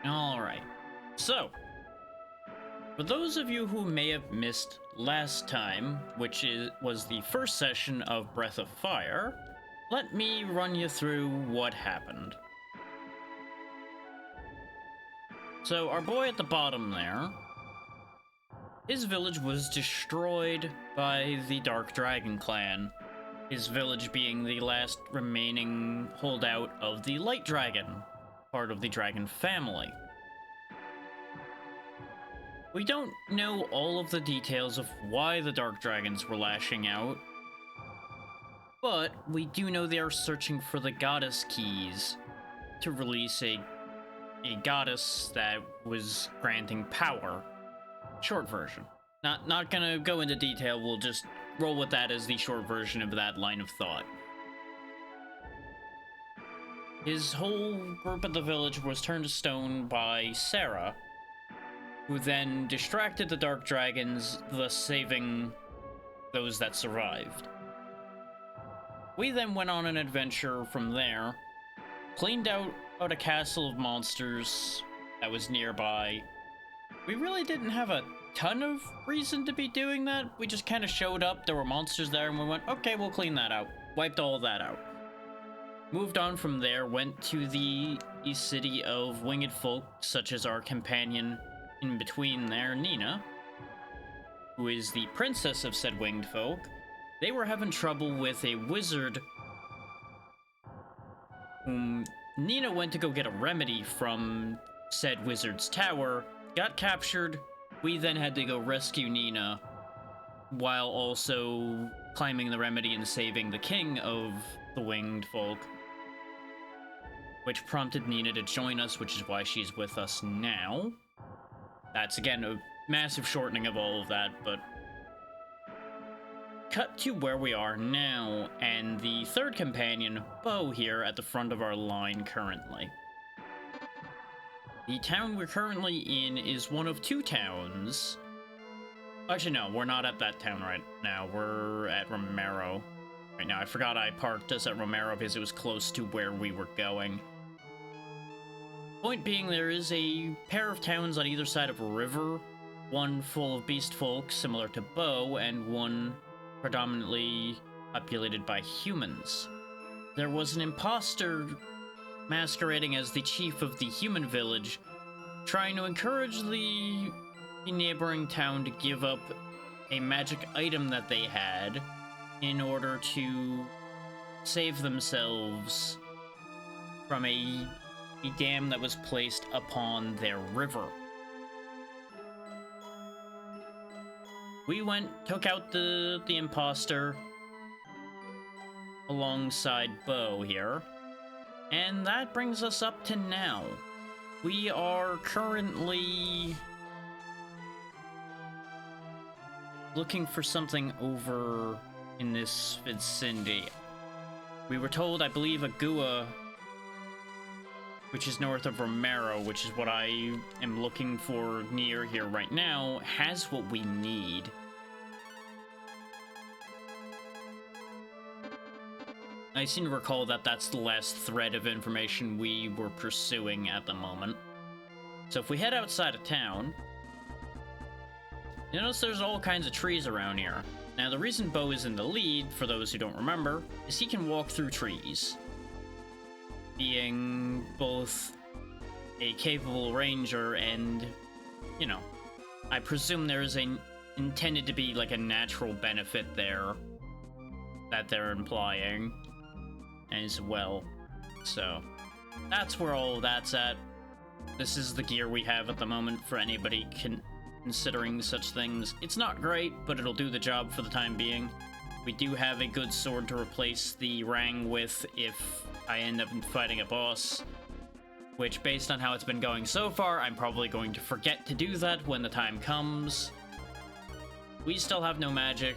Alright. So, for those of you who may have missed last time, was the first session of Breath of Fire, let me run you through what happened. So, our boy at the bottom there, his village was destroyed by the Dark Dragon clan. His village being the last remaining holdout of the Light Dragon, part of the dragon family. We don't know all of the details of why the Dark Dragons were lashing out, but we do know they are searching for the goddess keys to release a goddess that was granting power. Short version. Not gonna go into detail, we'll just roll with that as the short version of that line of thought. His whole group at the village was turned to stone by Sarah, who then distracted the Dark Dragons, thus saving those that survived. We then went on an adventure from there, cleaned out a castle of monsters that was nearby. We really didn't have a ton of reason to be doing that. We just kind of showed up, there were monsters there, and we went, okay, we'll clean that out. Wiped all of that out. Moved on from there, went to the city of winged folk, such as our companion in between there, Nina, who is the princess of said winged folk. They were having trouble with a wizard whom Nina went to go get a remedy from said wizard's tower, got captured. We then had to go rescue Nina while also climbing the remedy and saving the king of the winged folk, which prompted Nina to join us, which is why she's with us now. That's, again, a massive shortening of all of that, but cut to where we are now, and the third companion, Bo, here at the front of our line currently. The town we're currently in is one of two towns. Actually, no, we're not at that town right now. We're at Romero right now. I forgot I parked us at Romero because it was close to where we were going. Point being, there is a pair of towns on either side of a river, one full of beast folk similar to Bo, and one predominantly populated by humans. There was an imposter masquerading as the chief of the human village, trying to encourage the neighboring town to give up a magic item that they had in order to save themselves from a dam that was placed upon their river. We took out the imposter alongside Bo here, and that brings us up to now. We are currently looking for something over in this vicinity. We were told, I believe, Agua, which is north of Romero, which is what I am looking for near here right now, has what we need. I seem to recall that that's the last thread of information we were pursuing at the moment. So if we head outside of town, you notice there's all kinds of trees around here. Now, the reason Bo is in the lead, for those who don't remember, is he can walk through trees, being both a capable ranger and, you know, I presume there's intended to be like a natural benefit there that they're implying as well. So that's where all of that's at. This is the gear we have at the moment for anybody considering such things. It's not great, but it'll do the job for the time being. We do have a good sword to replace the Rang with if I end up fighting a boss, which, based on how it's been going so far, I'm probably going to forget to do that when the time comes. We still have no magic.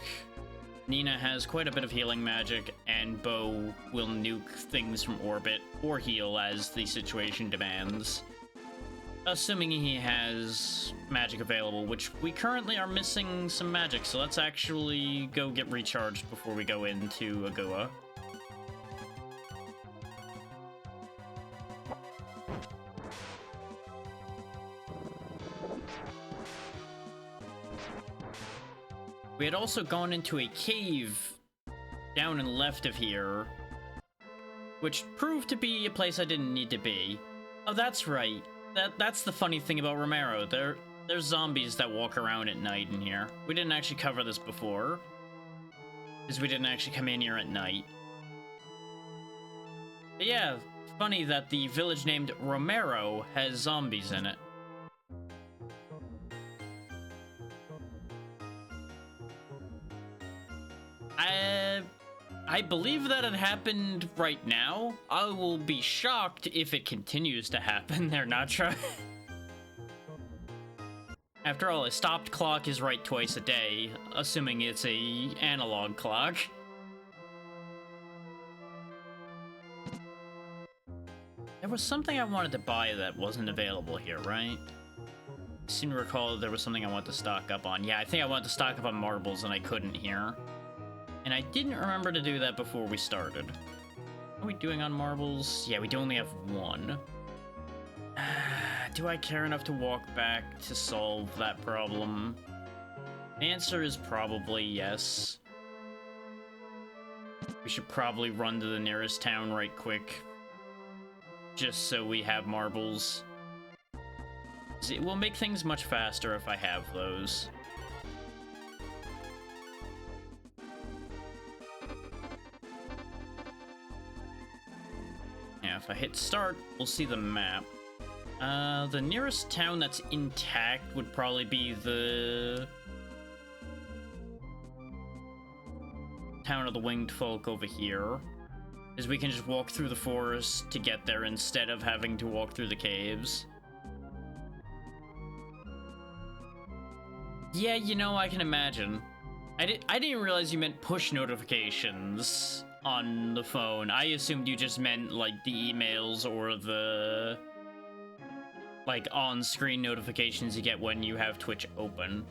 Nina has quite a bit of healing magic, and Bo will nuke things from orbit or heal as the situation demands. Assuming he has magic available, which we currently are missing some magic, so let's actually go get recharged before we go into Agua. We had also gone into a cave down and left of here, which proved to be a place I didn't need to be. Oh, that's right. That's the funny thing about Romero. There's zombies that walk around at night in here. We didn't actually cover this before, because we didn't actually come in here at night. But yeah, funny that the village named Romero has zombies in it. I believe that it happened right now. I will be shocked if it continues to happen. They're not trying. After all, a stopped clock is right twice a day, assuming it's a analog clock. There was something I wanted to buy that wasn't available here, right? I seem to recall there was something I wanted to stock up on. Yeah, I think I wanted to stock up on marbles and I couldn't here. And I didn't remember to do that before we started. What are we doing on marbles? Yeah, we do only have one. Do I care enough to walk back to solve that problem? The answer is probably yes. We should probably run to the nearest town right quick, just so we have marbles. It will make things much faster if I have those. Yeah, if I hit start, we'll see the map. The nearest town that's intact would probably be the town of the winged folk over here, as we can just walk through the forest to get there instead of having to walk through the caves. Yeah, you know, I can imagine. I didn't realize you meant push notifications on the phone. I assumed you just meant, like, the emails or the, like, on-screen notifications you get when you have Twitch open.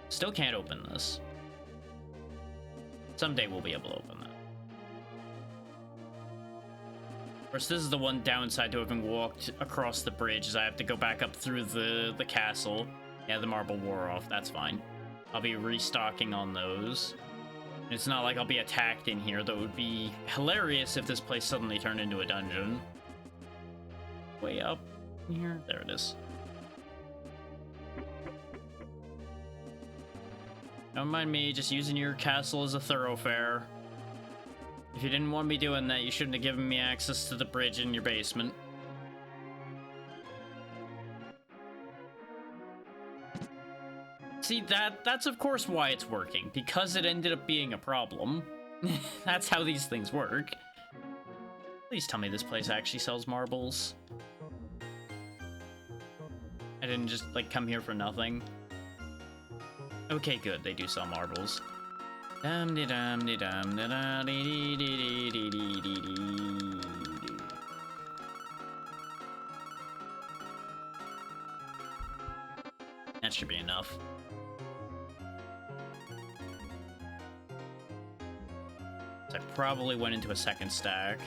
Still can't open this. Someday we'll be able to open that. Of course, this is the one downside to having walked across the bridge, is I have to go back up through the castle. Yeah, the marble wore off, that's fine. I'll be restocking on those. It's not like I'll be attacked in here, though it would be hilarious if this place suddenly turned into a dungeon. Way up here? There it is. Don't mind me just using your castle as a thoroughfare. If you didn't want me doing that, you shouldn't have given me access to the bridge in your basement. See, that's of course why it's working, because it ended up being a problem. That's how these things work. Please tell me this place actually sells marbles. I didn't just, like, come here for nothing. Okay, good, they do sell marbles. That should be enough. I probably went into a second stack.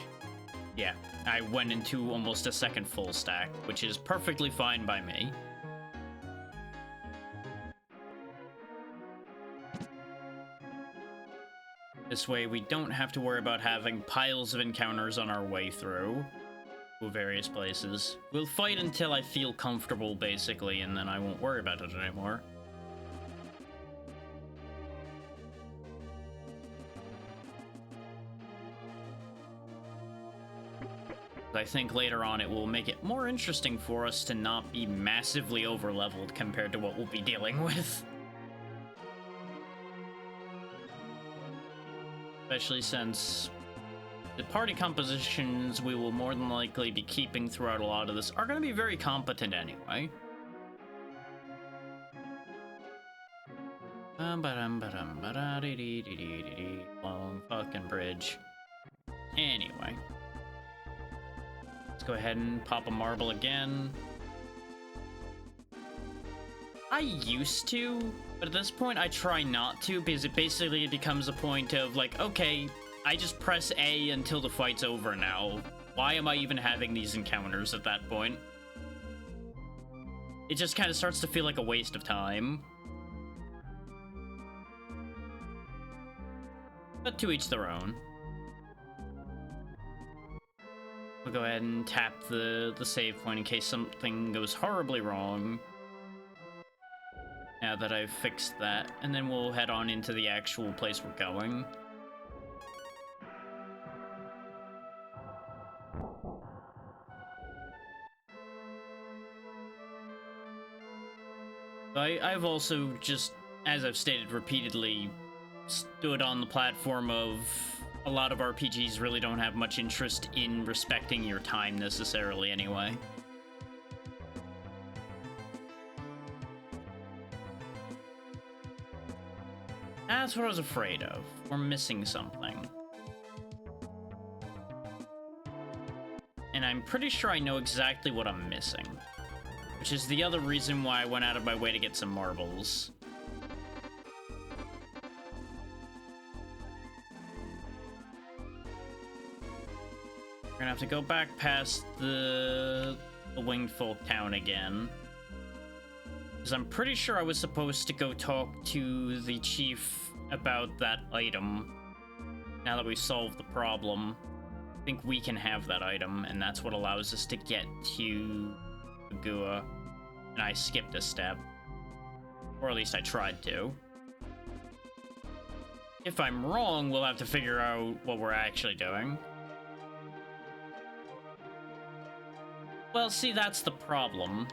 Yeah, I went into almost a second full stack, which is perfectly fine by me. This way we don't have to worry about having piles of encounters on our way through to various places. We'll fight until I feel comfortable, basically, and then I won't worry about it anymore. I think later on it will make it more interesting for us to not be massively over-leveled compared to what we'll be dealing with. Especially since the party compositions we will more than likely be keeping throughout a lot of this are going to be very competent anyway. Long fucking bridge. Anyway. Let's go ahead and pop a marble again. I used to, but at this point I try not to, because it basically becomes a point of like, okay, I just press A until the fight's over now. Why am I even having these encounters at that point? It just kind of starts to feel like a waste of time. But to each their own. We'll go ahead and tap the save point in case something goes horribly wrong. Now that I've fixed that, and then we'll head on into the actual place we're going. I've also just, as I've stated repeatedly, stood on the platform of a lot of RPGs really don't have much interest in respecting your time necessarily anyway. That's what I was afraid of. We're missing something. And I'm pretty sure I know exactly what I'm missing. Which is the other reason why I went out of my way to get some marbles. We're gonna have to go back past the Winged Folk town again. Because I'm pretty sure I was supposed to go talk to the chief about that item. Now that we've solved the problem, I think we can have that item, and that's what allows us to get to Agua. And I skipped a step. Or at least I tried to. If I'm wrong, we'll have to figure out what we're actually doing. Well, see, that's the problem.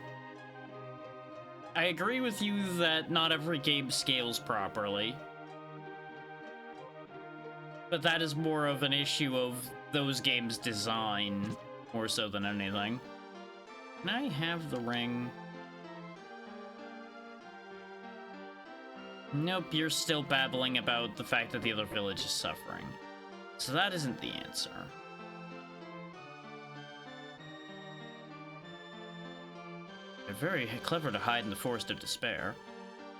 I agree with you that not every game scales properly. But that is more of an issue of those games' design, more so than anything. Can I have the ring? Nope, you're still babbling about the fact that the other village is suffering. So that isn't the answer. They're very clever to hide in the Forest of Despair.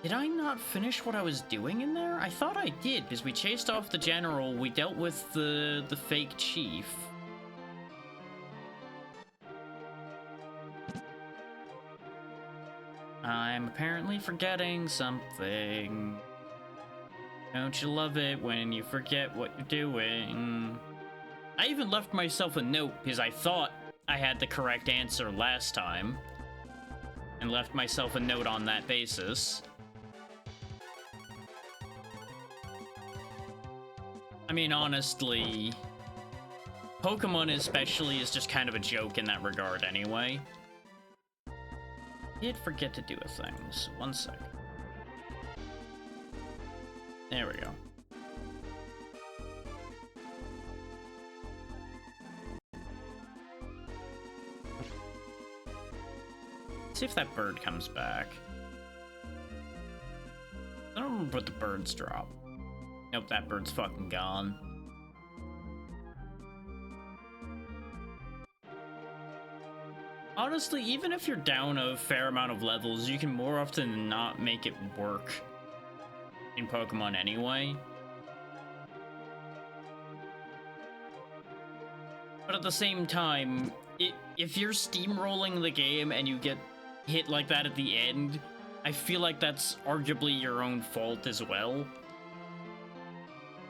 Did I not finish what I was doing in there? I thought I did, because we chased off the general, we dealt with the fake chief. I'm apparently forgetting something. Don't you love it when you forget what you're doing? I even left myself a note because I thought I had the correct answer last time. And left myself a note on that basis. I mean, honestly, Pokemon especially is just kind of a joke in that regard anyway. Did forget to do a thing, so 1 second. There we go. See if that bird comes back. I don't remember what the birds drop. Nope, that bird's fucking gone. Honestly, even if you're down a fair amount of levels, you can more often than not make it work in Pokemon anyway. But at the same time, if you're steamrolling the game and you get hit like that at the end, I feel like that's arguably your own fault as well.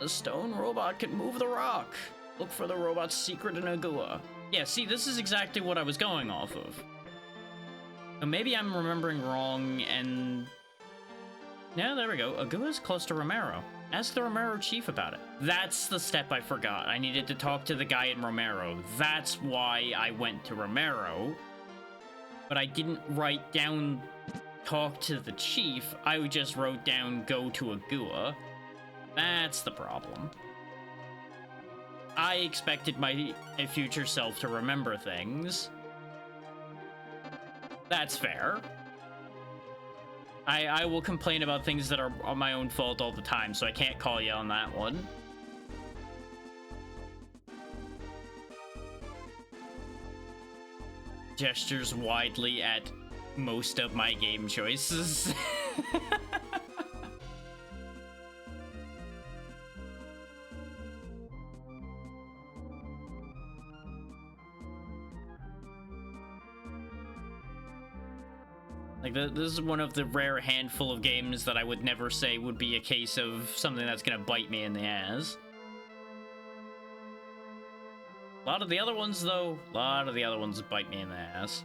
The stone robot can move the rock. Look for the robot's secret in Agua. Yeah, see, this is exactly what I was going off of. So maybe I'm remembering wrong, and... Yeah, there we go. Agua's close to Romero. Ask the Romero chief about it. That's the step I forgot. I needed to talk to the guy in Romero. That's why I went to Romero. But I didn't write down talk to the chief. I just wrote down go to Agua. That's the problem. I expected my future self to remember things. That's fair. I will complain about things that are my own fault all the time, so I can't call you on that one. Gestures widely at most of my game choices. Like, this is one of the rare handful of games that I would never say would be a case of something that's gonna bite me in the ass. A lot of the other ones, though, a lot of the other ones bite me in the ass.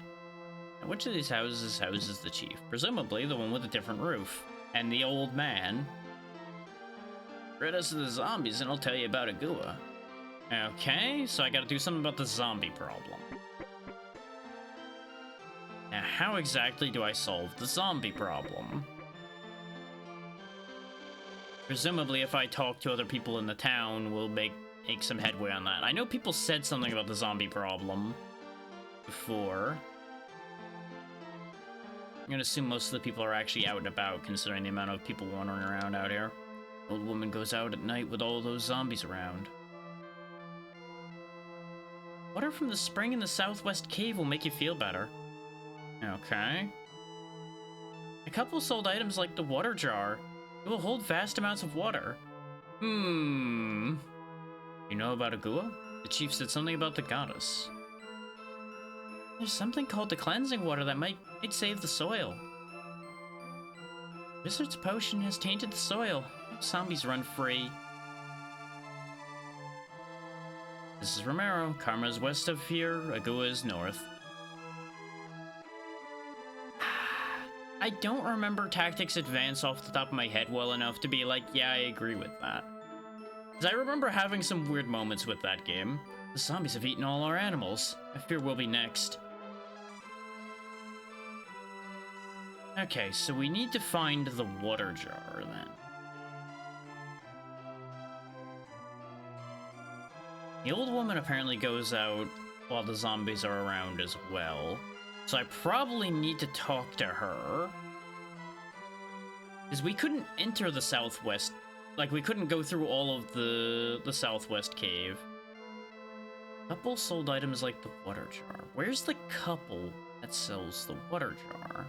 And which of these houses houses the chief? Presumably the one with a different roof. And the old man. Rid us of the zombies and I'll tell you about a Gua. Okay, so I gotta do something about the zombie problem. Now, how exactly do I solve the zombie problem? Presumably, if I talk to other people in the town, we'll make some headway on that. I know people said something about the zombie problem before. I'm gonna assume most of the people are actually out and about, considering the amount of people wandering around out here. Old woman goes out at night with all those zombies around. Water from the spring in the southwest cave will make you feel better. Okay. A couple sold items like the water jar. It will hold vast amounts of water. You know about a Gua? The chief said something about the goddess. There's something called the cleansing water that might save the soil. Wizard's potion has tainted the soil. Zombies run free. This is Romero. Karma is west of here. Agua is north. I don't remember Tactics Advance off the top of my head well enough to be like, yeah, I agree with that. Because I remember having some weird moments with that game. The zombies have eaten all our animals. I fear we'll be next. Okay, so we need to find the water jar, then. The old woman apparently goes out while the zombies are around as well. So I probably need to talk to her. Because we couldn't enter the southwest. Like, we couldn't go through all of the southwest cave. Couple sold items like the water jar. Where's the couple that sells the water jar?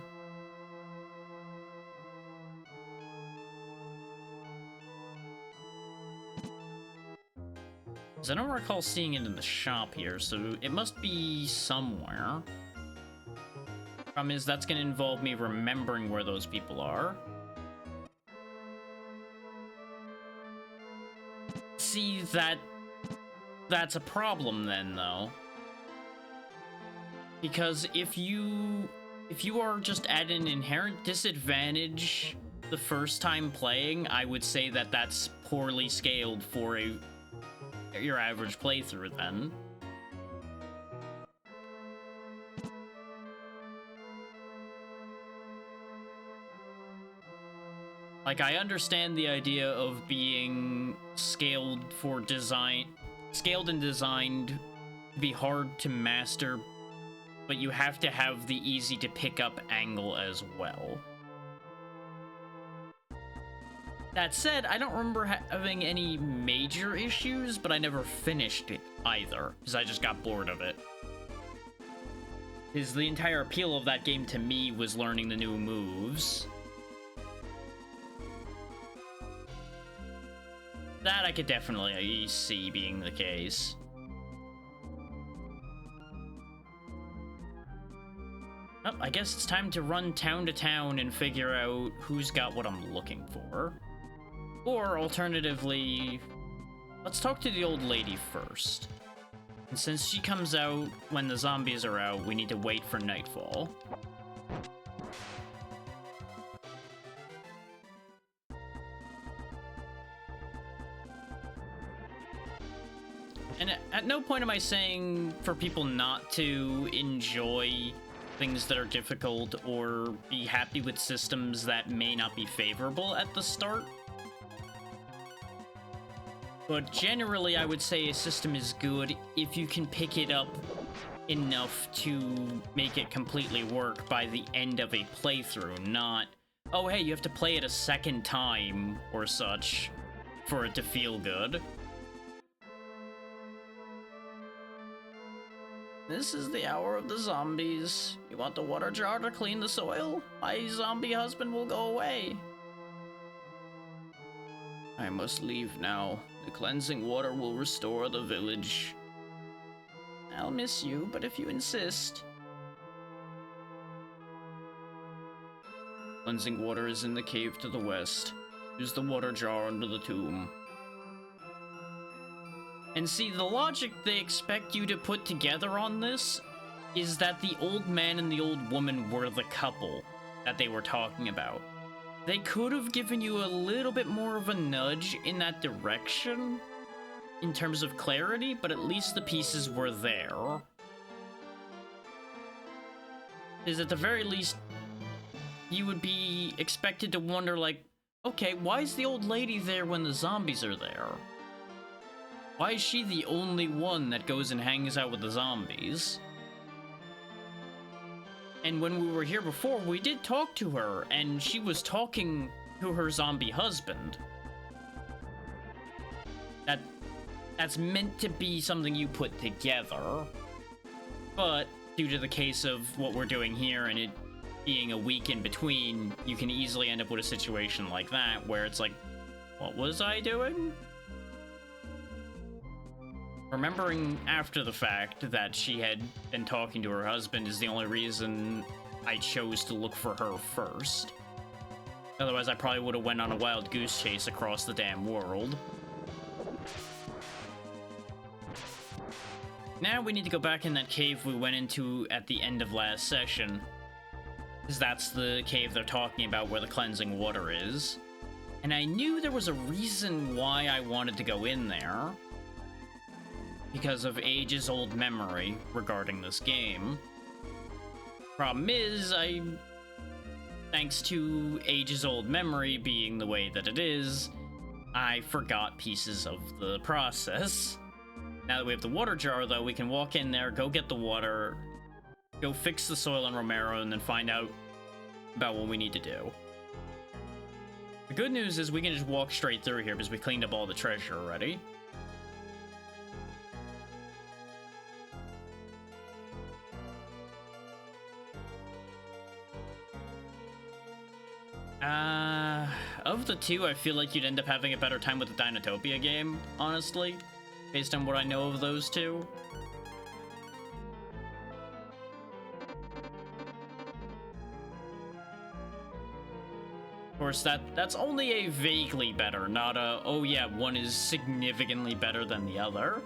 Because I don't recall seeing it in the shop here, so it must be somewhere. Problem is, that's going to involve me remembering where those people are. See, that's a problem then, though. Because if you are just at an inherent disadvantage the first time playing, I would say that that's poorly scaled for your average playthrough then. Like, I understand the idea of being scaled and designed to be hard to master, but you have to have the easy to pick up angle as well. That said, I don't remember having any major issues, but I never finished it either, because I just got bored of it. Because the entire appeal of that game to me was learning the new moves. That I could definitely see being the case. Well, I guess it's time to run town to town and figure out who's got what I'm looking for. Or, alternatively, let's talk to the old lady first. And since she comes out when the zombies are out, we need to wait for nightfall. And at no point am I saying for people not to enjoy things that are difficult or be happy with systems that may not be favorable at the start. But generally, I would say a system is good if you can pick it up enough to make it completely work by the end of a playthrough, not, oh hey, you have to play it a second time or such for it to feel good. This is the hour of the zombies. You want the water jar to clean the soil? My zombie husband will go away. I must leave now. The cleansing water will restore the village. I'll miss you, but if you insist. Cleansing water is in the cave to the west. Use the water jar under the tomb. And see, the logic they expect you to put together on this is that the old man and the old woman were the couple that they were talking about. They could have given you a little bit more of a nudge in that direction in terms of clarity, but at least the pieces were there. Is at the very least, you would be expected to wonder, like, okay, why is the old lady there when the zombies are there? Why is she the only one that goes and hangs out with the zombies? And when we were here before, we did talk to her, and she was talking to her zombie husband. That's meant to be something you put together. But due to the case of what we're doing here and it being a week in between, you can easily end up with a situation like that where it's like, what was I doing? Remembering after the fact that she had been talking to her husband is the only reason I chose to look for her first. Otherwise, I probably would have went on a wild goose chase across the damn world. Now we need to go back in that cave we went into at the end of last session, because that's the cave they're talking about where the cleansing water is. And I knew there was a reason why I wanted to go in there, because of ages-old memory regarding this game. Problem is, thanks to ages-old memory being the way that it is, I forgot pieces of the process. Now that we have the water jar, though, we can walk in there, go get the water, go fix the soil in Romero, and then find out about what we need to do. The good news is we can just walk straight through here because we cleaned up all the treasure already. Of the two, I feel like you'd end up having a better time with the Dinotopia game, honestly, based on what I know of those two. Of course, that's only a vaguely better, not a, oh yeah, one is significantly better than the other.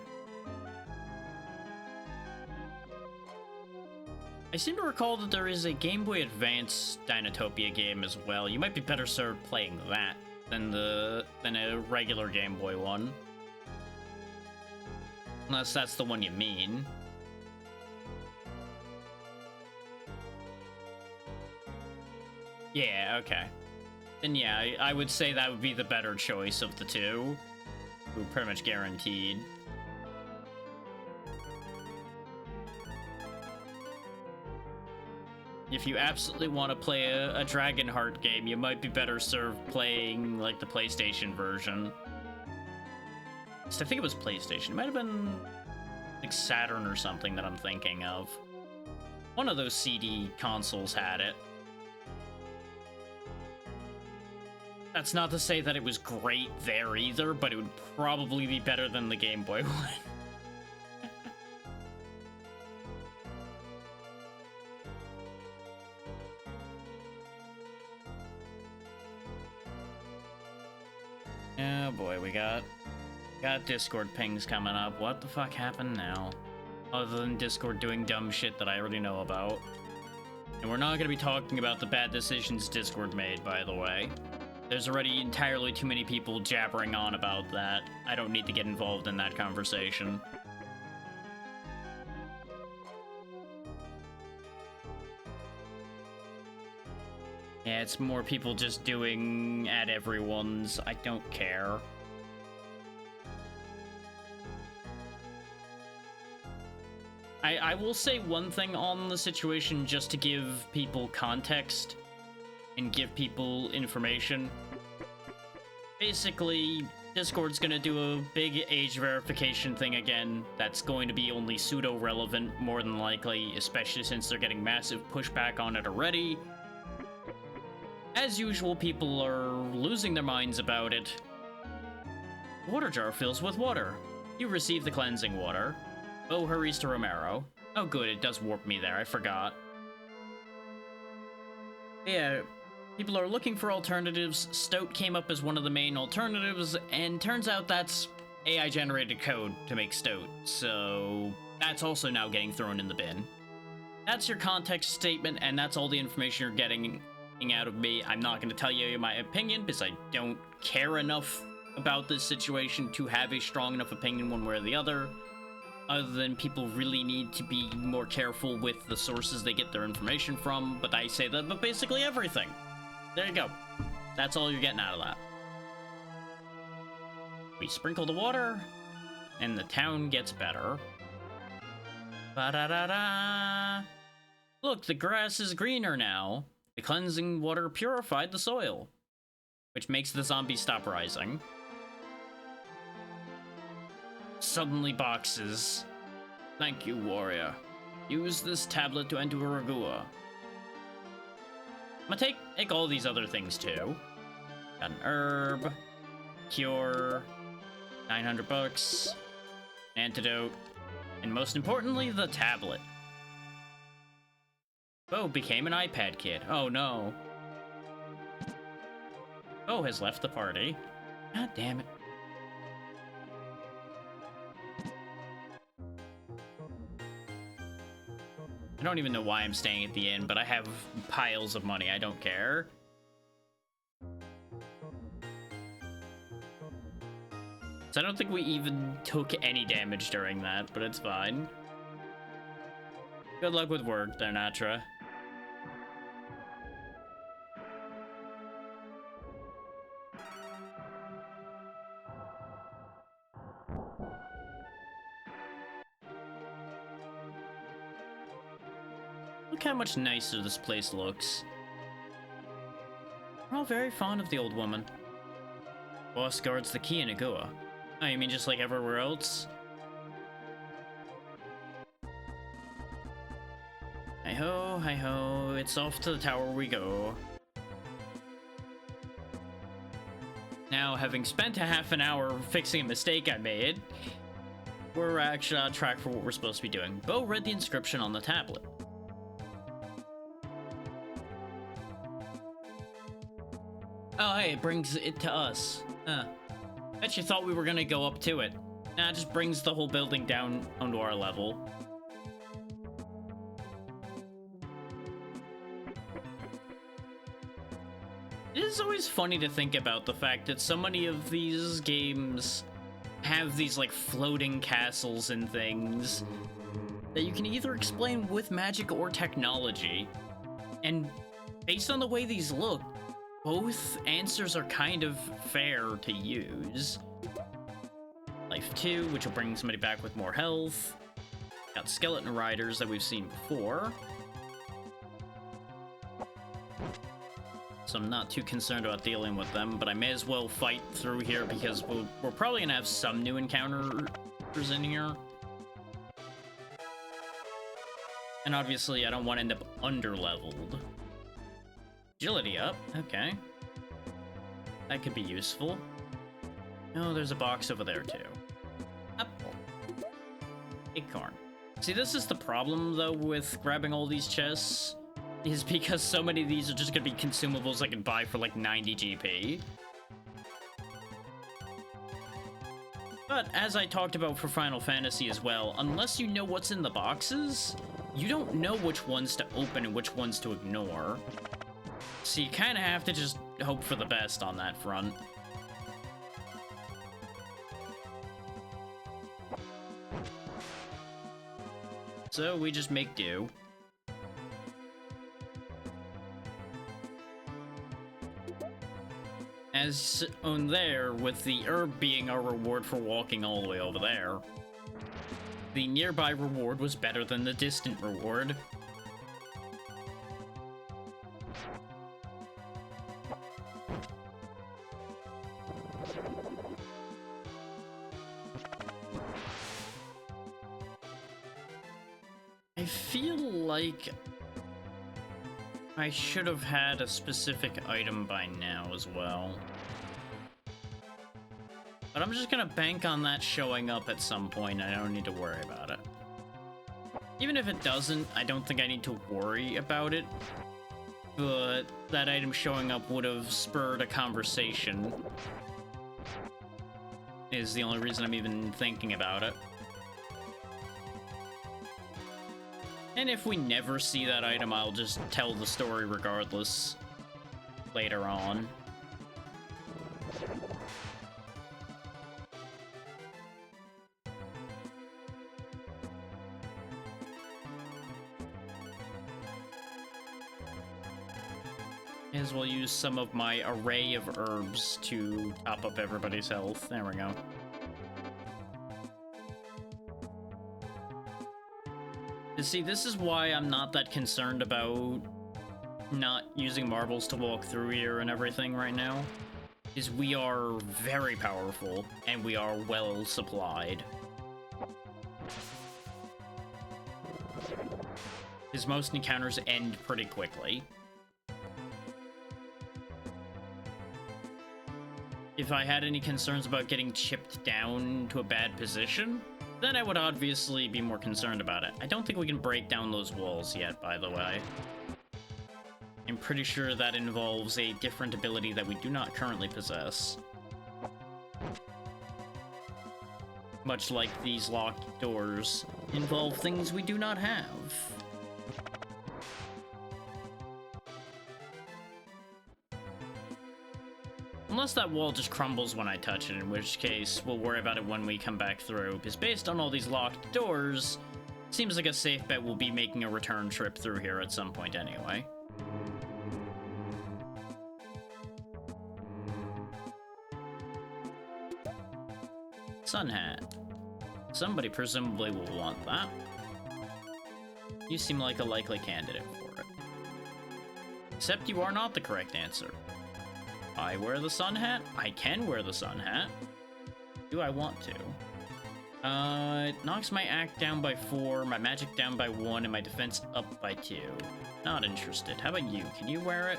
I seem to recall that there is a Game Boy Advance Dinotopia game as well. You might be better served playing that than a regular Game Boy one. Unless that's the one you mean. Yeah, okay. Then yeah, I would say that would be the better choice of the two. We're pretty much guaranteed. If you absolutely want to play a Dragonheart game, you might be better served playing, like, the PlayStation version. I think it was PlayStation. It might have been, like, Saturn or something that I'm thinking of. One of those CD consoles had it. That's not to say that it was great there either, but it would probably be better than the Game Boy one. Oh boy, we got Discord pings coming up. What the fuck happened now? Other than Discord doing dumb shit that I already know about. And we're not going to be talking about the bad decisions Discord made, by the way. There's already entirely too many people jabbering on about that. I don't need to get involved in that conversation. Yeah, it's more people just doing at everyone's. I don't care. I will say one thing on the situation just to give people context and give people information. Basically, Discord's gonna do a big age verification thing again that's going to be only pseudo-relevant, more than likely, especially since they're getting massive pushback on it already. As usual, people are losing their minds about it. Water jar fills with water. You receive the cleansing water. Bo hurries to Romero. Oh good, it does warp me there, I forgot. Yeah, people are looking for alternatives. Stout came up as one of the main alternatives, and turns out that's AI generated code to make stoat, so that's also now getting thrown in the bin. That's your context statement, and that's all the information you're getting out of me. I'm not going to tell you my opinion because I don't care enough about this situation to have a strong enough opinion one way or the other than people really need to be more careful with the sources they get their information from. But I say that about basically everything. There you go. That's all you're getting out of that. We sprinkle the water, and the town gets better. Ba-da-da-da! Look, the grass is greener now. The cleansing water purified the soil, which makes the zombies stop rising. Suddenly boxes. Thank you, warrior. Use this tablet to enter Ragua. I'm gonna take all these other things too. Got an herb, cure, 900 bucks, antidote, and most importantly, the tablet. Bo became an iPad kid. Oh no. Bo has left the party. God damn it. I don't even know why I'm staying at the inn, but I have piles of money. I don't care. So I don't think we even took any damage during that, but it's fine. Good luck with work, there, Natra. Look how much nicer this place looks. We're all very fond of the old woman. Boss guards the key in Agua. Oh, you mean just like everywhere else? Hi-ho, hi-ho, it's off to the tower we go. Now, having spent a half an hour fixing a mistake I made, we're actually on track for what we're supposed to be doing. Bo read the inscription on the tablet. Oh, hey, it brings it to us. Bet you thought we were gonna go up to it. Nah, it just brings the whole building down onto our level. It is always funny to think about the fact that so many of these games have these, like, floating castles and things that you can either explain with magic or technology. And based on the way these look, both answers are kind of fair to use. Life 2, which will bring somebody back with more health. Got skeleton riders that we've seen before. So I'm not too concerned about dealing with them, but I may as well fight through here because we're probably gonna have some new encounters in here. And obviously I don't want to end up under-leveled. Agility up, okay. That could be useful. Oh, there's a box over there too. Apple. Acorn. See, this is the problem though with grabbing all these chests, is because so many of these are just gonna be consumables I can buy for like 90 GP. But as I talked about for Final Fantasy as well, unless you know what's in the boxes, you don't know which ones to open and which ones to ignore. So you kind of have to just hope for the best on that front. So we just make do. As on there, with the herb being our reward for walking all the way over there, the nearby reward was better than the distant reward. I feel like I should have had a specific item by now as well. But I'm just gonna bank on that showing up at some point. I don't need to worry about it. Even if it doesn't, I don't think I need to worry about it. But that item showing up would have spurred a conversation. is the only reason I'm even thinking about it. And if we never see that item, I'll just tell the story regardless later on. May as well use some of my array of herbs to top up everybody's health. There we go. You see, this is why I'm not that concerned about not using marbles to walk through here and everything right now. Is we are very powerful, and we are well supplied. Because most encounters end pretty quickly. If I had any concerns about getting chipped down to a bad position, then I would obviously be more concerned about it. I don't think we can break down those walls yet, by the way. I'm pretty sure that involves a different ability that we do not currently possess. Much like these locked doors involve things we do not have. Unless that wall just crumbles when I touch it, in which case we'll worry about it when we come back through. Because based on all these locked doors, seems like a safe bet we'll be making a return trip through here at some point anyway. Sun hat. Somebody presumably will want that. You seem like a likely candidate for it. Except you are not the correct answer. I wear the sun hat? I can wear the sun hat. Do I want to? It knocks my act down by 4, my magic down by 1, and my defense up by 2. Not interested. How about you? Can you wear it?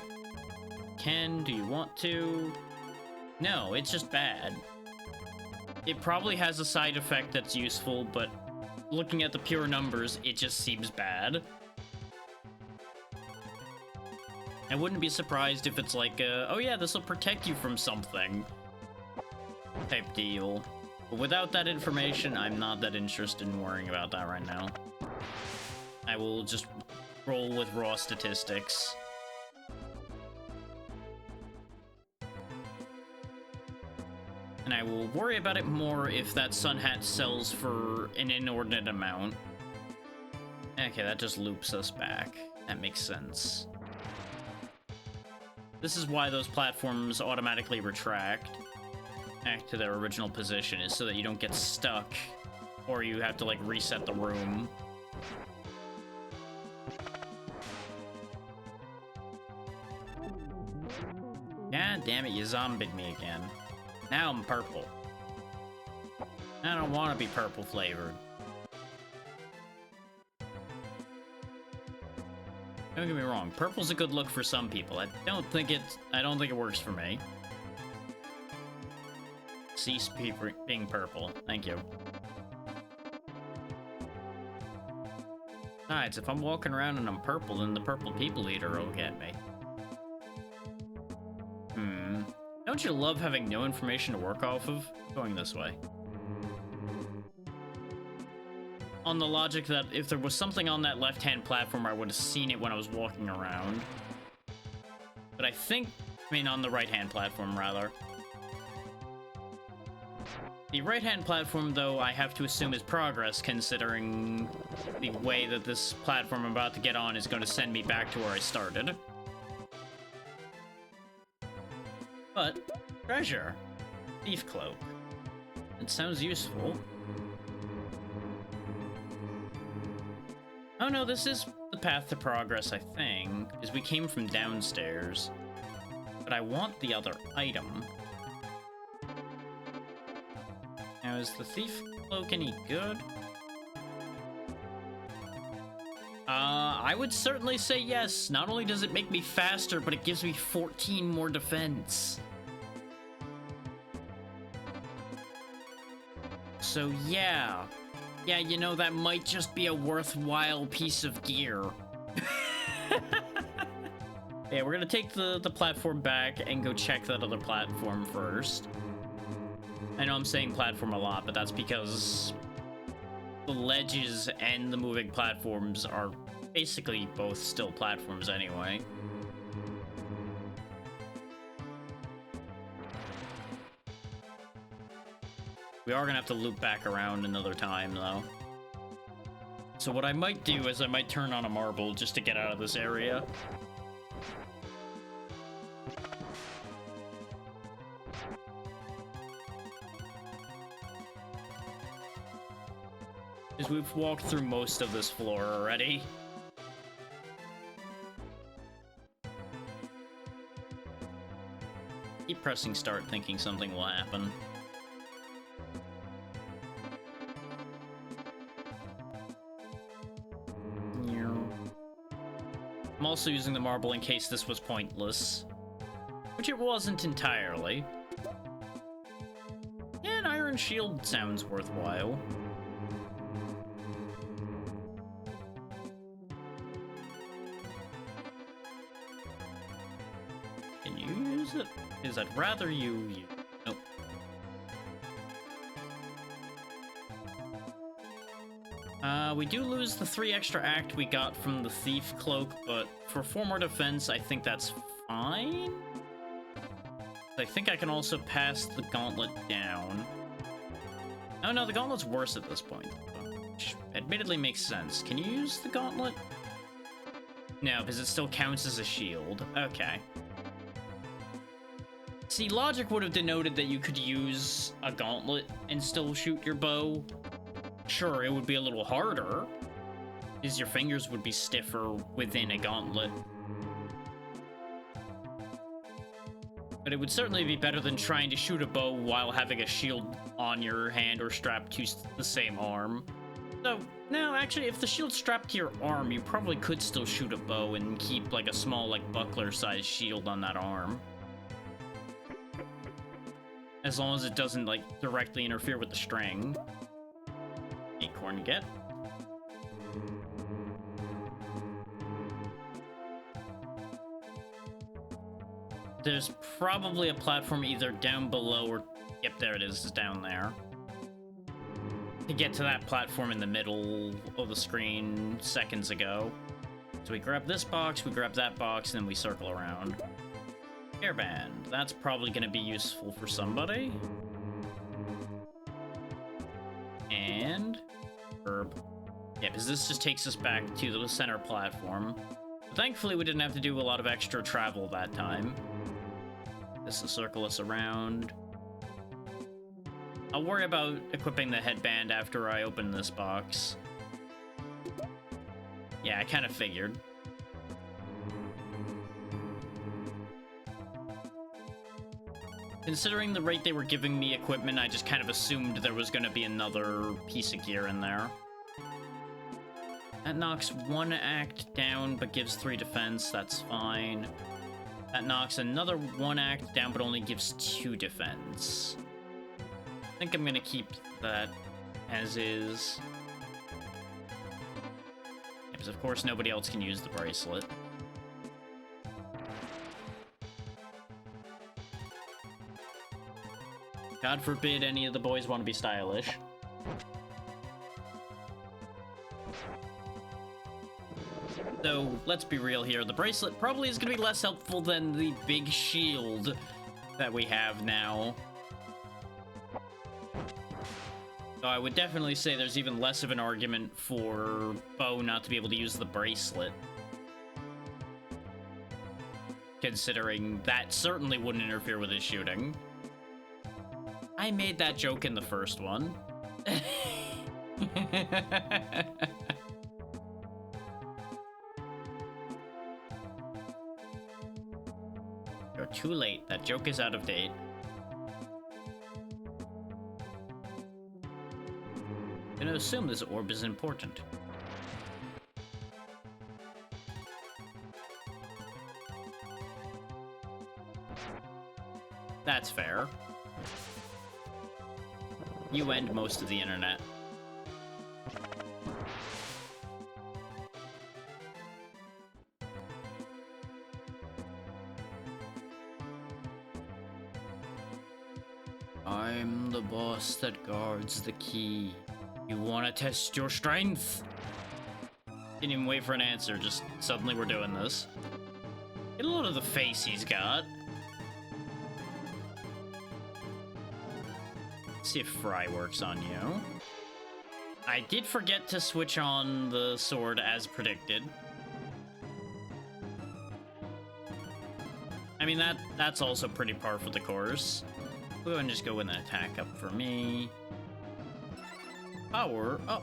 Can? Do you want to? No, it's just bad. It probably has a side effect that's useful, but looking at the pure numbers, it just seems bad. I wouldn't be surprised if it's like, oh yeah, this will protect you from something type deal. But without that information, I'm not that interested in worrying about that right now. I will just roll with raw statistics. And I will worry about it more if that sun hat sells for an inordinate amount. Okay, that just loops us back. That makes sense. This is why those platforms automatically retract back to their original position, is so that you don't get stuck, or you have to, like, reset the room. God damn it, you zombied me again. Now I'm purple. I don't want to be purple flavored. Don't get me wrong, purple's a good look for some people. I don't think it works for me. Cease being purple. Thank you. Besides, if I'm walking around and I'm purple, then the purple people eater will get me. Don't you love having no information to work off of? Going this way. On the logic that if there was something on that left-hand platform, I would have seen it when I was walking around. But I mean on the right-hand platform, rather. The right-hand platform, though, I have to assume is progress, considering the way that this platform I'm about to get on is going to send me back to where I started. But, treasure. Thief cloak. It sounds useful. Oh no, this is the path to progress, I think, because we came from downstairs. But I want the other item. Now, is the thief cloak any good? I would certainly say yes. Not only does it make me faster, but it gives me 14 more defense. So yeah. Yeah, you know, that might just be a worthwhile piece of gear. Yeah, we're gonna take the platform back and go check that other platform first. I know I'm saying platform a lot, but that's because the ledges and the moving platforms are basically both still platforms anyway. We are gonna have to loop back around another time, though. So what I might do is I might turn on a marble just to get out of this area. Because we've walked through most of this floor already. Keep pressing start thinking something will happen. I'm also using the marble in case this was pointless. Which it wasn't entirely. Yeah, an iron shield sounds worthwhile. Can you use it? Because I'd rather you use it. Nope. We do lose the 3 extra act we got from the thief cloak, but for 4 more defense, I think that's fine. I think I can also pass the gauntlet down. Oh no, the gauntlet's worse at this point, which admittedly makes sense. Can you use the gauntlet? No, because it still counts as a shield. Okay. See, logic would have denoted that you could use a gauntlet and still shoot your bow. Sure, it would be a little harder, because your fingers would be stiffer within a gauntlet. But it would certainly be better than trying to shoot a bow while having a shield on your hand or strapped to the same arm. So, no, actually, if the shield's strapped to your arm, you probably could still shoot a bow and keep, like, a small, like, buckler-sized shield on that arm. As long as it doesn't, like, directly interfere with the string. Acorn to get. There's probably a platform either down below or... Yep, there it is, down there. To get to that platform in the middle of the screen seconds ago. So we grab this box, we grab that box, and then we circle around. Hairband. That's probably going to be useful for somebody. And... herb. Yeah, because this just takes us back to the center platform. But thankfully, we didn't have to do a lot of extra travel that time. This will circle us around. I'll worry about equipping the headband after I open this box. Yeah, I kind of figured. Considering the rate they were giving me equipment, I just kind of assumed there was going to be another piece of gear in there. That knocks 1 act down, but gives 3 defense. That's fine. That knocks another 1 act down, but only gives 2 defense. I think I'm going to keep that as is. Because, of course, nobody else can use the bracelet. God forbid any of the boys want to be stylish. So, let's be real here. The bracelet probably is going to be less helpful than the big shield that we have now. So I would definitely say there's even less of an argument for Bo not to be able to use the bracelet. Considering that certainly wouldn't interfere with his shooting. I made that joke in the first one. You're too late. That joke is out of date. I'm gonna assume this orb is important. That's fair. You end most of the internet. I'm the boss that guards the key. You wanna test your strength? Didn't even wait for an answer, just suddenly we're doing this. Get a load of the face he's got. Let's see if Fry works on you. I did forget to switch on the sword as predicted. I mean, that's also pretty par for the course. Go ahead and just go with an attack up for me. Power. Oh.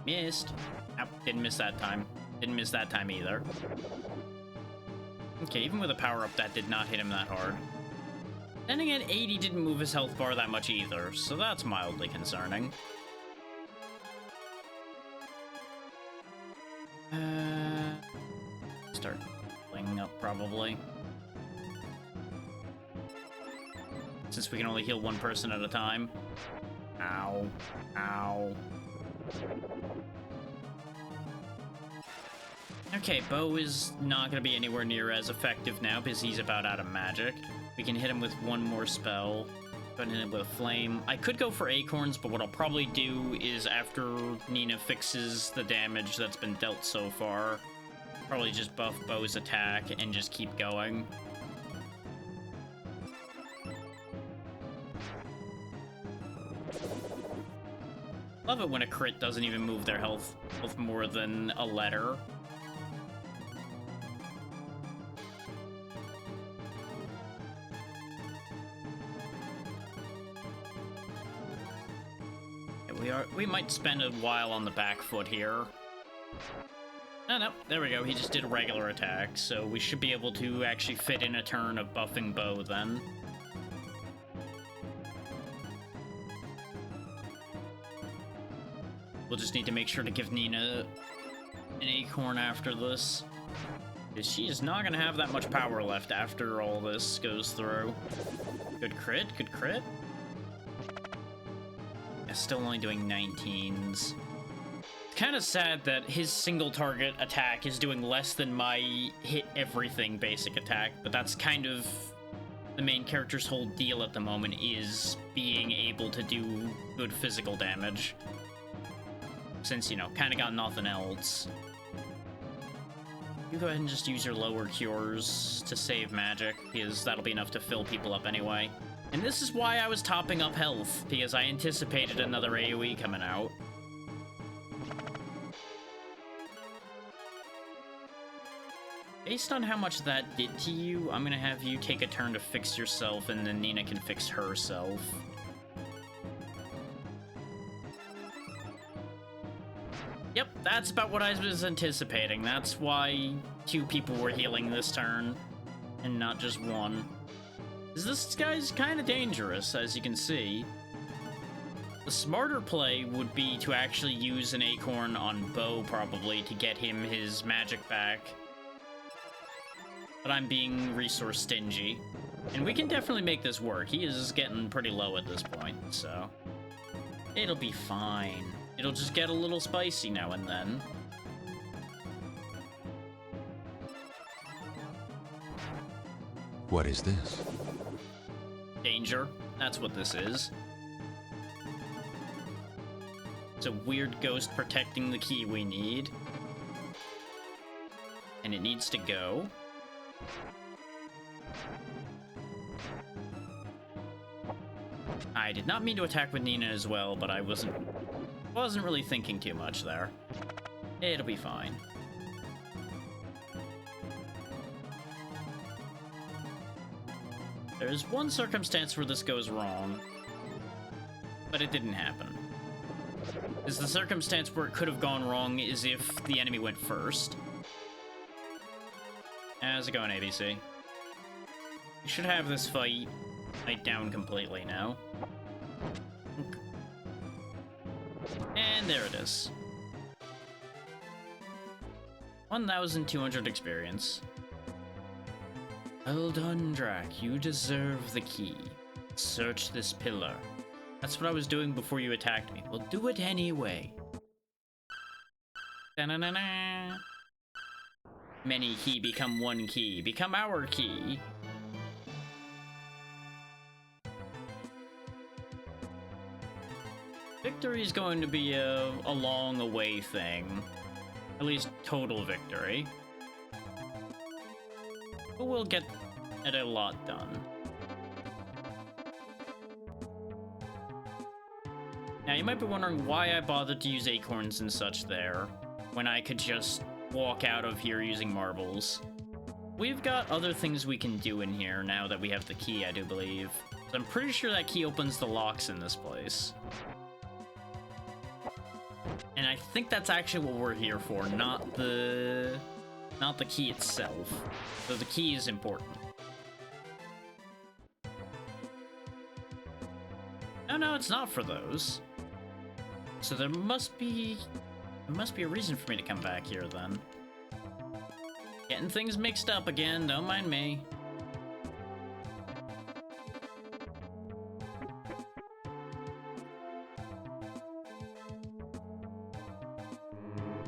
Missed. Nope, didn't miss that time. Didn't miss that time either. Okay, even with a power up, that did not hit him that hard. Then again, 80 didn't move his health bar that much either, so that's mildly concerning. Start playing up, probably. Since we can only heal one person at a time. Ow. Ow. Okay, Bo is not going to be anywhere near as effective now because he's about out of magic. We can hit him with one more spell. Go ahead and hit him with a flame. I could go for acorns, but what I'll probably do is after Nina fixes the damage that's been dealt so far, probably just buff Bo's attack and just keep going. Love it when a crit doesn't even move their health more than a letter. We might spend a while on the back foot here. No, there we go. He just did a regular attack, so we should be able to actually fit in a turn of buffing Bo then. We'll just need to make sure to give Nina an acorn after this, because she is not going to have that much power left after all this goes through. Good crit, good crit. Still only doing 19s. It's kind of sad that his single target attack is doing less than my hit everything basic attack, but that's kind of the main character's whole deal at the moment, is being able to do good physical damage. Since, you know, kind of got nothing else. You go ahead and just use your lower cures to save magic, because that'll be enough to fill people up anyway. And this is why I was topping up health, because I anticipated another AoE coming out. Based on how much that did to you, I'm gonna have you take a turn to fix yourself, and then Nina can fix herself. Yep, that's about what I was anticipating. That's why 2 people were healing this turn, and not just 1. This guy's kind of dangerous, as you can see. The smarter play would be to actually use an acorn on Bo, probably, to get him his magic back. But I'm being resource stingy. And we can definitely make this work. He is getting pretty low at this point, so... it'll be fine. It'll just get a little spicy now and then. What is this? Danger. That's what this is. It's a weird ghost protecting the key we need. And it needs to go. I did not mean to attack with Nina as well, but I wasn't really thinking too much there. It'll be fine. There's one circumstance where this goes wrong, but it didn't happen. Is the circumstance where it could have gone wrong is if the enemy went first. How's it going, ABC? You should have this fight down completely now. And there it is. 1,200 experience. Well done, Drac. You deserve the key. Search this pillar. That's what I was doing before you attacked me. Well, do it anyway. Da-na-na-na. Many key become one key. Become our key. victory is going to be a long away thing. At least total victory. But we'll get a lot done. Now, you might be wondering why I bothered to use acorns and such there, when I could just walk out of here using marbles. We've got other things we can do in here now that we have the key, I do believe. So I'm pretty sure that key opens the locks in this place. And I think that's actually what we're here for, not the key itself. So the key is important. No, it's not for those. So there must be a reason for me to come back here then. Getting things mixed up again, don't mind me.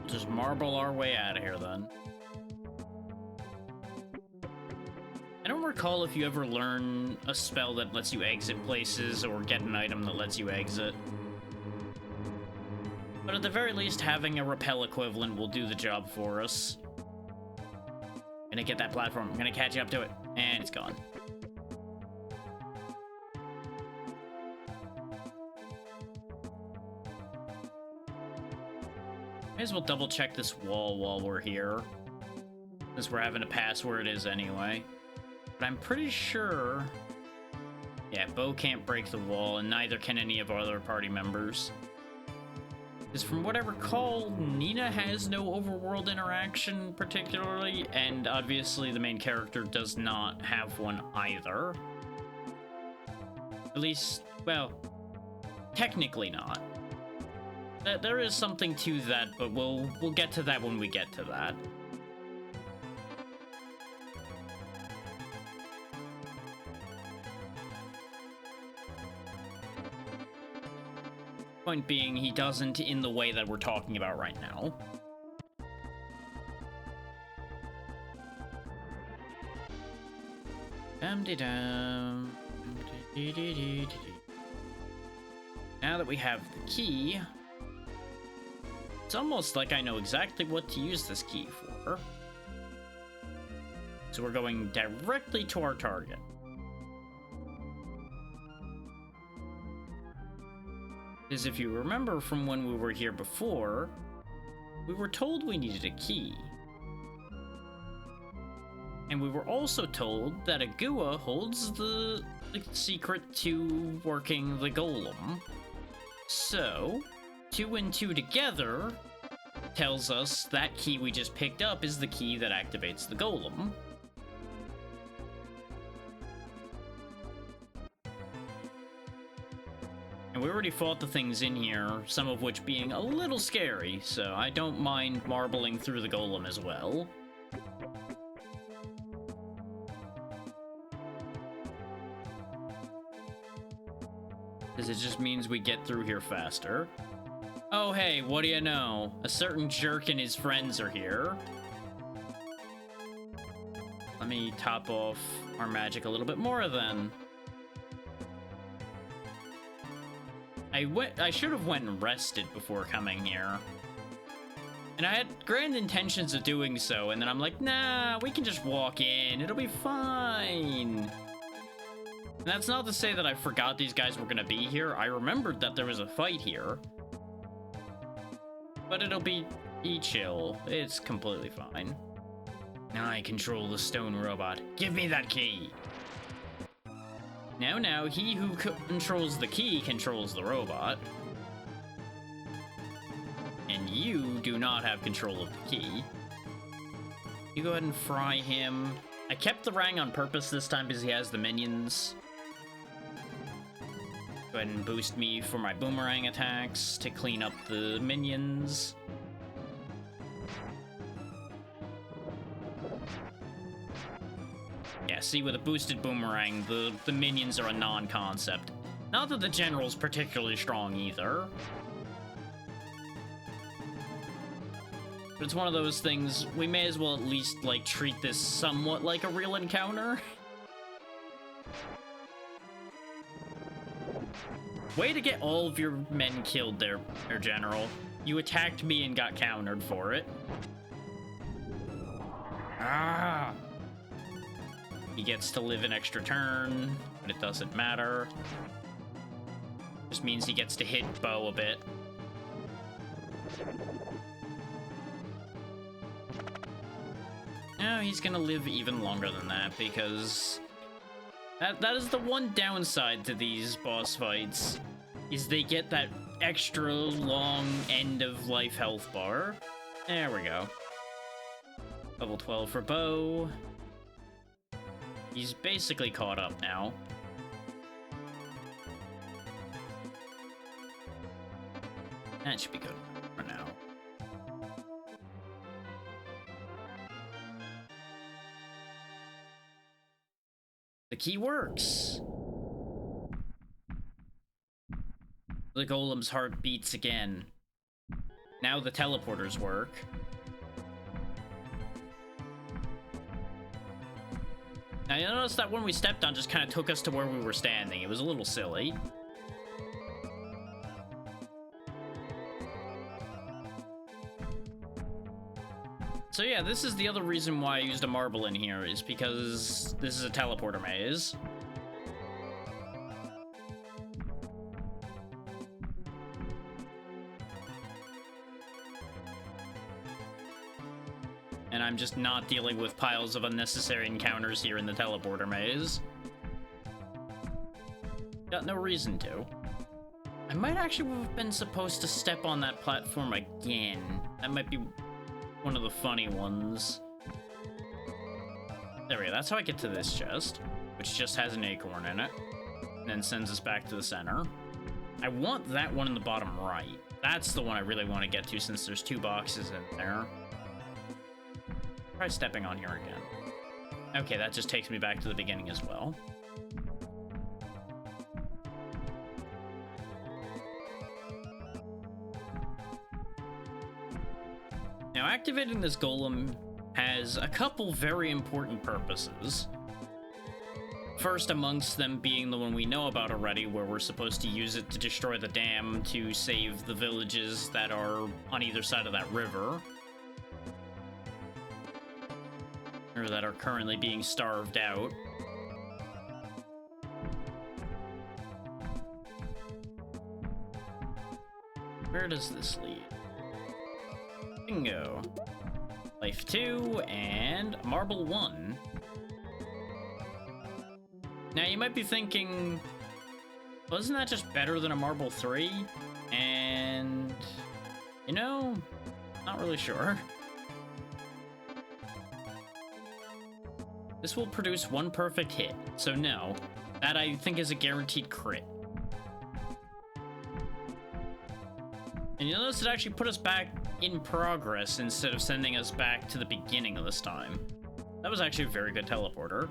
Just marble our way out of here then. I don't recall if you ever learn a spell that lets you exit places or get an item that lets you exit. But at the very least, having a repel equivalent will do the job for us. Gonna get that platform. I'm gonna catch up to it. And it's gone. May as well double check this wall while we're here, since we're having to pass where it is anyway. But I'm pretty sure... Yeah, Bo can't break the wall, and neither can any of our other party members. Because from what I recall, Nina has no overworld interaction particularly, and obviously the main character does not have one either. At least, well, technically not. There is something to that, but we'll get to that when we get to that. Point being, he doesn't in the way that we're talking about right now. Dum-de-dum. Now that we have the key, it's almost like I know exactly what to use this key for. So we're going directly to our target. Because if you remember from when we were here before, we were told we needed a key. And we were also told that a Gua holds the secret to working the golem. So, 2 and 2 together tells us that key we just picked up is the key that activates the golem. And we already fought the things in here, some of which being a little scary, so I don't mind marbling through the golem as well. Because it just means we get through here faster. Oh hey, what do you know? A certain jerk and his friends are here. Let me top off our magic a little bit more then. I should have went and rested before coming here. And I had grand intentions of doing so, and then I'm like, nah, we can just walk in, it'll be fine. And that's not to say that I forgot these guys were gonna be here. I remembered that there was a fight here. But it'll be chill. It's completely fine. I control the stone robot. Give me that key! Now, he who controls the key controls the robot. And you do not have control of the key. You go ahead and fry him. I kept the Rang on purpose this time because he has the minions. Go ahead and boost me for my boomerang attacks to clean up the minions. Yeah, see, with a boosted boomerang, the minions are a non-concept. Not that the general's particularly strong either. But it's one of those things, we may as well at least, like, treat this somewhat like a real encounter. Way to get all of your men killed there, General. You attacked me and got countered for it. Ah! He gets to live an extra turn, but it doesn't matter. Just means he gets to hit Bo a bit. No, he's gonna live even longer than that, because that is the one downside to these boss fights, is they get that extra long end of life health bar. There we go. Level 12 for Bo. He's basically caught up now. That should be good for now. The key works. The Golem's heart beats again. Now the teleporters work. Now you notice that when we stepped on just kind of took us to where we were standing. It was a little silly. So yeah, this is the other reason why I used a marble in here, is because this is a teleporter maze. And I'm just not dealing with piles of unnecessary encounters here in the teleporter maze. Got no reason to. I might actually have been supposed to step on that platform again. That might be one of the funny ones. There we go, that's how I get to this chest, which just has an acorn in it, and then sends us back to the center. I want that one in the bottom right. That's the one I really want to get to, since there's 2 boxes in there. Try stepping on here again. Okay, that just takes me back to the beginning as well. Now, activating this golem has a couple very important purposes. First amongst them being the one we know about already, where we're supposed to use it to destroy the dam to save the villages that are on either side of that river. Or that are currently being starved out. Where does this lead? Bingo. Life 2 and Marble 1. Now you might be thinking, well, isn't that just better than a Marble 3? And, you know, not really sure. This will produce 1 perfect hit, so no. That I think is a guaranteed crit. And you notice it actually put us back in progress instead of sending us back to the beginning of this time. That was actually a very good teleporter.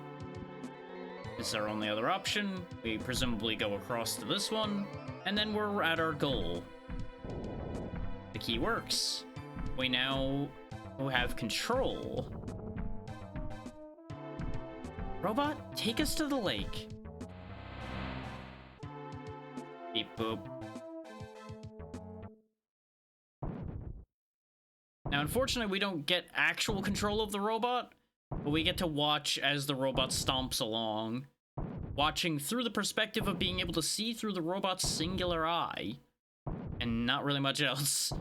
This is our only other option. We presumably go across to this one, and then we're at our goal. The key works. We now have control. Robot, take us to the lake. Beep boop. Now, unfortunately, we don't get actual control of the robot, but we get to watch as the robot stomps along, watching through the perspective of being able to see through the robot's singular eye, and not really much else.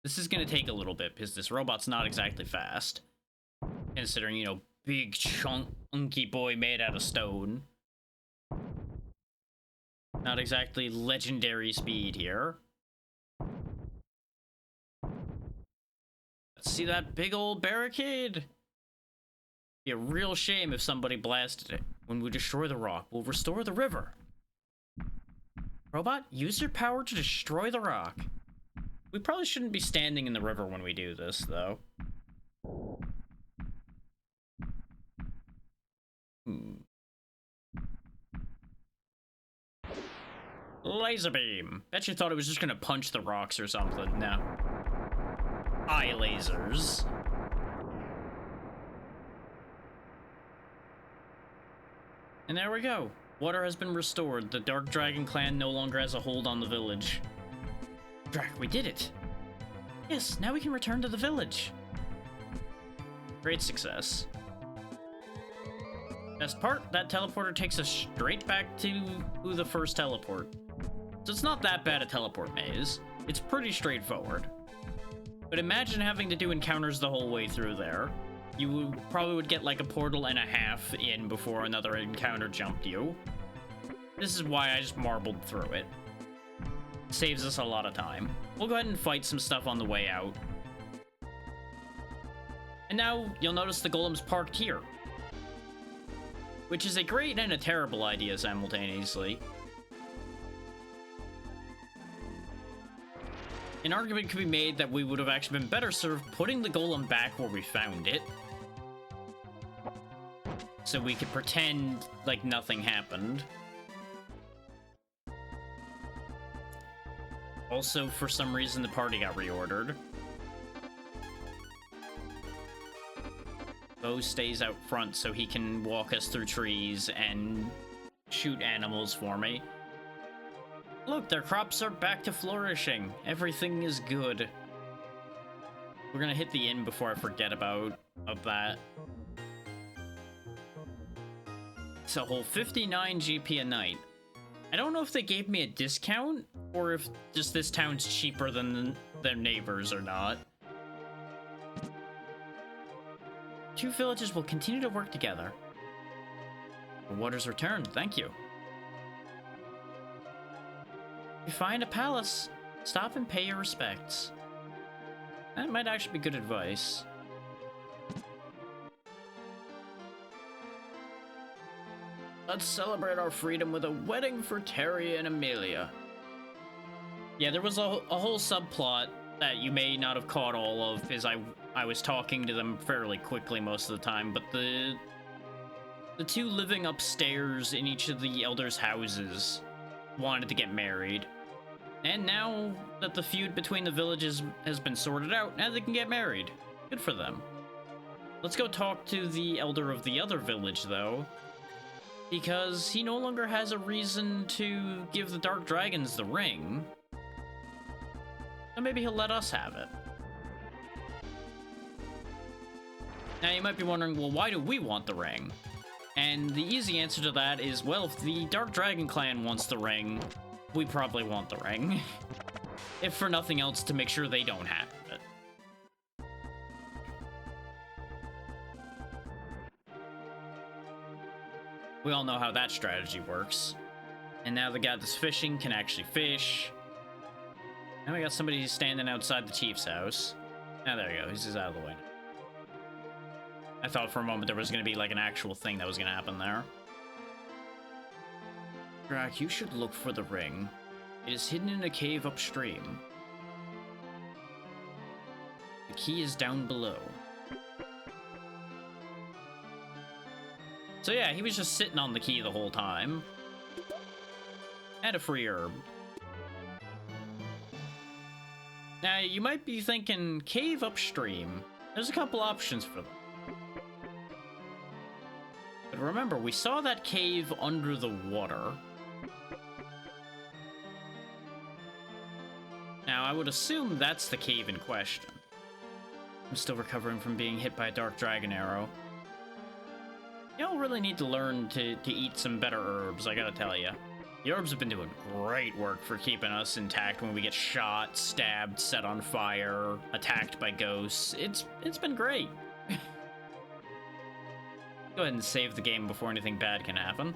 This is gonna take a little bit, because this robot's not exactly fast, considering, you know, big chunky boy made out of stone. Not exactly legendary speed here. Let's see that big old barricade. Be a real shame if somebody blasted it. When we destroy the rock, we'll restore the river. Robot, use your power to destroy the rock. We probably shouldn't be standing in the river when we do this, though. Laser beam. Bet you thought it was just gonna punch the rocks or something. No. eye lasers. And there we go. Water has been restored. The Dark Dragon clan no longer has a hold on the village. Drac, we did it. Yes, now we can return to the village. Great success. Best part, that teleporter takes us straight back to the first teleport. So it's not that bad a teleport maze. It's pretty straightforward. But imagine having to do encounters the whole way through there. You probably would get like a portal and a half in before another encounter jumped you. This is why I just marbled through it. Saves us a lot of time. We'll go ahead and fight some stuff on the way out. And now you'll notice the golems parked here. Which is a great and a terrible idea simultaneously. An argument could be made that we would have actually been better served putting the golem back where we found it. So we could pretend like nothing happened. Also, for some reason, the party got reordered. Bo stays out front so he can walk us through trees and shoot animals for me. Look, their crops are back to flourishing. Everything is good. We're gonna hit the inn before I forget about that. It's a whole 59 GP a night. I don't know if they gave me a discount or if just this town's cheaper than their neighbors or not. Two villages will continue to work together. The water's returned, thank you. If you find a palace, stop and pay your respects. That might actually be good advice. Let's celebrate our freedom with a wedding for Terry and Amelia. Yeah, there was a whole subplot that you may not have caught all of, because I was talking to them fairly quickly most of the time, but the two living upstairs in each of the elders' houses wanted to get married. And now that the feud between the villages has been sorted out, now they can get married. Good for them. Let's go talk to the elder of the other village, though, because he no longer has a reason to give the Dark Dragons the ring. So maybe he'll let us have it. Now you might be wondering, well, why do we want the ring? And the easy answer to that is, well, if the Dark Dragon clan wants the ring, we probably want the ring. If for nothing else, to make sure they don't have it. We all know how that strategy works. And now the guy that's fishing can actually fish. Now we got somebody standing outside the chief's house. Now there you go, he's just out of the way. I thought for a moment there was going to be like an actual thing that was going to happen there. Drac, you should look for the ring. It is hidden in a cave upstream. The key is down below. So yeah, he was just sitting on the key the whole time. And a free herb. Now, you might be thinking, cave upstream. There's a couple options for them. But remember, we saw that cave under the water. Now, I would assume that's the cave in question. I'm still recovering from being hit by a dark dragon arrow. Y'all really need to learn to eat some better herbs, I gotta tell you. The herbs have been doing great work for keeping us intact when we get shot, stabbed, set on fire, attacked by ghosts. It's been great. Go ahead and save the game before anything bad can happen.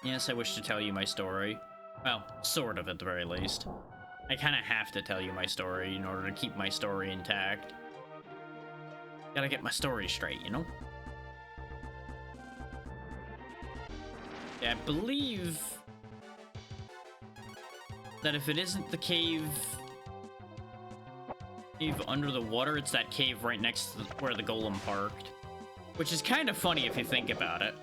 Yes, I wish to tell you my story. Well, sort of at the very least. I kind of have to tell you my story in order to keep my story intact. Gotta get my story straight, you know? Yeah, I believe that if it isn't the cave under the water, it's that cave right next to where the golem parked. Which is kind of funny if you think about it.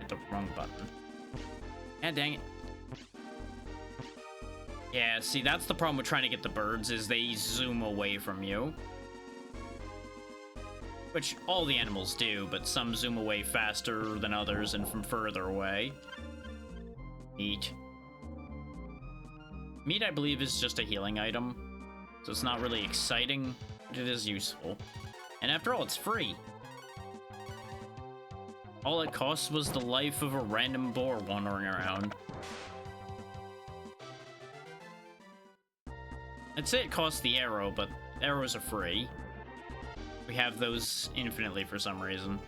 hit the wrong button. Yeah, dang it. Yeah, see, that's the problem with trying to get the birds, is they zoom away from you. Which all the animals do, but some zoom away faster than others and from further away. Meat. Meat, I believe, is just a healing item, so it's not really exciting, but it is useful. And after all, it's free. All it costs was the life of a random boar wandering around. I'd say it costs the arrow, but arrows are free. We have those infinitely for some reason.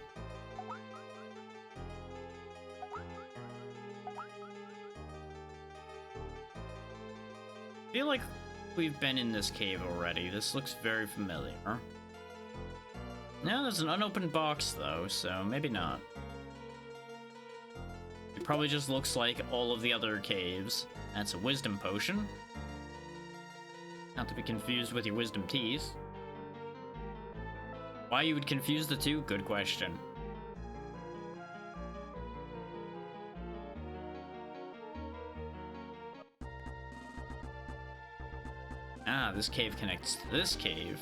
I feel like we've been in this cave already. This looks very familiar. No, there's an unopened box, though, so maybe not. It probably just looks like all of the other caves. That's a wisdom potion. Not to be confused with your wisdom teeth. Why you would confuse the two? Good question. Ah, this cave connects to this cave.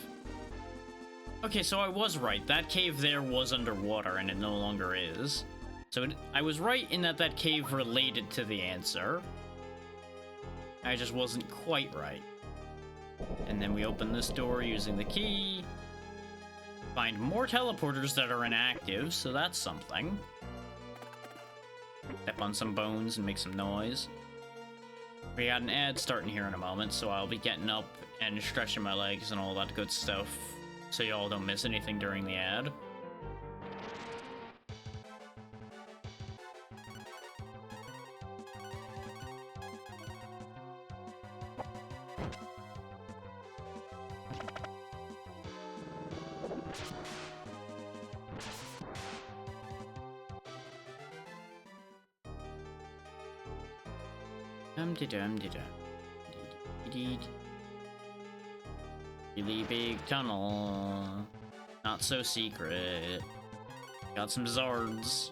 Okay, so I was right. That cave there was underwater, and it no longer is. So I was right in that that cave related to the answer. I just wasn't quite right. And then we open this door using the key. Find more teleporters that are inactive, so that's something. Step on some bones and make some noise. We got an ad starting here in a moment, so I'll be getting up and stretching my legs and all that good stuff, so y'all don't miss anything during the ad. Dum-de-dum-de-dum. Really big tunnel. Not so secret. Got some Zards.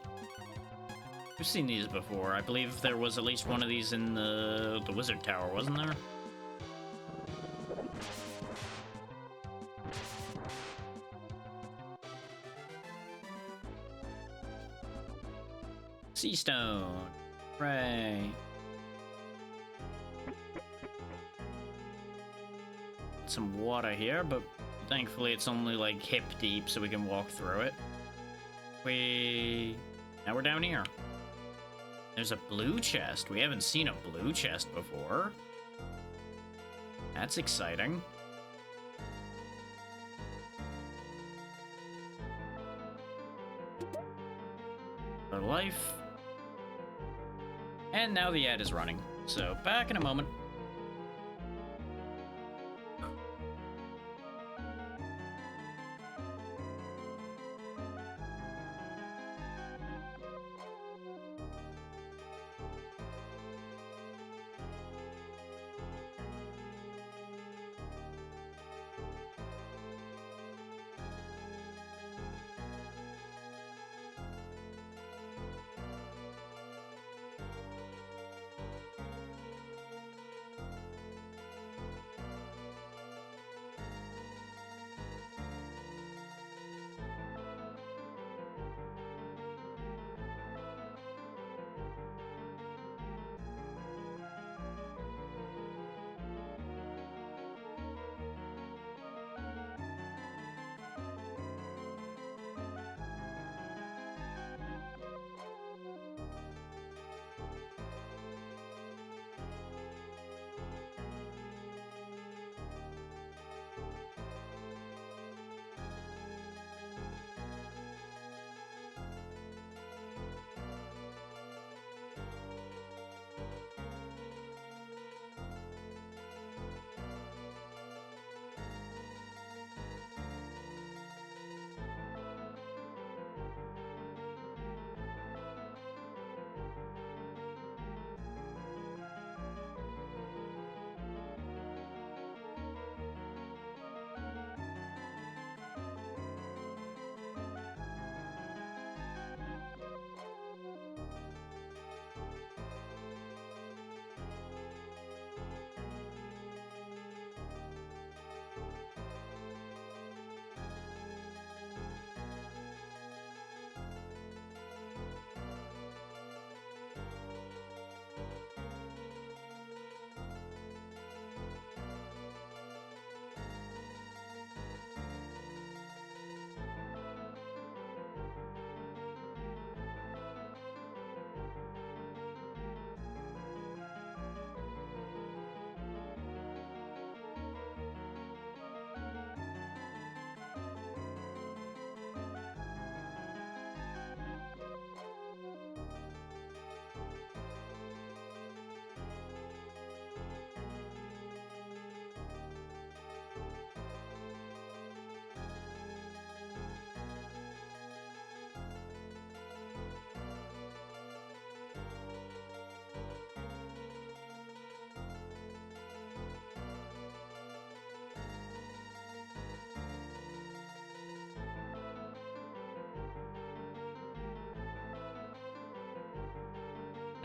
We've seen these before. I believe there was at least one of these in the Wizard Tower, wasn't there? Sea Stone. Hooray. Some water here, but thankfully it's only like hip deep, so we can walk through it. Now we're down here. There's a blue chest. We haven't seen a blue chest before. That's exciting. For life. And now the ad is running. So back in a moment.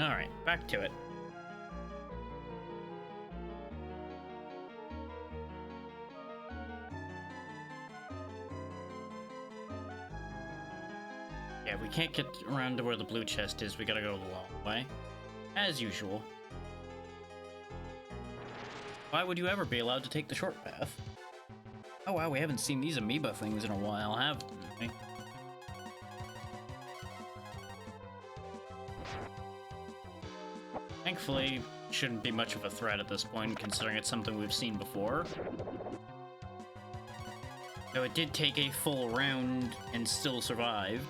Alright, back to it. Yeah, we can't get around to where the blue chest is. We gotta go the long way. As usual. Why would you ever be allowed to take the short path? Oh wow, we haven't seen these amoeba things in a while, have we? Thankfully, shouldn't be much of a threat at this point, considering it's something we've seen before. Though it did take a full round and still survived.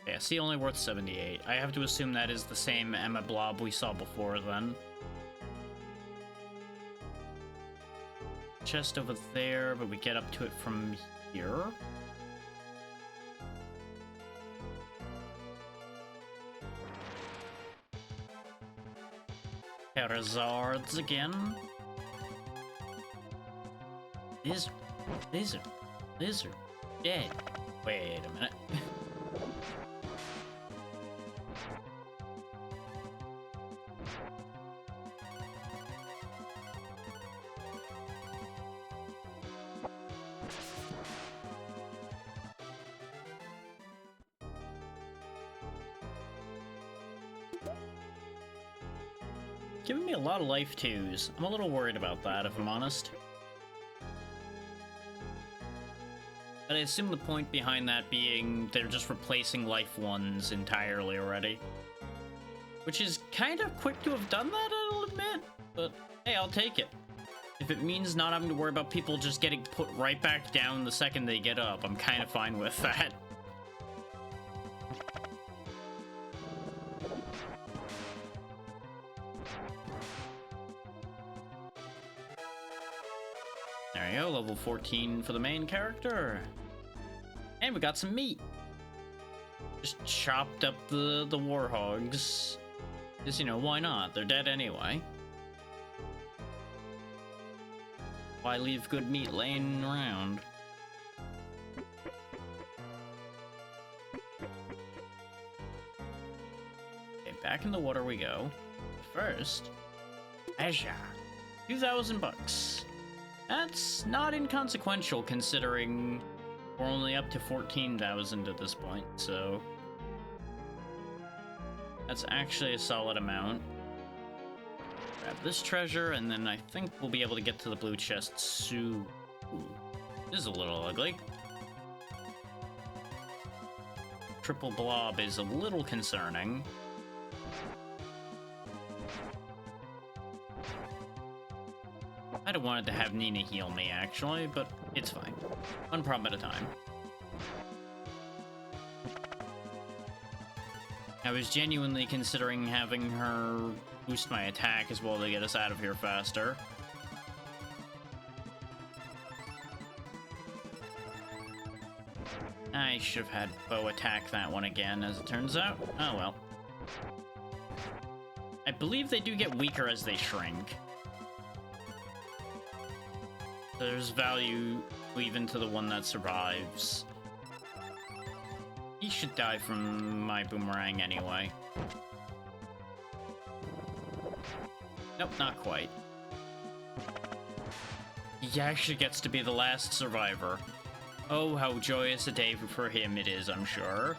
Yeah, see, only worth 78. I have to assume that is the same Emma Blob we saw before then. Chest over there, but we get up to it from here. Charizards again. Lizard dead. Wait a minute. Giving me a lot of life twos. I'm a little worried about that, if I'm honest. But I assume the point behind that being they're just replacing life ones entirely already. Which is kind of quick to have done that, I'll admit. But hey, I'll take it. If it means not having to worry about people just getting put right back down the second they get up, I'm kind of fine with that. There we go, level 14 for the main character. And we got some meat. Just chopped up the warhogs. Because, you know, why not? They're dead anyway. Why leave good meat laying around? Okay, back in the water we go. First, Aja. 2,000 bucks. That's not inconsequential considering we're only up to 14,000 at this point, so that's actually a solid amount. Grab this treasure, and then I think we'll be able to get to the blue chest soon. Ooh, this is a little ugly. Triple blob is a little concerning. I'd have wanted to have Nina heal me, actually, but it's fine. One problem at a time. I was genuinely considering having her boost my attack as well to get us out of here faster. I should have had Bo attack that one again, as it turns out. Oh well. I believe they do get weaker as they shrink. There's value even to the one that survives. He should die from my boomerang anyway. Nope, not quite. He actually gets to be the last survivor. Oh, how joyous a day for him it is, I'm sure.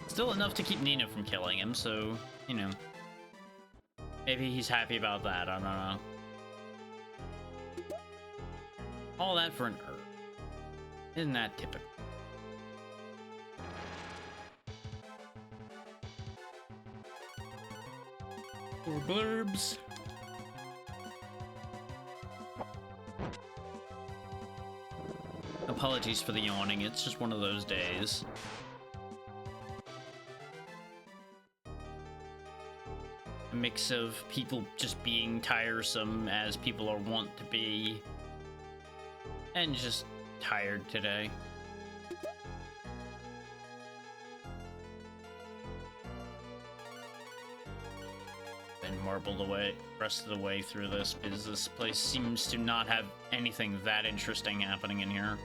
Still enough to keep Nina from killing him, so, you know. Maybe he's happy about that, I don't know. All that for an herb. Isn't that typical? More blurbs. Apologies for the yawning, it's just one of those days. A mix of people just being tiresome as people are wont to be, and just tired today. and marble the way rest of the way through this, because this place seems to not have anything that interesting happening in here.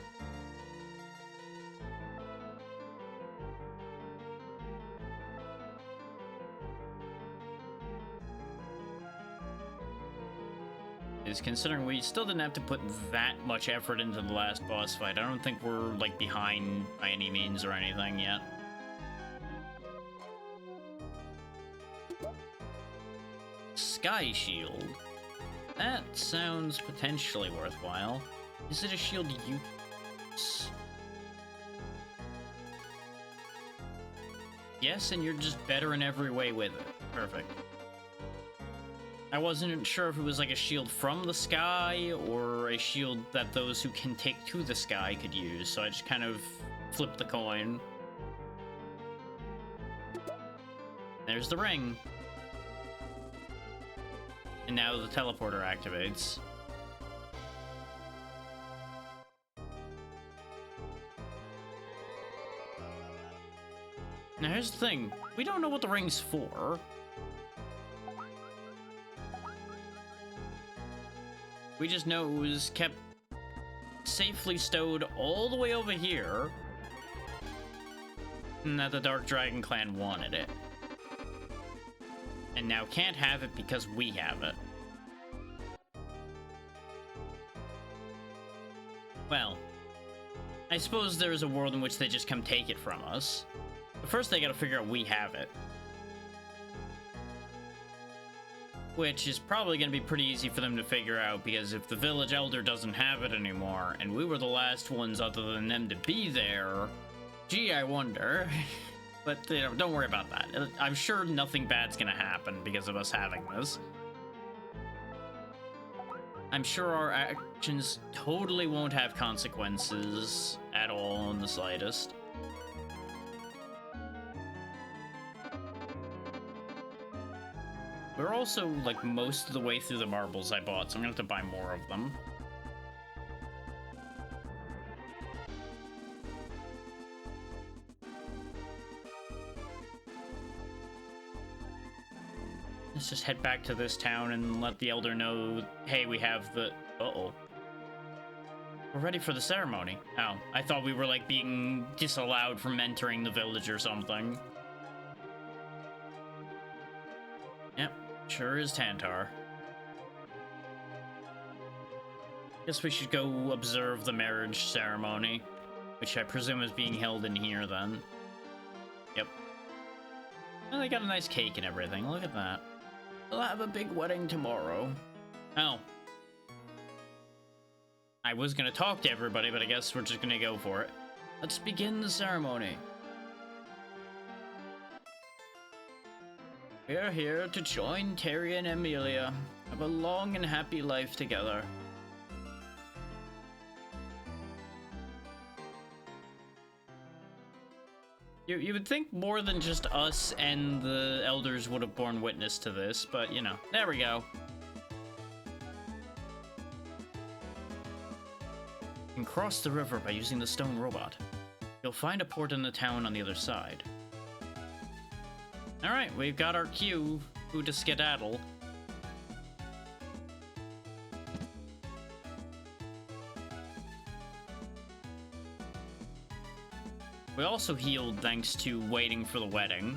Is considering we still didn't have to put that much effort into the last boss fight. I don't think we're like behind by any means or anything yet. Sky shield. That sounds potentially worthwhile. Is it a shield you use? Yes, and you're just better in every way with it. Perfect. I wasn't sure if it was like a shield from the sky or a shield that those who can take to the sky could use, so I just kind of flipped the coin. There's the ring. And now the teleporter activates. Now here's the thing, we don't know what the ring's for. We just know it was kept safely stowed all the way over here, and that the Dark Dragon Clan wanted it. And now can't have it because we have it. Well, I suppose there is a world in which they just come take it from us. But first they gotta figure out we have it. Which is probably going to be pretty easy for them to figure out, because if the village elder doesn't have it anymore, and we were the last ones other than them to be there, gee, I wonder. But, you know, don't worry about that. I'm sure nothing bad's going to happen because of us having this. I'm sure our actions totally won't have consequences at all in the slightest. We're also, like, most of the way through the marbles I bought, so I'm gonna have to buy more of them. Let's just head back to this town and let the elder know, hey, we have the... Uh-oh. We're ready for the ceremony. Oh, I thought we were, like, being disallowed from entering the village or something. Yep. Sure is Tantar. Guess we should go observe the marriage ceremony, which I presume is being held in here then. Yep. And they got a nice cake and everything. Look at that. We'll have a big wedding tomorrow. Oh. I was gonna talk to everybody, but I guess we're just gonna go for it. Let's begin the ceremony. We're here to join Terry and Amelia. Have a long and happy life together. You would think more than just us and the elders would have borne witness to this, but you know, there we go. You can cross the river by using the stone robot. You'll find a port in the town on the other side. Alright, we've got our cue, who to skedaddle. We also healed thanks to waiting for the wedding,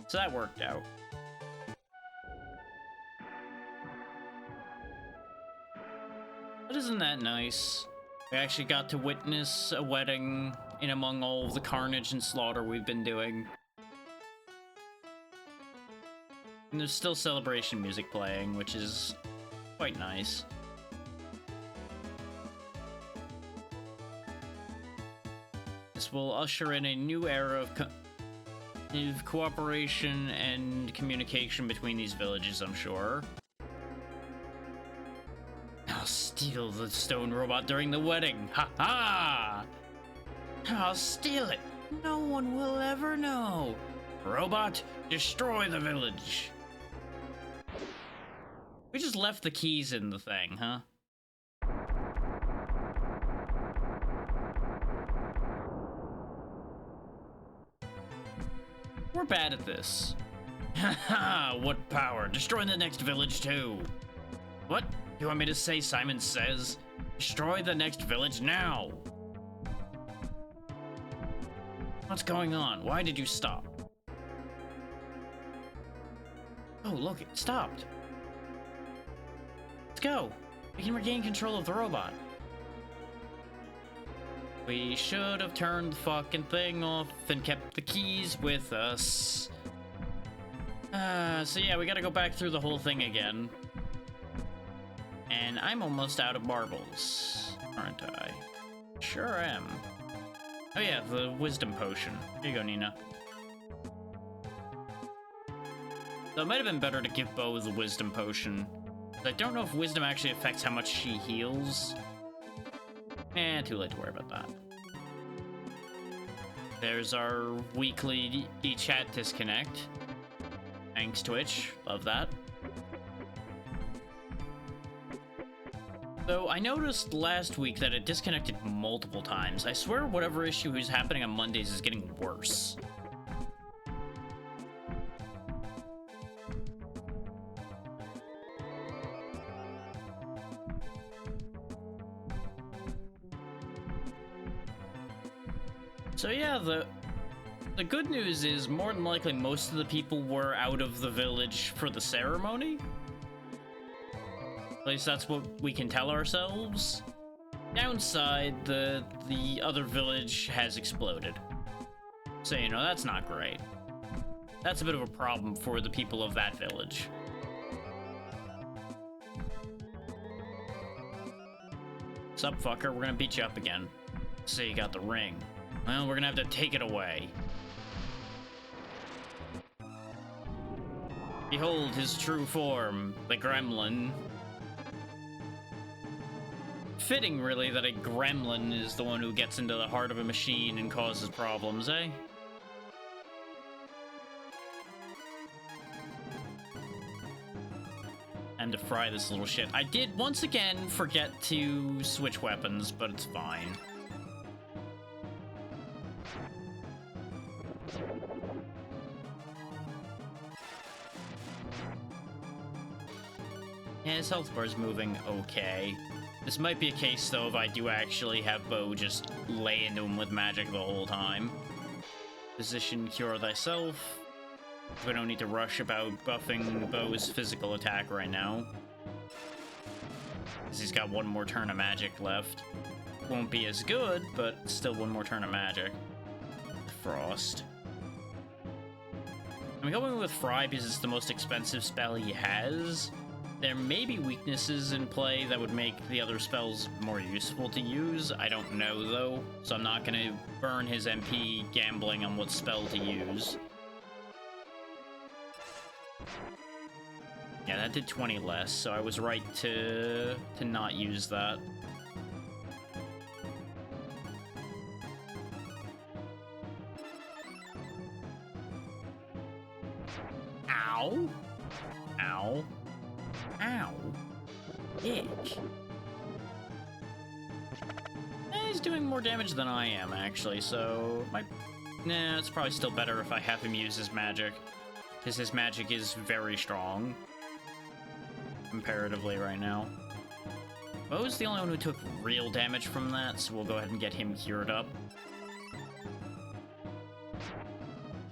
so that worked out. But isn't that nice? We actually got to witness a wedding in among all of the carnage and slaughter we've been doing. And there's still celebration music playing, which is quite nice. This will usher in a new era of cooperation and communication between these villages, I'm sure. I'll steal the stone robot during the wedding. Ha ha! I'll steal it. No one will ever know. Robot, destroy the village. We just left the keys in the thing, huh? We're bad at this. Haha, what power? Destroy the next village too. What? You want me to say Simon Says? Destroy the next village now. What's going on? Why did you stop? Oh, look, it stopped. Let's go. We can regain control of the robot. We should have turned the fucking thing off and kept the keys with us. So yeah, we gotta go back through the whole thing again. And I'm almost out of marbles, aren't I? Sure am. Oh yeah, the wisdom potion. Here you go, Nina. So it might have been better to give Bo the wisdom potion. I don't know if wisdom actually affects how much she heals. Too late to worry about that. There's our weekly e-chat disconnect. Thanks, Twitch. Love that. So I noticed last week that it disconnected multiple times. I swear whatever issue is happening on Mondays is getting worse. So yeah, the good news is more than likely most of the people were out of the village for the ceremony. At least that's what we can tell ourselves. Downside, the other village has exploded. So, you know, that's not great. That's a bit of a problem for the people of that village. Sup, fucker? We're gonna beat you up again. So you got the ring. Well, we're gonna have to take it away. Behold his true form, the gremlin. Fitting, really, that a gremlin is the one who gets into the heart of a machine and causes problems, eh? And to fry this little shit. I did, once again, forget to switch weapons, but it's fine. Yeah, his health bar is moving okay. This might be a case, though, if I do actually have Bo just lay into him with magic the whole time. Position Cure Thyself. We don't need to rush about buffing Bo's physical attack right now. Because he's got one more turn of magic left. Won't be as good, but still one more turn of magic. Frost. I'm going with Fry because it's the most expensive spell he has. There may be weaknesses in play that would make the other spells more useful to use. I don't know, though, so I'm not going to burn his MP gambling on what spell to use. Yeah, that did 20 less, so I was right to not use that. Ow! Ow. Ow. Ick. He's doing more damage than I am, actually, so... Nah, it's probably still better if I have him use his magic. Because his magic is very strong. Comparatively right now. Bo's the only one who took real damage from that, so we'll go ahead and get him cured up.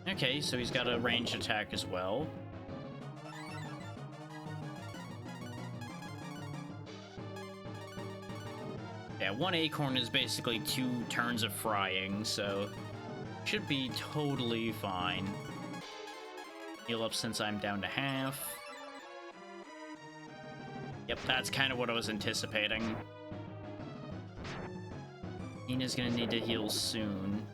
Okay, so he's got a ranged attack as well. Yeah, one acorn is basically 2 turns of frying, so should be totally fine. Heal up since I'm down to half. Yep, that's kind of what I was anticipating. Nina's gonna need to heal soon.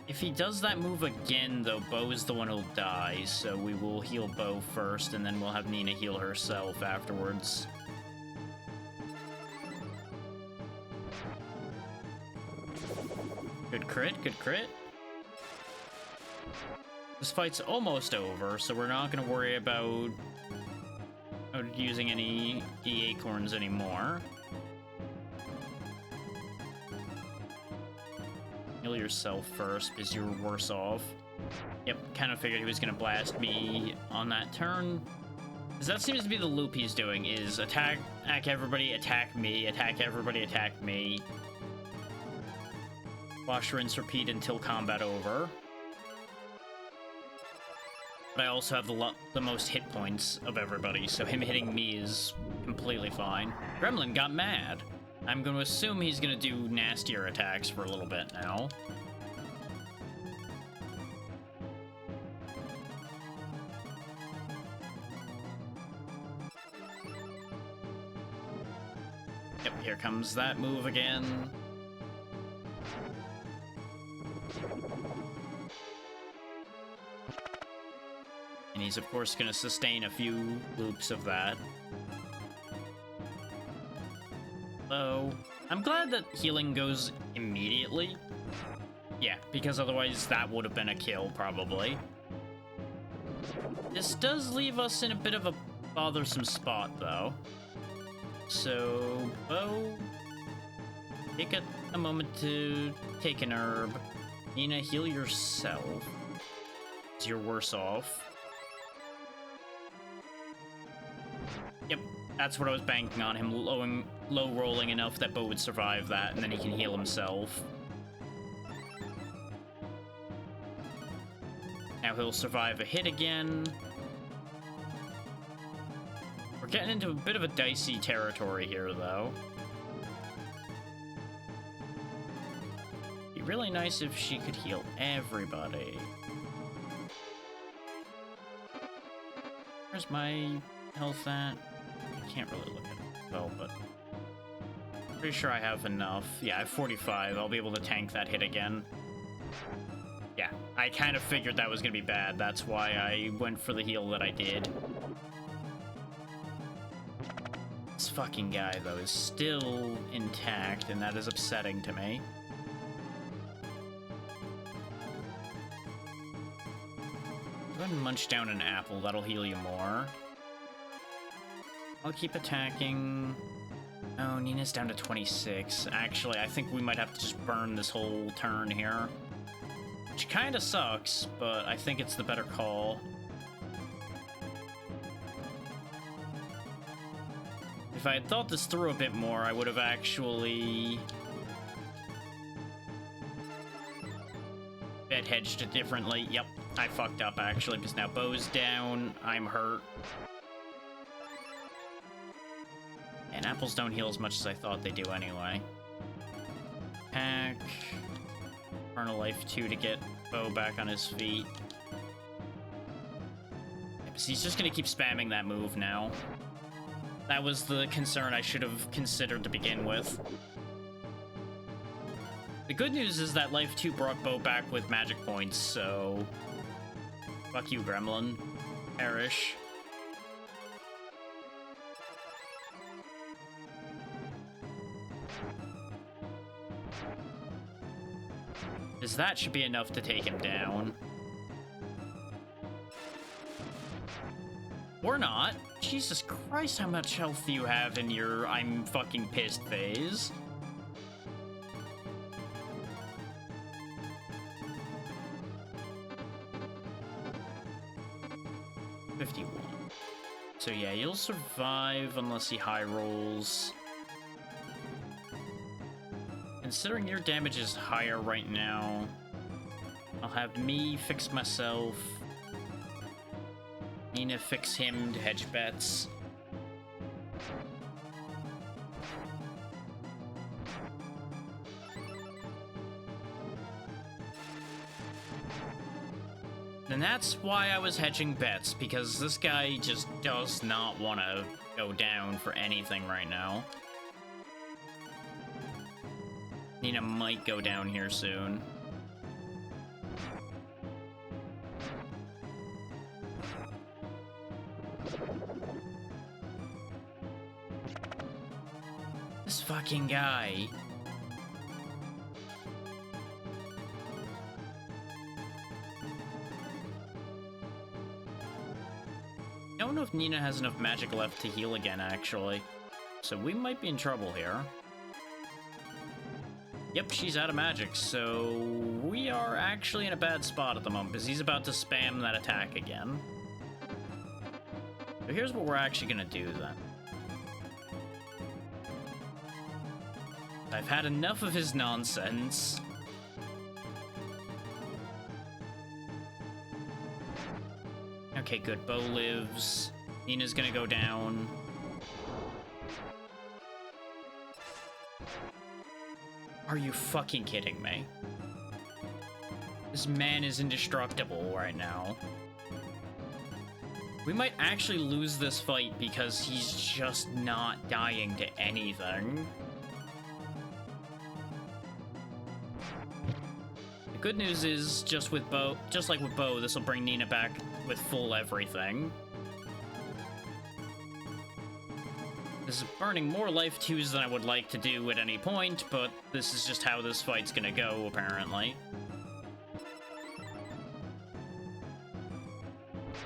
If he does that move again, though, Bo is the one who'll die, so we will heal Bo first, and then we'll have Nina heal herself afterwards. Good crit, good crit. This fight's almost over, so we're not going to worry about using any acorns anymore. Heal your yourself first, because you're worse off. Yep, kind of figured he was gonna blast me on that turn. Because that seems to be the loop he's doing, is attack everybody, attack me, attack everybody, attack me. Wash, rinse, repeat until combat over. But I also have the most hit points of everybody, so him hitting me is completely fine. Gremlin got mad. I'm going to assume he's going to do nastier attacks for a little bit now. Yep, here comes that move again. And he's, of course, going to sustain a few loops of that. So, I'm glad that healing goes immediately. Yeah, because otherwise that would have been a kill, probably. This does leave us in a bit of a bothersome spot, though. So, Bo, take a moment to take an herb. Nina, heal yourself, because you're worse off. Yep, that's what I was banking on, him low rolling enough that Bo would survive that, and then he can heal himself. Now he'll survive a hit again. We're getting into a bit of a dicey territory here, though. It'd be really nice if she could heal everybody. Where's my health at? I can't really look at it well, but pretty sure I have enough. Yeah, I have 45. I'll be able to tank that hit again. Yeah, I kind of figured that was gonna be bad. That's why I went for the heal that I did. This fucking guy, though, is still intact, and that is upsetting to me. Go ahead and munch down an apple. That'll heal you more. I'll keep attacking. Oh, Nina's down to 26. Actually, I think we might have to just burn this whole turn here. Which kind of sucks, but I think it's the better call. If I had thought this through a bit more, I would have actually bet hedged it differently. Yep, I fucked up, actually, because now Bo's down, I'm hurt. And apples don't heal as much as I thought they do anyway. Pack. Eternal Life 2 to get Bo back on his feet. Yeah, but he's just gonna keep spamming that move now. That was the concern I should have considered to begin with. The good news is that Life 2 brought Bo back with magic points, so... Fuck you, Gremlin. Perish. Because that should be enough to take him down. Or not. Jesus Christ, how much health do you have in your I'm fucking pissed phase? $51. So yeah, you'll survive unless he high rolls. Considering your damage is higher right now, I'll have me fix myself. Nina fix him to hedge bets. And that's why I was hedging bets, because this guy just does not want to go down for anything right now. Nina might go down here soon. This fucking guy. I don't know if Nina has enough magic left to heal again, actually. So we might be in trouble here. Yep, she's out of magic, so we are actually in a bad spot at the moment because he's about to spam that attack again. So here's what we're actually gonna do then. I've had enough of his nonsense. Okay, good. Bo lives. Nina's gonna go down. Are you fucking kidding me? This man is indestructible right now. We might actually lose this fight because he's just not dying to anything. The good news is, just like with Bo, this will bring Nina back with full everything. This is burning more life twos than I would like to do at any point, but this is just how this fight's gonna go, apparently.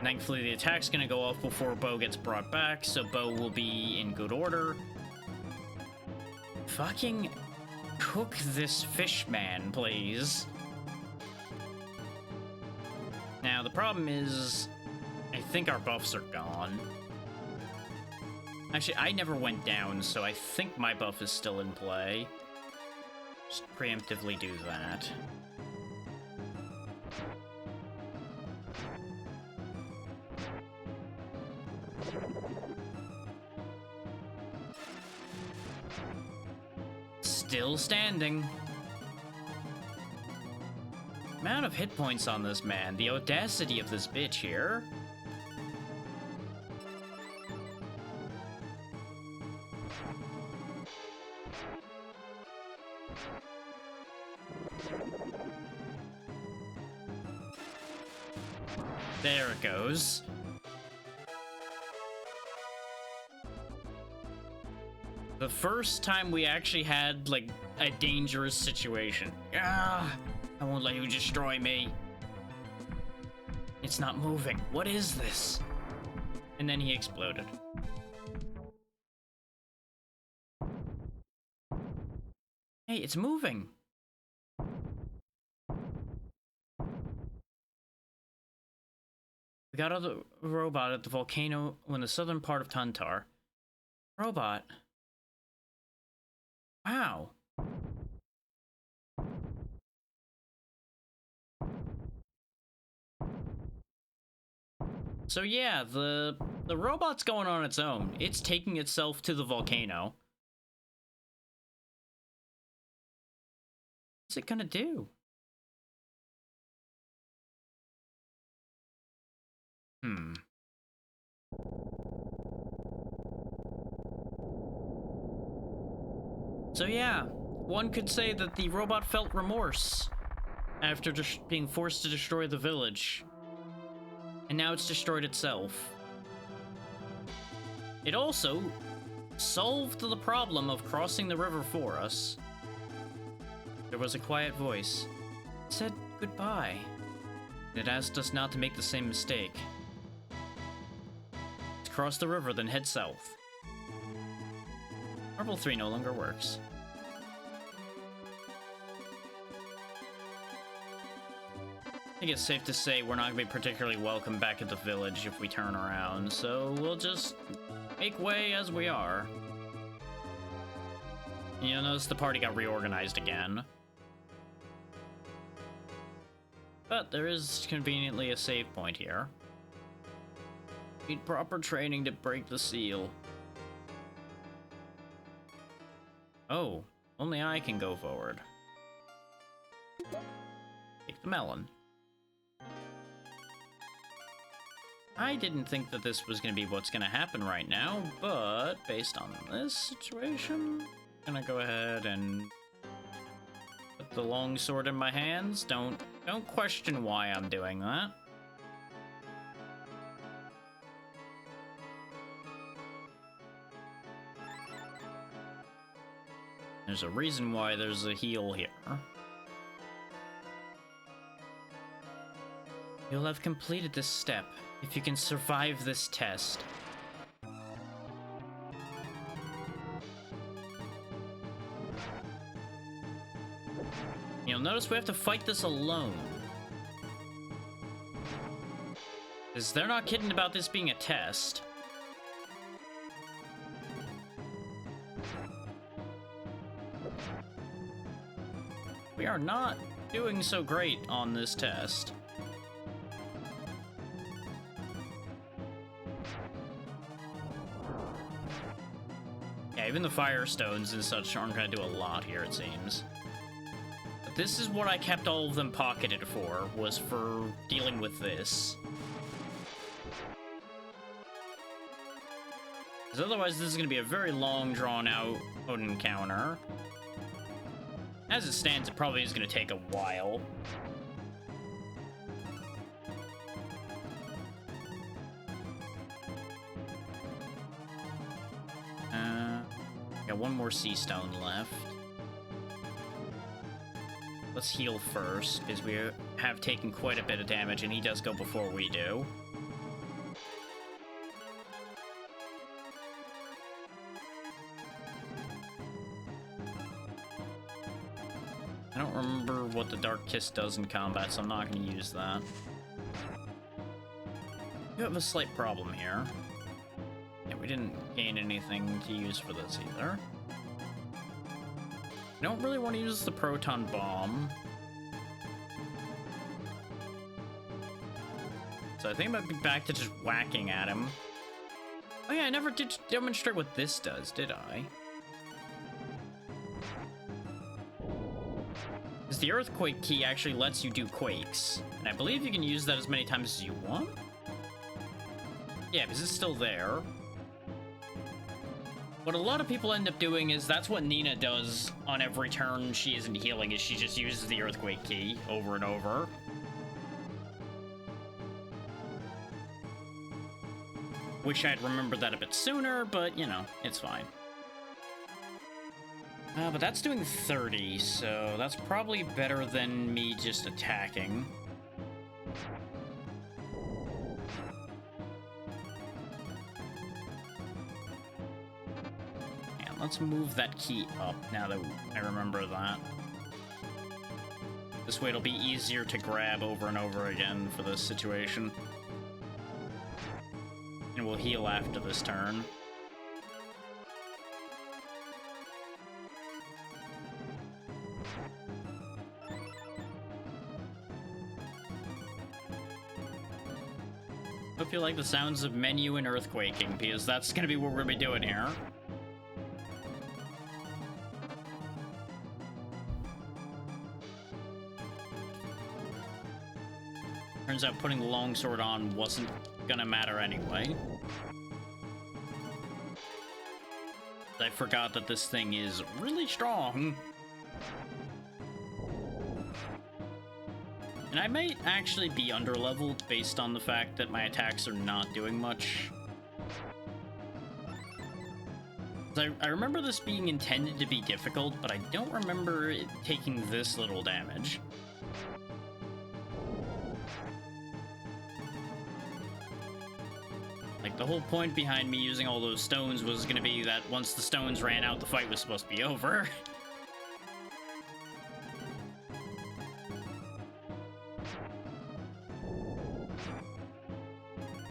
Thankfully, the attack's gonna go off before Bo gets brought back, so Bo will be in good order. Fucking cook this fish man, please. Now, the problem is, I think our buffs are gone. Actually, I never went down, so I think my buff is still in play. Just preemptively do that. Still standing. Amount of hit points on this man. The audacity of this bitch here. There it goes. The first time we actually had, like, a dangerous situation. Ah, I won't let you destroy me. It's not moving. What is this? And then he exploded. Hey, it's moving. We got out of the robot at the volcano in the southern part of Tantar. Robot? Wow. So yeah, the robot's going on its own. It's taking itself to the volcano. What's it gonna do? So yeah, one could say that the robot felt remorse after being forced to destroy the village. And now it's destroyed itself. It also solved the problem of crossing the river for us. There was a quiet voice. It said goodbye. And it asked us not to make the same mistake. To cross the river, then head south. Marble 3 no longer works. I think it's safe to say we're not going to be particularly welcome back at the village if we turn around, so we'll just make way as we are. You'll notice the party got reorganized again. But there is conveniently a save point here. Need proper training to break the seal. Oh, only I can go forward. Take the melon. I didn't think that this was going to be what's going to happen right now, but based on this situation, I'm going to go ahead and put the long sword in my hands. Don't question why I'm doing that. There's a reason why there's a heal here. You'll have completed this step if you can survive this test. notice we have to fight this alone. Because they're not kidding about this being a test. We are not doing so great on this test. Yeah, even the Firestones and such aren't going to do a lot here, it seems. But this is what I kept all of them pocketed for, was for dealing with this. Because otherwise this is going to be a very long, drawn-out encounter. As it stands, it probably is going to take a while. Got one more Sea Stone left. Let's heal first, because we have taken quite a bit of damage, and he does go before we do. I don't remember what the Dark Kiss does in combat, so I'm not going to use that. We have a slight problem here. Yeah, we didn't gain anything to use for this either. I don't really want to use the Proton Bomb. So I think I might be back to just whacking at him. Oh yeah, I never did demonstrate what this does, did I? Because the Earthquake key actually lets you do quakes. And I believe you can use that as many times as you want? Yeah, because it's still there. What a lot of people end up doing is that's what Nina does on every turn she isn't healing, is she just uses the Earthquake key over and over. Wish I'd remembered that a bit sooner, but, you know, it's fine. But that's doing 30, so that's probably better than me just attacking. And let's move that key up now that I remember that. This way it'll be easier to grab over and over again for this situation. And we'll heal after this turn. Hope you like the sounds of menu and earthquaking, because that's gonna be what we're gonna be doing here. Turns out putting the longsword on wasn't gonna matter anyway. I forgot that this thing is really strong. And I might actually be underleveled based on the fact that my attacks are not doing much. I remember this being intended to be difficult, but I don't remember it taking this little damage. Like, the whole point behind me using all those stones was going to be that once the stones ran out, the fight was supposed to be over.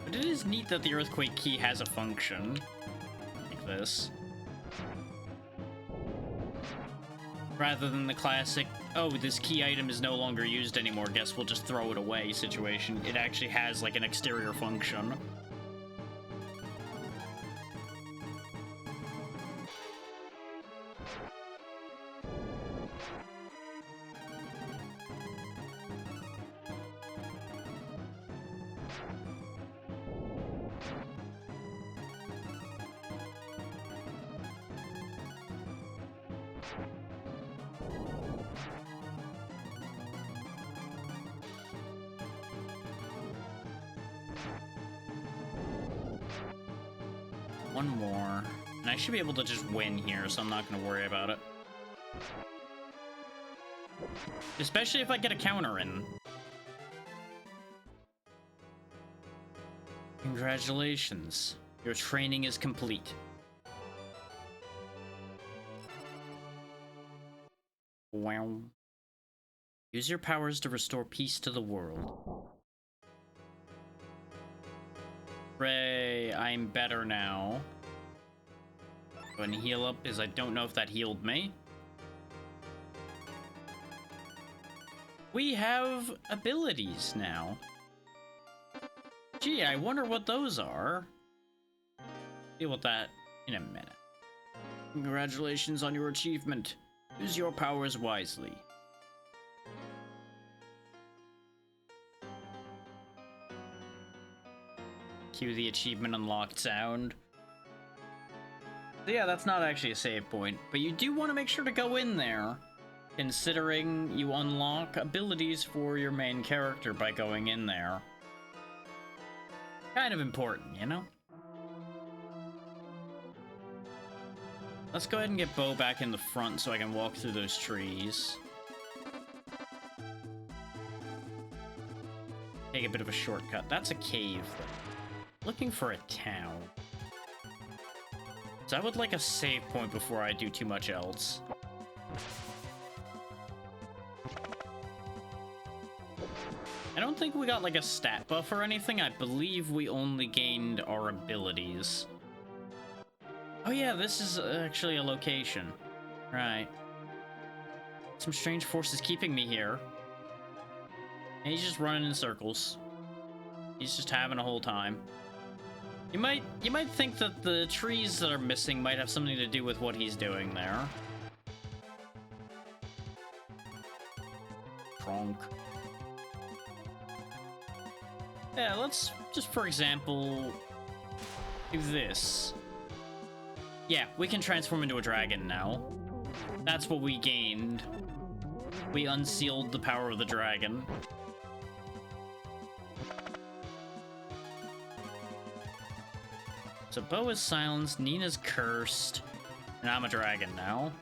But it is neat that the Earthquake key has a function like this. Rather than the classic, oh, this key item is no longer used anymore, guess we'll just throw it away situation. It actually has, like, an exterior function. One more. And I should be able to just win here, so I'm not going to worry about it. Especially if I get a counter in. Congratulations. Your training is complete. Wow. Use your powers to restore peace to the world. Hooray, I'm better now. Go ahead and heal up, because I don't know if that healed me. We have abilities now. Gee, I wonder what those are. Deal with that in a minute. Congratulations on your achievement. Use your powers wisely. Cue the achievement unlocked sound. So yeah, that's not actually a save point, but you do want to make sure to go in there, considering you unlock abilities for your main character by going in there. Kind of important, you know? Let's go ahead and get Bo back in the front so I can walk through those trees. Take a bit of a shortcut. That's a cave. Looking for a town. So I would like a save point before I do too much else. I don't think we got like a stat buff or anything. I believe we only gained our abilities. Oh yeah, this is actually a location. Right. Some strange force is keeping me here. And he's just running in circles. He's just having a whole time. You might think that the trees that are missing might have something to do with what he's doing there. Trunk. Yeah, let's just, for example, do this. Yeah, we can transform into a dragon now. That's what we gained. We unsealed the power of the dragon. So Bo is silenced, Nina's cursed, and I'm a dragon now.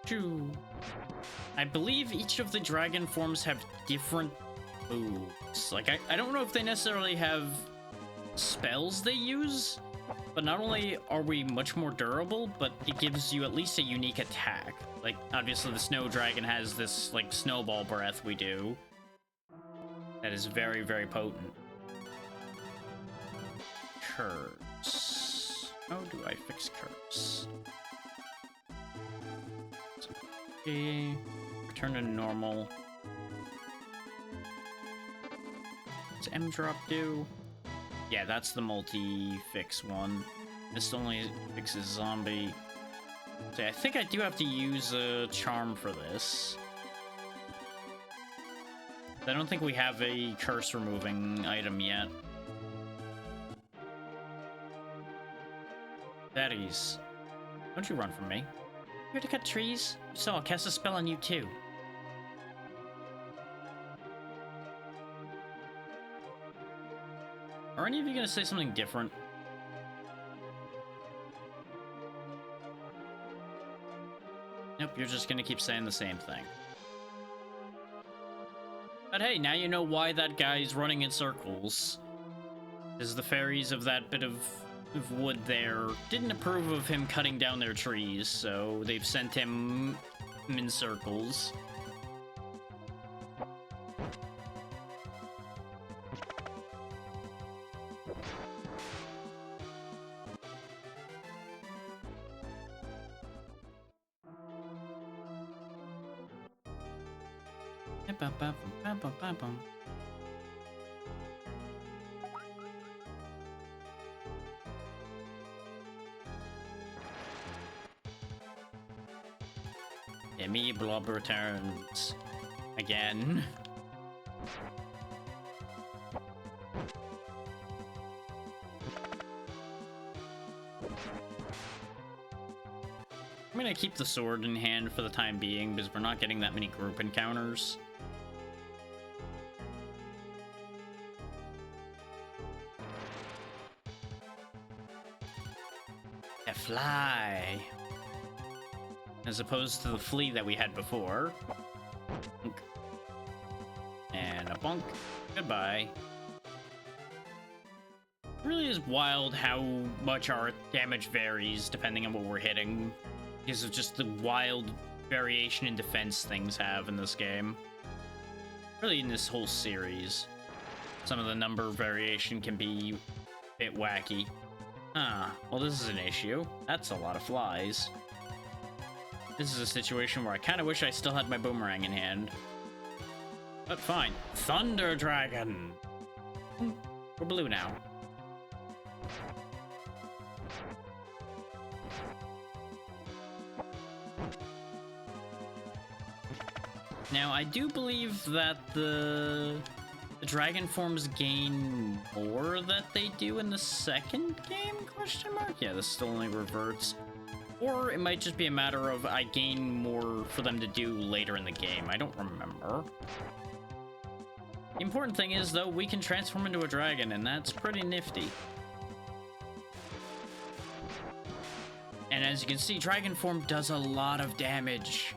Choo. I believe each of the dragon forms have different moves. Like, I don't know if they necessarily have spells they use, but not only are we much more durable, but it gives you at least a unique attack. Like, obviously the snow dragon has this, like, snowball breath we do. That is very, very potent. Curse. How do I fix curse? Okay. Return to normal. What's M drop do? Yeah, that's the multi-fix one. This only fixes zombie. So I think I do have to use a charm for this. I don't think we have a curse removing item yet. Betties. Don't you run from me. Here to cut trees? So I'll cast a spell on you too. Are any of you gonna say something different? Nope, you're just gonna keep saying the same thing. But hey, now you know why that guy's running in circles. Because the fairies of that bit of wood there didn't approve of him cutting down their trees, so they've sent him in circles. Demi Blob returns again. I'm gonna keep the sword in hand for the time being because we're not getting that many group encounters. A fly. As opposed to the flea that we had before. And a Bunk. Goodbye. It really is wild how much our damage varies depending on what we're hitting, because of just the wild variation in defense things have in this game. Really, in this whole series, some of the number variation can be a bit wacky. Well, this is an issue. That's a lot of flies. This is a situation where I kind of wish I still had my boomerang in hand. But fine. Thunder Dragon! We're blue now. Now, I do believe that the dragon forms gain more that they do in the second game, question mark? Yeah, this still only reverts. Or it might just be a matter of I gain more for them to do later in the game. I don't remember. The important thing is, though, we can transform into a dragon, and that's pretty nifty. And as you can see, dragon form does a lot of damage.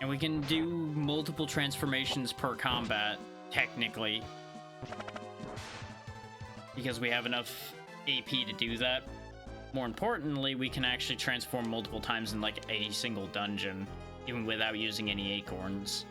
And we can do multiple transformations per combat, technically. Because we have enough AP to do that. More importantly, we can actually transform multiple times in like a single dungeon, even without using any acorns.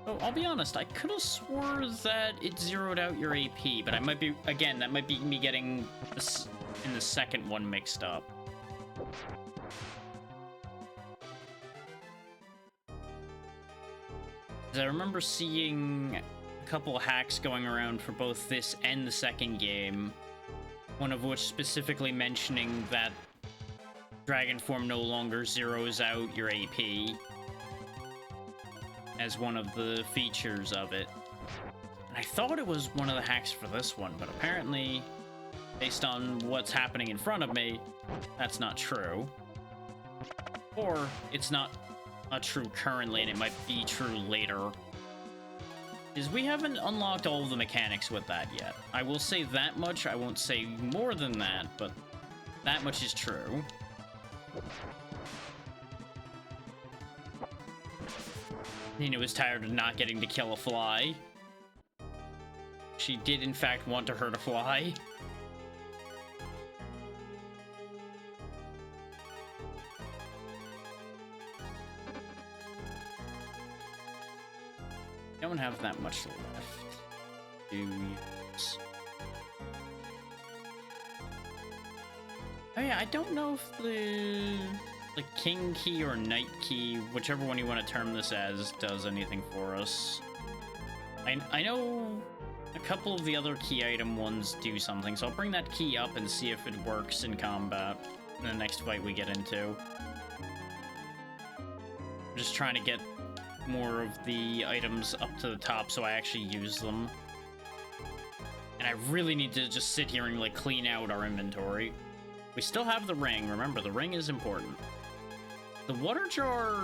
Oh, I'll be honest, I could have swore that it zeroed out your AP, but I might be, again, that might be me getting this in the second one mixed up. I remember seeing a couple of hacks going around for both this and the second game, one of which specifically mentioning that dragon form no longer zeroes out your AP as one of the features of it. And I thought it was one of the hacks for this one, but apparently, based on what's happening in front of me, that's not true. Or it's not true currently, and it might be true later. Is we haven't unlocked all of the mechanics with that yet. I will say that much. I won't say more than that, but that much is true. Nina was tired of not getting to kill a fly. She did, in fact, want to hurt a fly. Don't have that much left to use. Oh yeah, I don't know if the king key or knight key, whichever one you want to term this as, does anything for us. I know a couple of the other key item ones do something, so I'll bring that key up and see if it works in combat in the next fight we get into. I'm just trying to get more of the items up to the top so I actually use them. And I really need to just sit here and like clean out our inventory. We still have the ring. Remember, the ring is important. The water jar,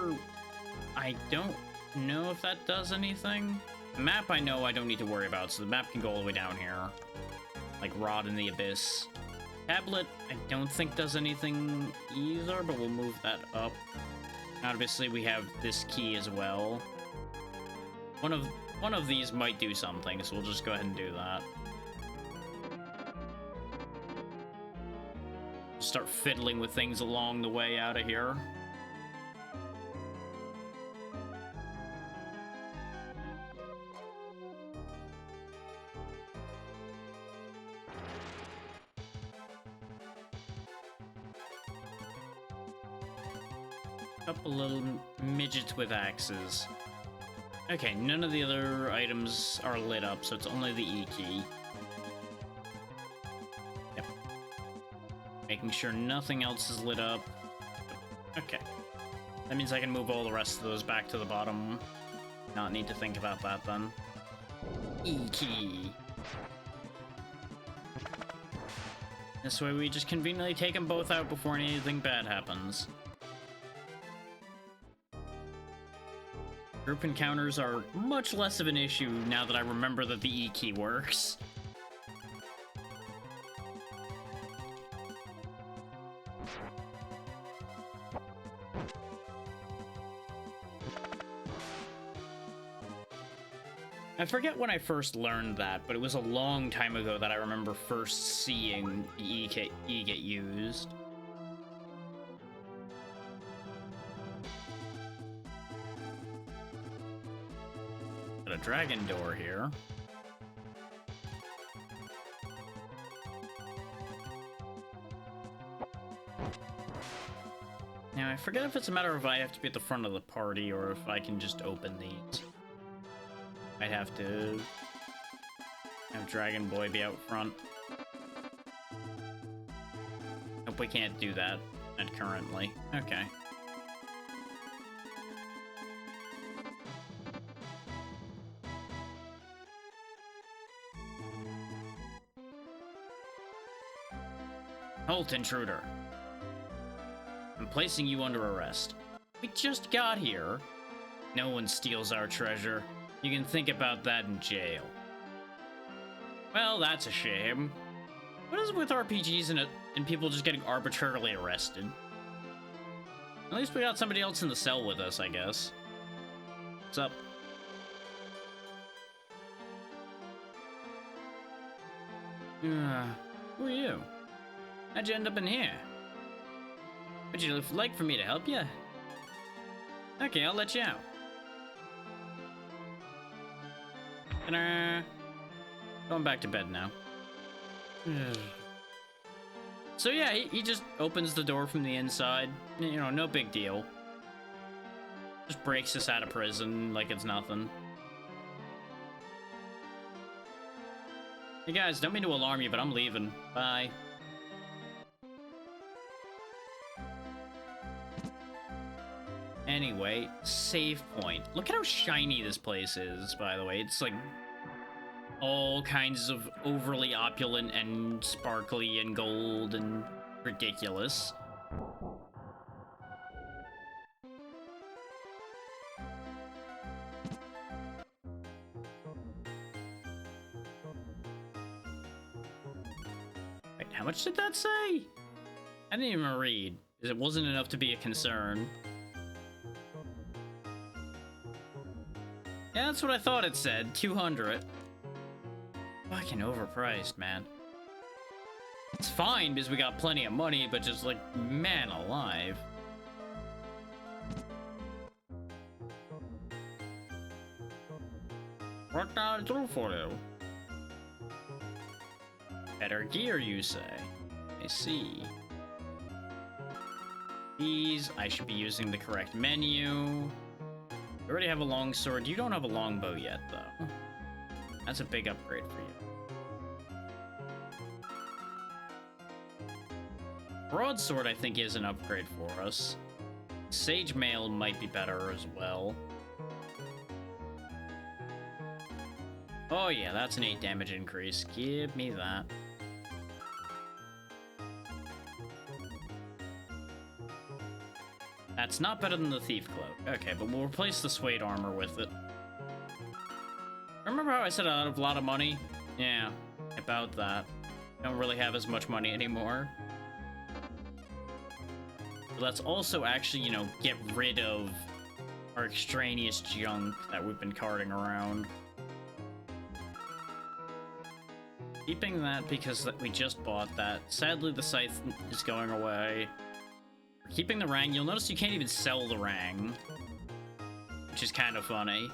I don't know if that does anything. The map I know I don't need to worry about, so the map can go all the way down here. Like Rod in the Abyss. Tablet, I don't think does anything either, but we'll move that up. Obviously, we have this key as well. One of these might do something, so we'll just go ahead and do that. Start fiddling with things along the way out of here. Couple little midgets with axes. Okay, none of the other items are lit up, so it's only the E key. Yep. Making sure nothing else is lit up. Okay. That means I can move all the rest of those back to the bottom. Not need to think about that then. E key. This way we just conveniently take them both out before anything bad happens. Group encounters are much less of an issue now that I remember that the E key works. I forget when I first learned that, but it was a long time ago that I remember first seeing the E get used. Got a dragon door here. Now, I forget if it's a matter of I have to be at the front of the party or if I can just open these. I'd have to have Dragon Boy be out front. Nope, we can't do that currently. Okay. Halt, intruder. I'm placing you under arrest. We just got here. No one steals our treasure. You can think about that in jail. Well, that's a shame. What is it with RPGs and people just getting arbitrarily arrested? At least we got somebody else in the cell with us, I guess. What's up? Who are you? How'd you end up in here? Would you like for me to help you? Okay, I'll let you out. Going back to bed now. So yeah, he just opens the door from the inside. You know, no big deal. Just breaks us out of prison like it's nothing. Hey guys, don't mean to alarm you, but I'm leaving. Bye. Anyway, save point. Look at how shiny this place is, by the way. It's like all kinds of overly opulent and sparkly and gold and ridiculous. Wait, how much did that say? I didn't even read, because it wasn't enough to be a concern. Yeah, that's what I thought it said. 200. Fucking overpriced, man. It's fine because we got plenty of money, but just like, man alive. What can I do for you? Better gear, you say? I see. These, I should be using the correct menu. You already have a long sword. You don't have a longbow yet, though. That's a big upgrade for you. Broadsword, I think, is an upgrade for us. Sage Mail might be better as well. Oh yeah, that's an 8 damage increase. Give me that. That's not better than the Thief Cloak. Okay, but we'll replace the suede armor with it. Remember how I said I had a lot of money? Yeah, about that. Don't really have as much money anymore. But let's also actually, you know, get rid of our extraneous junk that we've been carting around. Keeping that because we just bought that. Sadly, the scythe is going away. We're keeping the Rang. You'll notice you can't even sell the Rang, which is kind of funny.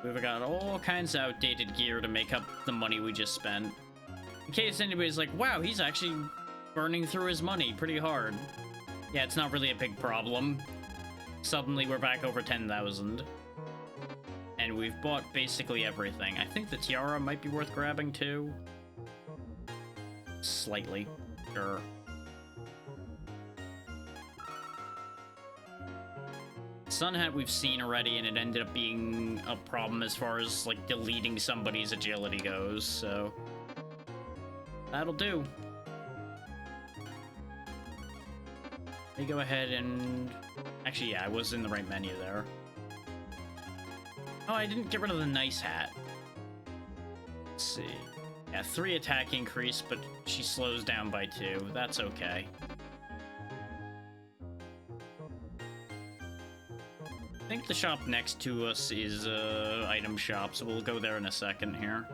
We've got all kinds of outdated gear to make up the money we just spent. In case anybody's like, wow, he's actually burning through his money pretty hard. Yeah, it's not really a big problem. Suddenly we're back over 10,000. And we've bought basically everything. I think the tiara might be worth grabbing too. Slightly. Sure. Sun Hat we've seen already, and it ended up being a problem as far as, like, deleting somebody's agility goes, so... That'll do. Let me go ahead and... Actually, yeah, I was in the right menu there. Oh, I didn't get rid of the nice hat. Let's see. Yeah, 3 attack increase, but she slows down by 2. That's okay. I think the shop next to us is item shop, so we'll go there in a second here.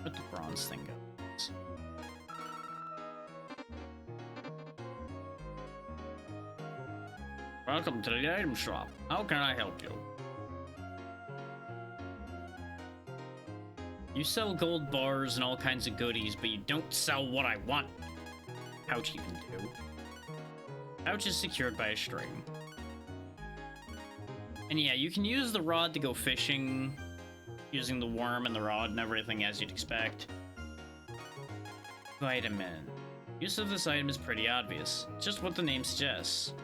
What the bronze thing goes. Welcome to the item shop. How can I help you? You sell gold bars and all kinds of goodies, but you don't sell what I want. Pouch you can do. Pouch is secured by a string. And yeah, you can use the rod to go fishing, using the worm and the rod and everything as you'd expect. Vitamin. Use of this item is pretty obvious. It's just what the name suggests.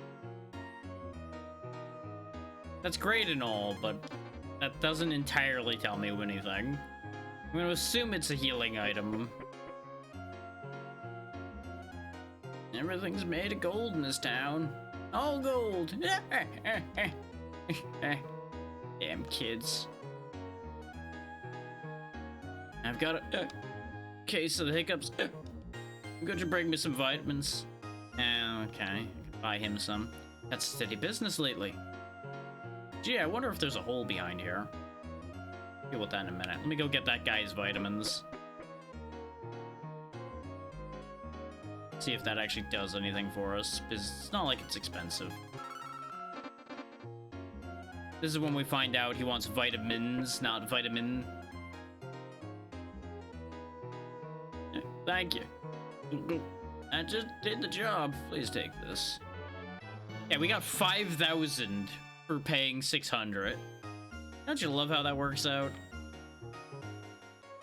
That's great and all, but that doesn't entirely tell me anything. I'm gonna assume it's a healing item. Everything's made of gold in this town. All gold! Damn kids. I've got a case of the hiccups. I'm going to bring me some vitamins. Okay, I can buy him some. That's steady business lately. Gee, I wonder if there's a hole behind here. Deal with that in a minute. Let me go get that guy's vitamins. See if that actually does anything for us, because it's not like it's expensive. This is when we find out he wants vitamins, not vitamin. Thank you. I just did the job. Please take this. Yeah, we got 5,000 for paying 600. Don't you love how that works out?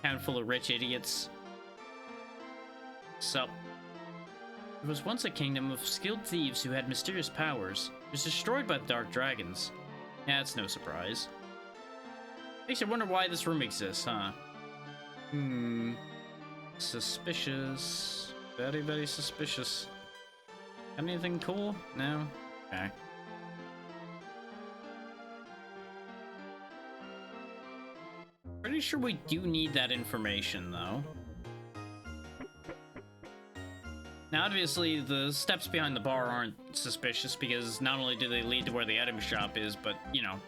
Town full of rich idiots. Sup? There was once a kingdom of skilled thieves who had mysterious powers. It was destroyed by the Dark Dragons. Yeah, it's no surprise. Makes you wonder why this room exists, huh? Suspicious. Very, very suspicious. Got anything cool? No? Okay. Pretty sure we do need that information, though. Now, obviously, the steps behind the bar aren't suspicious because not only do they lead to where the item shop is, but, you know,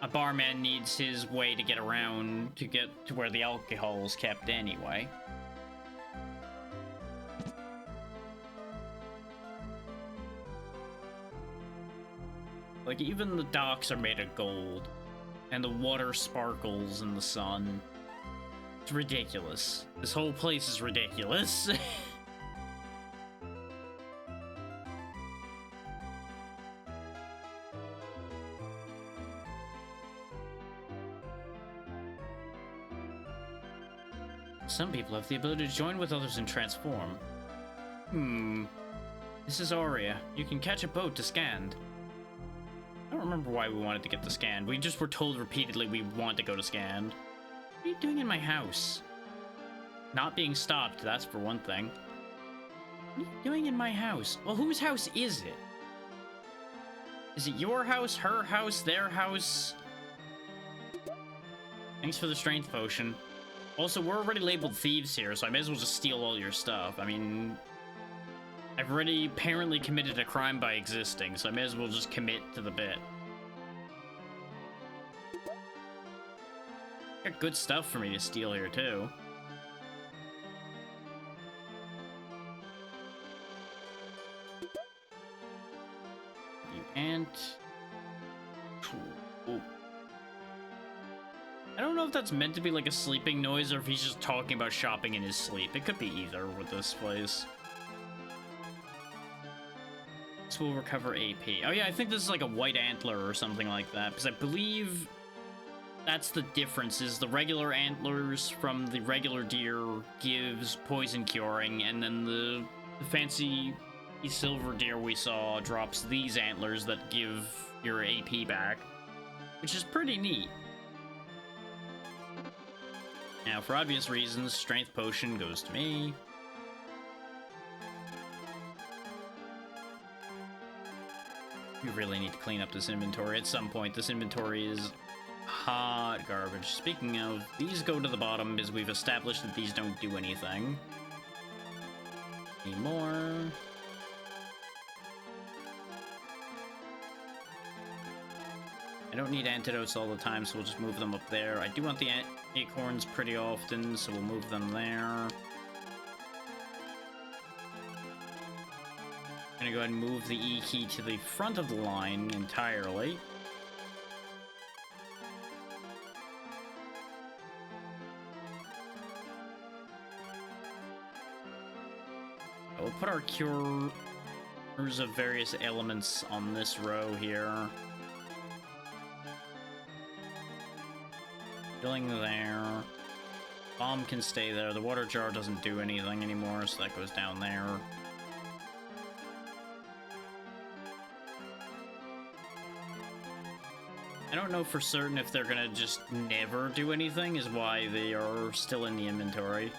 a barman needs his way to get around to get to where the alcohol is kept anyway. Like, even the docks are made of gold, and the water sparkles in the sun. It's ridiculous. This whole place is ridiculous. Some people have the ability to join with others and transform. This is Aurea. You can catch a boat to Scand. I don't remember why we wanted to get to Scand. We just were told repeatedly we want to go to Scand. What are you doing in my house? Not being stopped, that's for one thing. What are you doing in my house? Well, whose house is it? Is it your house, her house, their house? Thanks for the strength potion. Also, we're already labeled thieves here, so I may as well just steal all your stuff. I mean, I've already apparently committed a crime by existing, so I may as well just commit to the bit. Got good stuff for me to steal here, too. You ant. Ooh. I don't know if that's meant to be like a sleeping noise or if he's just talking about shopping in his sleep. It could be either with this place. This will recover AP. Oh yeah, I think this is like a white antler or something like that, because I believe that's the difference, is the regular antlers from the regular deer gives poison curing, and then the fancy the silver deer we saw drops these antlers that give your AP back, which is pretty neat. Now, for obvious reasons, strength potion goes to me. We really need to clean up this inventory at some point. This inventory is hot garbage. Speaking of, these go to the bottom because we've established that these don't do anything. Any more? I don't need antidotes all the time, so we'll just move them up there. I do want the acorns pretty often, so we'll move them there. I'm gonna go ahead and move the E key to the front of the line entirely. We'll put our cures of various elements on this row here. Filling there. Bomb can stay there. The water jar doesn't do anything anymore, so that goes down there. I don't know for certain if they're gonna just never do anything, is why they are still in the inventory.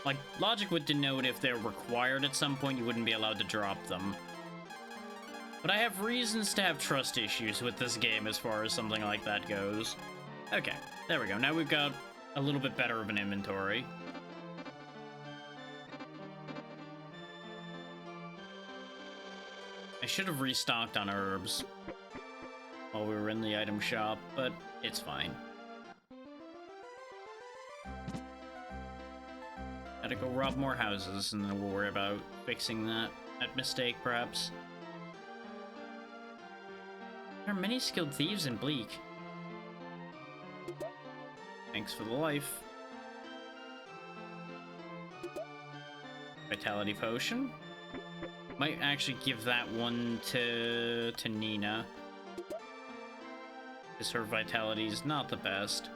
Like, logic would denote if they're required at some point, you wouldn't be allowed to drop them. But I have reasons to have trust issues with this game as far as something like that goes. Okay, there we go. Now we've got a little bit better of an inventory. I should have restocked on herbs while we were in the item shop, but it's fine. Gotta go rob more houses, and then we'll worry about fixing that mistake, perhaps. There are many skilled thieves in Bleak. Thanks for the life. Vitality potion. Might actually give that one to Nina, because her vitality is not the best.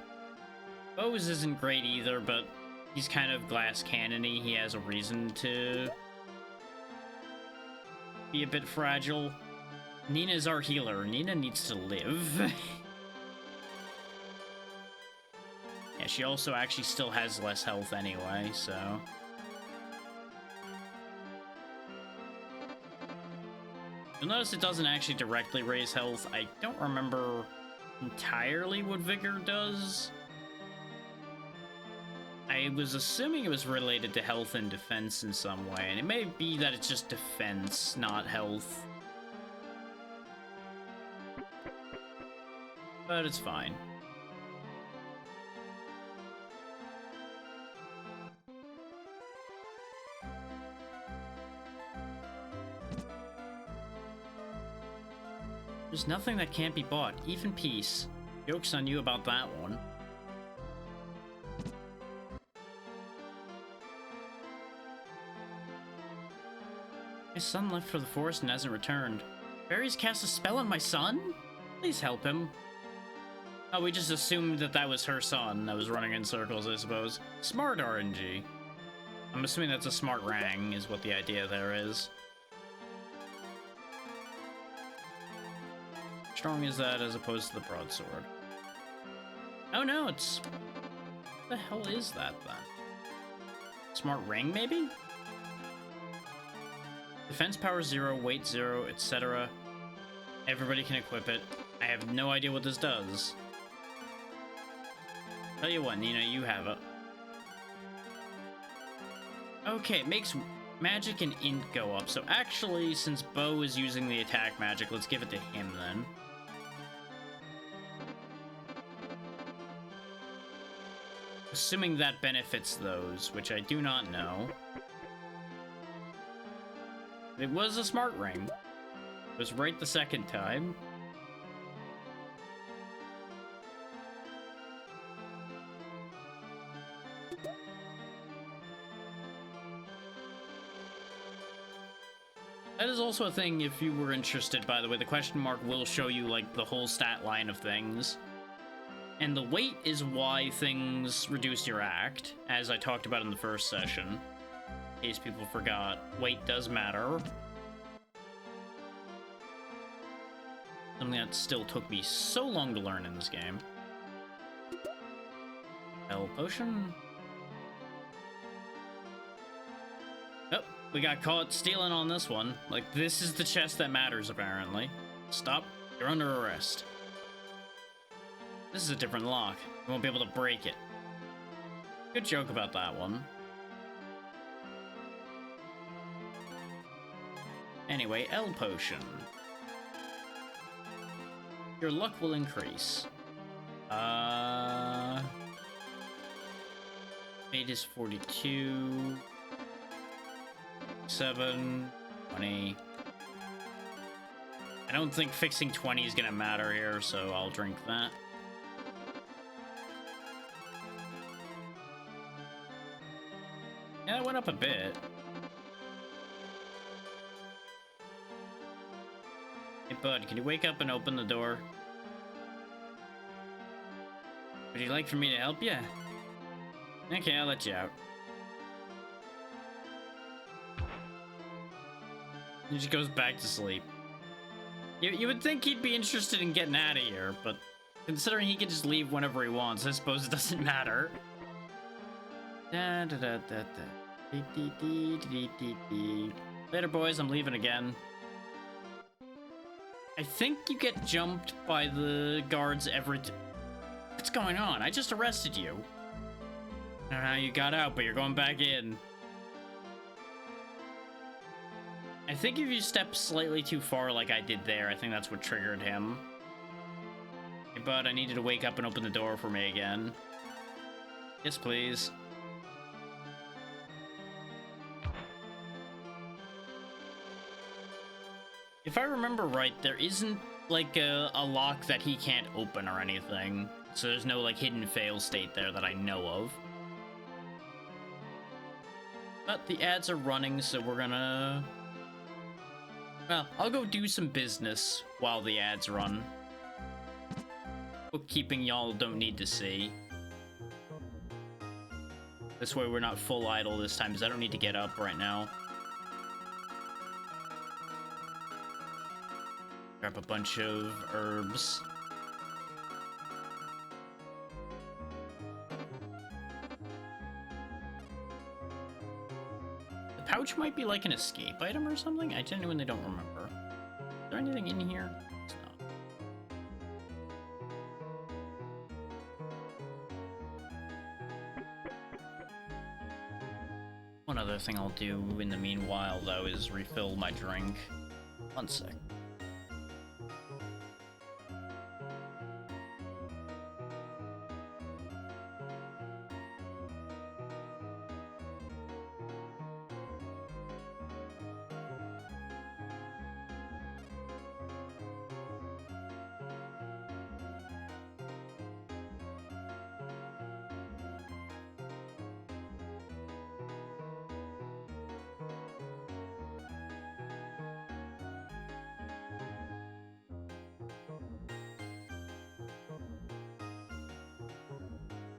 Bo's isn't great either, but he's kind of glass cannon-y. He has a reason to be a bit fragile. Nina's our healer. Nina needs to live. Yeah, she also actually still has less health anyway, so... You'll notice it doesn't actually directly raise health. I don't remember entirely what Vigor does. I was assuming it was related to health and defense in some way, and it may be that it's just defense, not health. But it's fine. There's nothing that can't be bought, even peace. Joke's on you about that one. My son left for the forest and hasn't returned. Fairies cast a spell on my son? Please help him. Oh, we just assumed that that was her son that was running in circles, I suppose. Smart RNG. I'm assuming that's a smart rang, is what the idea there is. Strong is that as opposed to the broadsword? Oh no, it's... What the hell is that then? Smart ring, maybe? Defense power 0, weight 0, etc. Everybody can equip it. I have no idea what this does. Tell you what, Nina, you have it. Okay, it makes magic and int go up. So actually, since Bo is using the attack magic, let's give it to him then. Assuming that benefits those, which I do not know. It was a smart ring. It was right the second time. That is also a thing if you were interested, by the way. The question mark will show you, like, the whole stat line of things. And the weight is why things reduce your act, as I talked about in the first session. In case people forgot, weight does matter. Something that still took me so long to learn in this game. Hell potion. Oh, we got caught stealing on this one. Like, this is the chest that matters, apparently. Stop. You're under arrest. This is a different lock. You won't be able to break it. Good joke about that one. Anyway, L potion. Your luck will increase. Fate is 42. 7. 20. I don't think fixing 20 is gonna matter here, so I'll drink that. Yeah, it went up a bit. Hey, bud, can you wake up and open the door? Would you like for me to help you? Okay, I'll let you out. He just goes back to sleep. You would think he'd be interested in getting out of here, but considering he can just leave whenever he wants, I suppose it doesn't matter. Da, da, da, da, da. Dee, dee, dee, dee, dee, dee. Later, boys, I'm leaving again. I think you get jumped by the guards every What's going on? I just arrested you. I don't know how you got out, but you're going back in. I think if you step slightly too far like I did there, I think that's what triggered him. Hey, bud, I need you to wake up and open the door for me again. Yes, please. If I remember right, there isn't, like, a lock that he can't open or anything. So there's no, like, hidden fail state there that I know of. But the ads are running, so we're gonna... Well, I'll go do some business while the ads run. Bookkeeping y'all don't need to see. This way we're not full idle this time, because I don't need to get up right now. Grab a bunch of herbs. The pouch might be like an escape item or something? I genuinely don't remember. Is there anything in here? It's not. One other thing I'll do in the meanwhile, though, is refill my drink. One sec.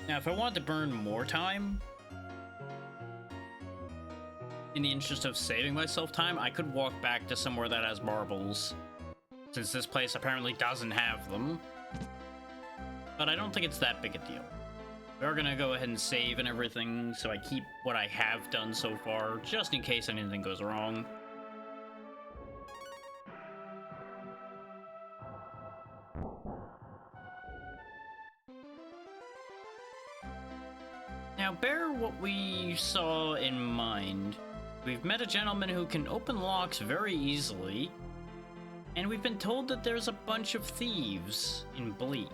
Now, if I wanted to burn more time, in the interest of saving myself time, I could walk back to somewhere that has marbles, since this place apparently doesn't have them. But I don't think it's that big a deal. We're gonna go ahead and save and everything, so I keep what I have done so far, just in case anything goes wrong. Now, bear what we saw in mind. We've met a gentleman who can open locks very easily, and we've been told that there's a bunch of thieves in Bleak.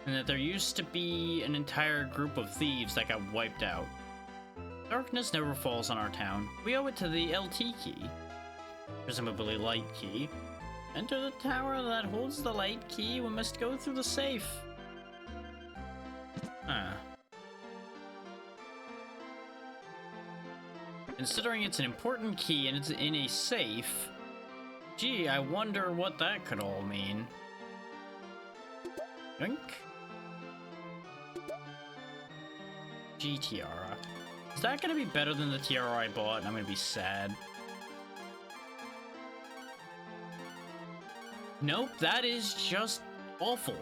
And that there used to be an entire group of thieves that got wiped out. Darkness never falls on our town. We owe it to the LT key. Presumably light key. Enter the tower that holds the light key. We must go through the safe. Huh. Considering it's an important key and it's in a safe, gee, I wonder what that could all mean. Yoink. G tiara. Is that gonna be better than the tiara I bought? And I'm gonna be sad. Nope, that is just awful.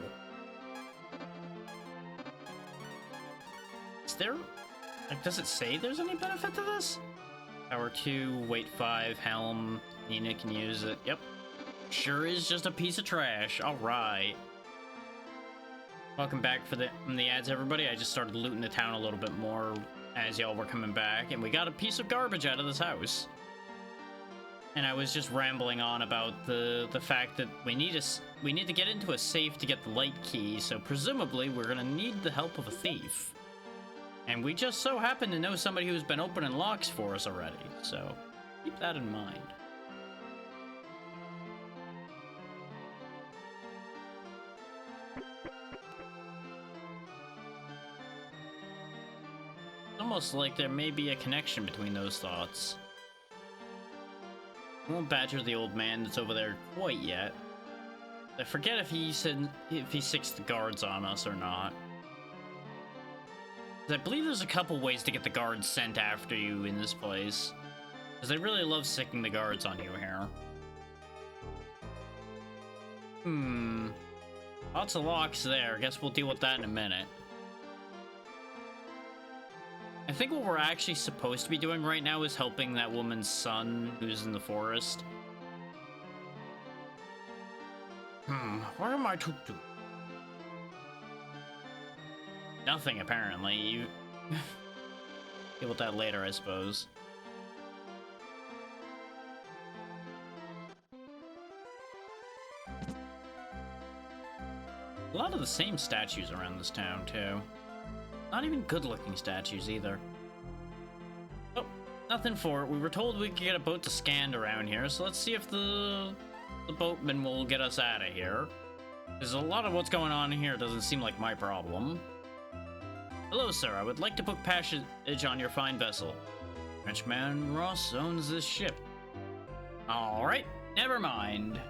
Is there... like, does it say there's any benefit to this? Power 2, weight 5, helm. Nina can use it. Yep. Sure is just a piece of trash. Alright. Welcome back from the ads, everybody. I just started looting the town a little bit more as y'all were coming back, and we got a piece of garbage out of this house. And I was just rambling on about the fact that we need to get into a safe to get the light key, so presumably we're gonna need the help of a thief. And we just so happen to know somebody who's been opening locks for us already, so keep that in mind. Almost like there may be a connection between those thoughts. I won't badger the old man that's over there quite yet. I forget if he sticks the guards on us or not. I believe there's a couple ways to get the guards sent after you in this place. Because they really love sicking the guards on you here. Lots of locks there. Guess we'll deal with that in a minute. I think what we're actually supposed to be doing right now is helping that woman's son who's in the forest. Where am I to do? Nothing, apparently. You deal with that later, I suppose. A lot of the same statues around this town, too. Not even good-looking statues, either. Oh, nothing for it. We were told we could get a boat to scan around here, so let's see if the boatman will get us out of here. Because a lot of what's going on here doesn't seem like my problem. Hello, sir. I would like to book passage on your fine vessel. Frenchman Ross owns this ship. Alright, never mind.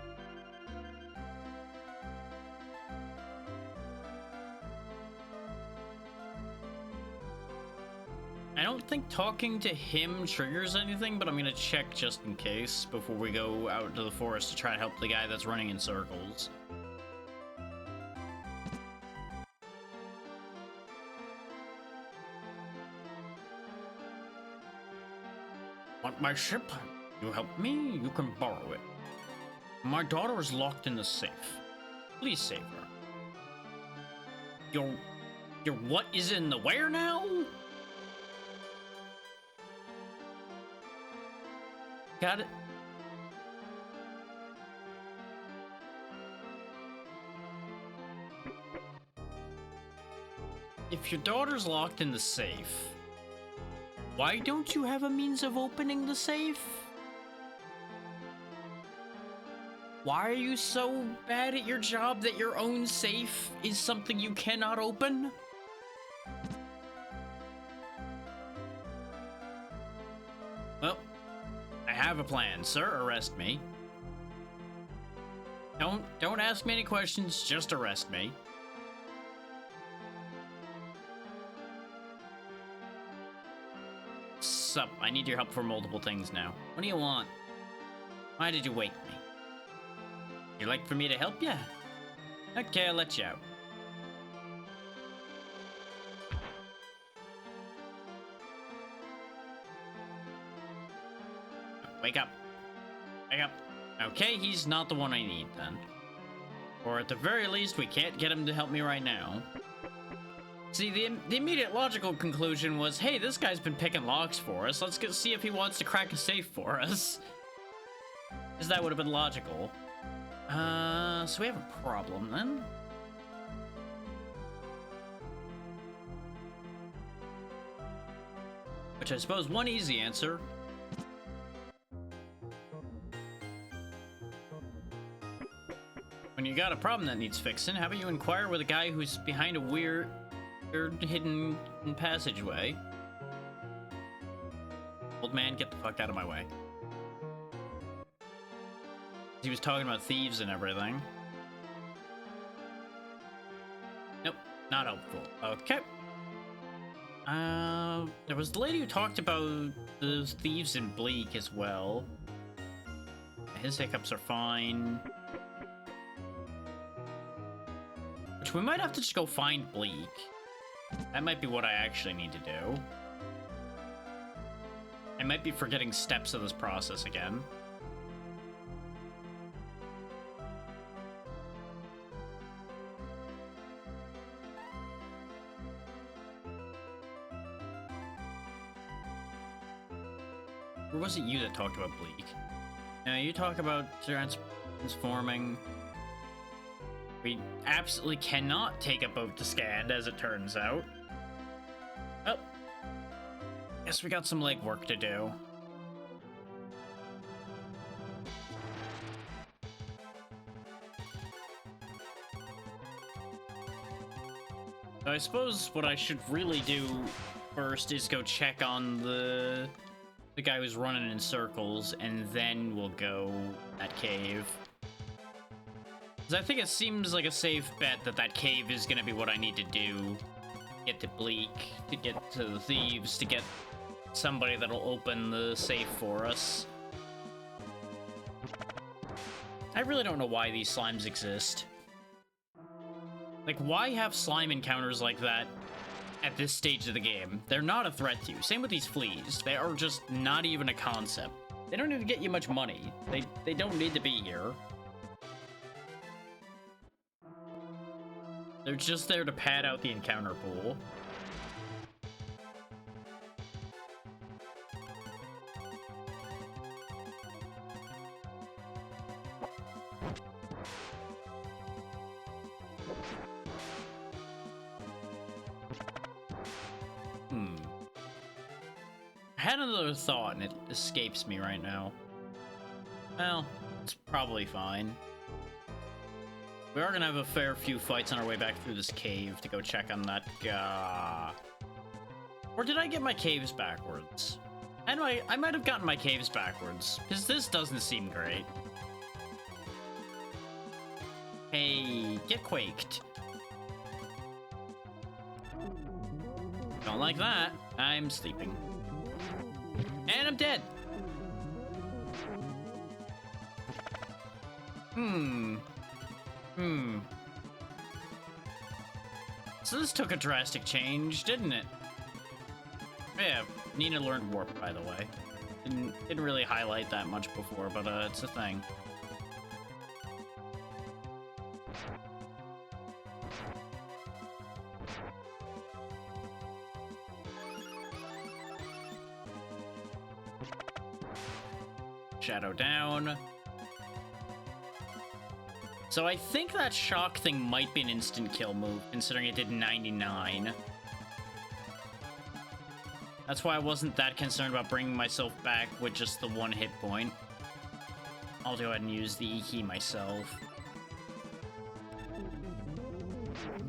I don't think talking to him triggers anything, but I'm gonna check just in case before we go out to the forest to try to help the guy that's running in circles. Want my ship? You help me, you can borrow it. My daughter is locked in the safe. Please save her. Your what is in the where now? Got it. If your daughter's locked in the safe, why don't you have a means of opening the safe? Why are you so bad at your job that your own safe is something you cannot open? Well, I have a plan, sir. Arrest me. Don't ask me any questions, just arrest me. Sup, I need your help for multiple things now. What do you want? Why did you wake me? You'd like for me to help you? Okay, I'll let you out. Wake up. Wake up. Okay, he's not the one I need then. Or at the very least, we can't get him to help me right now. See, the immediate logical conclusion was, hey, this guy's been picking locks for us. Let's go see if he wants to crack a safe for us. Because that would have been logical. So we have a problem then. Which I suppose one easy answer. When you got a problem that needs fixing, how about you inquire with a guy who's behind a weird hidden passageway. Old man, get the fuck out of my way. He was talking about thieves and everything. Not helpful. Okay. There was the lady who talked about the thieves in Bleak as well. His hiccups are fine. Which we might have to just go find Bleak. That might be what I actually need to do. I might be forgetting steps of this process again. Or was it you that talked about Bleak? You talk about transforming. We absolutely cannot take a boat to Scand, as it turns out. Oh. Guess we got some legwork to do. So I suppose what I should really do first is go check on the guy who's running in circles, and then we'll go that cave. Because I think it seems like a safe bet that that cave is going to be what I need to do. Get to Bleak, to get to the thieves, to get somebody that'll open the safe for us. I really don't know why these slimes exist. Like, why have slime encounters like that at this stage of the game? They're not a threat to you. Same with these fleas. They are just not even a concept. They don't even get you much money. They don't need to be here. They're just there to pad out the encounter pool. I had another thought and it escapes me right now. Well, it's probably fine. We are gonna have a fair few fights on our way back through this cave to go check on that guy. Or did I get my caves backwards? Anyway, I might have gotten my caves backwards, because this doesn't seem great. Hey, get quaked. Don't like that. I'm sleeping. And I'm dead. So this took a drastic change, didn't it? Yeah, Nina learned Warp, by the way. Didn't really highlight that much before, but it's a thing. Shadow down. So I think that shock thing might be an instant kill move, considering it did 99. That's why I wasn't that concerned about bringing myself back with just the one hit point. I'll go ahead and use the E key myself.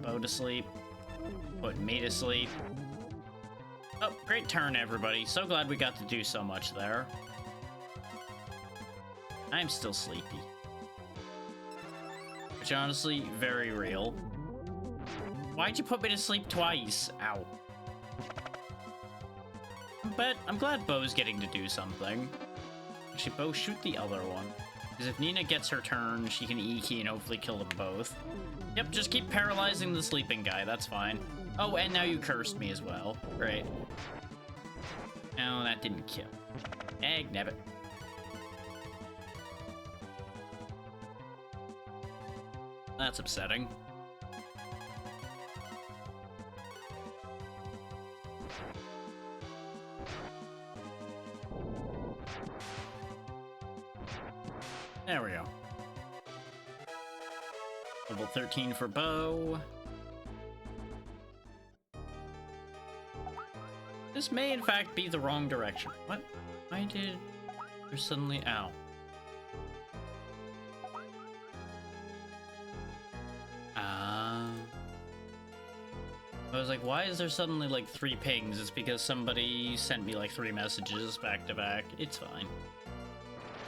Bo to sleep. Put me to sleep. Oh, great turn, everybody. So glad we got to do so much there. I'm still sleepy. Which honestly, very real. Why'd you put me to sleep twice? Ow. But I'm glad Bo's getting to do something. Actually, Bo, shoot the other one. Because if Nina gets her turn, she can E-key and hopefully kill them both. Yep, just keep paralyzing the sleeping guy, that's fine. Oh, and now you cursed me as well. Great. Oh, that didn't kill. Egg nabbit. That's upsetting. There we go. Level 13 for Bo. This may in fact be the wrong direction. What? Why did there suddenly... Ow. I was like, why is there suddenly like 3 pings? It's because somebody sent me like 3 messages back to back. It's fine.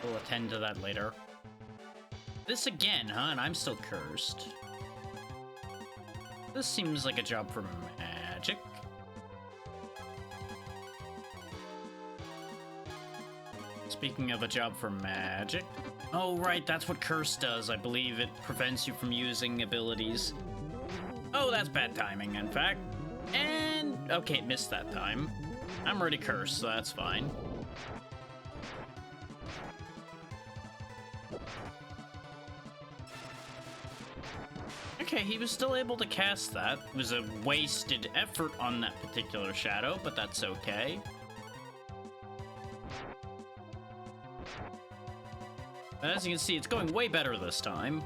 We'll attend to that later. This again, huh? And I'm still cursed. This seems like a job for magic. Speaking of a job for magic... Oh, right, that's what Curse does. I believe it prevents you from using abilities. Oh, that's bad timing, in fact. And... okay, missed that time. I'm already cursed, so that's fine. Okay, he was still able to cast that. It was a wasted effort on that particular shadow, but that's okay. But as you can see, it's going way better this time.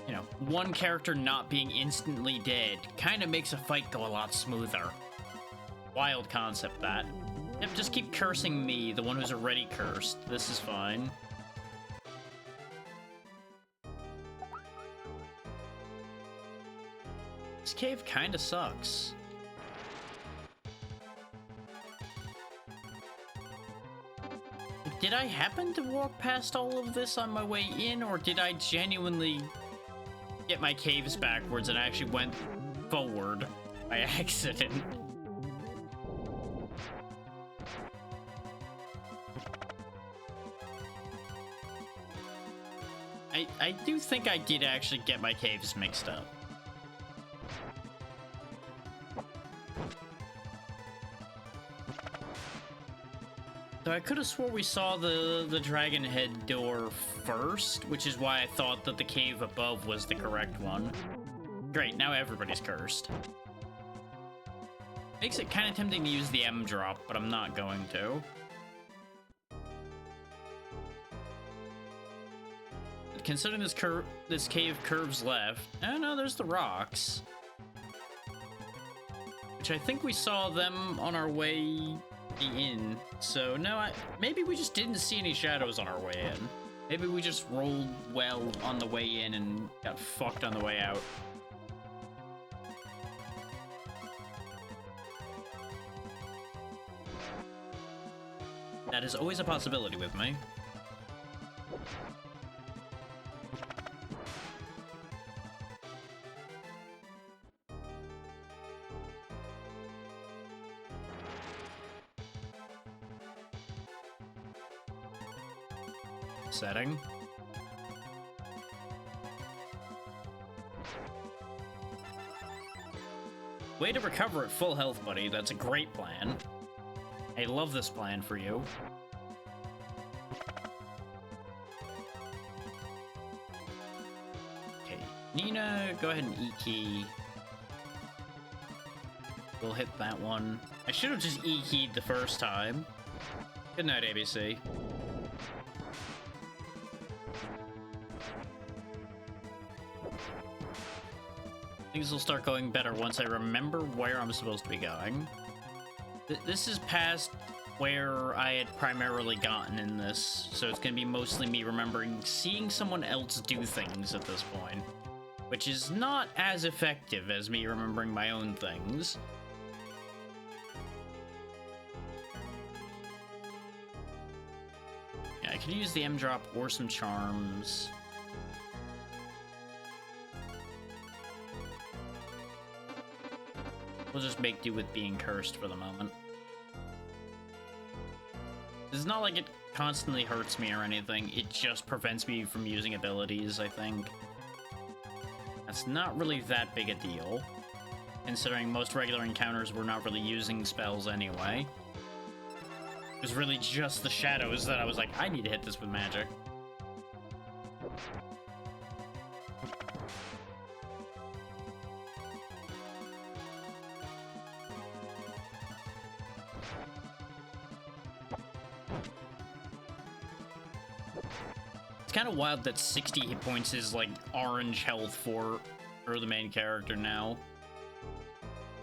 You know, one character not being instantly dead kind of makes a fight go a lot smoother. Wild concept, that. Yep, just keep cursing me, the one who's already cursed. This is fine. This cave kind of sucks. Did I happen to walk past all of this on my way in, or did I genuinely get my caves backwards and I actually went forward by accident? I do think I did actually get my caves mixed up. So I could have swore we saw the dragon head door first, which is why I thought that the cave above was the correct one. Great, now everybody's cursed. Makes it kind of tempting to use the M drop, but I'm not going to. Considering this cave curves left, oh no, there's the rocks. Which I think we saw them on our way in. So no, maybe we just didn't see any shadows on our way in. Maybe we just rolled well on the way in and got fucked on the way out. That is always a possibility with me. Setting. Way to recover at full health, buddy. That's a great plan. I love this plan for you. Okay, Nina, go ahead and E-key. We'll hit that one. I should have just E-keyed the first time. Good night, ABC. Things will start going better once I remember where I'm supposed to be going. This is past where I had primarily gotten in this, so it's gonna be mostly me remembering seeing someone else do things at this point, which is not as effective as me remembering my own things. Yeah, I could use the M drop or some charms. We'll just make do with being cursed for the moment. It's not like it constantly hurts me or anything, it just prevents me from using abilities, I think. That's not really that big a deal, considering most regular encounters were not really using spells anyway. It was really just the shadows that I was like, I need to hit this with magic. Kind of wild that 60 hit points is like orange health for the main character now.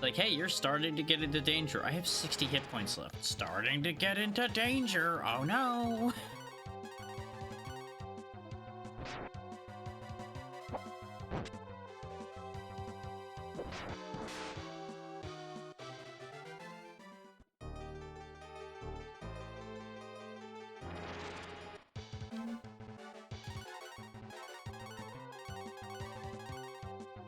Like, hey, you're starting to get into danger. I have 60 hit points left. Starting to get into danger. Oh no.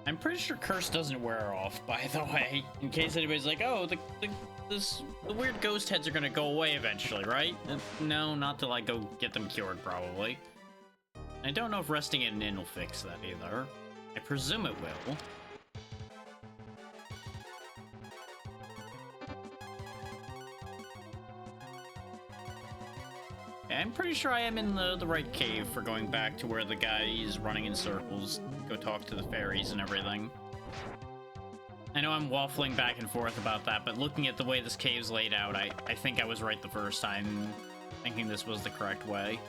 I'm pretty sure curse doesn't wear off, by the way. In case anybody's like, oh, the weird ghost heads are gonna go away eventually, right? No, not till I go get them cured, probably. I don't know if resting in an inn will fix that either. I presume it will. I'm pretty sure I am in the right cave for going back to where the guy is running in circles. Go talk to the fairies and everything. I know I'm waffling back and forth about that, but looking at the way this cave's laid out, I think I was right the first time, thinking this was the correct way.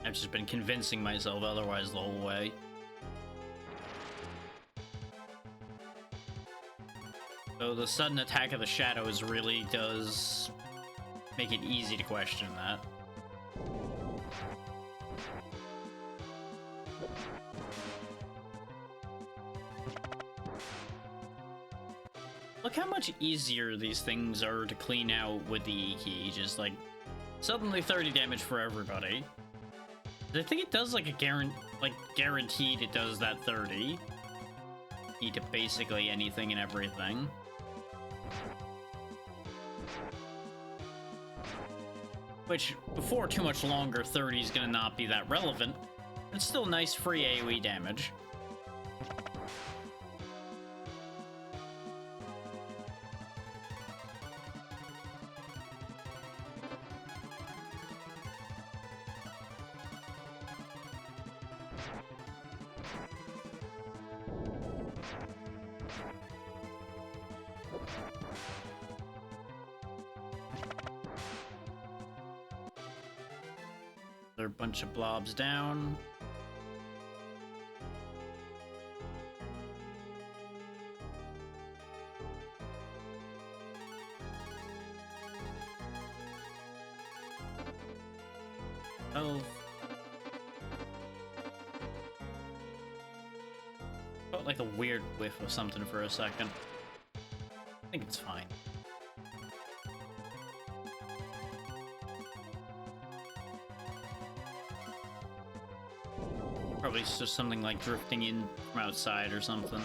I've just been convincing myself otherwise the whole way. So the sudden attack of the shadows really does make it easy to question that. Look how much easier these things are to clean out with the E-key. Just like suddenly 30 damage for everybody. I think it does like a guaranteed it does that 30. To basically anything and everything. Which, before too much longer, 30 is gonna not be that relevant. It's still nice free AoE damage. Another bunch of blobs down. Oh. Felt like a weird whiff of something for a second. I think it's fine. Probably it's just something like drifting in from outside or something.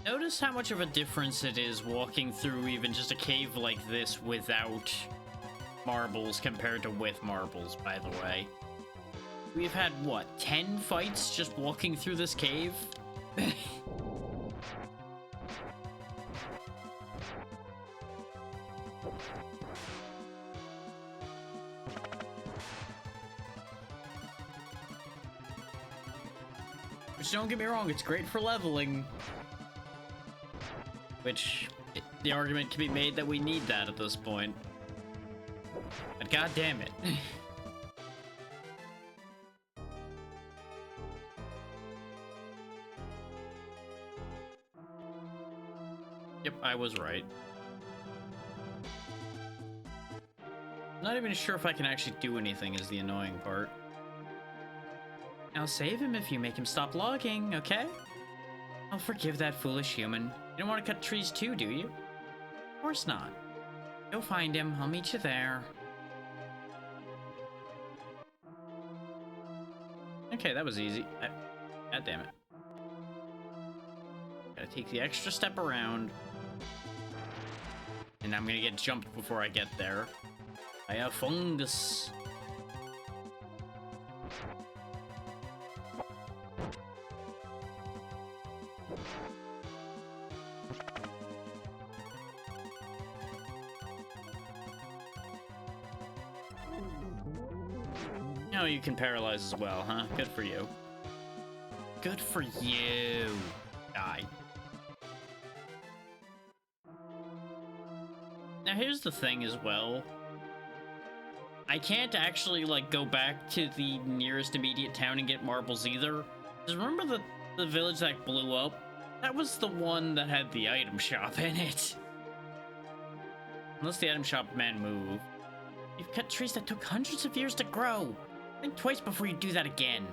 Notice how much of a difference it is walking through even just a cave like this without marbles compared to with marbles, by the way. We've had, what, 10 fights just walking through this cave? Which, don't get me wrong, it's great for leveling. Which, the argument can be made that we need that at this point. But god damn it. Yep, I was right. Not even sure if I can actually do anything is the annoying part. I'll save him if you make him stop logging, okay? I'll forgive that foolish human. You don't want to cut trees too, do you? Of course not. Go find him. I'll meet you there. Okay, that was easy. God damn it. Gotta take the extra step around. And I'm gonna get jumped before I get there. I have fungus. Oh, you can paralyze as well, huh? Good for you. Good for you. Die. Now here's the thing as well. I can't actually, like, go back to the nearest immediate town and get marbles either. Because remember the village that blew up? That was the one that had the item shop in it. Unless the item shop man moved. You've cut trees that took hundreds of years to grow. Think twice before you do that again.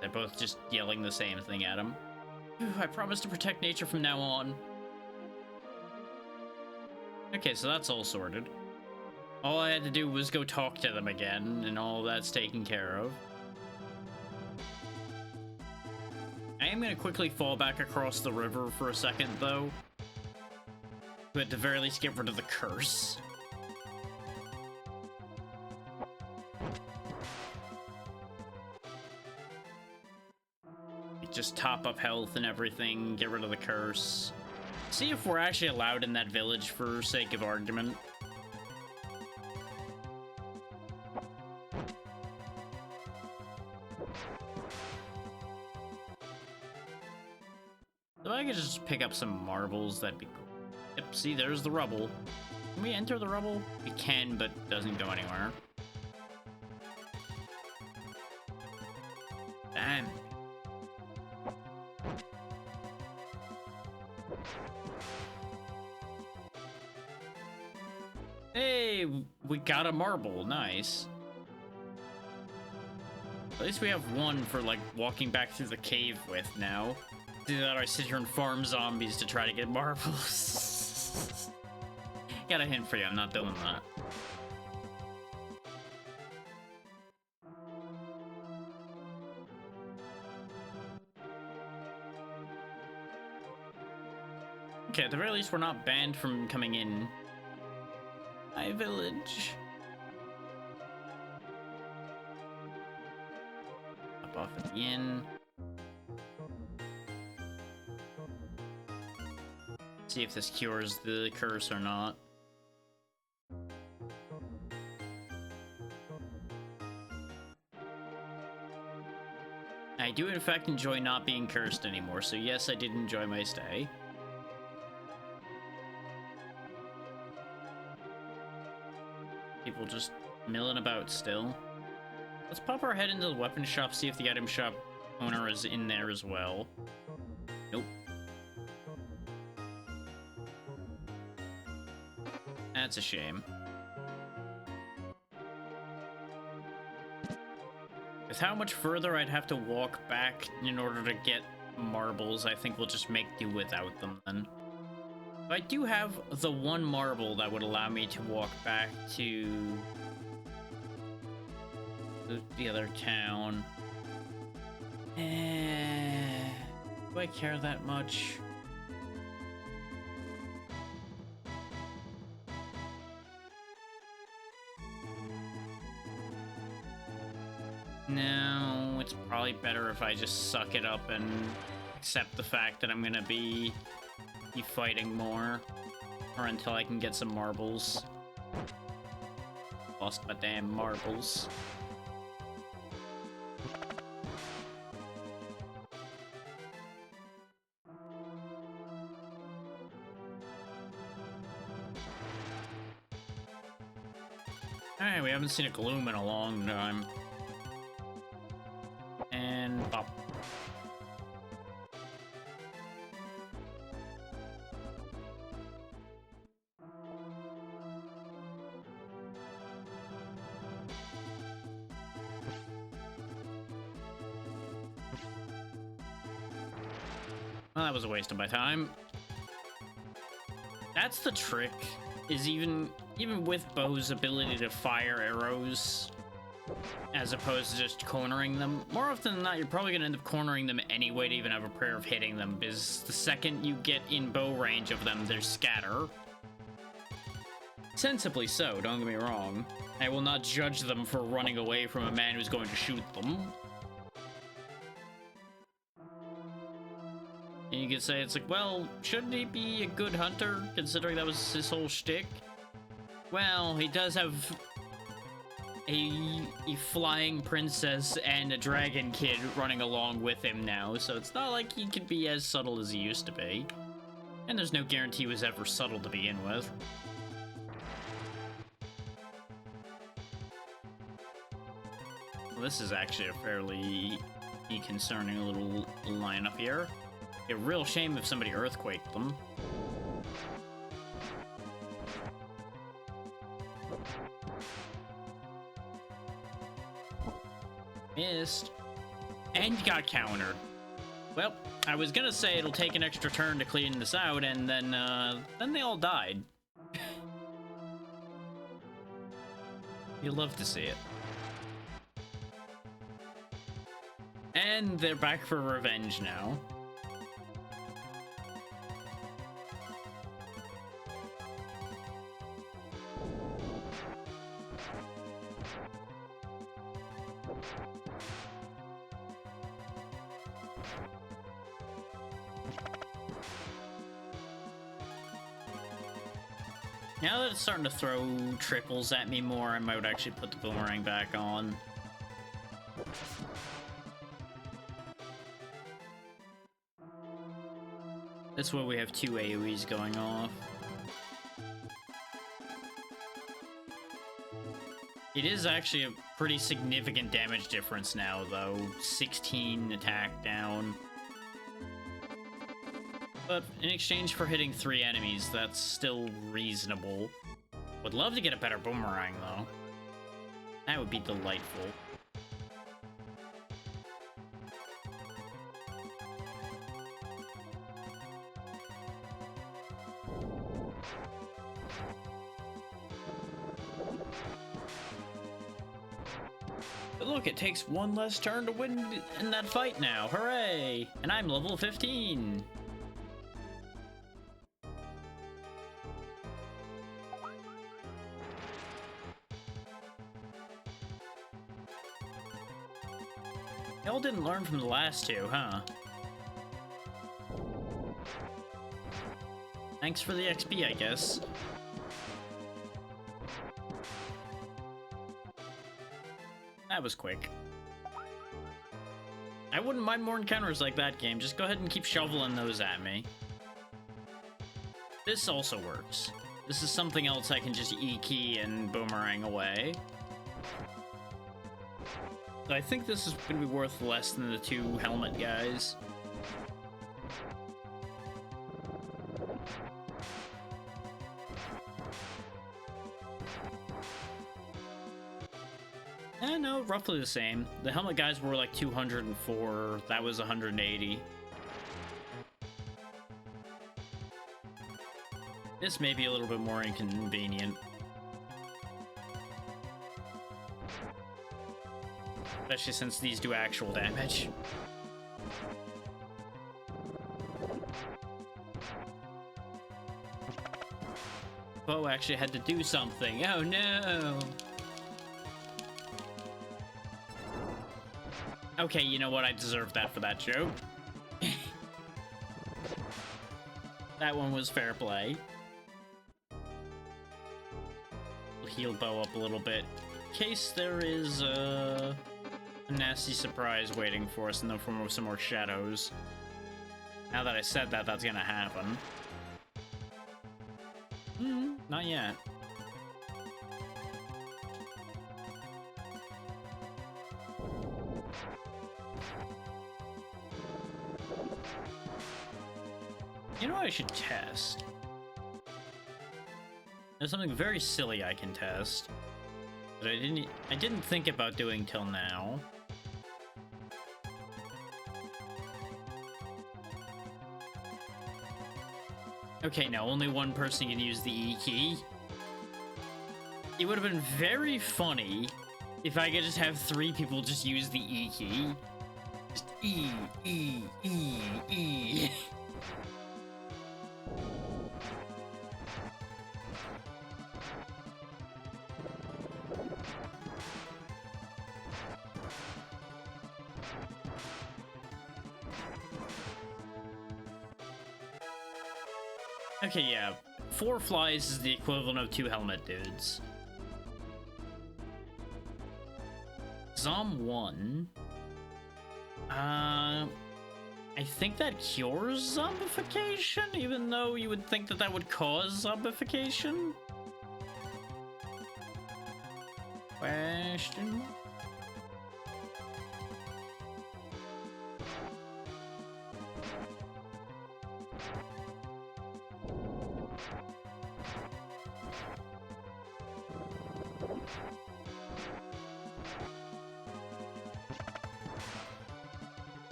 They're both just yelling the same thing at him. I promise to protect nature from now on. Okay, so that's all sorted. All I had to do was go talk to them again, and all that's taken care of. I am going to quickly fall back across the river for a second, though. To at the very least get rid of the curse. Just top up health and everything, get rid of the curse. See if we're actually allowed in that village for sake of argument. So I could just pick up some marbles, that'd be cool. Yep, see, there's the rubble. Can we enter the rubble? We can, but it doesn't go anywhere. Damn. Hey, we got a marble. Nice. At least we have one for, like, walking back through the cave with now. Do that or I sit here and farm zombies to try to get marbles. Got a hint for you, I'm not doing that. Okay, at the very least we're not banned from coming in my village. Up off at the inn. See if this cures the curse or not. I do in fact enjoy not being cursed anymore, so yes, I did enjoy my stay. People just milling about still. Let's pop our head into the weapon shop, see if the item shop owner is in there as well. Nope. That's a shame. With how much further I'd have to walk back in order to get marbles, I think we'll just make do without them then. I do have the one marble that would allow me to walk back to the other town. Do I care that much? No, it's probably better if I just suck it up and accept the fact that I'm gonna be fighting more, or until I can get some marbles. Lost my damn marbles. Alright, we haven't seen a Gloom in a long time. And pop. Well, that was a waste of my time. That's the trick, is even with Bo's ability to fire arrows, as opposed to just cornering them, more often than not, you're probably going to end up cornering them anyway to even have a prayer of hitting them, because the second you get in bow range of them, they scatter. Sensibly so, don't get me wrong. I will not judge them for running away from a man who's going to shoot them. And you could say, it's like, well, shouldn't he be a good hunter, considering that was his whole shtick? Well, he does have a flying princess and a dragon kid running along with him now, so it's not like he could be as subtle as he used to be. And there's no guarantee he was ever subtle to begin with. Well, this is actually a fairly concerning little lineup here. A real shame if somebody earthquaked them. missed. And got countered. Well, I was gonna say it'll take an extra turn to clean this out, and then they all died. You'll love to see it. And they're back for revenge now. Now that it's starting to throw triples at me more, I might actually put the boomerang back on. This way we have two AoEs going off. It is actually a pretty significant damage difference now, though. 16 attack down. But in exchange for hitting 3 enemies, that's still reasonable. Would love to get a better boomerang, though. That would be delightful. But look, it takes one less turn to win in that fight now. Hooray! And I'm level 15. Y'all didn't learn from the last two, huh? Thanks for the XP, I guess. That was quick. I wouldn't mind more encounters like that, game. Just go ahead and keep shoveling those at me. This also works. This is something else I can just E-key and boomerang away. So I think this is going to be worth less than the 2 helmet guys. No, roughly the same. The helmet guys were like 204, that was 180. This may be a little bit more inconvenient. Especially since these do actual damage. Bo actually had to do something. Oh no! Okay, you know what? I deserve that for that joke. That one was fair play. We'll heal Bo up a little bit. In case there is a nasty surprise waiting for us in the form of some more shadows. Now that I said that, that's gonna happen. Not yet. You know what I should test? There's something very silly I can test that I didn't think about doing till now. Okay, now only one person can use the E key. It would have been very funny if I could just have 3 people just use the E key. Just E, E, E, E. Okay, yeah. 4 flies is the equivalent of 2 helmet dudes. Zom 1. I think that cures zombification, even though you would think that that would cause zombification? Question?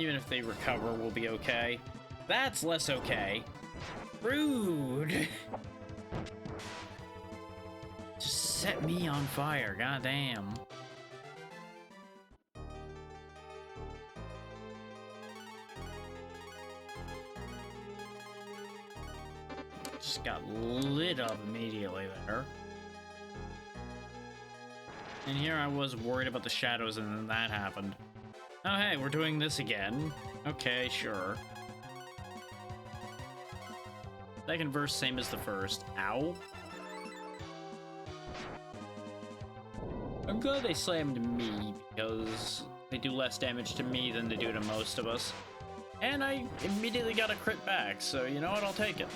Even if they recover, we'll be okay. That's less okay. Rude! Just set me on fire, goddamn. Just got lit up immediately there. And here I was worried about the shadows, and then that happened. Oh hey, we're doing this again. Okay, sure. Second verse, same as the first. Ow. I'm glad they slammed me, because they do less damage to me than they do to most of us. And I immediately got a crit back, so you know what, I'll take it.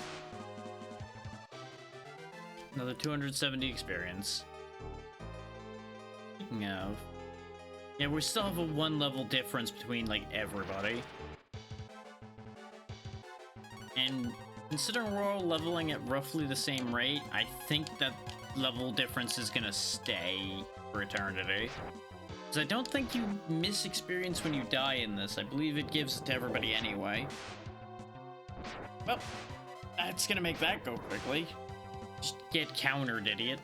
Another 270 experience. Speaking of... yeah, we still have a 1 level difference between, like, everybody. And considering we're all leveling at roughly the same rate, I think that level difference is gonna stay for eternity. Because I don't think you miss experience when you die in this. I believe it gives it to everybody anyway. Well, that's gonna make that go quickly. Just get countered, idiot.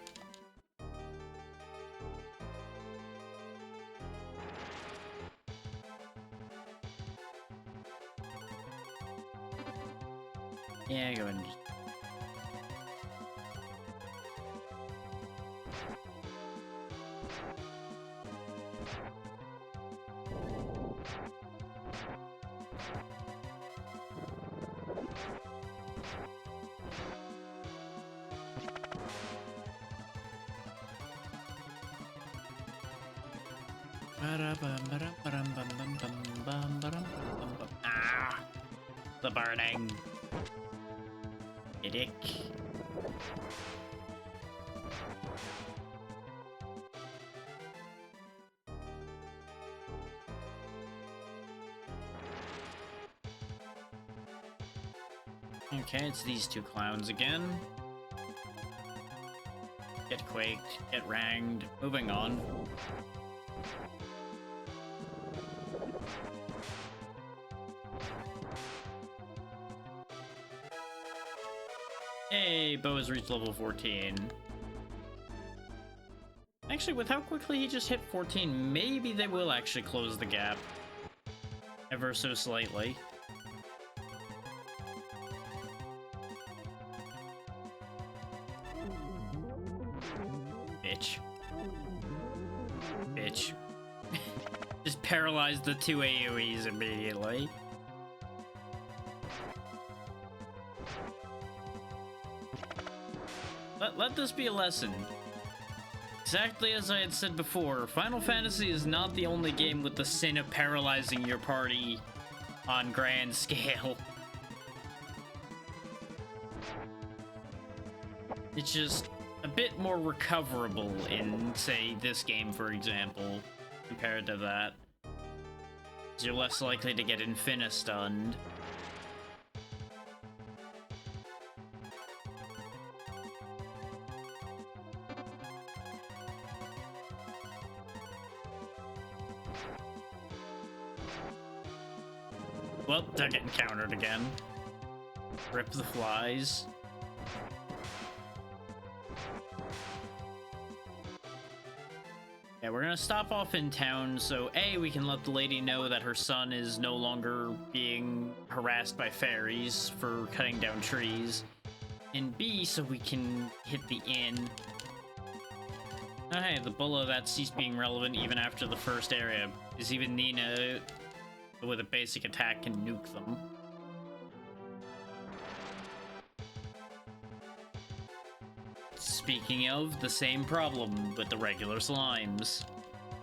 Yeah, go ahead and just... Ah! The burning. Idic. Okay, it's these two clowns again. Get quaked, get ranged, moving on. Hey, Bo has reached level 14. Actually, with how quickly he just hit 14, maybe they will actually close the gap. Ever so slightly. Bitch. Bitch. Just paralyzed the two AoEs immediately. Let this be a lesson. Exactly as I had said before, Final Fantasy is not the only game with the sin of paralyzing your party on grand scale. It's just a bit more recoverable in, say, this game, for example, compared to that. You're less likely to get infini-stunned. Well, they're getting countered again. Rip the flies. Yeah, we're gonna stop off in town, so A, we can let the lady know that her son is no longer being harassed by fairies for cutting down trees. And B, so we can hit the inn. Oh hey, the bullet that ceased being relevant even after the first area, is even Nina with a basic attack can nuke them. Speaking of, the same problem with the regular slimes.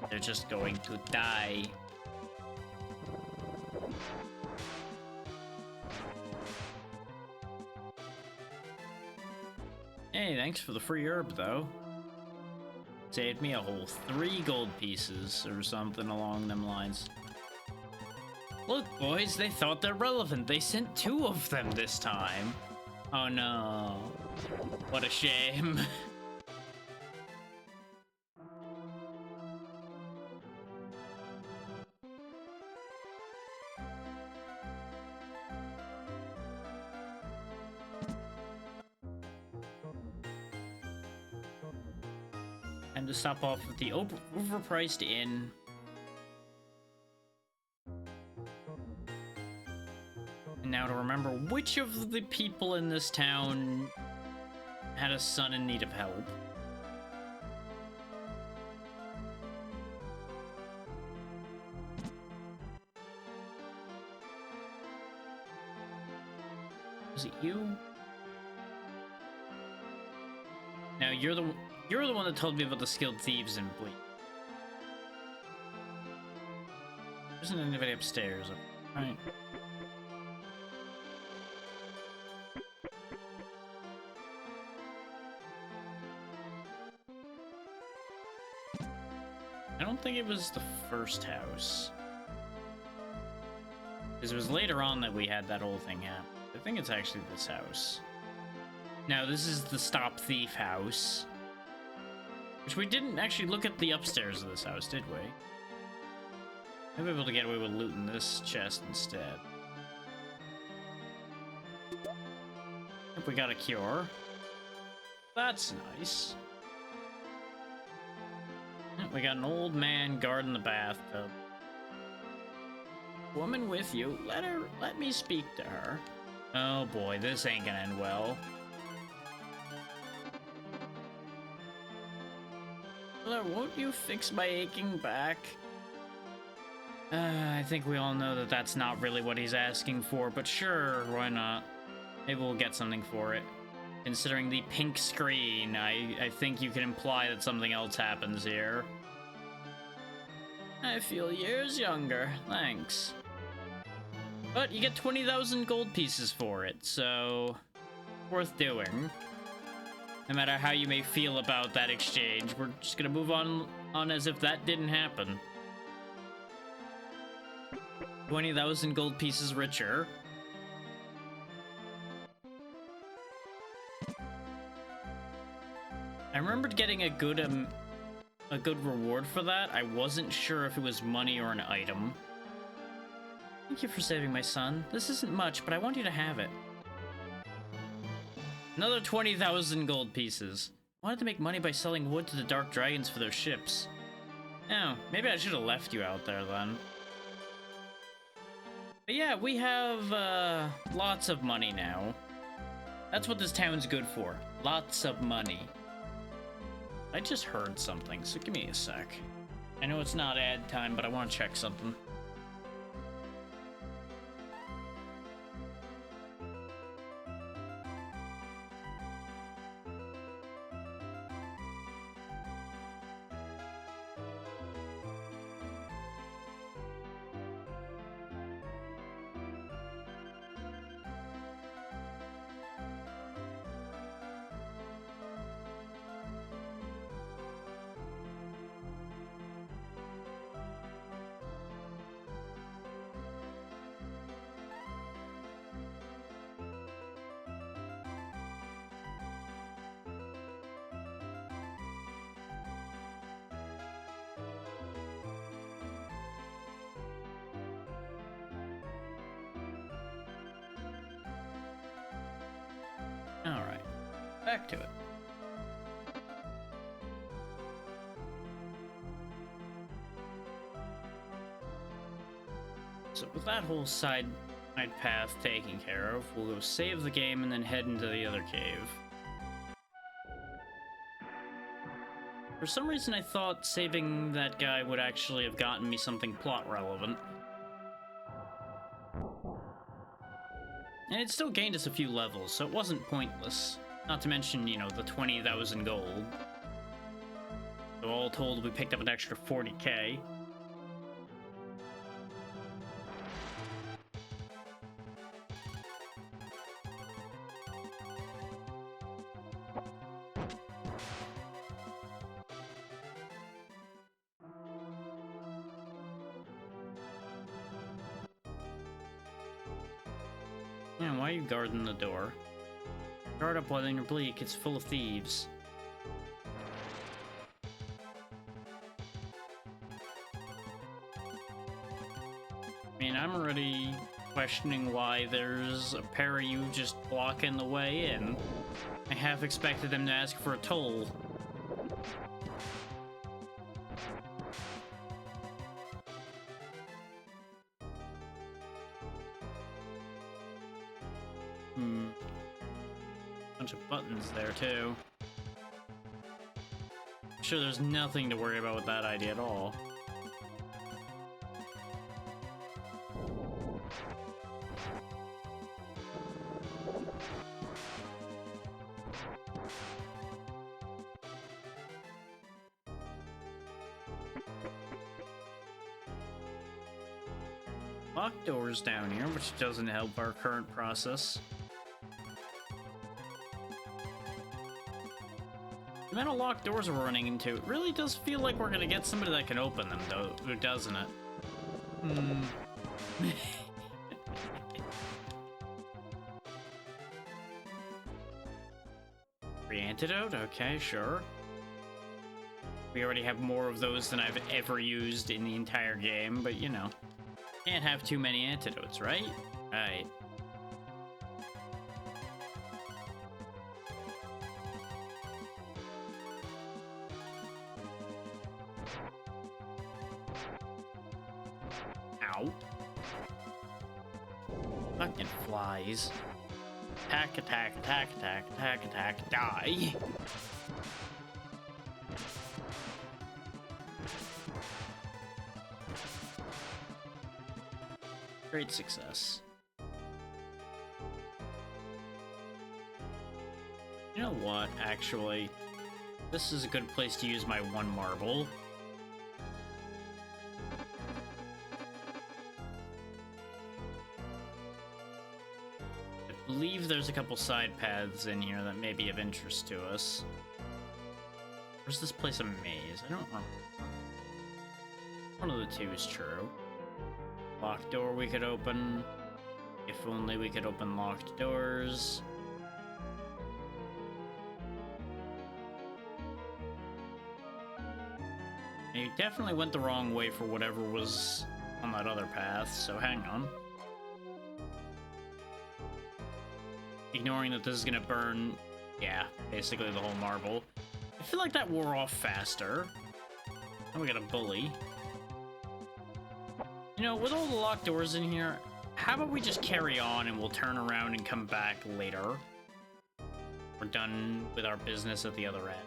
They're just going to die. Hey, thanks for the free herb, though. Saved me a whole 3 gold pieces, or something along them lines. Look, boys, they thought they're relevant. They sent 2 of them this time. Oh no. What a shame. Time to stop off at the overpriced inn. And now to remember which of the people in this town had a son in need of help. Was it you? No, you're the one that told me about the skilled thieves in Bleak. There isn't anybody upstairs. Alright. I don't think it was the first house. Because it was later on that we had that whole thing happen. I think it's actually this house. Now, this is the Stop Thief house. Which we didn't actually look at the upstairs of this house, did we? Maybe we'll be able to get away with looting this chest instead. If we got a cure. That's nice. We got an old man guarding the bathtub. Woman with you, let me speak to her. Oh boy, this ain't gonna end well. Mother, won't you fix my aching back? I think we all know that that's not really what he's asking for, but sure, why not? Maybe we'll get something for it. Considering the pink screen, I think you can imply that something else happens here. I feel years younger, thanks. But you get 20,000 gold pieces for it, so worth doing. No matter how you may feel about that exchange, we're just gonna move on as if that didn't happen. 20,000 gold pieces richer. I remembered getting a good reward for that. I wasn't sure if it was money or an item. Thank you for saving my son. This isn't much, but I want you to have it. Another 20,000 gold pieces. I wanted to make money by selling wood to the Dark Dragons for their ships. Oh, maybe I should have left you out there then. But yeah, we have lots of money now. That's what this town's good for. Lots of money. I just heard something, so give me a sec. I know it's not ad time, but I want to check something. Alright, back to it. So with that whole side path taken care of, we'll go save the game and then head into the other cave. For some reason I thought saving that guy would actually have gotten me something plot relevant. And it still gained us a few levels, so it wasn't pointless. Not to mention, you know, the 20,000 gold. So all told, we picked up an extra 40k. Yeah, why are you guarding the door? Guard up while you're bleak, it's full of thieves. I mean, I'm already questioning why there's a pair of you just blocking the way in. I half expected them to ask for a toll. Bunch of buttons there, too. Sure, there's nothing to worry about with that idea at all. Locked doors down here, which doesn't help our current process. The amount of locked doors we're running into, it really does feel like we're gonna get somebody that can open them, though, doesn't it? Free antidote? Okay, sure. We already have more of those than I've ever used in the entire game, but you know. Can't have too many antidotes, right? Right. Ow. Fucking flies. Attack, attack, attack, attack, attack, attack, die. Great success. You know what, actually? This is a good place to use my one marble. I believe there's a couple side paths in here that may be of interest to us. Or is this place a maze? I don't remember. One of the two is true. Locked door we could open. If only we could open locked doors. You definitely went the wrong way for whatever was on that other path, so hang on. Ignoring that this is gonna burn, yeah, basically the whole marble. I feel like that wore off faster. Now we got a bully. You know, with all the locked doors in here, how about we just carry on and we'll turn around and come back later? We're done with our business at the other end.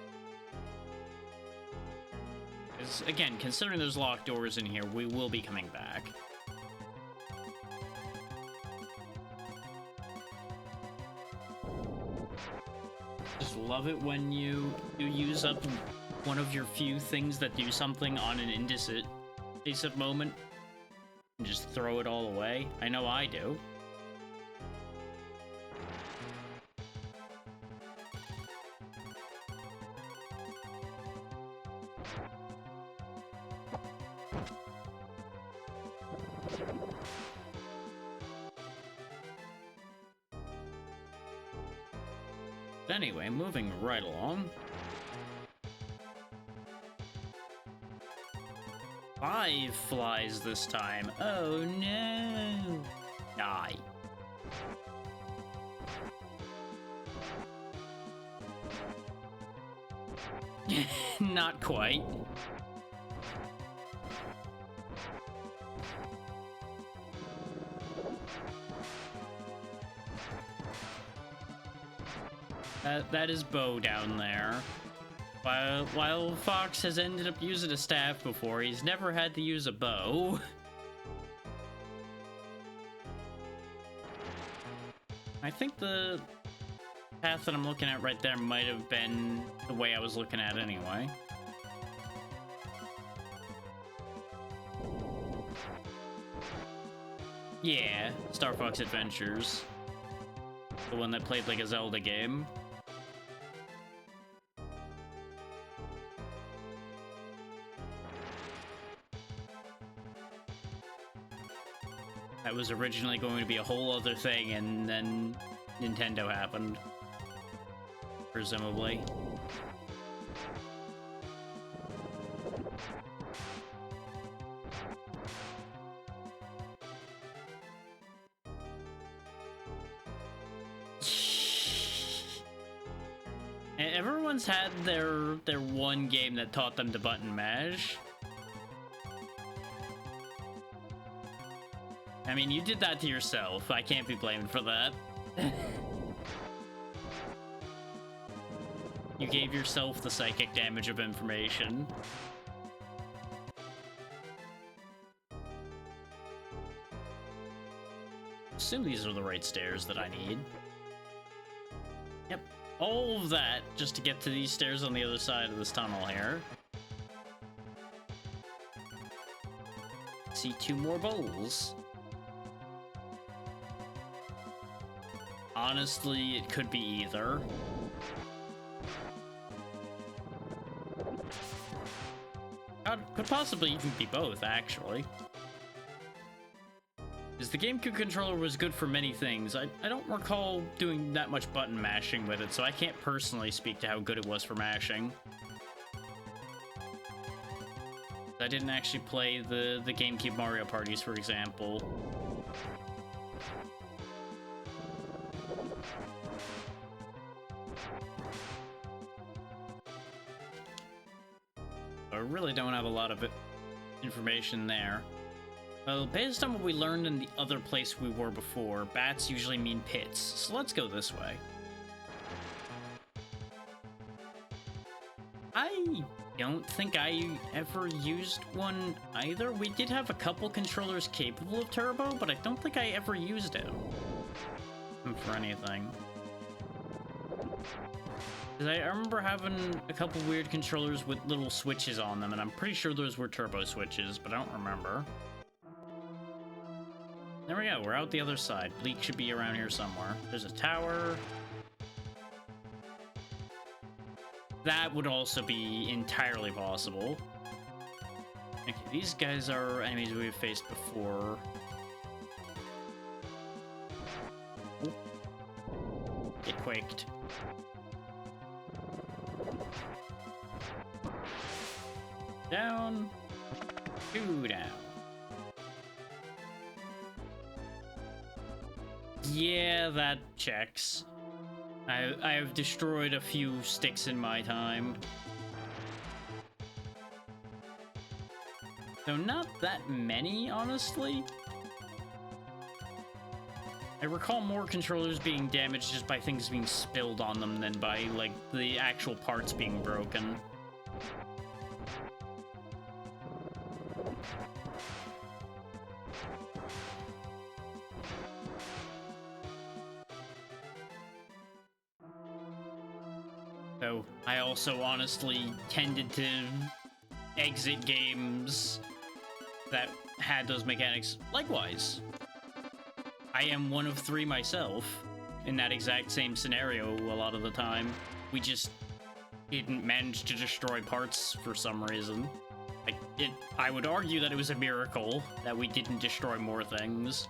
Because, again, considering there's locked doors in here, we will be coming back. Just love it when you use up one of your few things that do something on an indecisive moment. And just throw it all away. I know I do. But anyway, moving right along. 5 flies this time. Oh no! Die. Not quite. That is Bo down there. While Fox has ended up using a staff before, he's never had to use a bow. I think the path that I'm looking at right there might have been the way I was looking at anyway. Yeah, Star Fox Adventures. The one that played like a Zelda game. That was originally going to be a whole other thing, and then Nintendo happened. Presumably. Everyone's had their one game that taught them to button mash. I mean, you did that to yourself. I can't be blamed for that. You gave yourself the psychic damage of information. Assume these are the right stairs that I need. Yep, all of that just to get to these stairs on the other side of this tunnel here. See 2 more bowls. Honestly, it could be either. Could possibly even be both, actually. Because the GameCube controller was good for many things. I don't recall doing that much button mashing with it, so I can't personally speak to how good it was for mashing. I didn't actually play the GameCube Mario parties, for example. I really don't have a lot of information there. Well, based on what we learned in the other place we were before, bats usually mean pits, so let's go this way. I don't think I ever used one either. We did have a couple controllers capable of turbo, but I don't think I ever used it for anything. I remember having a couple weird controllers with little switches on them, and I'm pretty sure those were turbo switches, but I don't remember. There we go, we're out the other side. Bleak should be around here somewhere. There's a tower. That would also be entirely possible. Okay, these guys are enemies we've faced before. Oh. Get quaked. Down. 2 down. Yeah, that checks. I have destroyed a few sticks in my time. Though not that many, honestly. I recall more controllers being damaged just by things being spilled on them than by, like, the actual parts being broken. So I also honestly tended to exit games that had those mechanics. Likewise, I am one of 3 myself in that exact same scenario a lot of the time. We just didn't manage to destroy parts for some reason. I would argue that it was a miracle that we didn't destroy more things.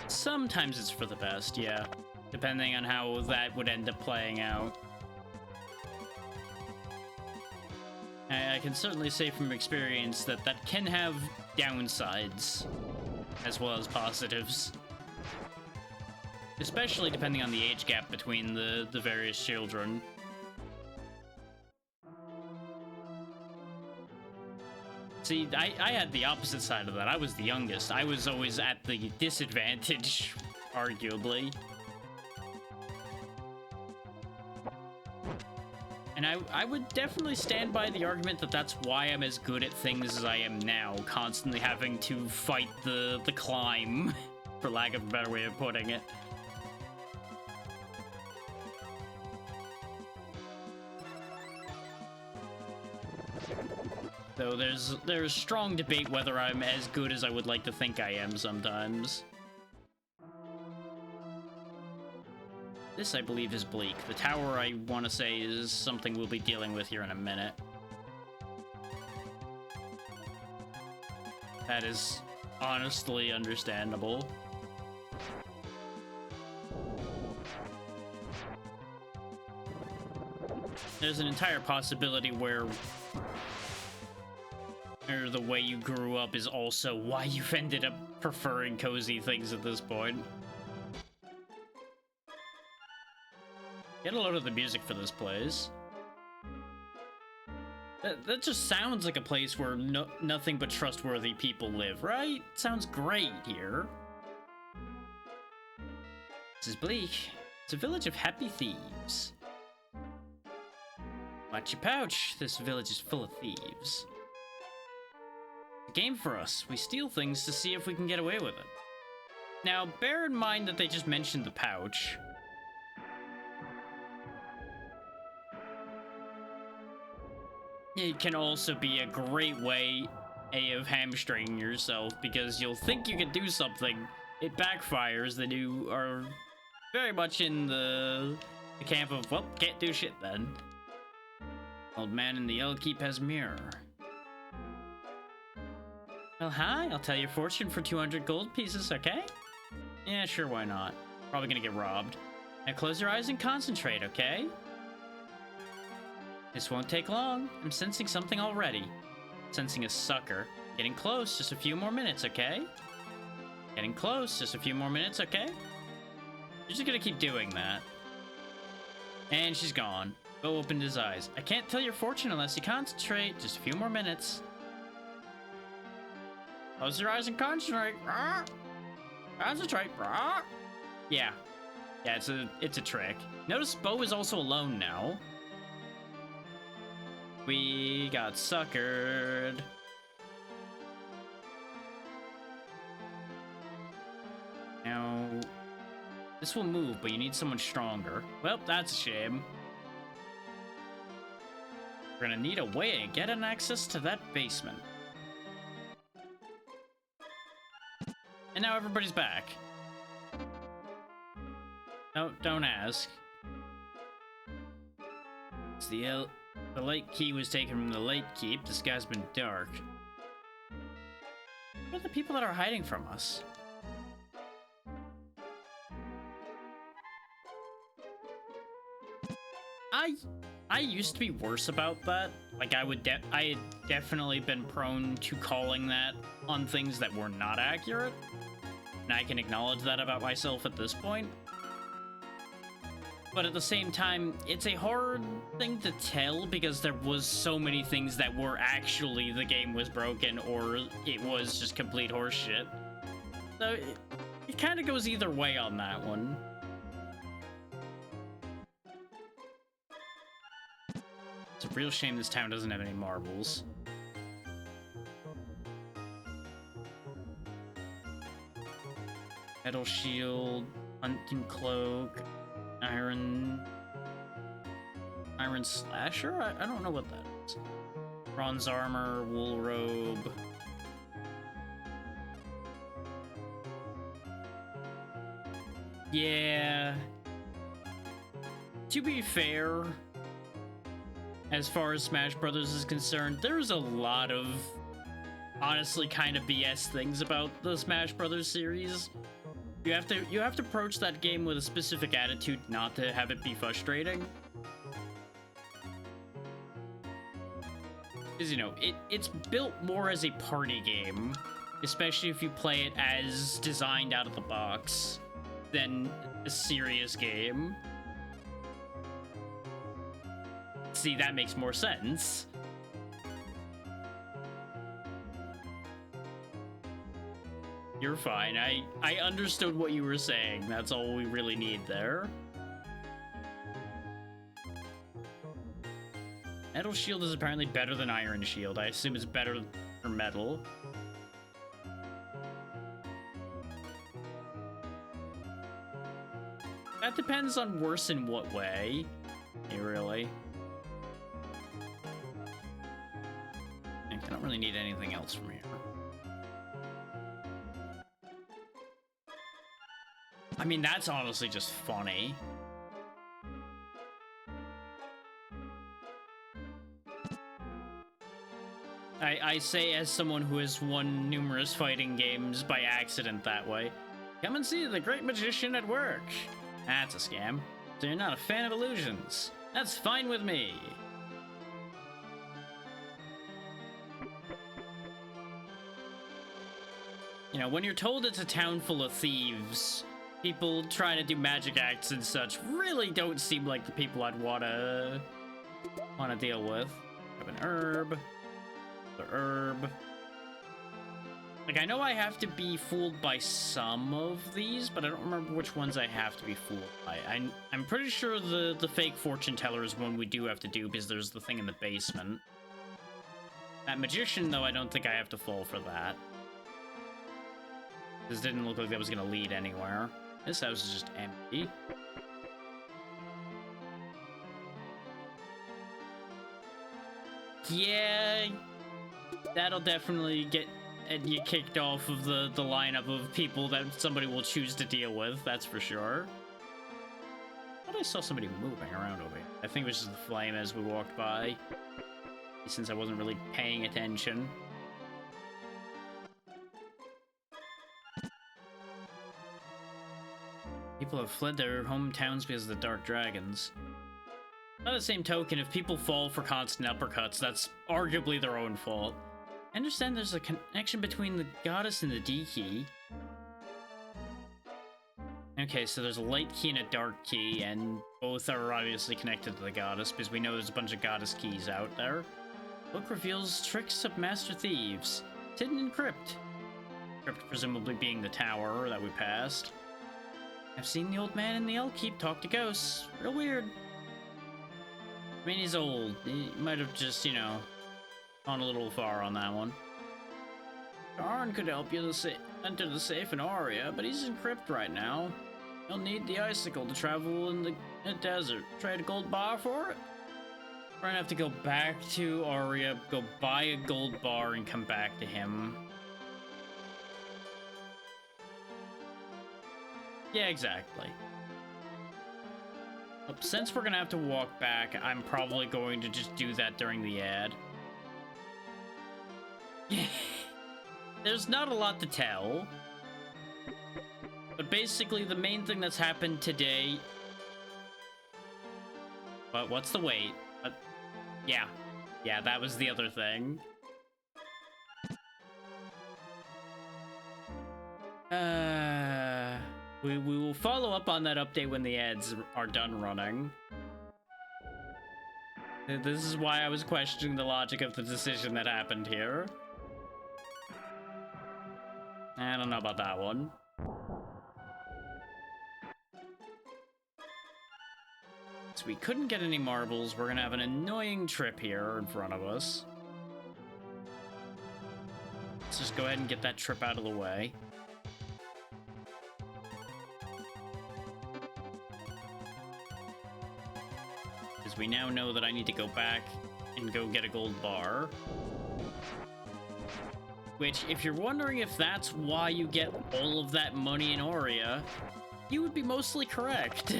Sometimes it's for the best, yeah. Depending on how that would end up playing out. I can certainly say from experience that that can have downsides as well as positives. Especially depending on the age gap between the various children. See, I had the opposite side of that. I was the youngest. I was always at the disadvantage, arguably. And I would definitely stand by the argument that that's why I'm as good at things as I am now, constantly having to fight the climb, for lack of a better way of putting it. Though there's strong debate whether I'm as good as I would like to think I am sometimes. This, I believe, is Bleak. The tower, I want to say, is something we'll be dealing with here in a minute. That is honestly understandable. There's an entire possibility where or the way you grew up is also why you've ended up preferring cozy things at this point. Get a load of the music for this place. That just sounds like a place where nothing but trustworthy people live, right? Sounds great here. This is bleak. It's a village of happy thieves. Watch your pouch. This village is full of thieves. It's a game for us. We steal things to see if we can get away with it. Now, bear in mind that they just mentioned the pouch. It can also be a great way of hamstringing yourself, because you'll think you can do something, it backfires, then you are very much in the camp of, well, can't do shit then. Old man in the yellow keep has mirror. Well, hi, I'll tell your fortune for 200 gold pieces, okay? Yeah, sure, why not? Probably gonna get robbed. Now close your eyes and concentrate, okay? This won't take long. I'm sensing something already. Sensing a sucker. Getting close, just a few more minutes, okay? Getting close, just a few more minutes, okay? You're just gonna keep doing that. And she's gone. Bo opened his eyes. I can't tell your fortune unless you concentrate. Just a few more minutes. Close your eyes and concentrate. Concentrate. Yeah. Yeah, it's a trick. Notice Bo is also alone now. We got suckered. Now, this will move, but you need someone stronger. Well, that's a shame. We're gonna need a way to get an access to that basement. And now everybody's back. No, don't ask. It's the light key was taken from the light keep. This guy's been dark. What are the people that are hiding from us? I used to be worse about that. Like, I had definitely been prone to calling that on things that were not accurate. And I can acknowledge that about myself at this point. But at the same time, it's a hard thing to tell because there was so many things that were actually the game was broken or it was just complete horseshit. So it kind of goes either way on that one. It's a real shame this town doesn't have any marbles. Metal shield, hunting cloak, iron slasher? I don't know what that is. Bronze armor, wool robe. Yeah. To be fair, as far as Smash Brothers is concerned, there's a lot of honestly kind of BS things about the Smash Brothers series. You have to approach that game with a specific attitude, not to have it be frustrating. Because, you know, it's built more as a party game, especially if you play it as designed out of the box, than a serious game. See, that makes more sense. You're fine. I understood what you were saying. That's all we really need there. Metal shield is apparently better than iron shield. I assume it's better for metal. That depends on worse in what way. Hey, really? I don't really need anything else from here. I mean, that's honestly just funny. I say as someone who has won numerous fighting games by accident that way. Come and see the great magician at work. That's a scam. So you're not a fan of illusions. That's fine with me. You know, when you're told it's a town full of thieves, people trying to do magic acts and such really don't seem like the people I'd wanna deal with. Have an herb. The herb. Like, I know I have to be fooled by some of these, but I don't remember which ones I have to be fooled by. I'm pretty sure the fake fortune teller is one we do have to do because there's the thing in the basement. That magician, though, I don't think I have to fall for that. This didn't look like that was going to lead anywhere. This house is just empty. Yeah, that'll definitely get you kicked off of the lineup of people that somebody will choose to deal with, that's for sure. I thought I saw somebody moving around over here. I think it was just the flame as we walked by, since I wasn't really paying attention. People have fled their hometowns because of the dark dragons. By the same token, if people fall for constant uppercuts, that's arguably their own fault. I understand there's a connection between the goddess and the D key. Okay, so there's a light key and a dark key, and both are obviously connected to the goddess, because we know there's a bunch of goddess keys out there. Book reveals tricks of master thieves. It's hidden in crypt. Crypt presumably being the tower that we passed. I've seen the old man in the Elk Keep talk to ghosts. Real weird. I mean, he's old. He might have just, you know, gone a little far on that one. Arn could help you to enter the safe in Aria, but he's in crypt right now. You'll need the icicle to travel in the desert. Trade a gold bar for it? We're gonna have to go back to Aria, go buy a gold bar, and come back to him. Yeah, exactly. Since we're gonna have to walk back, I'm probably going to just do that during the ad. There's not a lot to tell. But basically, the main thing that's happened today... But what's the wait? Yeah. Yeah, that was the other thing. We will follow up on that update when the ads are done running. This is why I was questioning the logic of the decision that happened here. I don't know about that one. So we couldn't get any marbles. We're gonna have an annoying trip here in front of us. Let's just go ahead and get that trip out of the way. Because we now know that I need to go back and go get a gold bar. Which, if you're wondering if that's why you get all of that money in Aria, you would be mostly correct.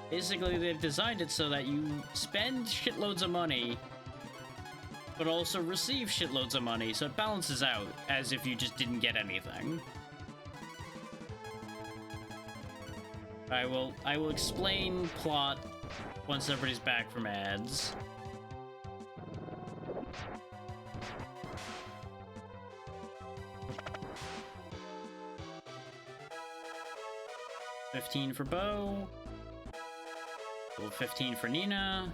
Basically, they've designed it so that you spend shitloads of money, but also receive shitloads of money, so it balances out, as if you just didn't get anything. I will explain plot once everybody's back from ads. $15 for Bo. 15 for Nina.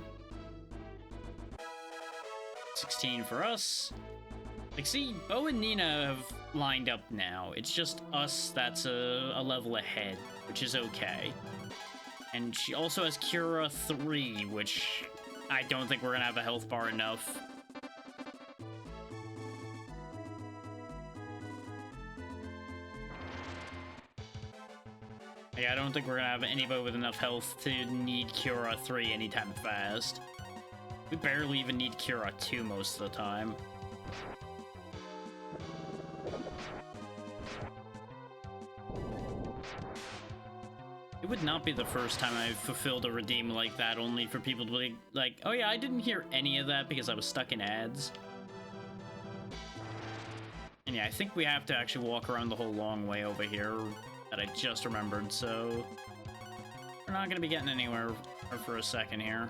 16 for us. Like, see, Bo and Nina have lined up now. It's just us that's a level ahead, which is okay. And she also has Cura 3, which I don't think we're gonna have a health bar enough. I don't think we're gonna have anybody with enough health to need Cura 3 anytime fast. We barely even need Cura 2 most of the time. It would not be the first time I've fulfilled a redeem like that, only for people to be like, oh yeah, I didn't hear any of that because I was stuck in ads. And yeah, I think we have to actually walk around the whole long way over here that I just remembered, so we're not gonna be getting anywhere for a second here.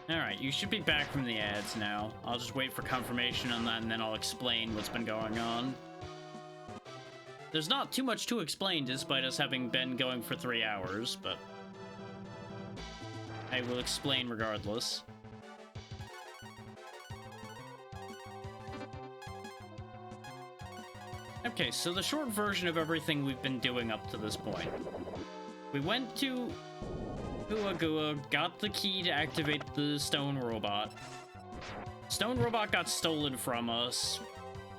Alright, you should be back from the ads now. I'll just wait for confirmation on that, and then I'll explain what's been going on. There's not too much to explain despite us having been going for 3 hours, but I will explain regardless. Okay, so the short version of everything we've been doing up to this point. We went to Gua, got the key to activate the stone robot. Stone robot got stolen from us,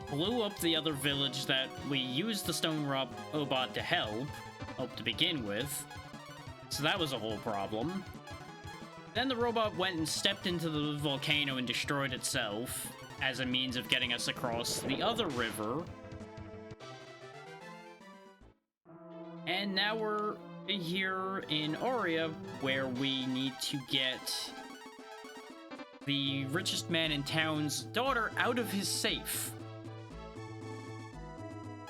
blew up the other village that we used the stone robot to help to begin with. So that was a whole problem. Then the robot went and stepped into the volcano and destroyed itself as a means of getting us across the other river. And now we're here in Aurea, where we need to get the richest man in town's daughter out of his safe.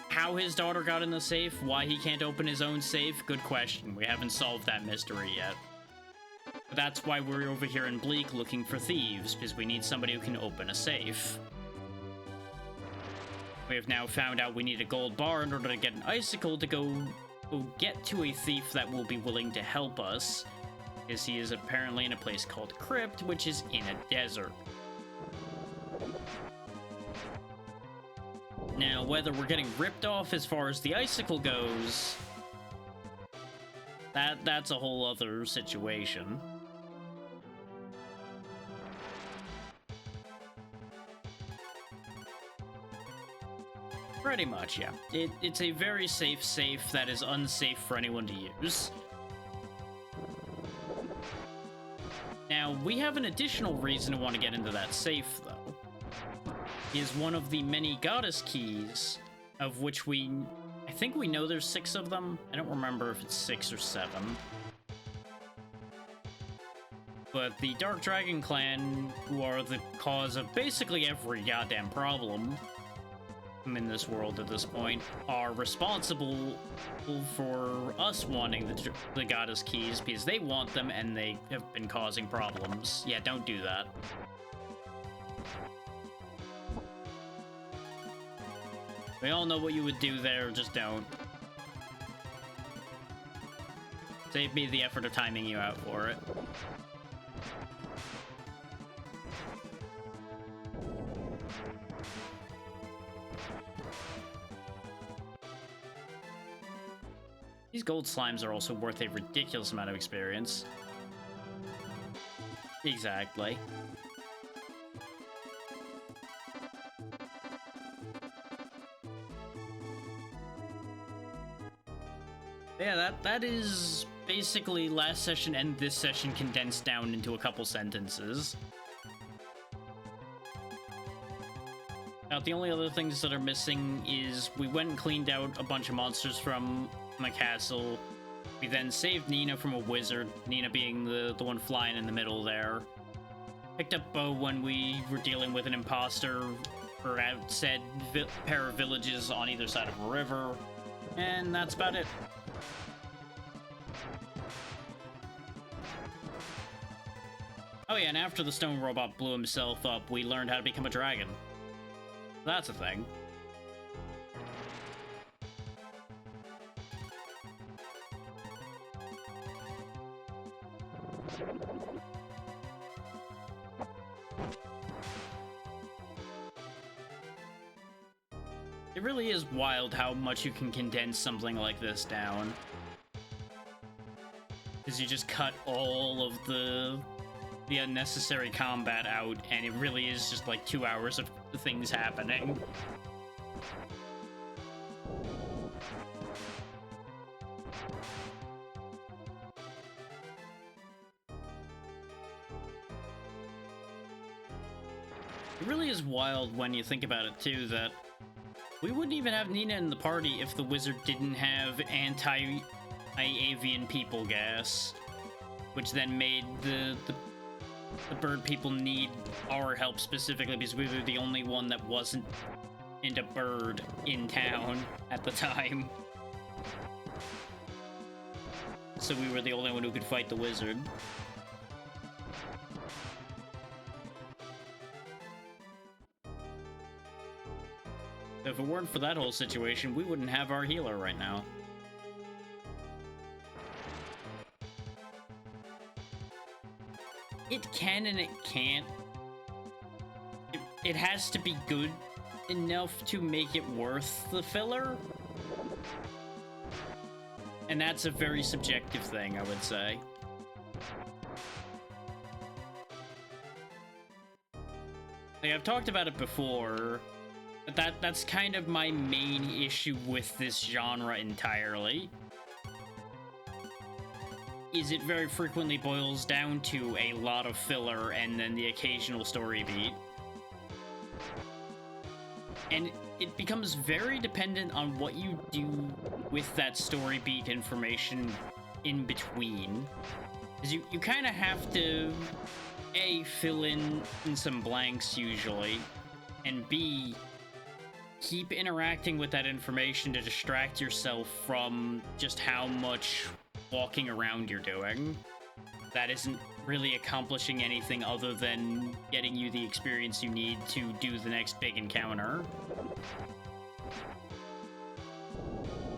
How his daughter got in the safe, why he can't open his own safe, good question. We haven't solved that mystery yet. But that's why we're over here in Bleak looking for thieves, because we need somebody who can open a safe. We have now found out we need a gold bar in order to get an icicle to go get to a thief that will be willing to help us, because he is apparently in a place called Crypt, which is in a desert. Now, whether we're getting ripped off as far as the icicle goes, that's a whole other situation. Pretty much, yeah. It's a very safe safe that is unsafe for anyone to use. Now, we have an additional reason to want to get into that safe, though. Is one of the many goddess keys, of which I think we know there's 6 of them. I don't remember if it's 6 or 7. But the Dark Dragon Clan, who are the cause of basically every goddamn problem in this world at this point, are responsible for us wanting the goddess keys because they want them and they have been causing problems. Yeah, don't do that. We all know what you would do there, just don't. Save me the effort of timing you out for it. These gold slimes are also worth a ridiculous amount of experience. Exactly. Yeah, that is basically last session and this session condensed down into a couple sentences. Now, the only other things that are missing is we went and cleaned out a bunch of monsters from the castle. We then saved Nina from a wizard, Nina being the one flying in the middle there. Picked up Bo when we were dealing with an imposter for said pair of villages on either side of a river. And that's about it. Oh yeah, and after the stone robot blew himself up, we learned how to become a dragon. That's a thing. It really is wild how much you can condense something like this down. Because you just cut all of the unnecessary combat out, and it really is just like 2 hours of things happening. It really is wild when you think about it too, that we wouldn't even have Nina in the party if the wizard didn't have anti-avian people gas, which then made the bird people need our help specifically because we were the only one that wasn't into bird in town at the time. So we were the only one who could fight the wizard. if it weren't for that whole situation, we wouldn't have our healer right now. It can and it can't. It has to be good enough to make it worth the filler. And that's a very subjective thing, I would say. Like, I've talked about it before, but that's kind of my main issue with this genre entirely. Is it very frequently boils down to a lot of filler and then the occasional story beat. And it becomes very dependent on what you do with that story beat information in between. Because you kind of have to, A, fill in some blanks usually, and B, keep interacting with that information to distract yourself from just how much walking around you're doing. That isn't really accomplishing anything other than getting you the experience you need to do the next big encounter.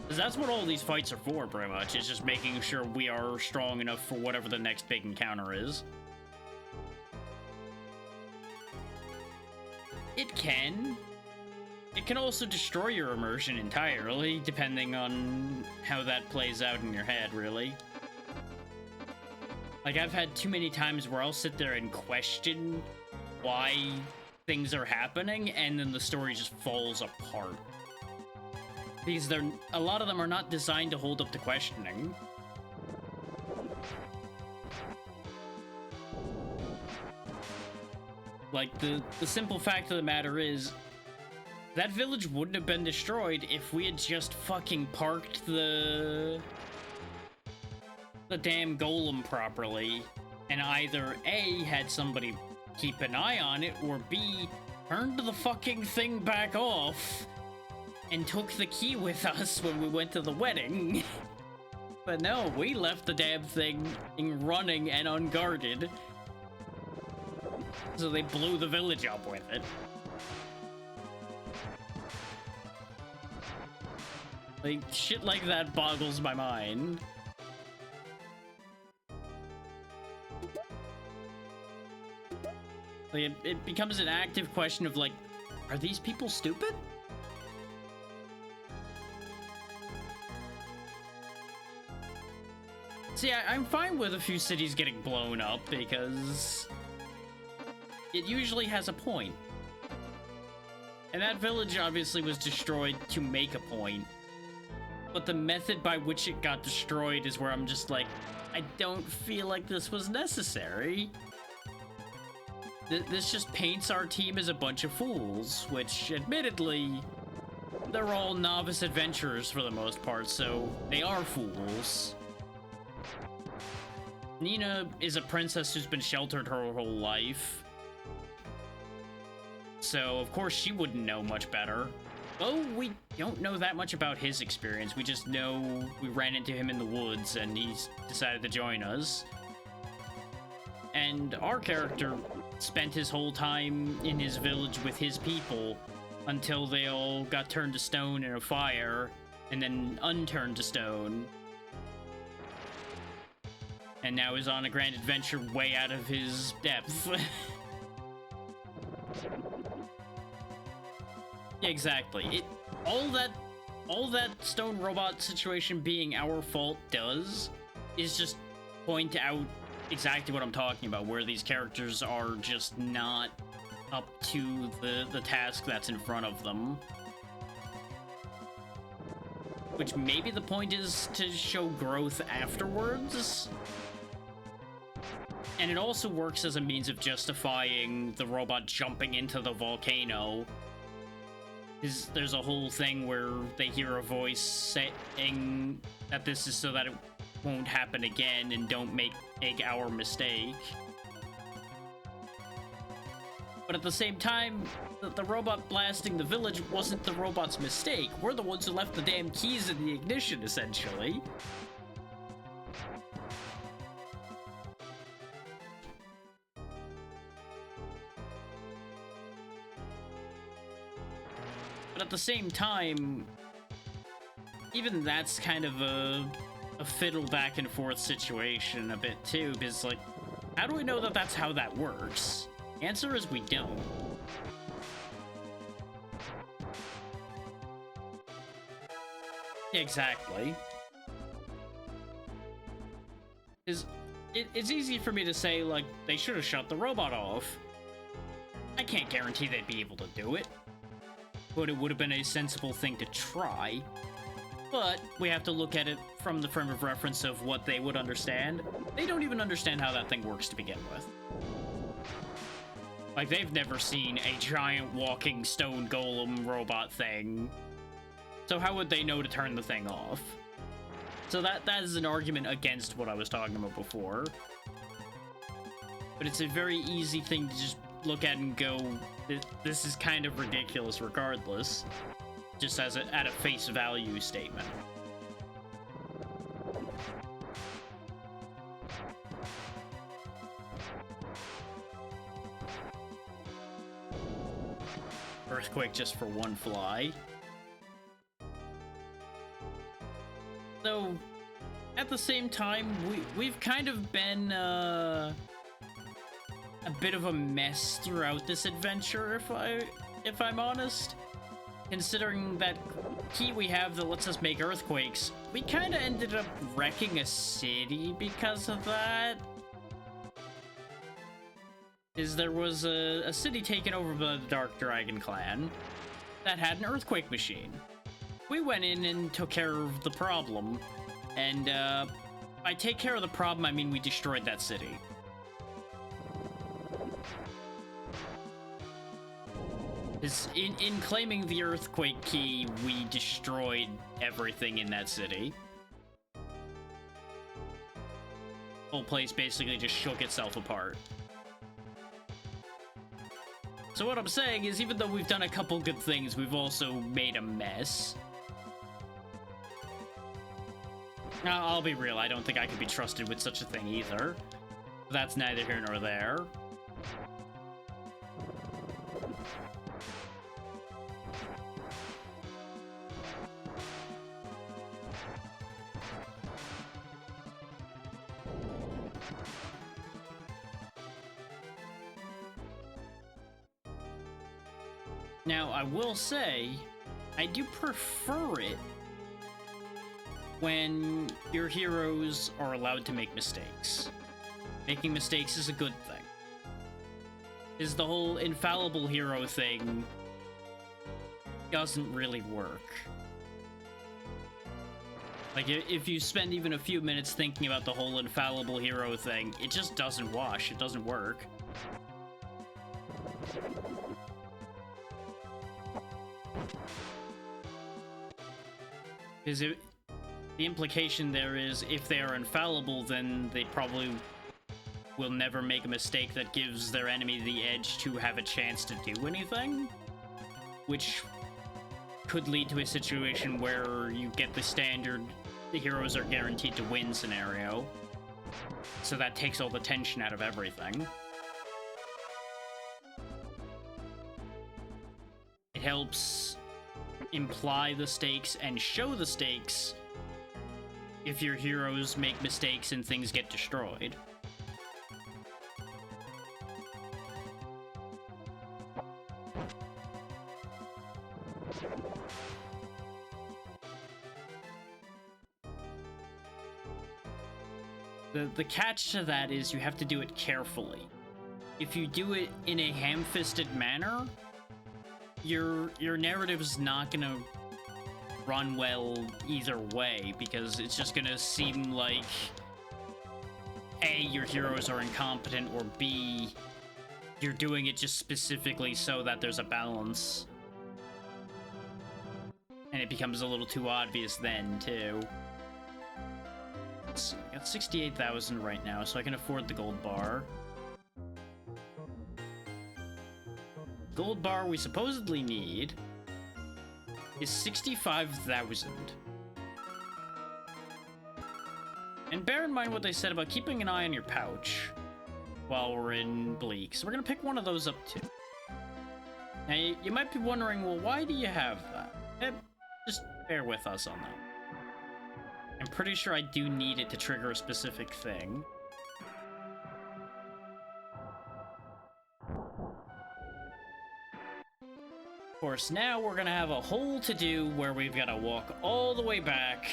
Because that's what all these fights are for, pretty much. It's just making sure we are strong enough for whatever the next big encounter is. It can. It can also destroy your immersion entirely, depending on how that plays out in your head, really. Like, I've had too many times where I'll sit there and question why things are happening, and then the story just falls apart. Because a lot of them are not designed to hold up to questioning. Like, the simple fact of the matter is, that village wouldn't have been destroyed if we had just fucking parked the damn golem properly, and either A, had somebody keep an eye on it, or B, turned the fucking thing back off and took the key with us when we went to the wedding. But no, we left the damn thing running and unguarded, so they blew the village up with it. Like, shit like that boggles my mind. Like, it becomes an active question of, like, are these people stupid? See, I'm fine with a few cities getting blown up because it usually has a point. And that village obviously was destroyed to make a point. But the method by which it got destroyed is where I'm just like, I don't feel like this was necessary. This just paints our team as a bunch of fools, which, admittedly, they're all novice adventurers for the most part, so they are fools. Nina is a princess who's been sheltered her whole life, so of course she wouldn't know much better. Oh, we don't know that much about his experience. We just know we ran into him in the woods and he's decided to join us. And our character spent his whole time in his village with his people until they all got turned to stone in a fire and then unturned to stone. And now is on a grand adventure way out of his depth. Exactly. All that stone robot situation being our fault does is just point out exactly what I'm talking about, where these characters are just not up to the task that's in front of them. Which maybe the point is to show growth afterwards. And it also works as a means of justifying the robot jumping into the volcano. There's a whole thing where they hear a voice saying that this is so that it won't happen again and don't make our mistake. But at the same time, the robot blasting the village wasn't the robot's mistake. We're the ones who left the damn keys in the ignition, essentially. But at the same time, even that's kind of a fiddle back and forth situation a bit too, because like, how do we know that that's how that works? Answer is we don't. Exactly. It's easy for me to say, like, they should have shut the robot off. I can't guarantee they'd be able to do it, but it would have been a sensible thing to try. But we have to look at it from the frame of reference of what they would understand. They don't even understand how that thing works to begin with. Like, they've never seen a giant walking stone golem robot thing. So how would they know to turn the thing off? So that is an argument against what I was talking about before. But it's a very easy thing to just look at and go, this is kind of ridiculous regardless. Just as at a face value statement. Earthquake just for one fly. So, at the same time, we've kind of been a bit of a mess throughout this adventure, if I'm honest. Considering that key we have that lets us make earthquakes, we kind of ended up wrecking a city because of that. There was a city taken over by the Dark Dragon clan that had an earthquake machine. We went in and took care of the problem, and by take care of the problem, I mean we destroyed that city. In claiming the earthquake key, we destroyed everything in that city. The whole place basically just shook itself apart. So what I'm saying is, even though we've done a couple good things, we've also made a mess. Now, I'll be real, I don't think I could be trusted with such a thing either. That's neither here nor there. Now, I will say, I do prefer it when your heroes are allowed to make mistakes. Making mistakes is a good thing. Is the whole infallible hero thing doesn't really work. Like, if you spend even a few minutes thinking about the whole infallible hero thing, it just doesn't wash, it doesn't work. Because the implication there is, if they are infallible, then they probably will never make a mistake that gives their enemy the edge to have a chance to do anything. Which could lead to a situation where you get the standard, the heroes are guaranteed to win scenario. So that takes all the tension out of everything. It helps imply the stakes and show the stakes if your heroes make mistakes and things get destroyed. The catch to that is you have to do it carefully. If you do it in a ham-fisted manner, your narrative's not gonna run well either way, because it's just gonna seem like A, your heroes are incompetent, or B, you're doing it just specifically so that there's a balance. And it becomes a little too obvious then, too. So I got 68,000 right now, so I can afford the gold bar. Gold bar we supposedly need is 65,000. And bear in mind what they said about keeping an eye on your pouch while we're in Bleak. So we're gonna pick one of those up too. Now you might be wondering, well, why do you have that? Just bear with us on that. I'm pretty sure I do need it to trigger a specific thing. Of course, now we're gonna have a whole to-do where we've gotta walk all the way back.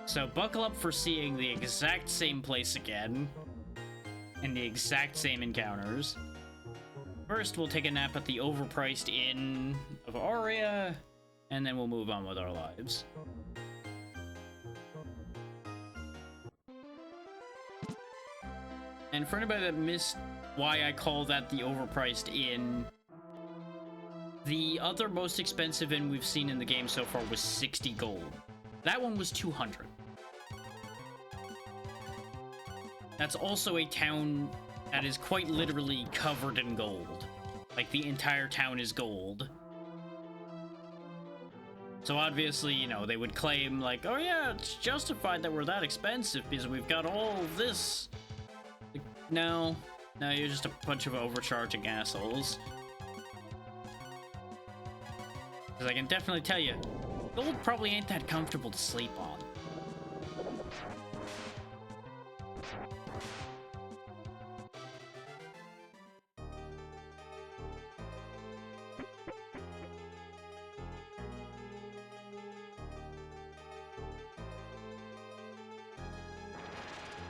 So buckle up for seeing the exact same place again. And the exact same encounters. First, we'll take a nap at the overpriced inn of Aria, and then we'll move on with our lives. And for anybody that missed why I call that the overpriced inn, the other most expensive inn we've seen in the game so far was 60 gold. That one was 200. That's also a town that is quite literally covered in gold. Like, the entire town is gold. So obviously, you know, they would claim, like, oh yeah, it's justified that we're that expensive because we've got all this. Like, no, you're just a bunch of overcharging assholes. Because I can definitely tell you, gold probably ain't that comfortable to sleep on.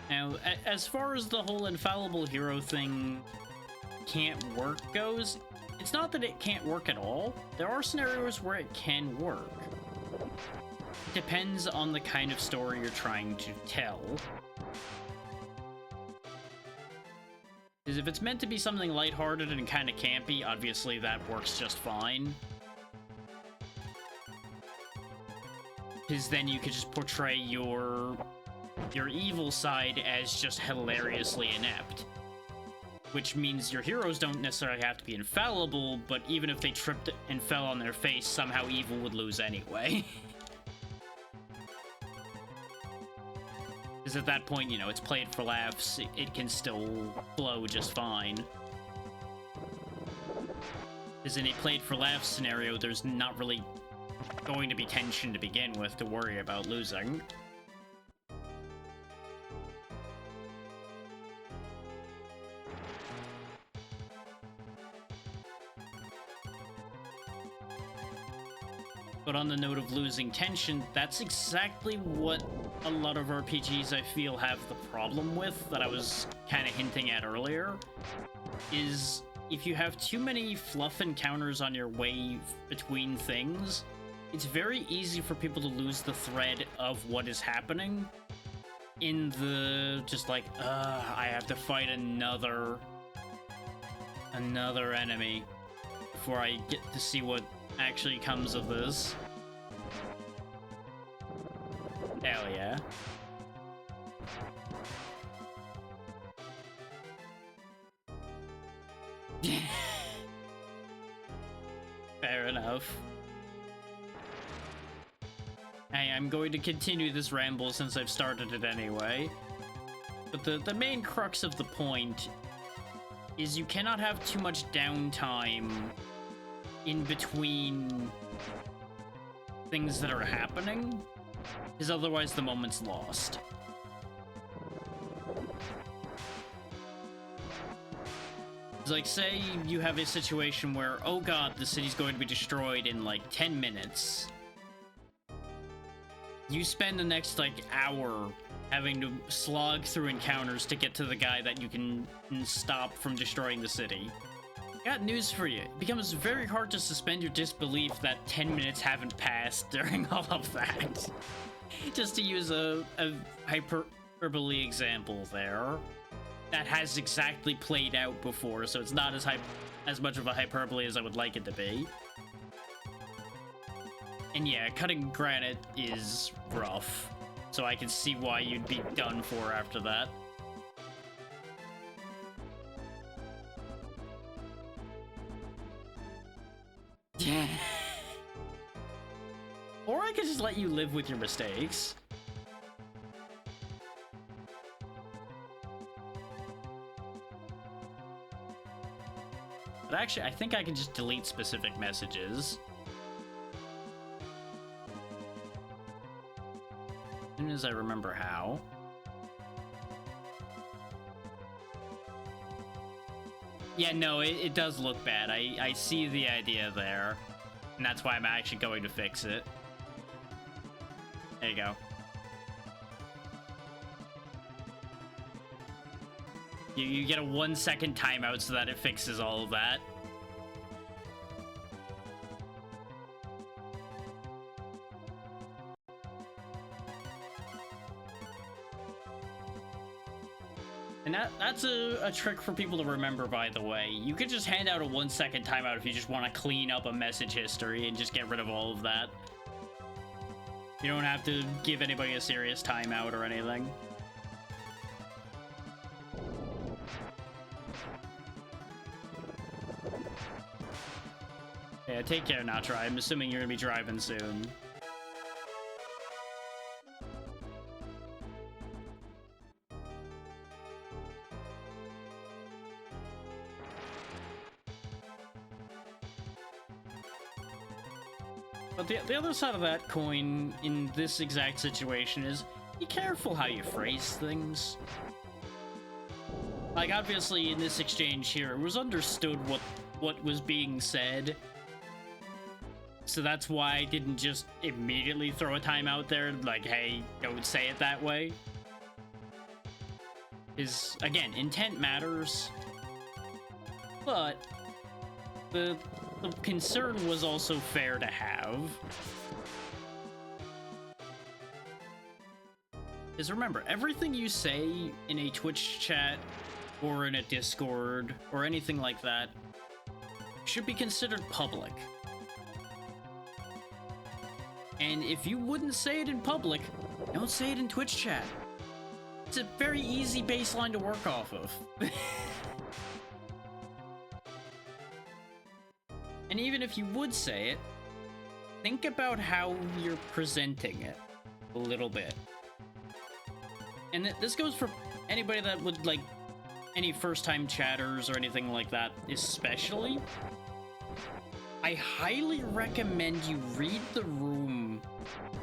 Now, as far as the whole infallible hero thing can't work goes, it's not that it can't work at all. There are scenarios where it can work. It depends on the kind of story you're trying to tell. Because if it's meant to be something lighthearted and kind of campy, obviously that works just fine. Because then you could just portray your evil side as just hilariously inept. Which means your heroes don't necessarily have to be infallible, but even if they tripped and fell on their face, somehow evil would lose anyway. Because at that point, you know, it's played for laughs, it can still flow just fine. Because in a played for laughs scenario, there's not really going to be tension to begin with to worry about losing. But on the note of losing tension, that's exactly what a lot of RPGs I feel have the problem with, that I was kind of hinting at earlier, is if you have too many fluff encounters on your way between things, it's very easy for people to lose the thread of what is happening in the just like, I have to fight another enemy before I get to see what actually comes of this. Hell yeah. Fair enough. Hey, I'm going to continue this ramble since I've started it anyway. But the main crux of the point is you cannot have too much downtime in between things that are happening, because otherwise the moment's lost. It's like, say you have a situation where, oh god, the city's going to be destroyed in like 10 minutes. You spend the next like hour having to slog through encounters to get to the guy that you can stop from destroying the city. Got news for you. It becomes very hard to suspend your disbelief that 10 minutes haven't passed during all of that. Just to use a hyperbole example there. That has exactly played out before, so it's not as much of a hyperbole as I would like it to be. And yeah, cutting granite is rough, so I can see why you'd be done for after that. Or I could just let you live with your mistakes. But actually, I think I can just delete specific messages. soon as I remember how. Yeah, no, it does look bad. I see the idea there. And that's why I'm actually going to fix it. There you go. You get a 1 second timeout so that it fixes all of that. And that's a trick for people to remember, by the way. You could just hand out a 1 second timeout if you just want to clean up a message history and just get rid of all of that. You don't have to give anybody a serious timeout or anything. Yeah, take care, Natra. I'm assuming you're gonna be driving soon. But the other side of that coin in this exact situation is be careful how you phrase things. Like, obviously, in this exchange here, it was understood what was being said. So that's why I didn't just immediately throw a timeout there, like, hey, don't say it that way. Is, again, intent matters. But the concern was also fair to have. Because remember, everything you say in a Twitch chat or in a Discord or anything like that should be considered public. And if you wouldn't say it in public, don't say it in Twitch chat. It's a very easy baseline to work off of. And even if you would say it, think about how you're presenting it a little bit. And this goes for anybody that would, like, any first-time chatters or anything like that especially. I highly recommend you read the room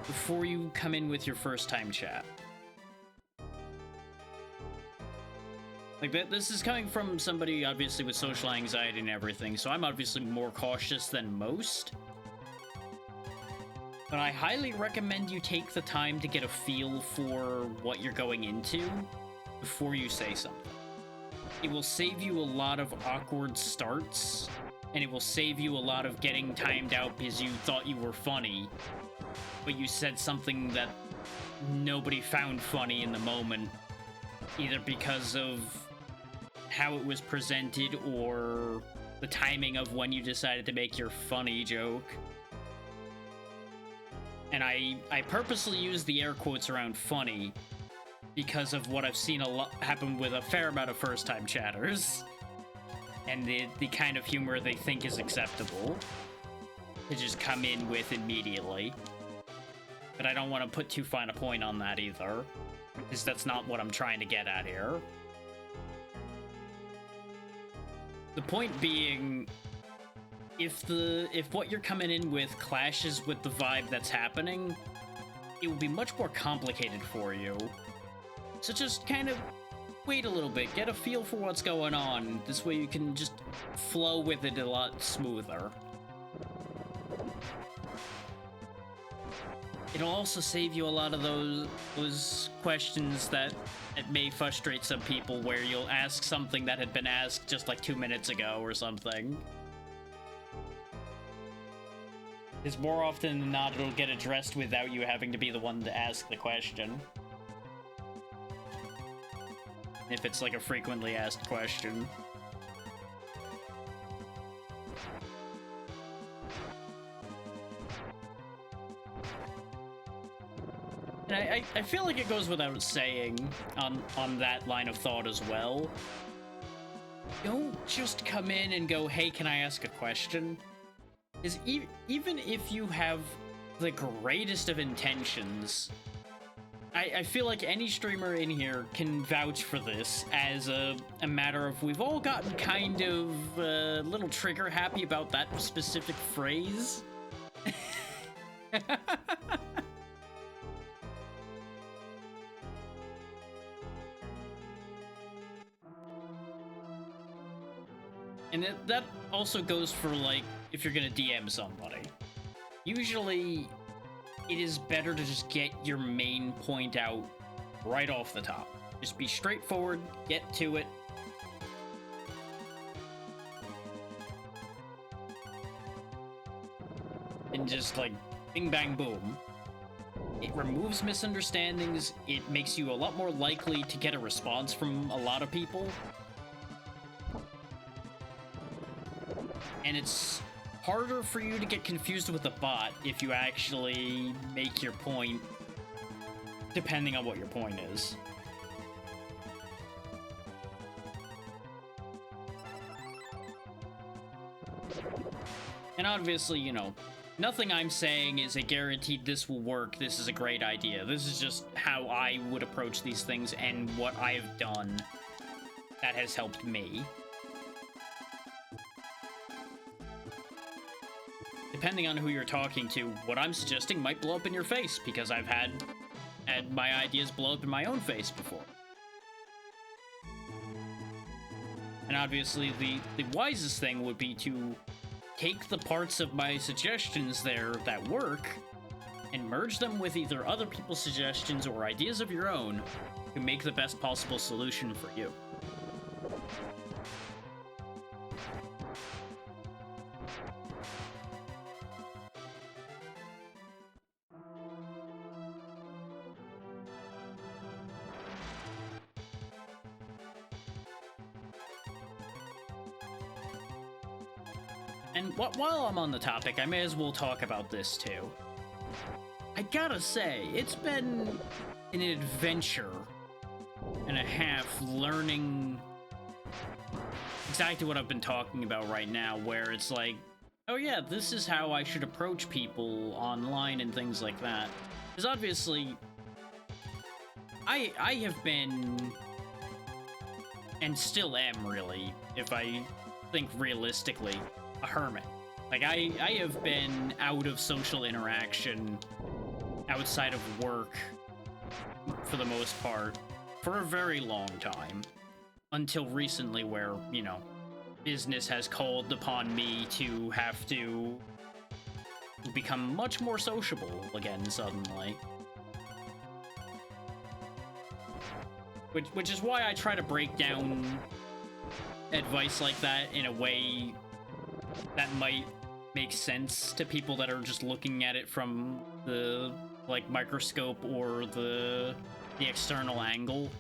before you come in with your first-time chat. Like, this is coming from somebody, obviously, with social anxiety and everything, so I'm obviously more cautious than most. But I highly recommend you take the time to get a feel for what you're going into before you say something. It will save you a lot of awkward starts, and it will save you a lot of getting timed out because you thought you were funny, but you said something that nobody found funny in the moment, either because of how it was presented or the timing of when you decided to make your funny joke. And I purposely use the air quotes around funny because of what I've seen a lot happen with a fair amount of first-time chatters and the kind of humor they think is acceptable to just come in with immediately. But I don't want to put too fine a point on that either, because that's not what I'm trying to get at here. The point being, if what you're coming in with clashes with the vibe that's happening, it will be much more complicated for you. So just kind of wait a little bit, get a feel for what's going on. This way you can just flow with it a lot smoother. It'll also save you a lot of those questions that may frustrate some people, where you'll ask something that had been asked just like 2 minutes ago or something. Because more often than not, it'll get addressed without you having to be the one to ask the question. If it's like a frequently asked question. And I feel like it goes without saying on that line of thought as well. Don't just come in and go, hey, can I ask a question? Because even if you have the greatest of intentions, I feel like any streamer in here can vouch for this as a matter of we've all gotten kind of a little trigger happy about that specific phrase. And that also goes for, like, if you're gonna DM somebody. Usually, it is better to just get your main point out right off the top. Just be straightforward, get to it. And just, like, bing, bang, boom. It removes misunderstandings. It makes you a lot more likely to get a response from a lot of people. And it's harder for you to get confused with a bot if you actually make your point, depending on what your point is. And obviously, you know, nothing I'm saying is a guaranteed this will work, this is a great idea. This is just how I would approach these things and what I've done that has helped me. Depending on who you're talking to, what I'm suggesting might blow up in your face, because I've had my ideas blow up in my own face before. And obviously, the wisest thing would be to take the parts of my suggestions there that work and merge them with either other people's suggestions or ideas of your own to make the best possible solution for you. And while I'm on the topic, I may as well talk about this too. I gotta say, it's been an adventure and a half learning exactly what I've been talking about right now, where it's like, oh yeah, this is how I should approach people online and things like that. Because obviously, I have been, and still am really, if I think realistically, a hermit. Like, I have been out of social interaction outside of work for the most part for a very long time, until recently where, you know, business has called upon me to have to become much more sociable again suddenly. Which is why I try to break down advice like that in a way that might make sense to people that are just looking at it from the, like, microscope or the external angle.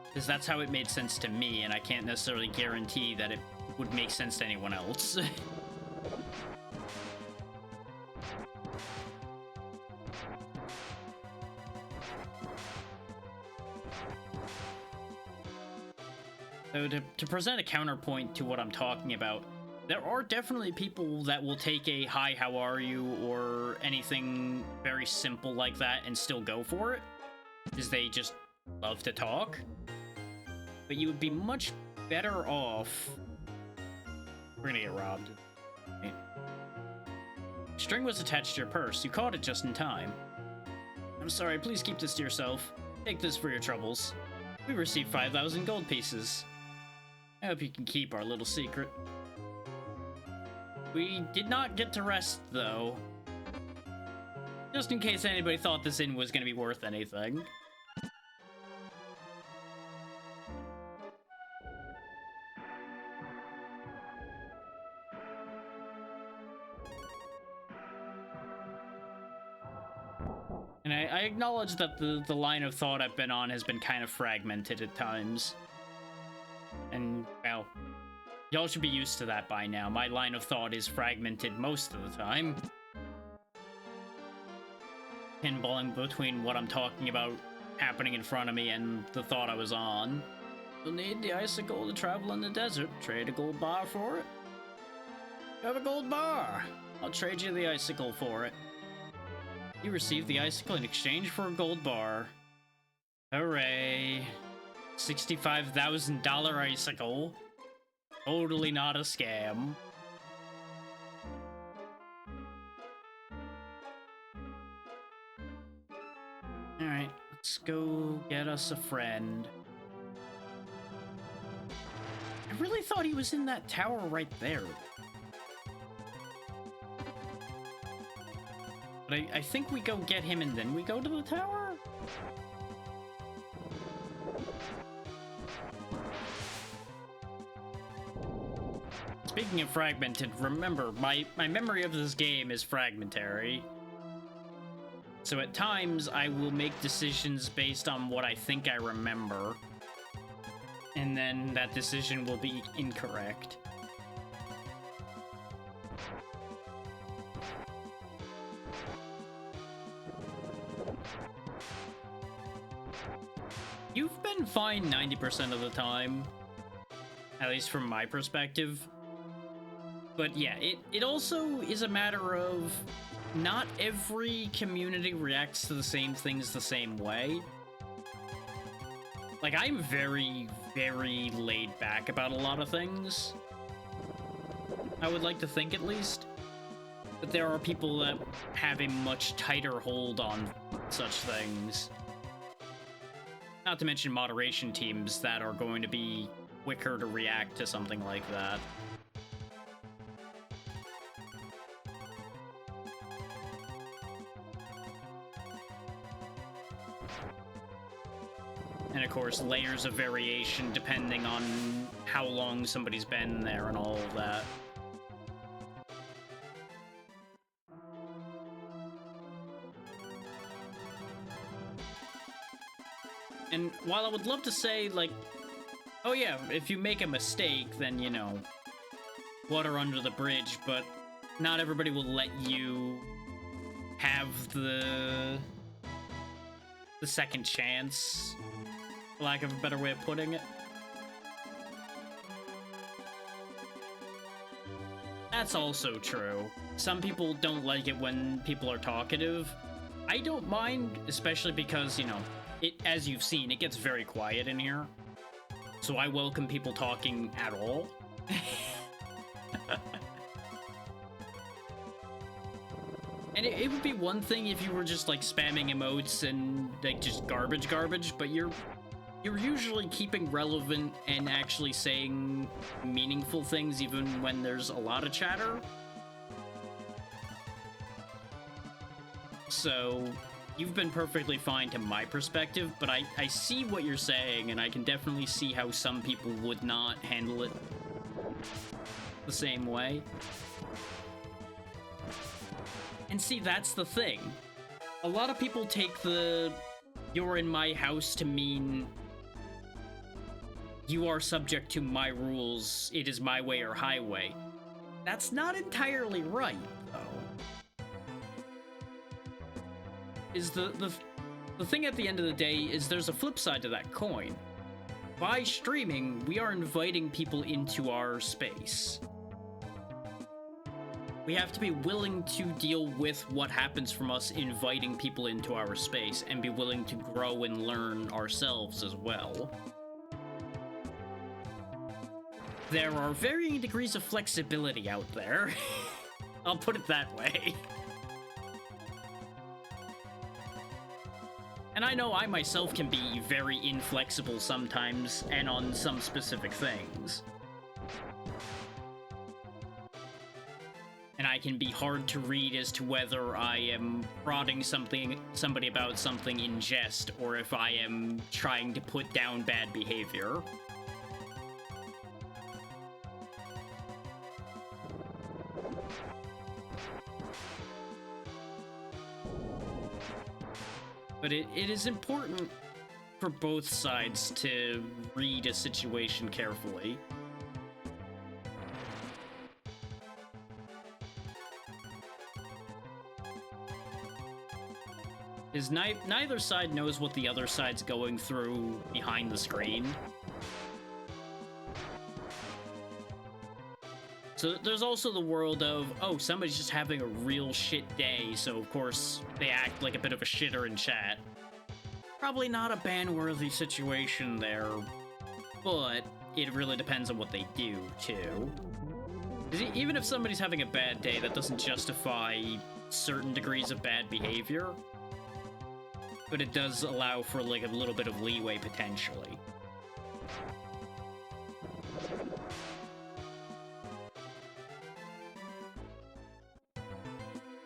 Because that's how it made sense to me, and I can't necessarily guarantee that it would make sense to anyone else. So to present a counterpoint to what I'm talking about, there are definitely people that will take a "hi, how are you?" or anything very simple like that and still go for it, because they just love to talk. But you would be much better off... We're gonna get robbed. Right. String was attached to your purse. You caught it just in time. I'm sorry, please keep this to yourself. Take this for your troubles. We received 5,000 gold pieces. I hope you can keep our little secret. We did not get to rest, though. Just in case anybody thought this inn was gonna be worth anything. And I acknowledge that the line of thought I've been on has been kind of fragmented at times. And, well, y'all should be used to that by now. My line of thought is fragmented most of the time. Pinballing between what I'm talking about happening in front of me and the thought I was on. You'll need the icicle to travel in the desert. Trade a gold bar for it. You have a gold bar. I'll trade you the icicle for it. You receive the icicle in exchange for a gold bar. Hooray. $65,000 icicle. Totally not a scam. Alright, Let's go get us a friend. I really thought he was in that tower right there. But I think we go get him and then we go to the tower? Speaking of fragmented, remember, my memory of this game is fragmentary. So at times, I will make decisions based on what I think I remember. And then that decision will be incorrect. You've been fine 90% of the time. At least from my perspective. But yeah, it also is a matter of not every community reacts to the same things the same way. Like, I'm very, very laid back about a lot of things. I would like to think, at least. But there are people that have a much tighter hold on such things. Not to mention moderation teams that are going to be quicker to react to something like that. And of course, layers of variation depending on how long somebody's been there and all of that. And while I would love to say, like, oh yeah, if you make a mistake, then, you know, water under the bridge, but not everybody will let you have the second chance. For lack of a better way of putting it. That's also true. Some people don't like it when people are talkative. I don't mind, especially because, you know, as you've seen, it gets very quiet in here. So I welcome people talking at all. And it would be one thing if you were just, like, spamming emotes and, like, just garbage, but you're usually keeping relevant and actually saying meaningful things even when there's a lot of chatter. So, you've been perfectly fine to my perspective, but I see what you're saying, and I can definitely see how some people would not handle it the same way. And see, that's the thing. A lot of people take the "you're in my house" to mean you are subject to my rules, it is my way or highway. That's not entirely right, though. Is the thing at the end of the day is there's a flip side to that coin. By streaming, we are inviting people into our space. We have to be willing to deal with what happens from us inviting people into our space and be willing to grow and learn ourselves as well. There are varying degrees of flexibility out there. I'll put it that way. And I know I myself can be very inflexible sometimes, and on some specific things. And I can be hard to read as to whether I am prodding somebody about something in jest, or if I am trying to put down bad behavior. But it is important for both sides to read a situation carefully. Because neither side knows what the other side's going through behind the screen. So there's also the world of, oh, somebody's just having a real shit day, so of course they act like a bit of a shitter in chat. Probably not a ban-worthy situation there, but it really depends on what they do, too. 'Cause even if somebody's having a bad day, that doesn't justify certain degrees of bad behavior. but it does allow for like a little bit of leeway potentially.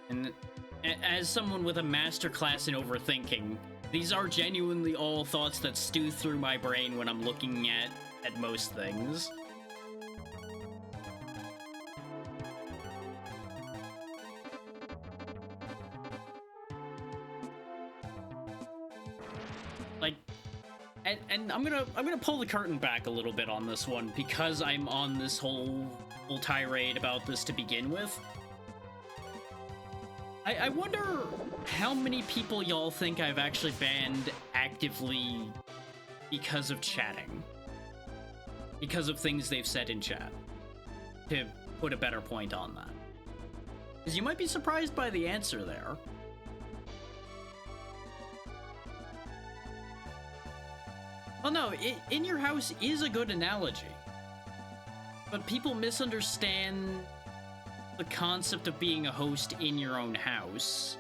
And as someone with a masterclass in overthinking, these are genuinely all thoughts that stew through my brain when I'm looking at most things. Like, and I'm gonna pull the curtain back a little bit on this one because I'm on this whole tirade about this to begin with. I wonder how many people y'all think I've actually banned actively because of chatting. Because of things they've said in chat. To put a better point on that. Because you might be surprised by the answer there. Well, no, in your house is a good analogy. But people misunderstand the concept of being a host in your own house.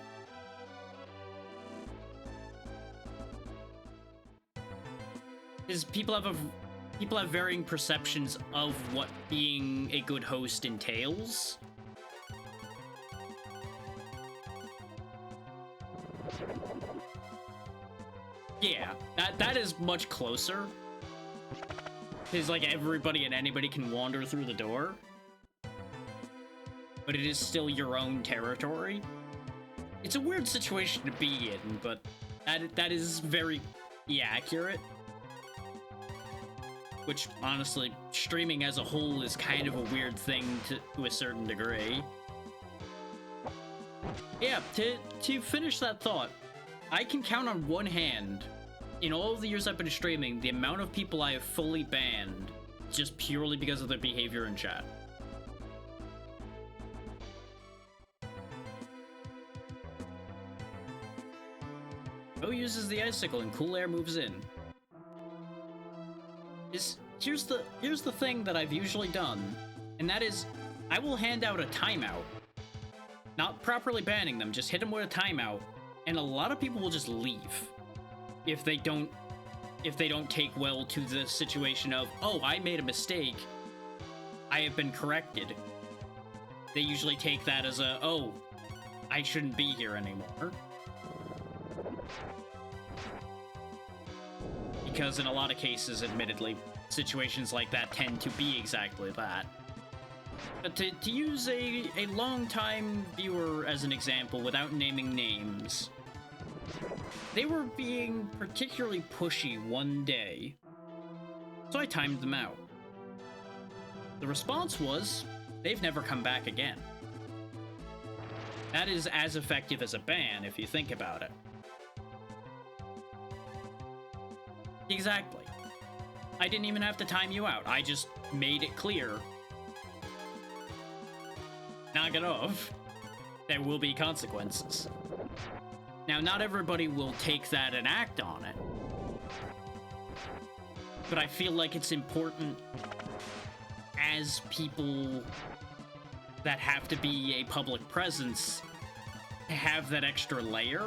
Because people have varying perceptions of what being a good host entails. Yeah, that is much closer. Because like everybody and anybody can wander through the door. But it is still your own territory. It's a weird situation to be in, but that is very accurate. Which, honestly, streaming as a whole is kind of a weird thing to a certain degree. Yeah, to finish that thought, I can count on one hand, in all of the years I've been streaming, the amount of people I have fully banned just purely because of their behavior in chat. Bo uses the icicle and cool air moves in. Here's the thing that I've usually done, and that is I will hand out a timeout. Not properly banning them, just hit them with a timeout, and a lot of people will just leave if they don't take well to the situation of, oh, I made a mistake, I have been corrected. They usually take that as a, oh, I shouldn't be here anymore. Because in a lot of cases, admittedly, situations like that tend to be exactly that. But to use a long-time viewer as an example without naming names, they were being particularly pushy one day, so I timed them out. The response was, they've never come back again. That is as effective as a ban if you think about it. Exactly. I didn't even have to time you out. I just made it clear. Knock it off. There will be consequences. Now, not everybody will take that and act on it. But I feel like it's important as people that have to be a public presence to have that extra layer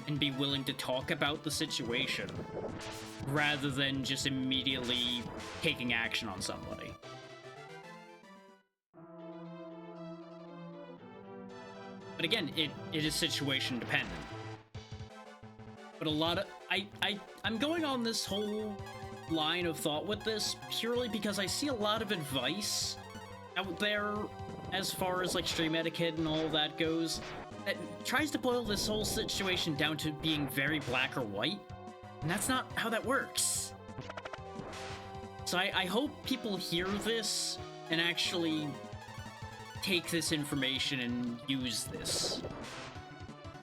and be willing to talk about the situation rather than just immediately taking action on somebody. But again, it is situation dependent. But a lot of... I'm going on this whole line of thought with this purely because I see a lot of advice out there as far as like stream etiquette and all of that goes that tries to boil this whole situation down to being very black or white, and that's not how that works. So I hope people hear this and actually take this information and use this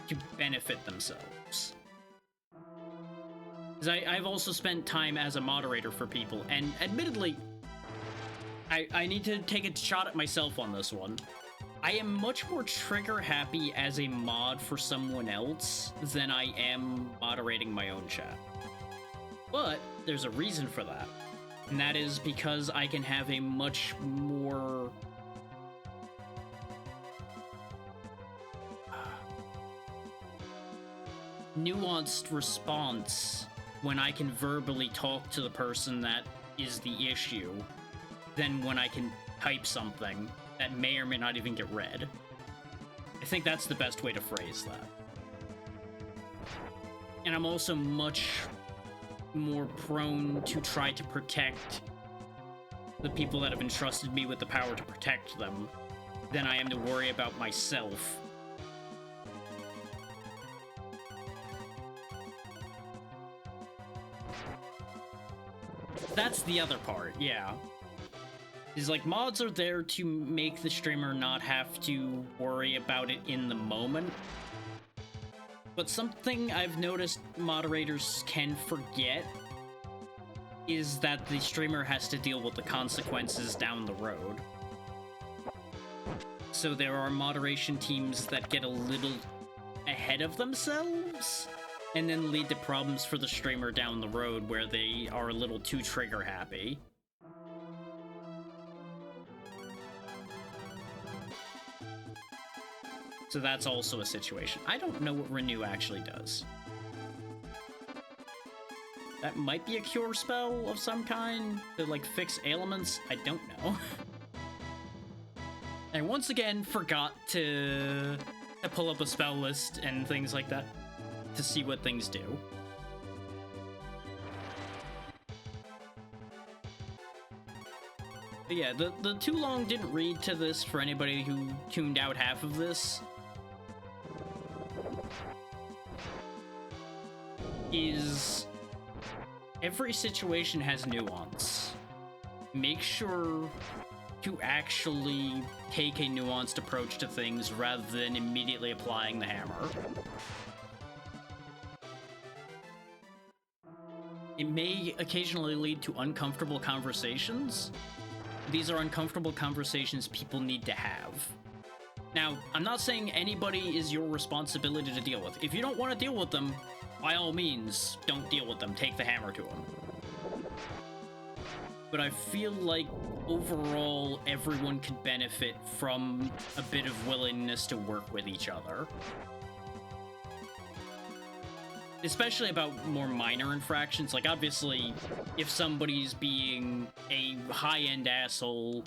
to benefit themselves. Because I've also spent time as a moderator for people, and admittedly, I need to take a shot at myself on this one. I am much more trigger happy as a mod for someone else than I am moderating my own chat. But there's a reason for that, and that is because I can have a much more... nuanced response when I can verbally talk to the person that is the issue than when I can type something that may or may not even get read. I think that's the best way to phrase that. And I'm also much more prone to try to protect the people that have entrusted me with the power to protect them than I am to worry about myself. That's the other part, yeah. Is like, mods are there to make the streamer not have to worry about it in the moment. But something I've noticed moderators can forget is that the streamer has to deal with the consequences down the road. So there are moderation teams that get a little ahead of themselves and then lead to problems for the streamer down the road where they are a little too trigger happy. So that's also a situation. I don't know what Renew actually does. That might be a cure spell of some kind to, like, fix ailments. I don't know. I once again forgot to pull up a spell list and things like that to see what things do. But yeah, the too long didn't read to this for anybody who tuned out half of this. Is every situation has nuance. Make sure to actually take a nuanced approach to things rather than immediately applying the hammer. It may occasionally lead to uncomfortable conversations. These are uncomfortable conversations people need to have. Now, I'm not saying anybody is your responsibility to deal with. If you don't want to deal with them, by all means, don't deal with them. Take the hammer to them. But I feel like overall, everyone could benefit from a bit of willingness to work with each other. Especially about more minor infractions. Like, obviously, if somebody's being a high-end asshole,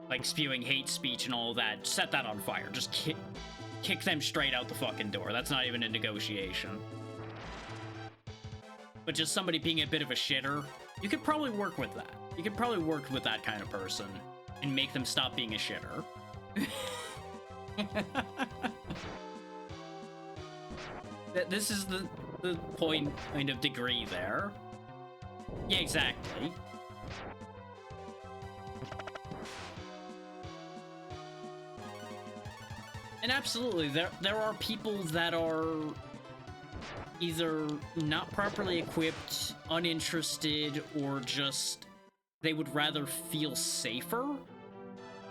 like spewing hate speech and all that, set that on fire. Just kick them straight out the fucking door. That's not even a negotiation. But just somebody being a bit of a shitter, you could probably work with that. You could probably work with that kind of person and make them stop being a shitter. This is the point kind of degree there. Yeah, exactly. And absolutely, there are people that are either not properly equipped, uninterested, or just they would rather feel safer,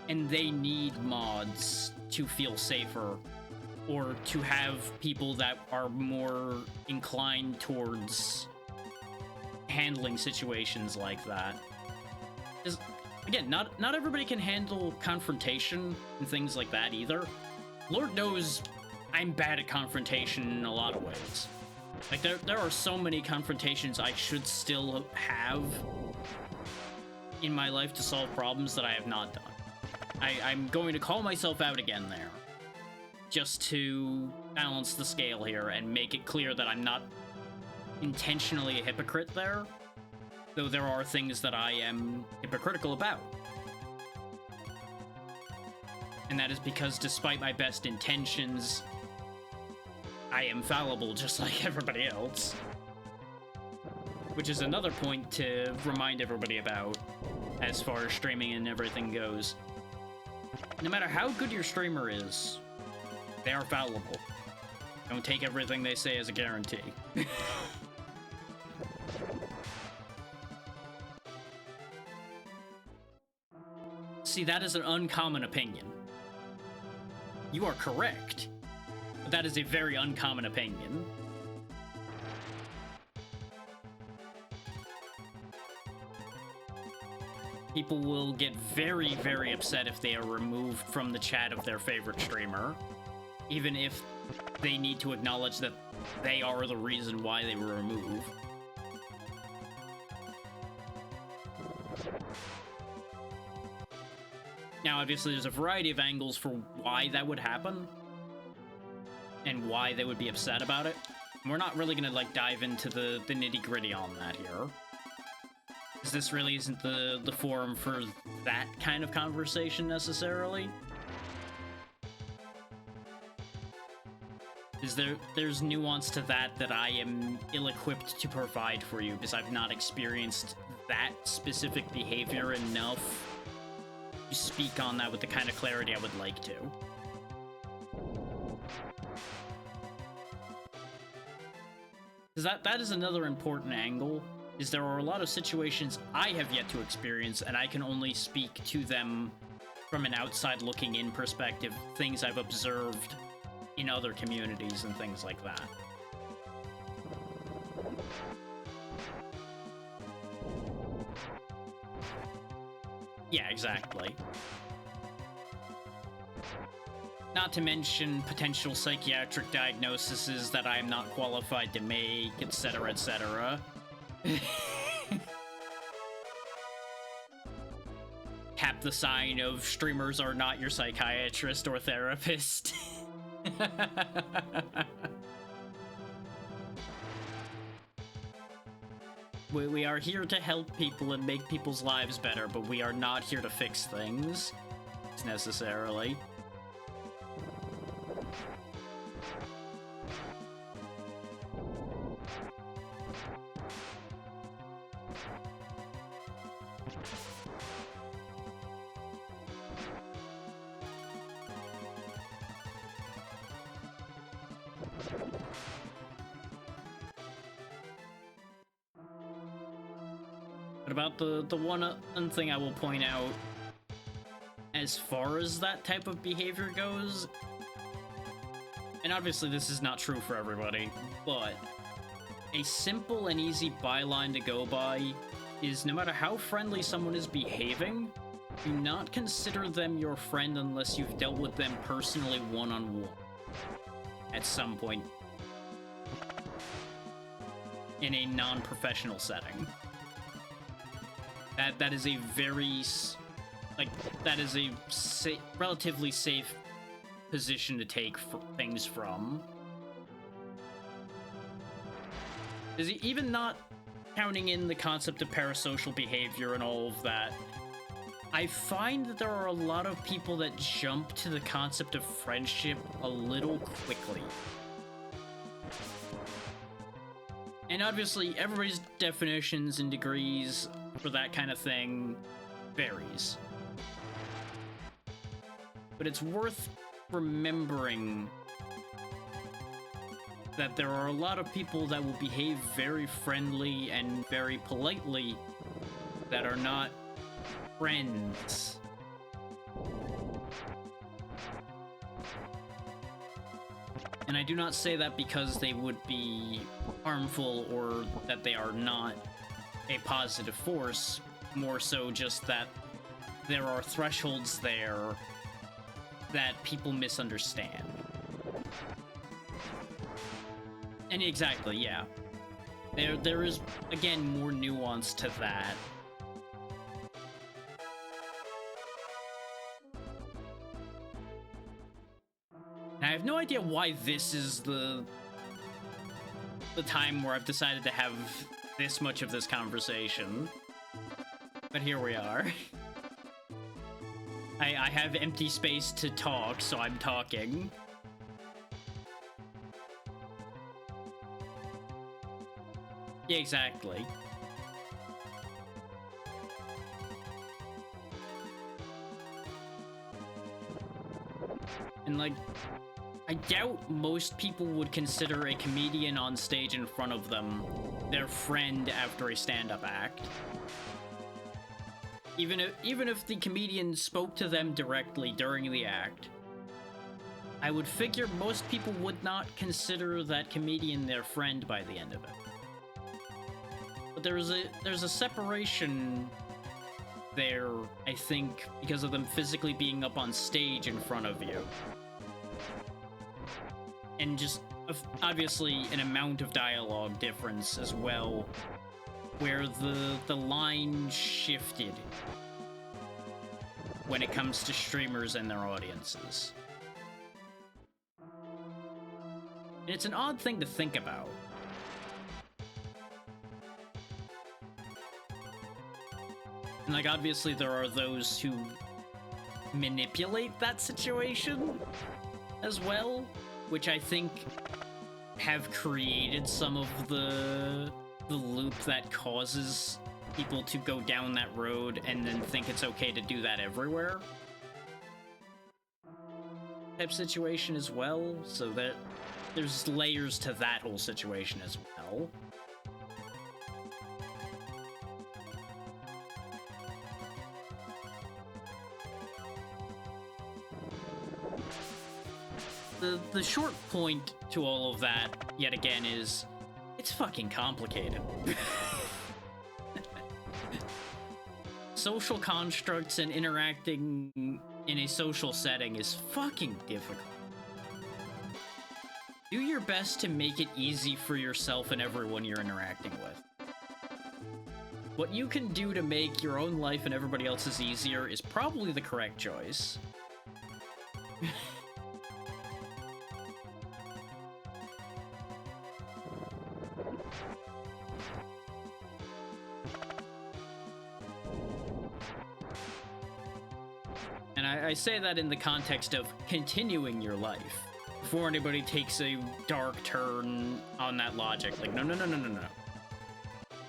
and they need mods to feel safer, or to have people that are more inclined towards handling situations like that. Because, again, not everybody can handle confrontation and things like that either. Lord knows I'm bad at confrontation in a lot of ways. Like, there are so many confrontations I should still have in my life to solve problems that I have not done. I'm going to call myself out again there, just to balance the scale here and make it clear that I'm not intentionally a hypocrite there, though there are things that I am hypocritical about. And that is because despite my best intentions, I am fallible just like everybody else. Which is another point to remind everybody about as far as streaming and everything goes. No matter how good your streamer is, they are fallible. Don't take everything they say as a guarantee. See, that is an uncommon opinion. You are correct, but that is a very uncommon opinion. People will get very, very upset if they are removed from the chat of their favorite streamer, even if they need to acknowledge that they are the reason why they were removed. Now, obviously, there's a variety of angles for why that would happen and why they would be upset about it. We're not really gonna, like, dive into the nitty-gritty on that here, because this really isn't the forum for that kind of conversation, necessarily. Is there's nuance to that I am ill-equipped to provide for you, because I've not experienced that specific behavior enough to speak on that with the kind of clarity I would like to. Because that is another important angle, is there are a lot of situations I have yet to experience, and I can only speak to them from an outside looking in perspective, things I've observed in other communities and things like that. Yeah, exactly. Not to mention potential psychiatric diagnoses that I am not qualified to make, etc., etc. Cap the sign of streamers are not your psychiatrist or therapist. We are here to help people and make people's lives better, but we are not here to fix things, necessarily. But about the one thing I will point out, as far as that type of behavior goes, and obviously this is not true for everybody, but a simple and easy byline to go by is no matter how friendly someone is behaving, do not consider them your friend unless you've dealt with them personally one-on-one at some point in a non-professional setting. That is a very, like, that is a relatively safe position to take things from. Is even not counting in the concept of parasocial behavior and all of that, I find that there are a lot of people that jump to the concept of friendship a little quickly. And obviously, everybody's definitions and degrees for that kind of thing varies. But it's worth remembering that there are a lot of people that will behave very friendly and very politely that are not friends. And I do not say that because they would be harmful or that they are not a positive force, more so just that there are thresholds there that people misunderstand. And exactly, yeah. There is, again, more nuance to that. And I have no idea why this is the time where I've decided to have this much of this conversation. But here we are. I have empty space to talk, so I'm talking. Yeah, exactly. And, like, I doubt most people would consider a comedian on stage in front of them their friend after a stand-up act. Even if the comedian spoke to them directly during the act, I would figure most people would not consider that comedian their friend by the end of it. But there's a separation there, I think, because of them physically being up on stage in front of you. And just obviously an amount of dialogue difference as well, where the line shifted when it comes to streamers and their audiences. And it's an odd thing to think about. And, like, obviously there are those who manipulate that situation as well, which I think have created some of the loop that causes people to go down that road and then think it's okay to do that everywhere type situation as well, so that there's layers to that whole situation as well. The short point to all of that, yet again, is it's fucking complicated. Social constructs and interacting in a social setting is fucking difficult. Do your best to make it easy for yourself and everyone you're interacting with. What you can do to make your own life and everybody else's easier is probably the correct choice. And I say that in the context of continuing your life, before anybody takes a dark turn on that logic. Like, no.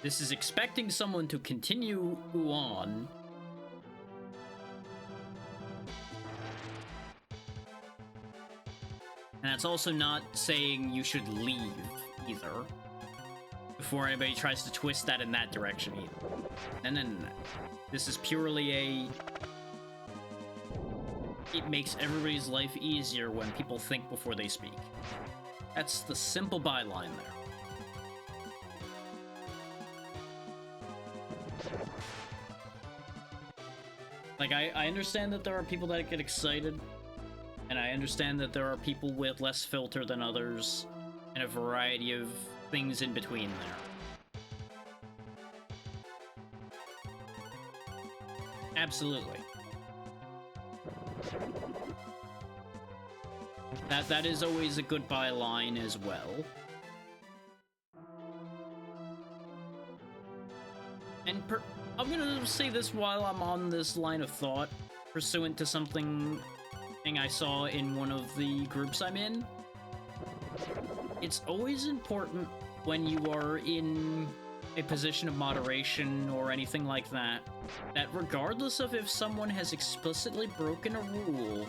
This is expecting someone to continue on. And that's also not saying you should leave, either. Before anybody tries to twist that in that direction, either. No. This is purely it makes everybody's life easier when people think before they speak. That's the simple byline there. Like, I understand that there are people that get excited, and I understand that there are people with less filter than others, and a variety of things in between there. Absolutely. That is always a good byline as well. And I'm gonna say this while I'm on this line of thought, pursuant to something I saw in one of the groups I'm in. It's always important when you are in a position of moderation or anything like that, that regardless of if someone has explicitly broken a rule,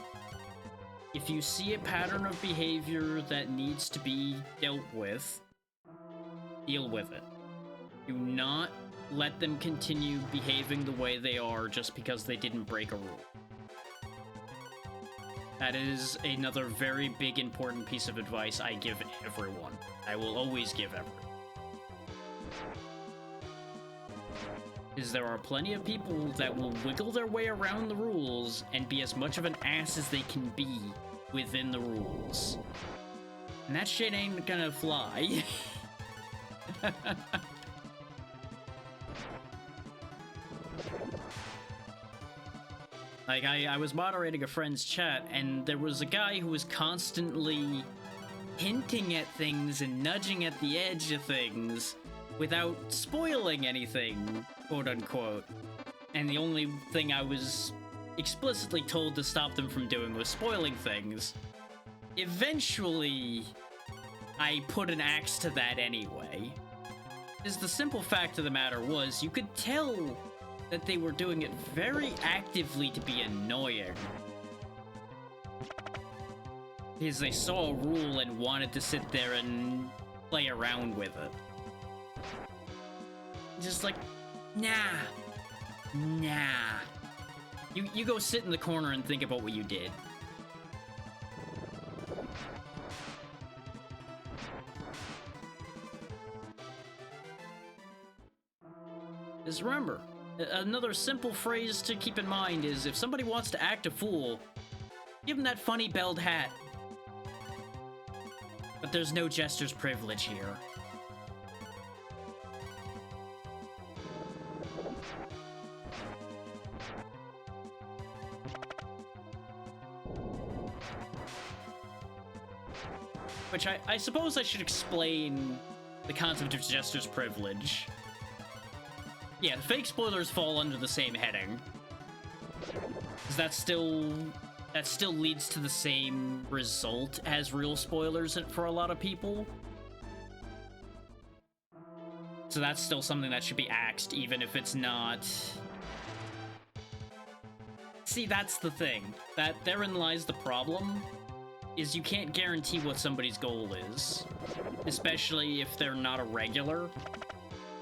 if you see a pattern of behavior that needs to be dealt with, deal with it. Do not let them continue behaving the way they are just because they didn't break a rule. That is another very big important piece of advice I give everyone. I will always give everyone. Is there are plenty of people that will wiggle their way around the rules and be as much of an ass as they can be within the rules. And that shit ain't gonna fly. Like, I was moderating a friend's chat, and there was a guy who was constantly hinting at things and nudging at the edge of things without spoiling anything, quote-unquote. And the only thing I was explicitly told to stop them from doing was spoiling things. Eventually, I put an axe to that anyway. Because the simple fact of the matter was, you could tell that they were doing it very actively to be annoying. Because they saw a rule and wanted to sit there and play around with it. Just like, nah. You go sit in the corner and think about what you did. Just remember, another simple phrase to keep in mind is, if somebody wants to act a fool, give them that funny belled hat. But there's no Jester's privilege here. Which I suppose I should explain the concept of Jester's privilege. Yeah, fake spoilers fall under the same heading. Because that still leads to the same result as real spoilers for a lot of people. So that's still something that should be axed, even if it's not... See, that's the thing. Therein lies the problem. Is you can't guarantee what somebody's goal is, especially if they're not a regular.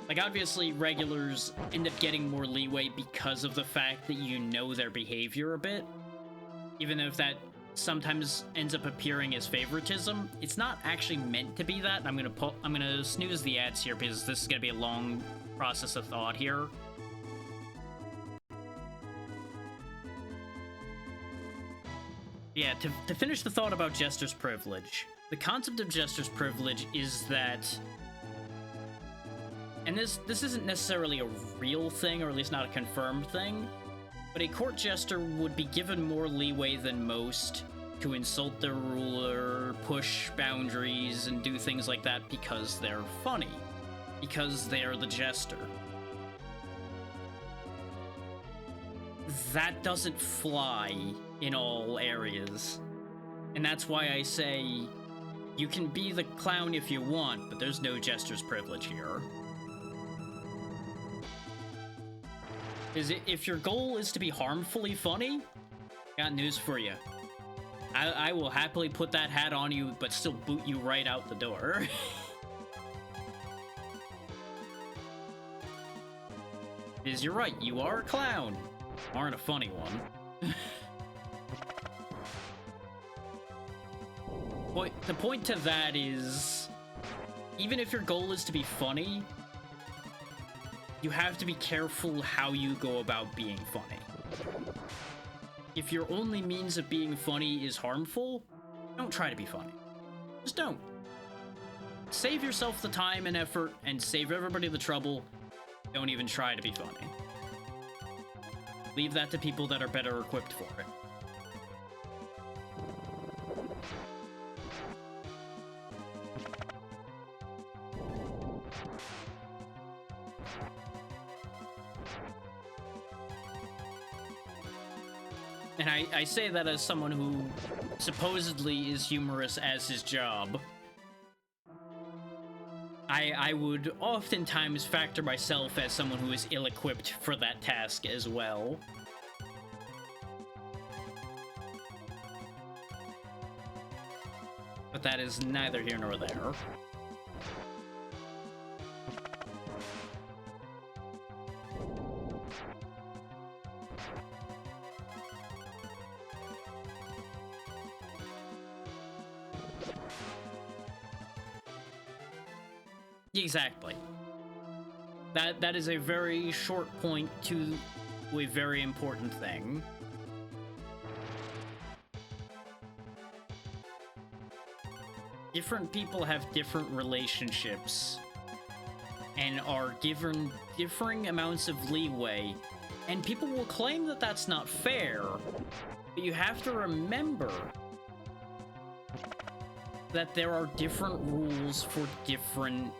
Like, obviously, regulars end up getting more leeway because of the fact that you know their behavior a bit. Even if that sometimes ends up appearing as favoritism, it's not actually meant to be that. I'm gonna snooze the ads here because this is gonna be a long process of thought here. Yeah, to finish the thought about Jester's privilege, the concept of Jester's privilege is that, and this isn't necessarily a real thing, or at least not a confirmed thing, but a court jester would be given more leeway than most to insult their ruler, push boundaries, and do things like that because they're funny, because they're the jester. That doesn't fly in all areas. And that's why I say, you can be the clown if you want, but there's no jester's privilege here. If your goal is to be harmfully funny, got news for you. I will happily put that hat on you, but still boot you right out the door. Because you're right, you are a clown. You aren't a funny one. The point to that is, even if your goal is to be funny, you have to be careful how you go about being funny. If your only means of being funny is harmful, don't try to be funny. Just don't. Save yourself the time and effort and save everybody the trouble. Don't even try to be funny. Leave that to people that are better equipped for it. And I say that as someone who supposedly is humorous as his job. I would oftentimes factor myself as someone who is ill-equipped for that task as well. But that is neither here nor there. Exactly. That is a very short point to a very important thing. Different people have different relationships and are given differing amounts of leeway, and people will claim that that's not fair, but you have to remember that there are different rules for different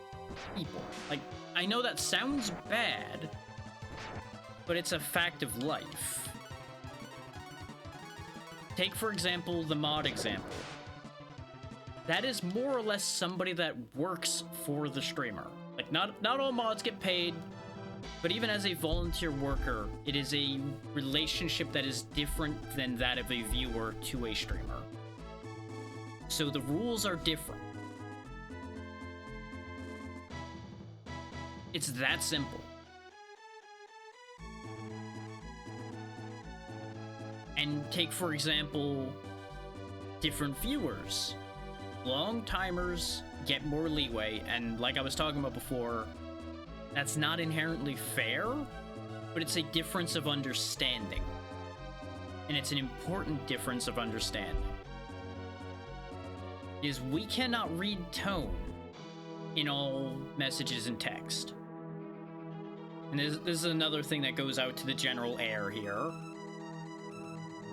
people. Like, I know that sounds bad, but it's a fact of life. Take, for example, the mod example. That is more or less somebody that works for the streamer. Like, not all mods get paid, but even as a volunteer worker, it is a relationship that is different than that of a viewer to a streamer. So the rules are different. It's that simple. And take, for example, different viewers. Long-timers get more leeway, and like I was talking about before, that's not inherently fair, but it's a difference of understanding. And it's an important difference of understanding. is we cannot read tone in all messages and text. And this is another thing that goes out to the general air here.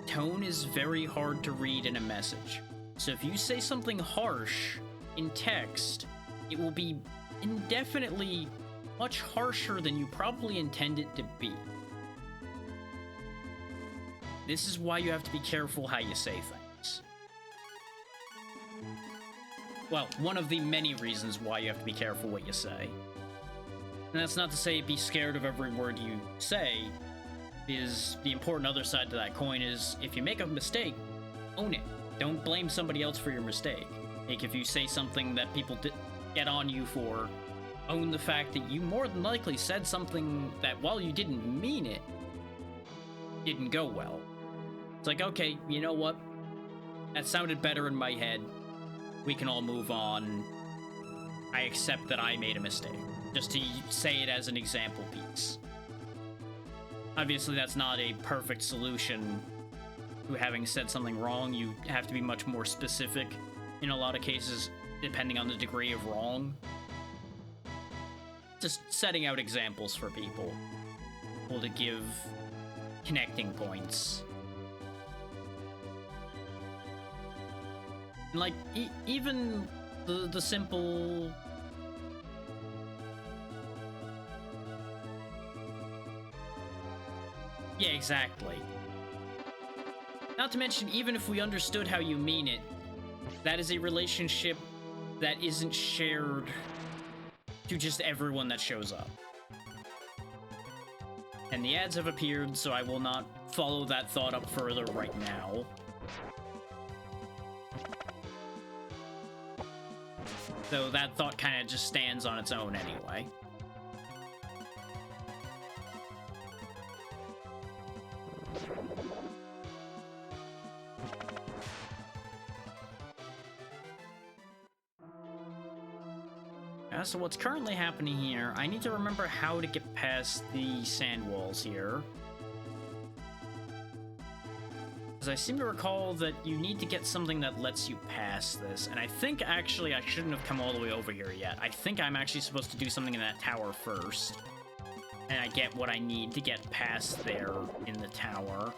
Tone is very hard to read in a message. So if you say something harsh in text, it will be indefinitely much harsher than you probably intend it to be. This is why you have to be careful how you say things. Well, one of the many reasons why you have to be careful what you say. And that's not to say be scared of every word you say, is the important other side to that coin is if you make a mistake, own it. Don't blame somebody else for your mistake. Like if you say something that people get on you for, own the fact that you more than likely said something that while you didn't mean it, didn't go well. It's like, okay, you know what? That sounded better in my head. We can all move on. I accept that I made a mistake. Just to say it as an example piece. Obviously, that's not a perfect solution to having said something wrong. You have to be much more specific in a lot of cases, depending on the degree of wrong. Just setting out examples for people to give connecting points. And like, even the simple... Yeah, exactly. Not to mention, even if we understood how you mean it, that is a relationship that isn't shared to just everyone that shows up. And the ads have appeared, so I will not follow that thought up further right now. Though that thought kind of just stands on its own anyway. So what's currently happening here, I need to remember how to get past the sand walls here. Because I seem to recall that you need to get something that lets you pass this, and I think actually I shouldn't have come all the way over here yet. I think I'm actually supposed to do something in that tower first. And I get what I need to get past there in the tower.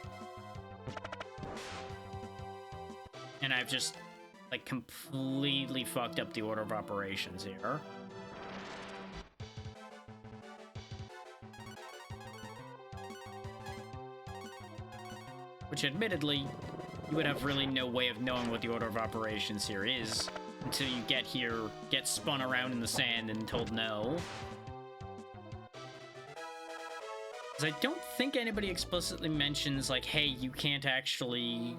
And I've just, like, completely fucked up the order of operations here. Which, admittedly, you would have really no way of knowing what the order of operations here is until you get here, get spun around in the sand and told no. Because I don't think anybody explicitly mentions, like, hey, you can't actually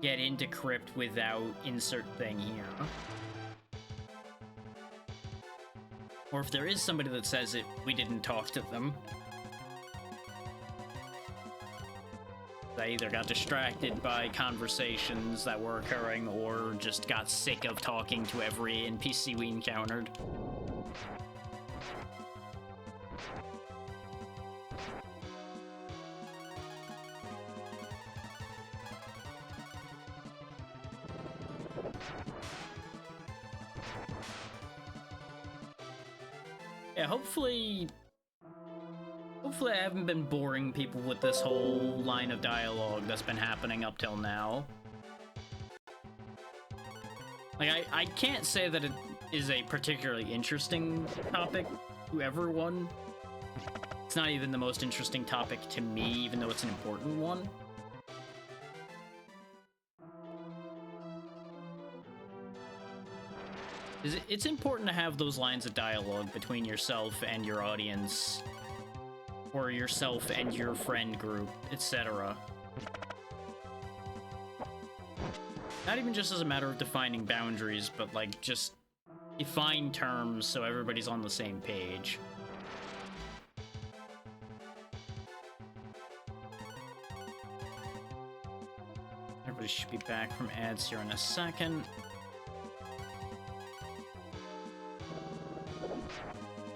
get into Crypt without insert thing here. Or if there is somebody that says it, we didn't talk to them. They either got distracted by conversations that were occurring or just got sick of talking to every NPC we encountered. Yeah, hopefully I haven't been boring people with this whole line of dialogue that's been happening up till now. Like, I can't say that it is a particularly interesting topic to everyone. It's not even the most interesting topic to me, even though it's an important one. It's important to have those lines of dialogue between yourself and your audience, or yourself and your friend group, etc. Not even just as a matter of defining boundaries, but like just define terms so everybody's on the same page. Everybody should be back from ads here in a second.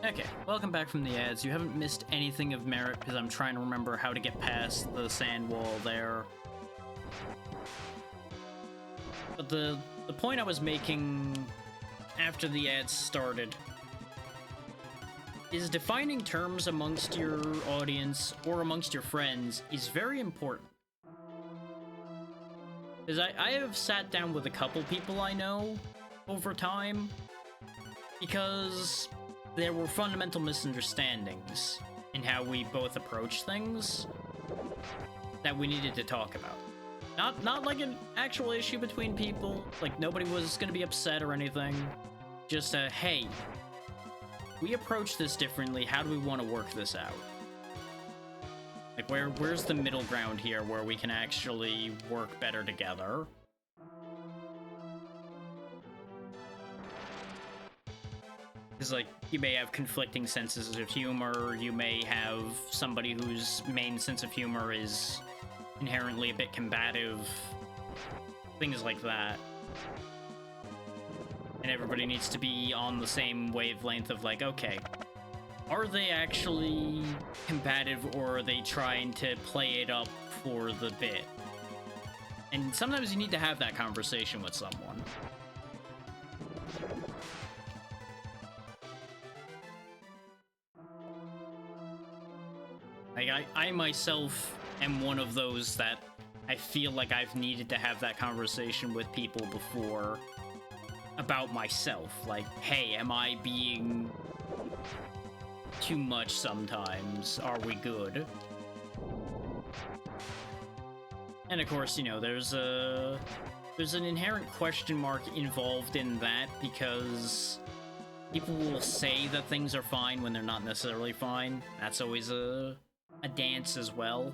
Okay, welcome back from the ads. You haven't missed anything of merit because I'm trying to remember how to get past the sand wall there. But the point I was making after the ads started is defining terms amongst your audience or amongst your friends is very important. Because I have sat down with a couple people I know over time because there were fundamental misunderstandings in how we both approach things that we needed to talk about. Not like an actual issue between people, like nobody was gonna be upset or anything. Just a, hey, we approach this differently, how do we want to work this out? Like, where's the middle ground here where we can actually work better together? Because, like, you may have conflicting senses of humor, you may have somebody whose main sense of humor is inherently a bit combative, things like that. And everybody needs to be on the same wavelength of, like, okay, are they actually combative or are they trying to play it up for the bit? And sometimes you need to have that conversation with someone. Like, I myself am one of those that I feel like I've needed to have that conversation with people before about myself. Like, hey, am I being too much sometimes? Are we good? And of course, you know, there's an inherent question mark involved in that because people will say that things are fine when they're not necessarily fine. That's always a dance as well.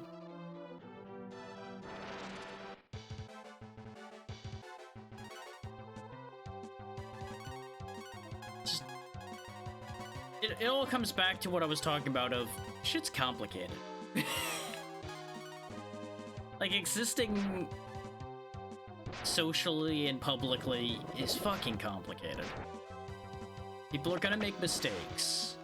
It all comes back to what I was talking about of shit's complicated. Like, existing socially and publicly is fucking complicated. People are gonna make mistakes.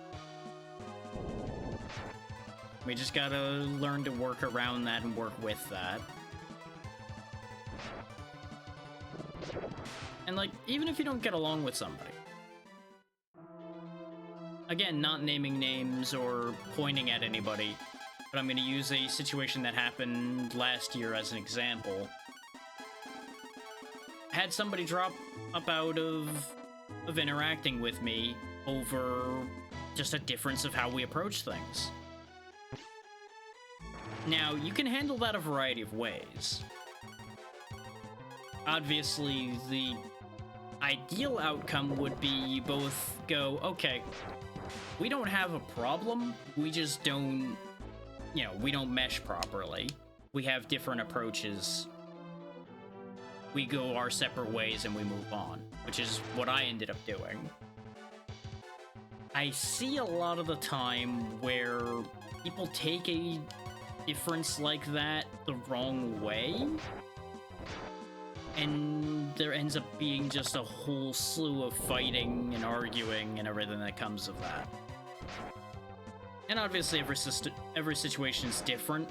We just gotta learn to work around that and work with that. And, like, even if you don't get along with somebody, again, not naming names or pointing at anybody, but I'm going to use a situation that happened last year as an example. I had somebody drop up out of interacting with me over just a difference of how we approach things. Now, you can handle that a variety of ways. Obviously, the ideal outcome would be you both go, okay, we don't have a problem, we just don't, you know, we don't mesh properly. We have different approaches. We go our separate ways and we move on, which is what I ended up doing. I see a lot of the time where people take a difference like that the wrong way, and there ends up being just a whole slew of fighting and arguing and everything that comes of that. And obviously every situation is different,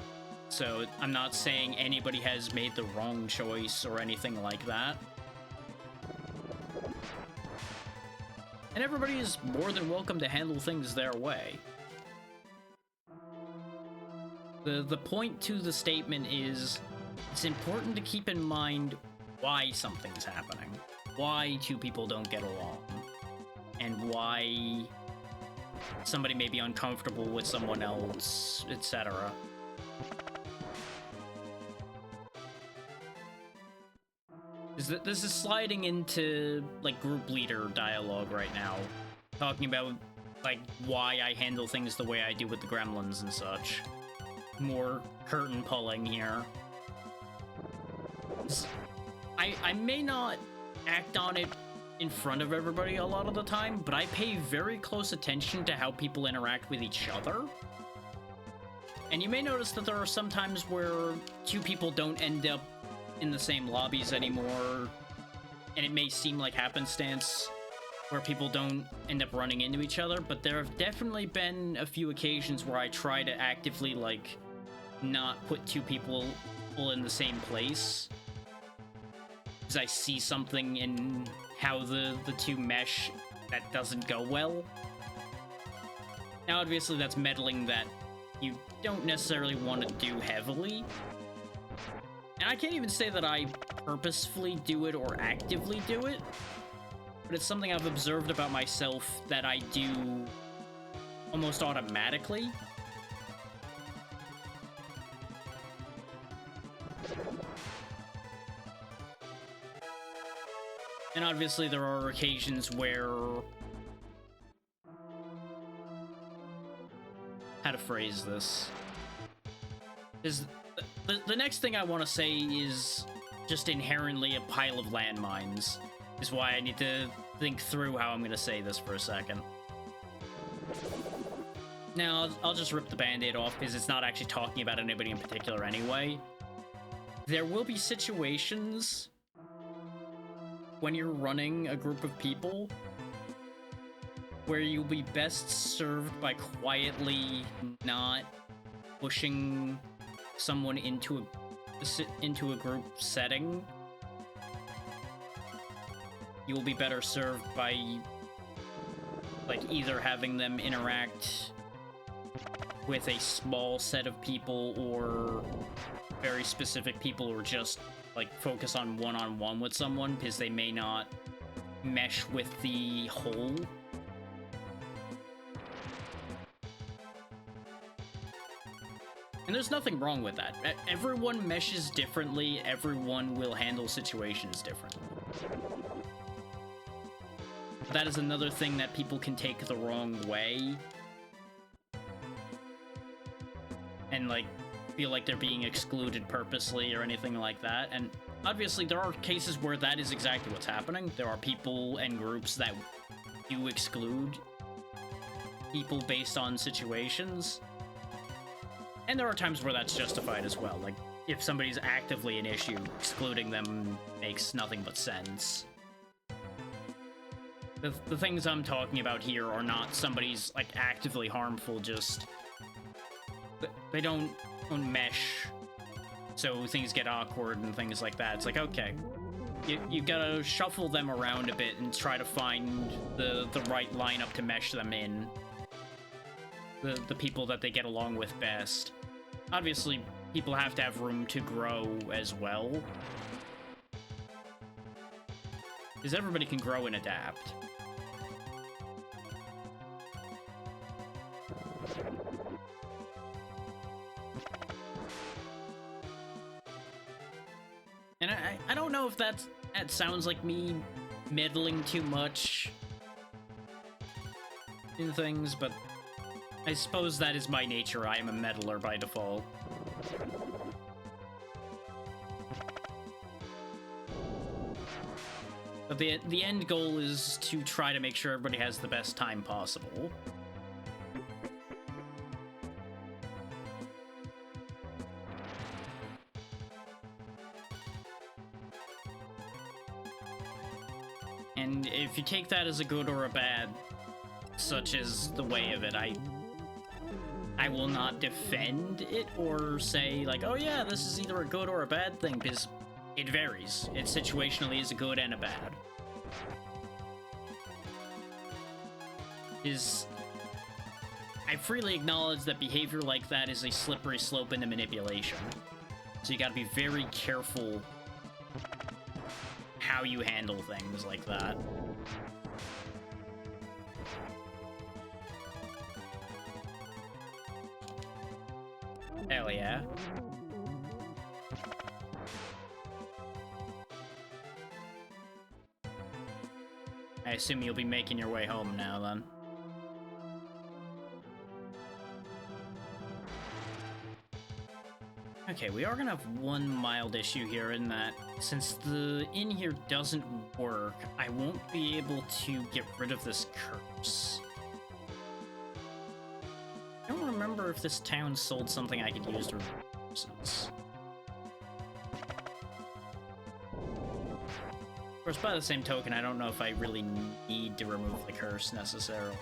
so I'm not saying anybody has made the wrong choice or anything like that. And everybody is more than welcome to handle things their way. The point to the statement is, it's important to keep in mind why something's happening, why two people don't get along, and why somebody may be uncomfortable with someone else, etc. This is sliding into, like, group leader dialogue right now, talking about, like, why I handle things the way I do with the gremlins and such. More curtain pulling here. I may not act on it in front of everybody a lot of the time, but I pay very close attention to how people interact with each other. And you may notice that there are some times where two people don't end up in the same lobbies anymore, and it may seem like happenstance where people don't end up running into each other, but there have definitely been a few occasions where I try to actively, like, not put two people in the same place. because I see something in how the two mesh that doesn't go well. Now, obviously, that's meddling that you don't necessarily want to do heavily. And I can't even say that I purposefully do it or actively do it, but it's something I've observed about myself that I do almost automatically. And obviously there are occasions where... How to phrase this? Is the next thing I want to say is just inherently a pile of landmines. Is why I need to think through how I'm going to say this for a second. Now, I'll just rip the band-aid off because it's not actually talking about anybody in particular anyway. There will be situations when you're running a group of people where you'll be best served by quietly not pushing someone into a group setting. You'll be better served by, like, either having them interact with a small set of people or very specific people, or just, like, focus on one-on-one with someone because they may not mesh with the whole. And there's nothing wrong with that. Everyone meshes differently, everyone will handle situations differently. That is another thing that people can take the wrong way. And, like, feel like they're being excluded purposely or anything like that. And obviously there are cases where that is exactly what's happening. There are people and groups that do exclude people based on situations. And there are times where that's justified as well. Like, if somebody's actively an issue, excluding them makes nothing but sense. The things I'm talking about here are not somebody's, like, actively harmful, just... They don't mesh, so things get awkward and things like that. It's like, okay, you gotta shuffle them around a bit and try to find the right lineup to mesh them in. The people that they get along with best. Obviously, people have to have room to grow as well, because everybody can grow and adapt. And I don't know if that sounds like me meddling too much in things, but I suppose that is my nature. I am a meddler by default. But the end goal is to try to make sure everybody has the best time possible. And if you take that as a good or a bad, such as the way of it, I will not defend it or say, like, oh yeah, this is either a good or a bad thing, because it varies. It situationally is a good and a bad. I freely acknowledge that behavior like that is a slippery slope into manipulation. So you gotta be very careful how you handle things like that. Hell yeah. I assume you'll be making your way home now, then. Okay, we are gonna have one mild issue here in that since the inn here doesn't work, I won't be able to get rid of this curse. I don't remember if this town sold something I could use to remove curses. Of course, by the same token, I don't know if I really need to remove the curse necessarily.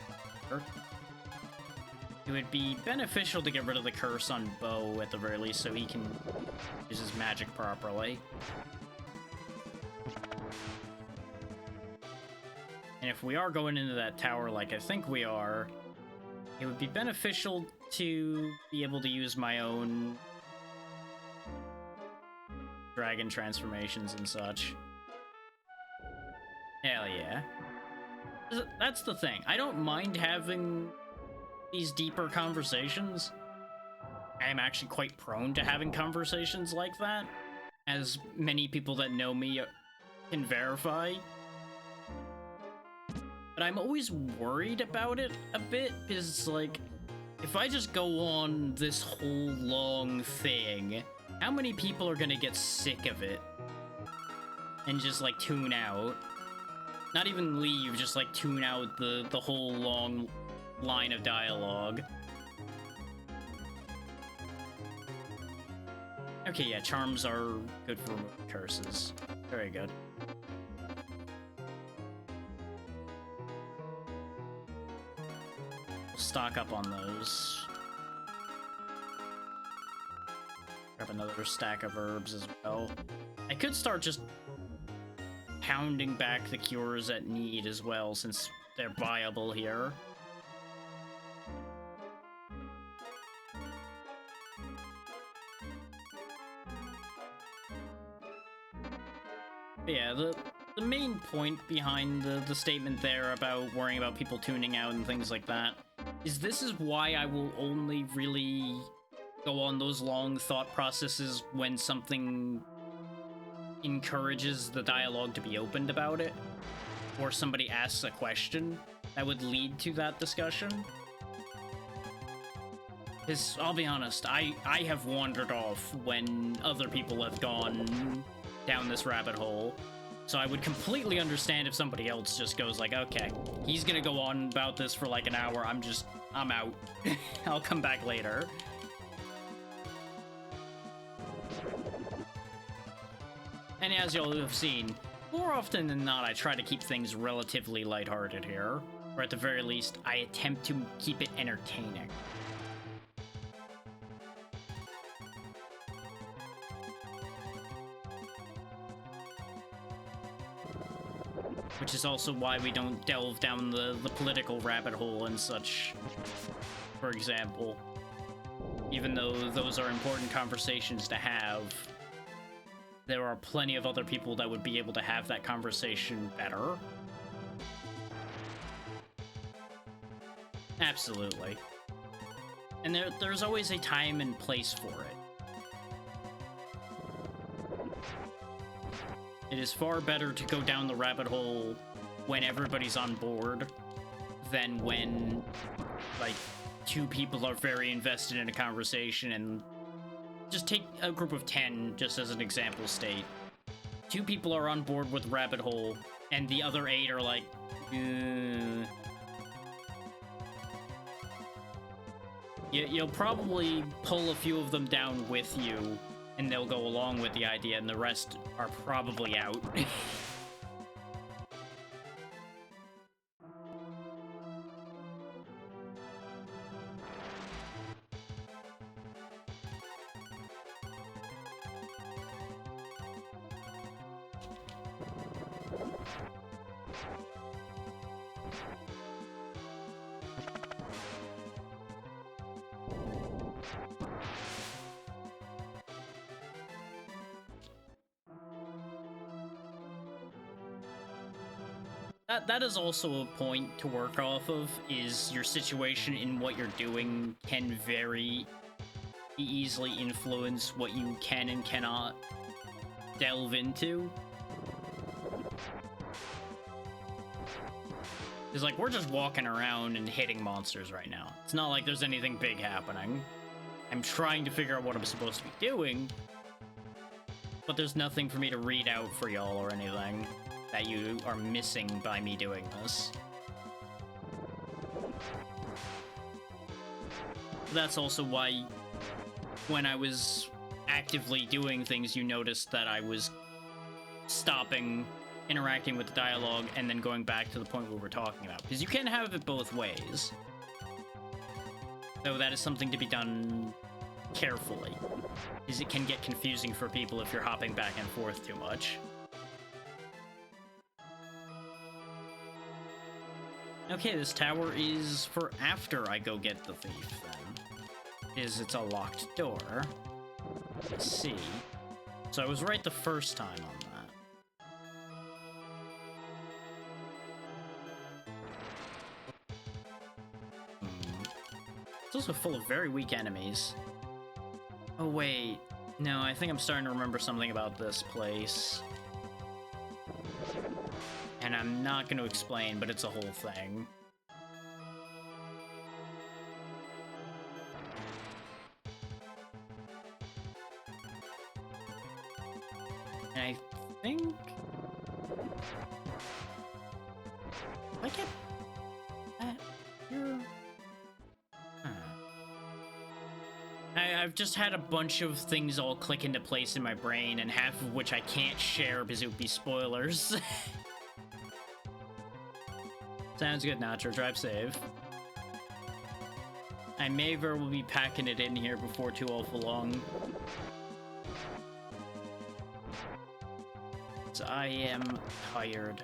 It would be beneficial to get rid of the curse on Bo at the very least so he can use his magic properly. And if we are going into that tower like I think we are, it would be beneficial to be able to use my own dragon transformations and such. Hell yeah. That's the thing. I don't mind having these deeper conversations. I am actually quite prone to having conversations like that, as many people that know me can verify. But I'm always worried about it a bit, because, like, if I just go on this whole long thing, how many people are gonna get sick of it and just, like, tune out? Not even leave, just, like, tune out the whole long line of dialogue. Okay, yeah, charms are good for curses. Very good. Stock up on those. Grab another stack of herbs as well. I could start just pounding back the cures at need as well, since they're viable here. But yeah, the main point behind the statement there about worrying about people tuning out and things like that is this is why I will only really go on those long thought processes when something encourages the dialogue to be opened about it, or somebody asks a question that would lead to that discussion. Because, I'll be honest, I have wandered off when other people have gone down this rabbit hole. So I would completely understand if somebody else just goes like, okay, he's gonna go on about this for like an hour, I'm out. I'll come back later. And as you'll have seen, more often than not, I try to keep things relatively lighthearted here. Or at the very least, I attempt to keep it entertaining. Which is also why we don't delve down the political rabbit hole and such, for example. Even though those are important conversations to have, there are plenty of other people that would be able to have that conversation better. Absolutely. And there's always a time and place for it. It is far better to go down the rabbit hole when everybody's on board than when, like, two people are very invested in a conversation. And just take a group of 10 just as an example state. Two people are on board with rabbit hole and the other 8 are like, You'll probably pull a few of them down with you, and they'll go along with the idea, and the rest are probably out. That is also a point to work off of, is your situation in what you're doing can very easily influence what you can and cannot delve into. It's like, we're just walking around and hitting monsters right now. It's not like there's anything big happening. I'm trying to figure out what I'm supposed to be doing, but there's nothing for me to read out for y'all or anything that you are missing by me doing this. That's also why when I was actively doing things, you noticed that I was stopping interacting with the dialogue and then going back to the point we were talking about, because you can't have it both ways. So that is something to be done carefully, because it can get confusing for people if you're hopping back and forth too much. Okay, this tower is for after I go get the thief, then. It's a locked door. I see. So I was right the first time on that. It's also full of very weak enemies. Oh, wait. No, I think I'm starting to remember something about this place. And I'm not going to explain, but it's a whole thing. And I think... I get that here... I've just had a bunch of things all click into place in my brain, and half of which I can't share because it would be spoilers. Sounds good, Nacho. Drive safe. I may very well be packing it in here before too awful long. So I am tired.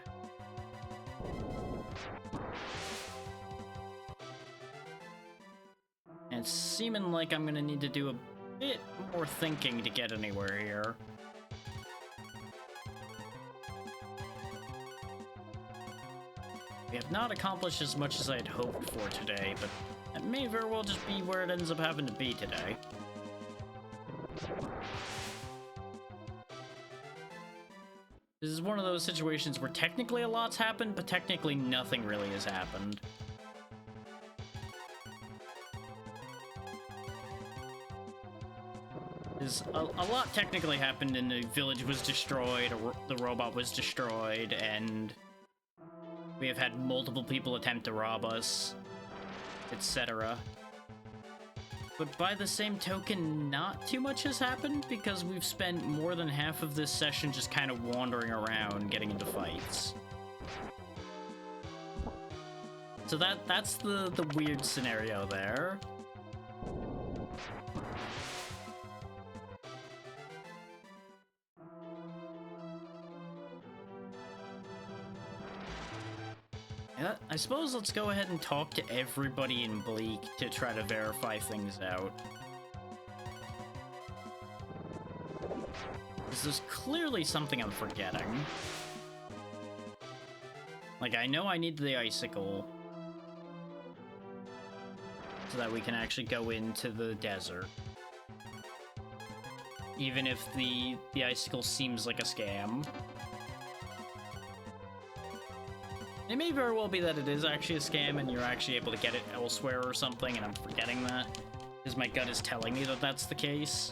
And it's seeming like I'm gonna need to do a bit more thinking to get anywhere here. We have not accomplished as much as I had hoped for today, but that may very well just be where it ends up having to be today. This is one of those situations where technically a lot's happened, but technically nothing really has happened. A lot technically happened, and the village was destroyed, or the robot was destroyed, and we have had multiple people attempt to rob us, etc. But by the same token, not too much has happened, because we've spent more than half of this session just kind of wandering around, getting into fights. So that's the weird scenario there. Yeah, I suppose let's go ahead and talk to everybody in Bleak to try to verify things out. Because there's clearly something I'm forgetting. Like, I know I need the icicle so that we can actually go into the desert. Even if the icicle seems like a scam. It may very well be that it is actually a scam and you're actually able to get it elsewhere or something, and I'm forgetting that, because my gut is telling me that that's the case.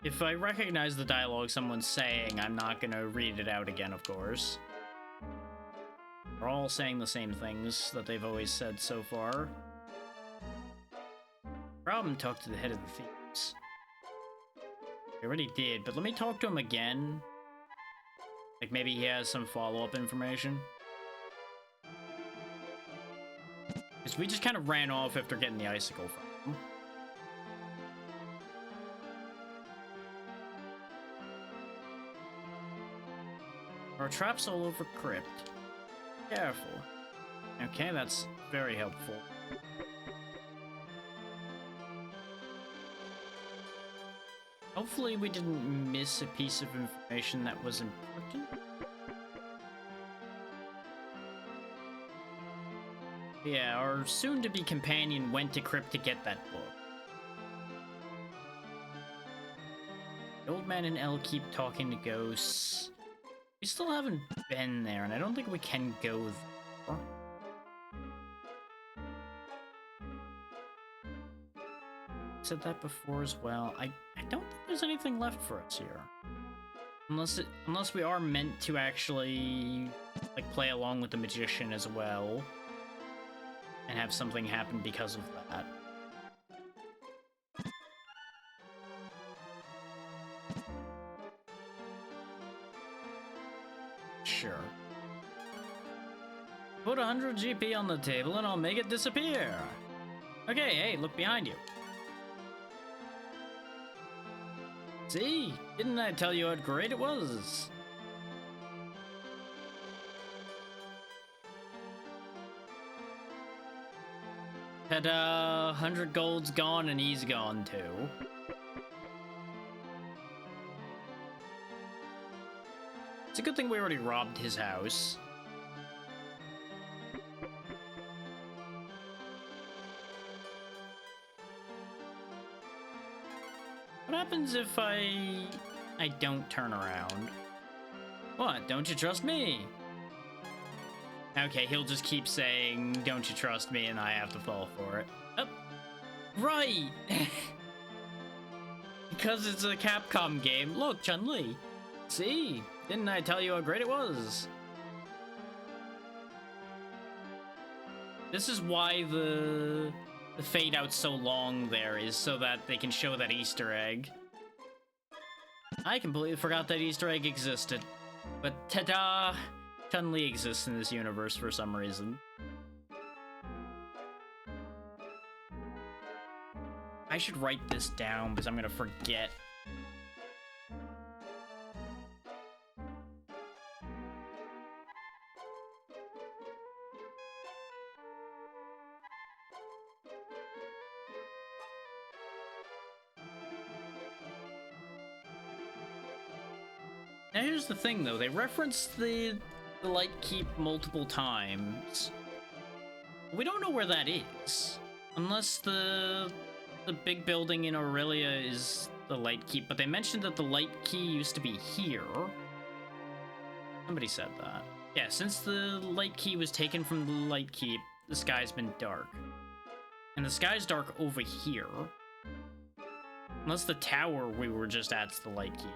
If I recognize the dialogue someone's saying, I'm not gonna read it out again, of course. They're all saying the same things that they've always said so far. Problem, talk to the head of the thieves. I already did, but let me talk to him again. Like, maybe he has some follow-up information. Because we just kind of ran off after getting the icicle from him. There are traps all over Crypt. Careful. Okay, that's very helpful. Hopefully we didn't miss a piece of information that was important. Yeah, our soon-to-be companion went to Crypt to get that book. The old man and Elle keep talking to ghosts. We still haven't been there, and I don't think we can go there. Said that before as well. I don't think there's anything left for us here. Unless we are meant to actually, like, play along with the magician as well. And have something happen because of that. Sure. Put 100 GP on the table and I'll make it disappear. Okay, hey, look behind you. See? Didn't I tell you how great it was? Ta-da! 100 gold's gone and he's gone too. It's a good thing we already robbed his house. What happens if I don't turn around? What, don't you trust me? Okay, he'll just keep saying, don't you trust me, and I have to fall for it. Oh, right! Because it's a Capcom game. Look, Chun-Li. See? Didn't I tell you how great it was? This is why the fade out's so long there, is so that they can show that Easter egg. I completely forgot that Easter egg existed. But ta-da! Chun-Li exists in this universe for some reason. I should write this down because I'm gonna forget. Now here's the thing though, they reference the Light Keep multiple times. We don't know where that is. Unless the big building in Aurelia is the Light Keep, but they mentioned that the Light Key used to be here. Somebody said that. Yeah, since the Light Key was taken from the Light Keep, the sky's been dark. And the sky's dark over here. Unless the tower we were just at's the Light Keep.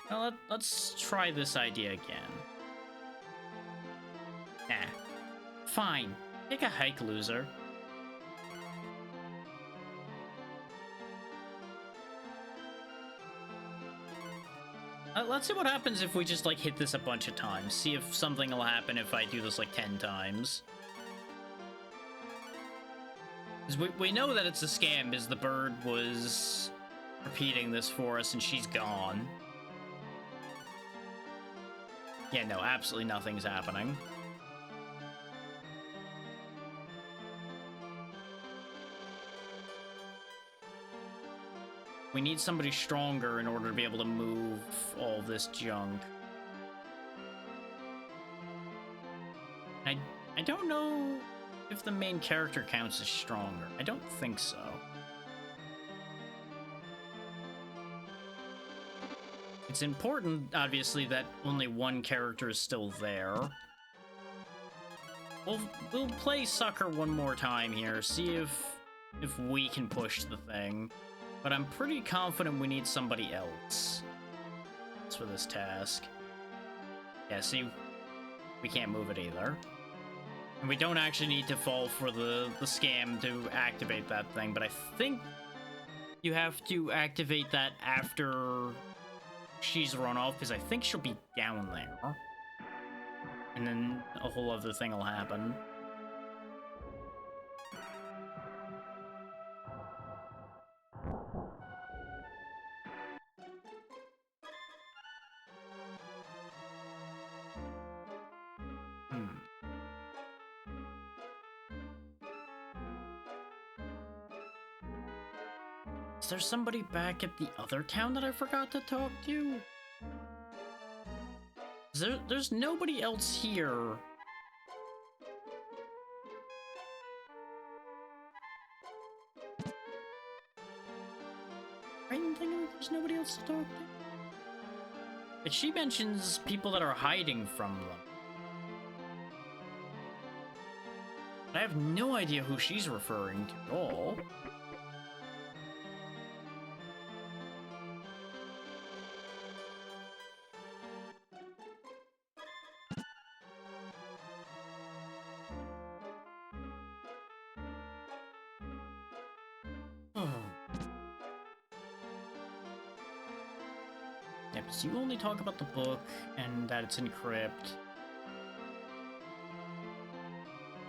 Now let's try this idea again. Nah. Fine. Take a hike, loser. Let's see what happens if we just, like, hit this a bunch of times. See if something will happen if I do this, like, 10 times. Because we know that it's a scam, because the bird was repeating this for us and she's gone. Yeah, no, absolutely nothing's happening. We need somebody stronger in order to be able to move all this junk. I don't know if the main character counts as stronger. I don't think so. It's important, obviously, that only one character is still there. We'll play sucker one more time here, see if we can push the thing. But I'm pretty confident we need somebody else for this task. Yeah, see, we can't move it either. And we don't actually need to fall for the scam to activate that thing, but I think you have to activate that after she's run off, because I think she'll be down there. And then a whole other thing will happen. Is there somebody back at the other town that I forgot to talk to? There's nobody else here. I'm thinking there's nobody else to talk to. But she mentions people that are hiding from them. I have no idea who she's referring to at all. Yep, so you only talk about the book and that it's encrypted.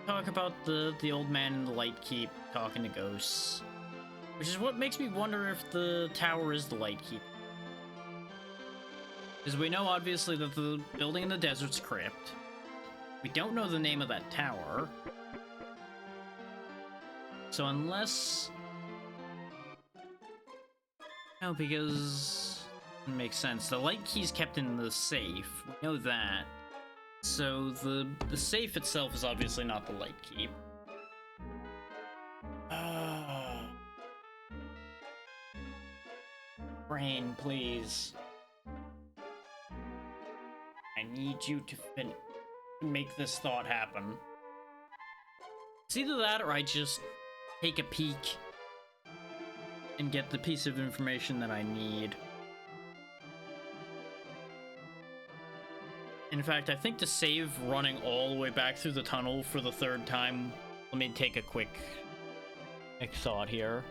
talk about the old man in the Light Keep talking to ghosts. Which is what makes me wonder if the tower is the Light Keep. Because we know, obviously, that the building in the desert's crypt. We don't know the name of that tower. So unless... No, because... It makes sense. The Light Key's kept in the safe. We know that. So the safe itself is obviously not the Light Keep. Brain, please. I need you to make this thought happen. It's either that or I just take a peek and get the piece of information that I need. In fact, I think to save running all the way back through the tunnel for the third time, let me take a quick thought here.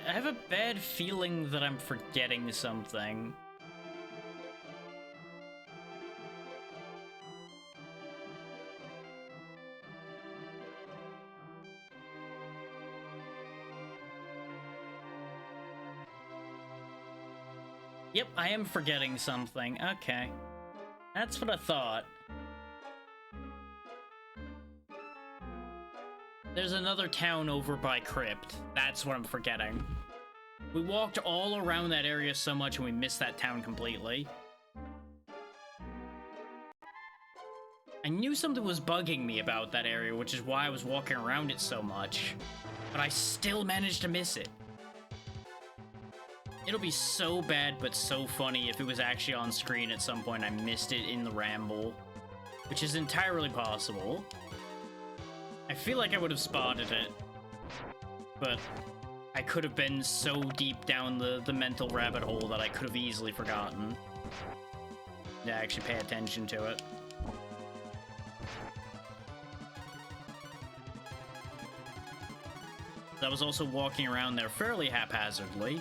I have a bad feeling that I'm forgetting something. Yep, I am forgetting something. Okay. That's what I thought. There's another town over by Crypt. That's what I'm forgetting. We walked all around that area so much and we missed that town completely. I knew something was bugging me about that area, which is why I was walking around it so much. But I still managed to miss it. It'll be so bad but so funny if it was actually on screen at some point. I missed it in the ramble, which is entirely possible. I feel like I would have spotted it, but I could have been so deep down the mental rabbit hole that I could have easily forgotten to actually pay attention to it. I was also walking around there fairly haphazardly.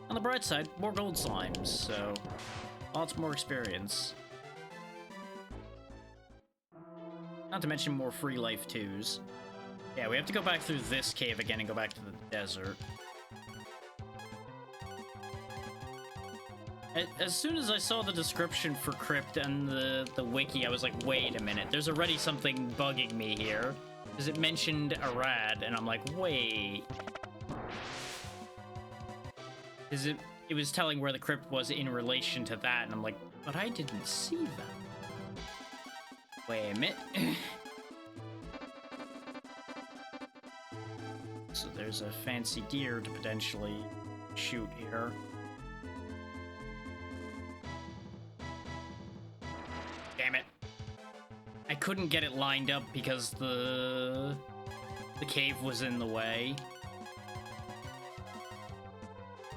On the bright side, more gold slimes, so lots more experience. Not to mention more free life 2s. Yeah, we have to go back through this cave again and go back to the desert. As soon as I saw the description for Crypt and the wiki, I was like, wait a minute, there's already something bugging me here. Because it mentioned Arad, and I'm like, wait. Because it was telling where the crypt was in relation to that, and I'm like, but I didn't see that. Wait a minute. So there's a fancy deer to potentially shoot here. Damn it. I couldn't get it lined up because the cave was in the way.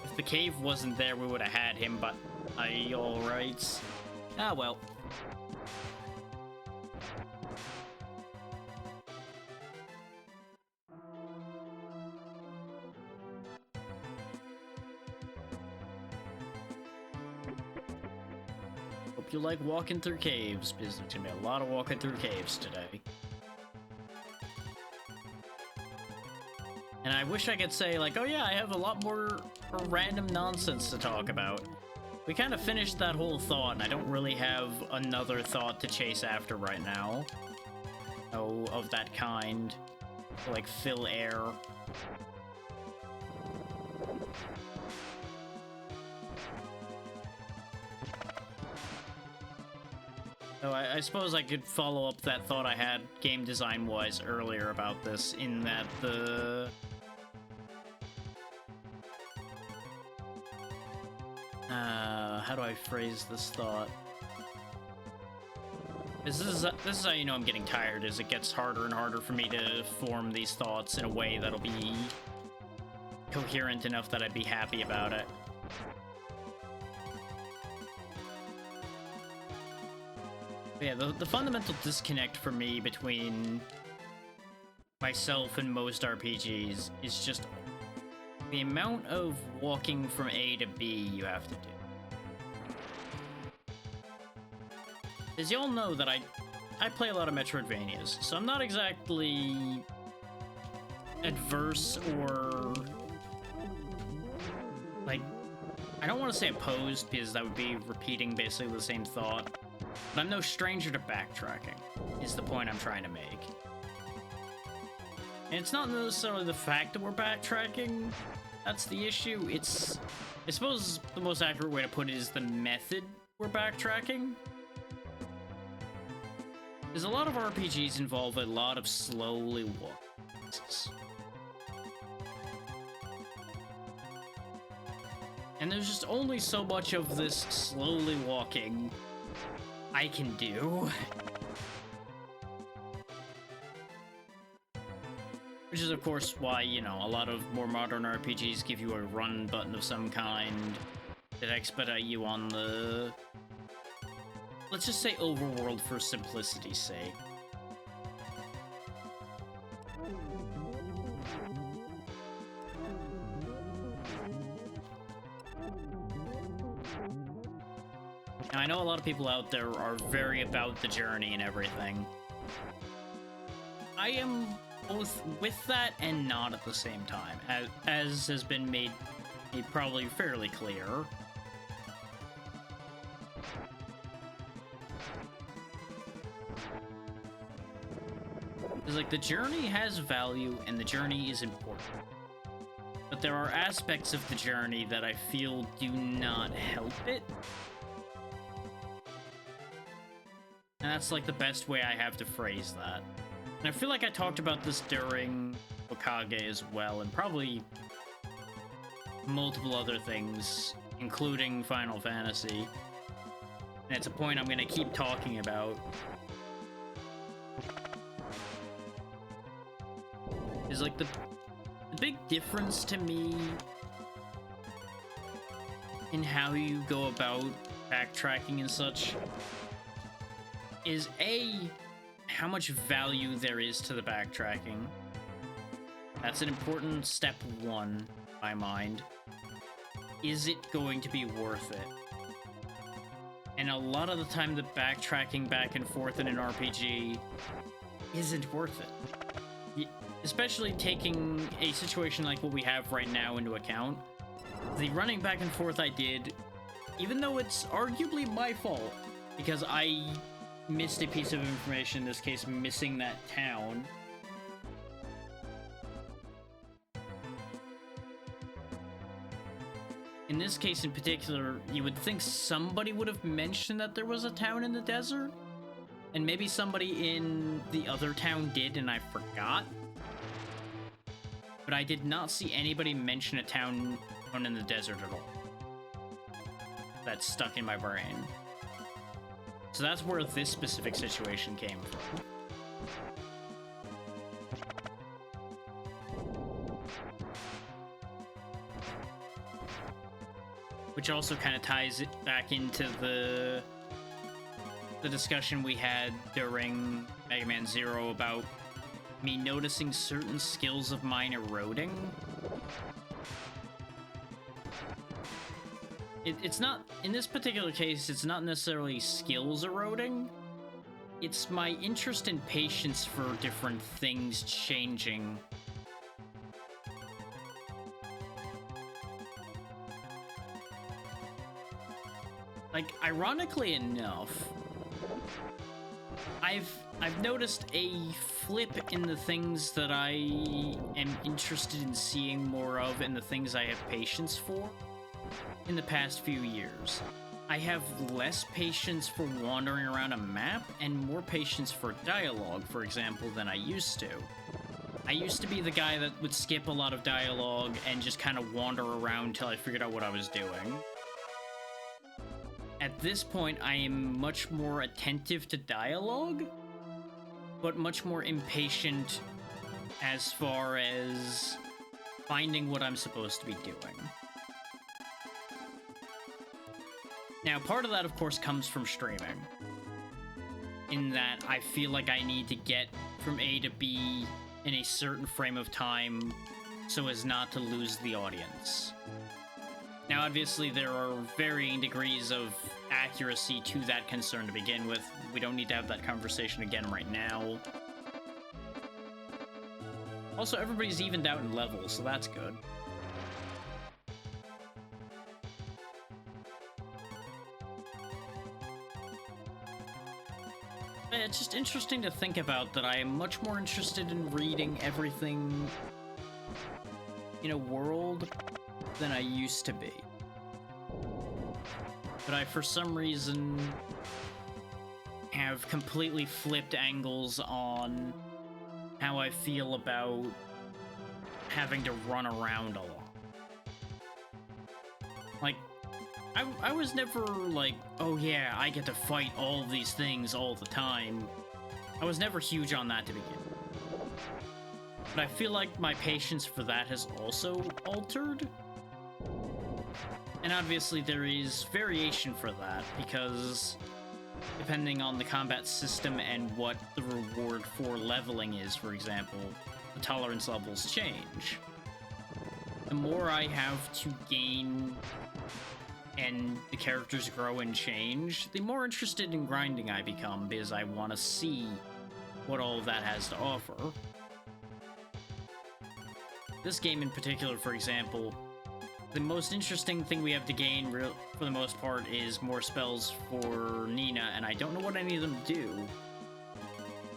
If the cave wasn't there, we would have had him, but alright. Ah, well. Hope you like walking through caves, because there's gonna be a lot of walking through caves today. And I wish I could say, like, oh yeah, I have a lot more random nonsense to talk about. We kind of finished that whole thought, and I don't really have another thought to chase after right now. Oh, of that kind. To, like, fill air. So I suppose I could follow up that thought I had game design-wise earlier about this, in that the... how do I phrase this thought? This is how you know I'm getting tired, is it gets harder and harder for me to form these thoughts in a way that'll be coherent enough that I'd be happy about it. But yeah, the fundamental disconnect for me between myself and most RPGs is just the amount of walking from A to B you have to do. As you all know that I play a lot of Metroidvanias, so I'm not exactly adverse or, like, I don't want to say opposed because that would be repeating basically the same thought, but I'm no stranger to backtracking, is the point I'm trying to make. And it's not necessarily the fact that we're backtracking that's the issue, it's, I suppose the most accurate way to put it is the method we're backtracking. Because a lot of RPGs involve a lot of slowly walking process. And there's just only so much of this slowly walking I can do. Which is, of course, why, you know, a lot of more modern RPGs give you a run button of some kind that expedite you on the... let's just say overworld for simplicity's sake. Now, I know a lot of people out there are very about the journey and everything. I am both with that and not at the same time, as has been made probably fairly clear. It's like, the journey has value and the journey is important. But there are aspects of the journey that I feel do not help it. And that's like the best way I have to phrase that. And I feel like I talked about this during Okage as well, and probably multiple other things, including Final Fantasy. And it's a point I'm going to keep talking about. Is like the big difference to me in how you go about backtracking and such is A, how much value there is to the backtracking. That's an important step one, in my mind. Is it going to be worth it? And a lot of the time, the backtracking back and forth in an RPG isn't worth it. Especially taking a situation like what we have right now into account. The running back and forth I did, even though it's arguably my fault, because I missed a piece of information, in this case, missing that town. In this case in particular, you would think somebody would have mentioned that there was a town in the desert, and maybe somebody in the other town did and I forgot. But I did not see anybody mention a town in the desert at all. That's stuck in my brain. So that's where this specific situation came from. Which also kind of ties it back into the discussion we had during Mega Man Zero about me noticing certain skills of mine eroding. It's not, in this particular case, it's not necessarily skills eroding. It's my interest and patience for different things changing. Like, ironically enough, I've noticed a flip in the things that I am interested in seeing more of and the things I have patience for in the past few years. I I have less patience for wandering around a map and more patience for dialogue, for example, than I used to. I used to be the guy that would skip a lot of dialogue and just kind of wander around until I figured out what I was doing. At this point, I am much more attentive to dialogue, but much more impatient as far as finding what I'm supposed to be doing. Now, part of that, of course, comes from streaming, in that I feel like I need to get from A to B in a certain frame of time so as not to lose the audience. Now, obviously, there are varying degrees of accuracy to that concern to begin with. We don't need to have that conversation again right now. Also, everybody's evened out in levels, so that's good. It's just interesting to think about that I am much more interested in reading everything in a world than I used to be. But I, for some reason, have completely flipped angles on how I feel about having to run around a lot. Like, I was never like, oh yeah, I get to fight all of these things all the time. I was never huge on that to begin with. But I feel like my patience for that has also altered. And obviously there is variation for that, because depending on the combat system and what the reward for leveling is, for example, the tolerance levels change. The more I have to gain and the characters grow and change, the more interested in grinding I become, because I want to see what all of that has to offer. This game in particular, for example, the most interesting thing we have to gain, for the most part, is more spells for Nina, and I don't know what any of them do.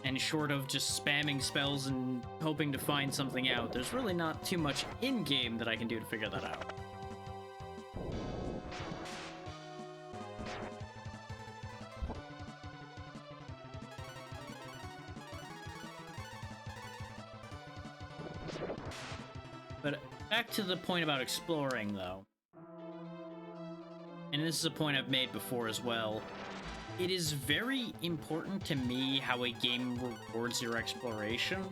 And short of just spamming spells and hoping to find something out, there's really not too much in-game that I can do to figure that out. But back to the point about exploring, though. And this is a point I've made before as well. It is very important to me how a game rewards your exploration.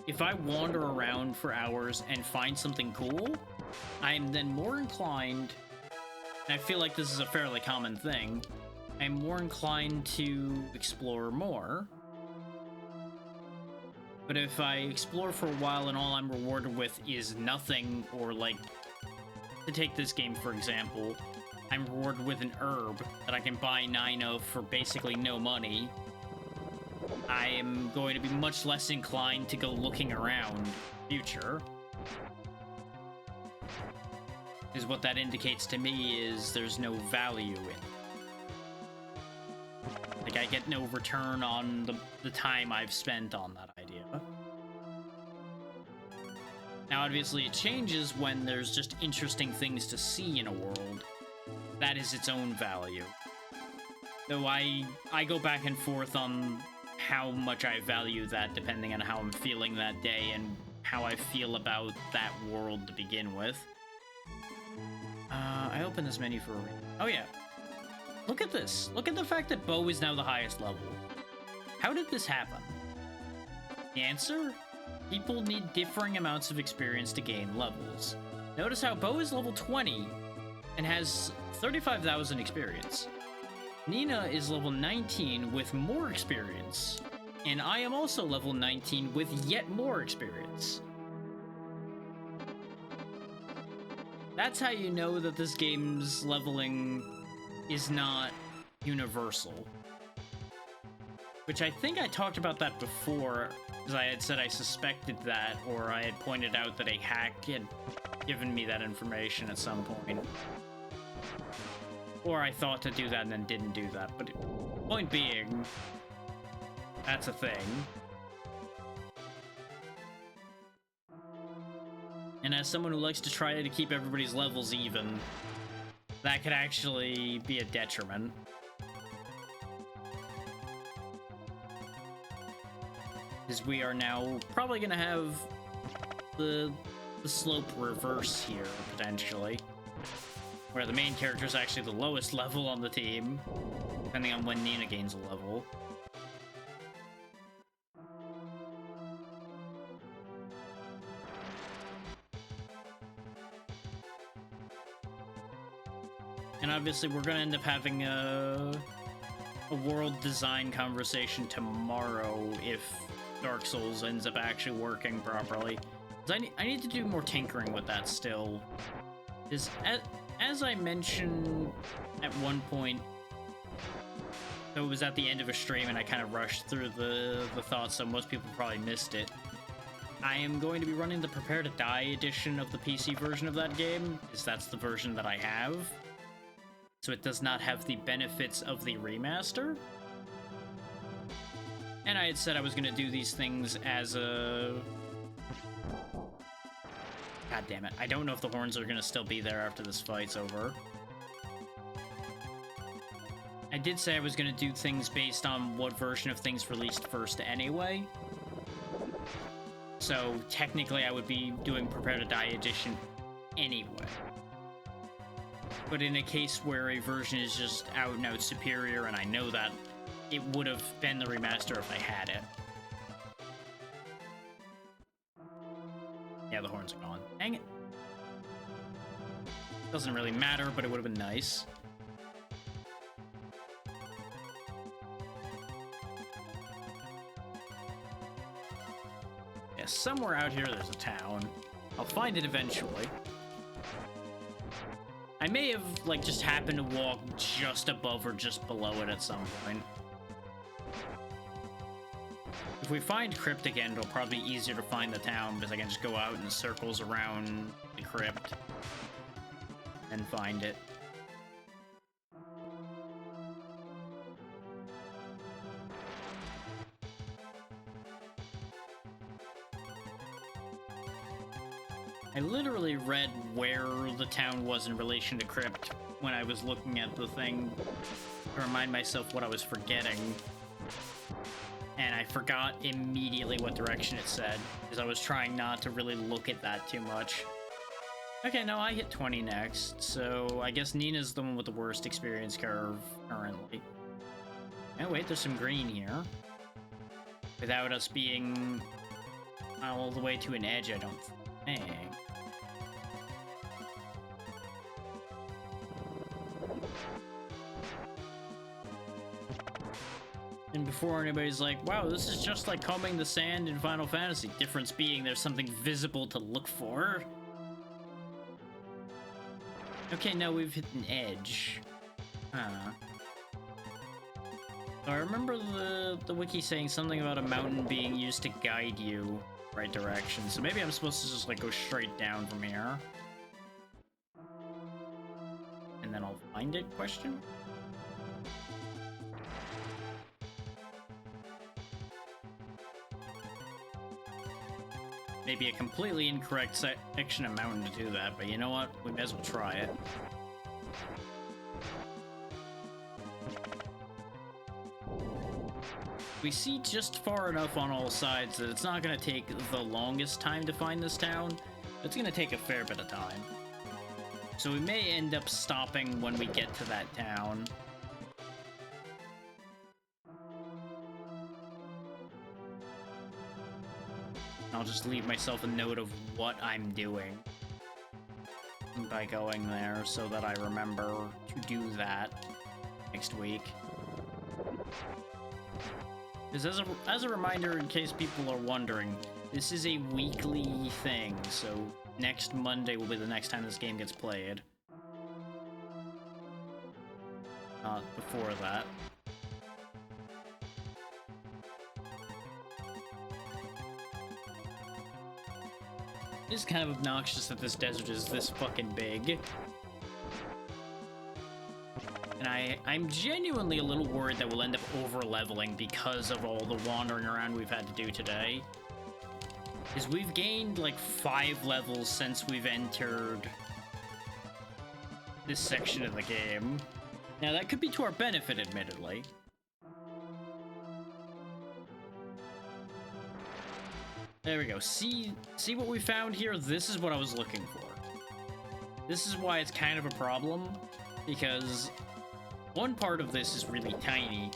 If I wander around for hours and find something cool, I am then more inclined, and I feel like this is a fairly common thing, I'm more inclined to explore more. But if I explore for a while and all I'm rewarded with is nothing, or like, to take this game for example, I'm rewarded with an herb that I can buy 9 of for basically no money, I am going to be much less inclined to go looking around in the future. Because what that indicates to me is there's no value in it. Like, I get no return on the time I've spent on that idea. Now, obviously, it changes when there's just interesting things to see in a world. That is its own value. Though I go back and forth on how much I value that depending on how I'm feeling that day and how I feel about that world to begin with. I opened this menu for a reason. Oh yeah. Look at this. Look at the fact that Bo is now the highest level. How did this happen? The answer? People need differing amounts of experience to gain levels. Notice how Bo is level 20 and has 35,000 experience. Nina is level 19 with more experience, and I am also level 19 with yet more experience. That's how you know that this game's leveling is not universal. Which I think I talked about that before, because I had said I suspected that, or I had pointed out that a hack had given me that information at some point. Or I thought to do that and then didn't do that, but point being, that's a thing. And as someone who likes to try to keep everybody's levels even, that could actually be a detriment. Because we are now probably going to have the slope reverse here, potentially. Where the main character is actually the lowest level on the team, depending on when Nina gains a level. And obviously we're gonna end up having a world design conversation tomorrow if Dark Souls ends up actually working properly. 'Cause I need to do more tinkering with that still. As I mentioned at one point, so it was at the end of a stream and I kind of rushed through the thoughts, so most people probably missed it. I am going to be running the Prepare to Die edition of the PC version of that game, because that's the version that I have. So it does not have the benefits of the remaster. And I had said I was going to do these things as a... God damn it. I don't know if the horns are going to still be there after this fight's over. I did say I was going to do things based on what version of things released first anyway. So technically I would be doing Prepare to Die edition anyway. But in a case where a version is just out and out superior, and I know that, it would have been the remaster if I had it. Yeah, the horns are gone. Dang it. Doesn't really matter, but it would have been nice. Yeah, somewhere out here there's a town. I'll find it eventually. I may have, like, just happened to walk just above or just below it at some point. If we find Crypt again, it'll probably be easier to find the town, because I can just go out in circles around the Crypt and find it. I literally read where the town was in relation to Crypt when I was looking at the thing to remind myself what I was forgetting. And I forgot immediately what direction it said, because I was trying not to really look at that too much. Okay, no, I hit 20 next, so I guess Nina's the one with the worst experience curve currently. Oh wait, there's some green here. Without us being all the way to an edge, I don't think. And before anybody's like, wow, this is just like combing the sand in Final Fantasy. Difference being there's something visible to look for. Okay, no, we've hit an edge. Huh. So I remember the wiki saying something about a mountain being used to guide you right direction. So maybe I'm supposed to just like go straight down from here. And then I'll find it, question? Maybe a completely incorrect section of mountain to do that, but you know what? We may as well try it. We see just far enough on all sides that it's not going to take the longest time to find this town. It's going to take a fair bit of time. So we may end up stopping when we get to that town. I'll just leave myself a note of what I'm doing by going there so that I remember to do that next week. Because as a reminder, in case people are wondering, this is a weekly thing, so next Monday will be the next time this game gets played. Not before that. It is kind of obnoxious that this desert is this fucking big. And I'm genuinely a little worried that we'll end up over-leveling because of all the wandering around we've had to do today. Because we've gained like 5 levels since we've entered this section of the game. Now, that could be to our benefit, admittedly. There we go. See what we found here? This is what I was looking for. This is why it's kind of a problem, because one part of this is really tiny.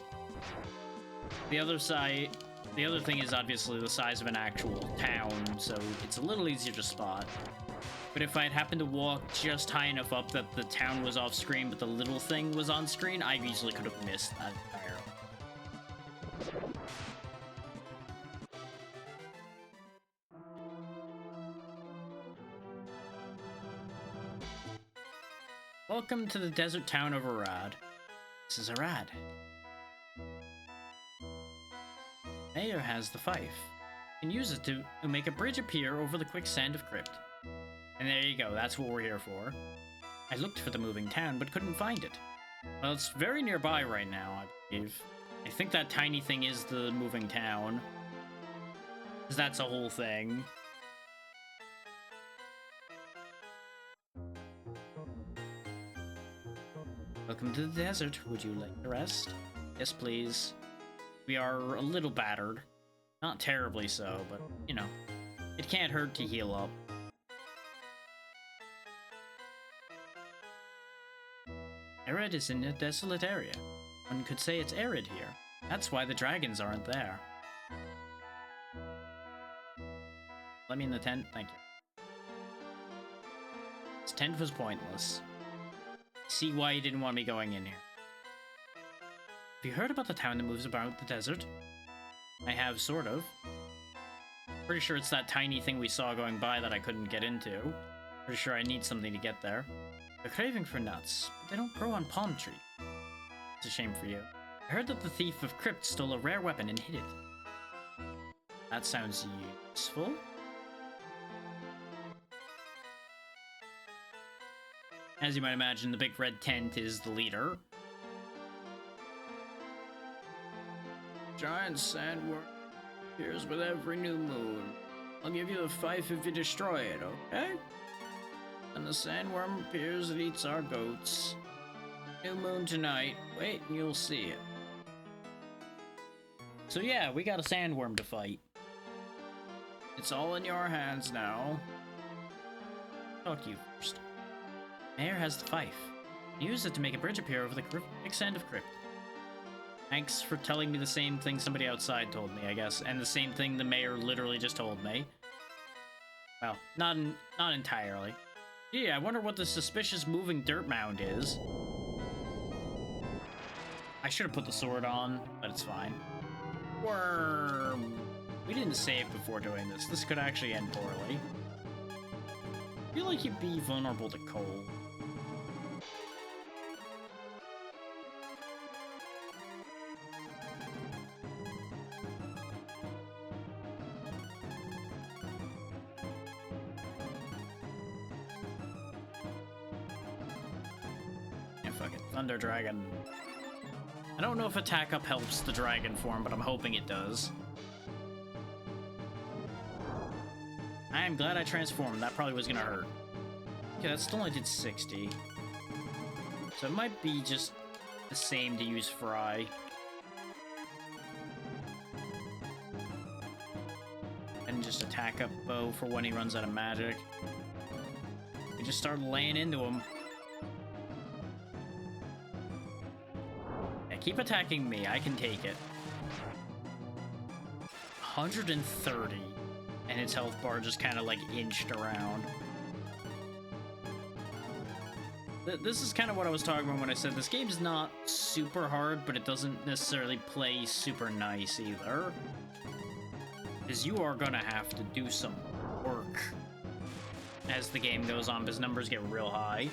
The other thing is obviously the size of an actual town, so it's a little easier to spot. But if I'd happened to walk just high enough up that the town was off screen, but the little thing was on screen, I easily could have missed that entirely. Welcome to the desert town of Arad. This is Arad. Mayor has the fife. You can use it to make a bridge appear over the quicksand of Crypt. And there you go, that's what we're here for. I looked for the moving town, but couldn't find it. Well, it's very nearby right now, I believe. I think that tiny thing is the moving town. Because that's a whole thing. Welcome to the desert. Would you like to rest? Yes, please. We are a little battered. Not terribly so, but, you know, it can't hurt to heal up. Arid is in a desolate area. One could say it's arid here. That's why the dragons aren't there. Let me in the tent, thank you. This tent was pointless. See why you didn't want me going in here. Have you heard about the town that moves about the desert? I have, sort of. Pretty sure it's that tiny thing we saw going by that I couldn't get into. Pretty sure I need something to get there. They're craving for nuts, but they don't grow on palm tree. It's a shame for you. I heard that the thief of Crypt stole a rare weapon and hid it. That sounds useful. As you might imagine, the big red tent is the leader. Giant sandworm appears with every new moon. I'll give you a fife if you destroy it, okay? And the sandworm appears and eats our goats. New moon tonight. Wait and you'll see it. So yeah, we got a sandworm to fight. It's all in your hands now. Talk to you first. Mayor has the fife. Use it to make a bridge appear over the quicksand of Crypt. Thanks for telling me the same thing somebody outside told me, I guess, and the same thing the mayor literally just told me. Well, not entirely. Gee, I wonder what the suspicious moving dirt mound is. I should have put the sword on, but it's fine. Worm! We didn't save before doing this. This could actually end poorly. I feel like you'd be vulnerable to cold. Fuck it. Thunder Dragon. I don't know if attack up helps the dragon form, but I'm hoping it does. I am glad I transformed. That probably was gonna hurt. Okay, that still only did 60. So it might be just the same to use Fry. And just attack up Bo for when he runs out of magic. And just start laying into him. Keep attacking me, I can take it. 130, and its health bar just kind of like inched around. This is kind of what I was talking about when I said this game's not super hard, but it doesn't necessarily play super nice either. Because you are gonna have to do some work as the game goes on, because numbers get real high.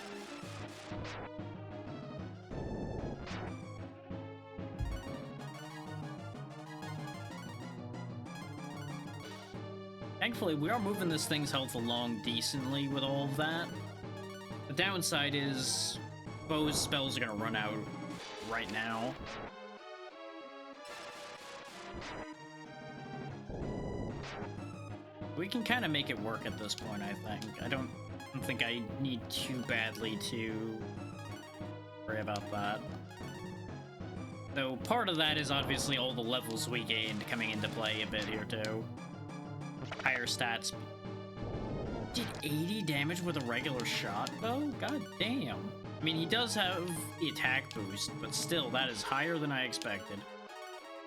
Thankfully, we are moving this thing's health along decently with all of that. The downside is Bo's spells are gonna run out right now. We can kind of make it work at this point, I think. I don't think I need too badly to Worry about that. Though part of that is obviously all the levels we gained coming into play a bit here too. Higher stats. Did 80 damage with a regular shot though? God damn. I mean, he does have the attack boost, but still, that is higher than I expected.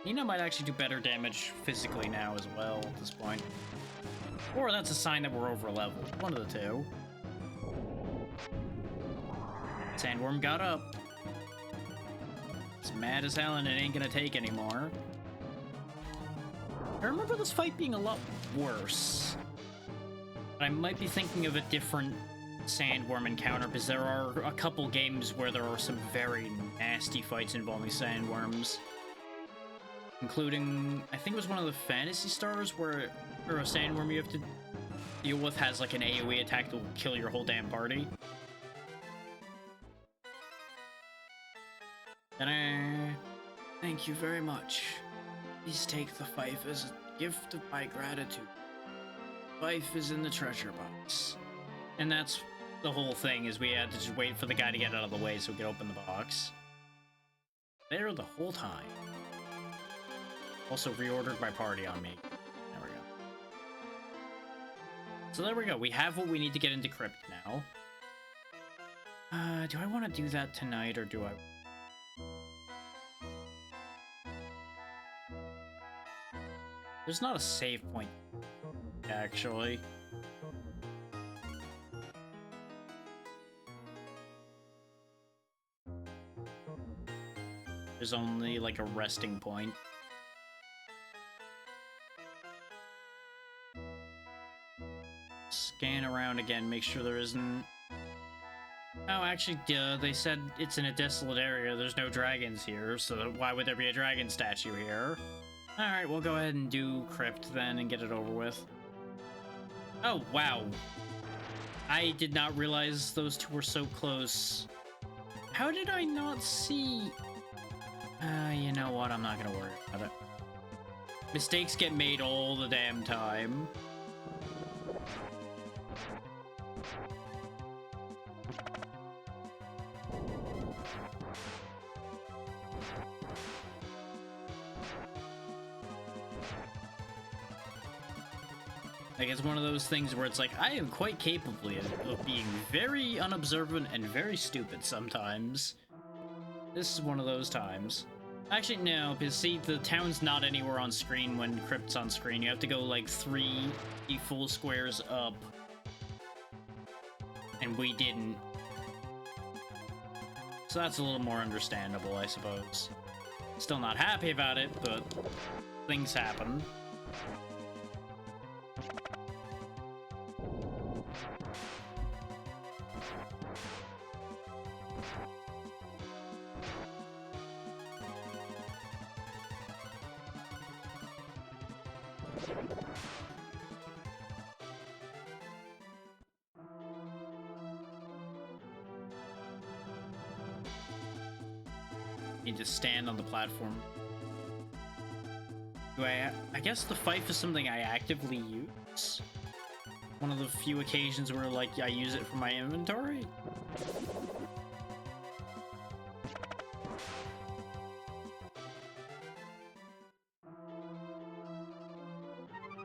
Nina might actually do better damage physically now as well at this point. Or that's a sign that we're over leveled. One of the two. Sandworm got up. It's mad as hell and it ain't gonna take anymore. I remember this fight being a lot worse. But I might be thinking of a different sandworm encounter because there are a couple games where there are some very nasty fights involving sandworms. Including, I think it was one of the Fantasy Stars where a sandworm you have to deal with has like an AoE attack that will kill your whole damn party. Ta-da! Thank you very much. Please take the fife as a gift of my gratitude. Fife is in the treasure box. And that's the whole thing, is we had to just wait for the guy to get out of the way so we could open the box. There the whole time. Also reordered my party on me. There we go. So there we go. We have what we need to get into Crypt now. Do I want to do that tonight, or do I... There's not a save point, actually. There's only, like, a resting point. Scan around again, make sure there isn't... Oh, actually, duh, they said it's in a desolate area, there's no dragons here, so why would there be a dragon statue here? Alright, we'll go ahead and do Crypt then and get it over with. Oh, wow. I did not realize those two were so close. How did I not see... you know what, I'm not gonna worry about it. Mistakes get made all the damn time. Like, it's one of those things where it's like, I am quite capable of being very unobservant and very stupid sometimes. This is one of those times. Actually, no, because see, the town's not anywhere on screen when Crypt's on screen. You have to go like 3 full squares up. And we didn't. So that's a little more understandable, I suppose. Still not happy about it, but things happen. Need to stand on the platform. Do I guess the fife is something I actively use. One of the few occasions where, like, I use it for my inventory.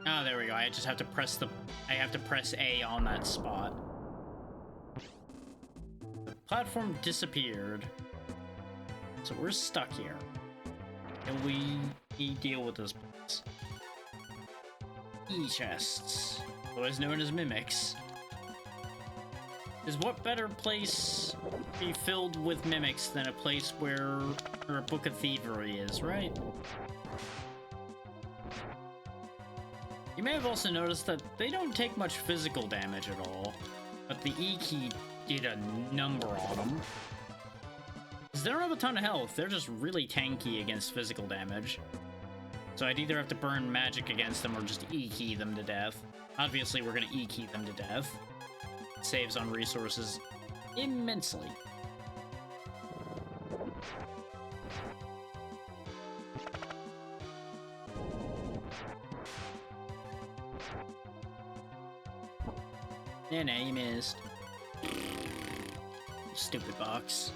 Oh, there we go. I just have to press I have to press A on that spot. The platform disappeared. So we're stuck here. And we deal with this place. E-chests, otherwise known as mimics. Is what better place to be filled with mimics than a place where a book of thievery is, right? You may have also noticed that they don't take much physical damage at all, but the E key did a number on them. They don't have a ton of health, they're just really tanky against physical damage. So I'd either have to burn magic against them or just E-key them to death. Obviously, we're gonna E-key them to death. It saves on resources immensely. Nah, you missed. Stupid box.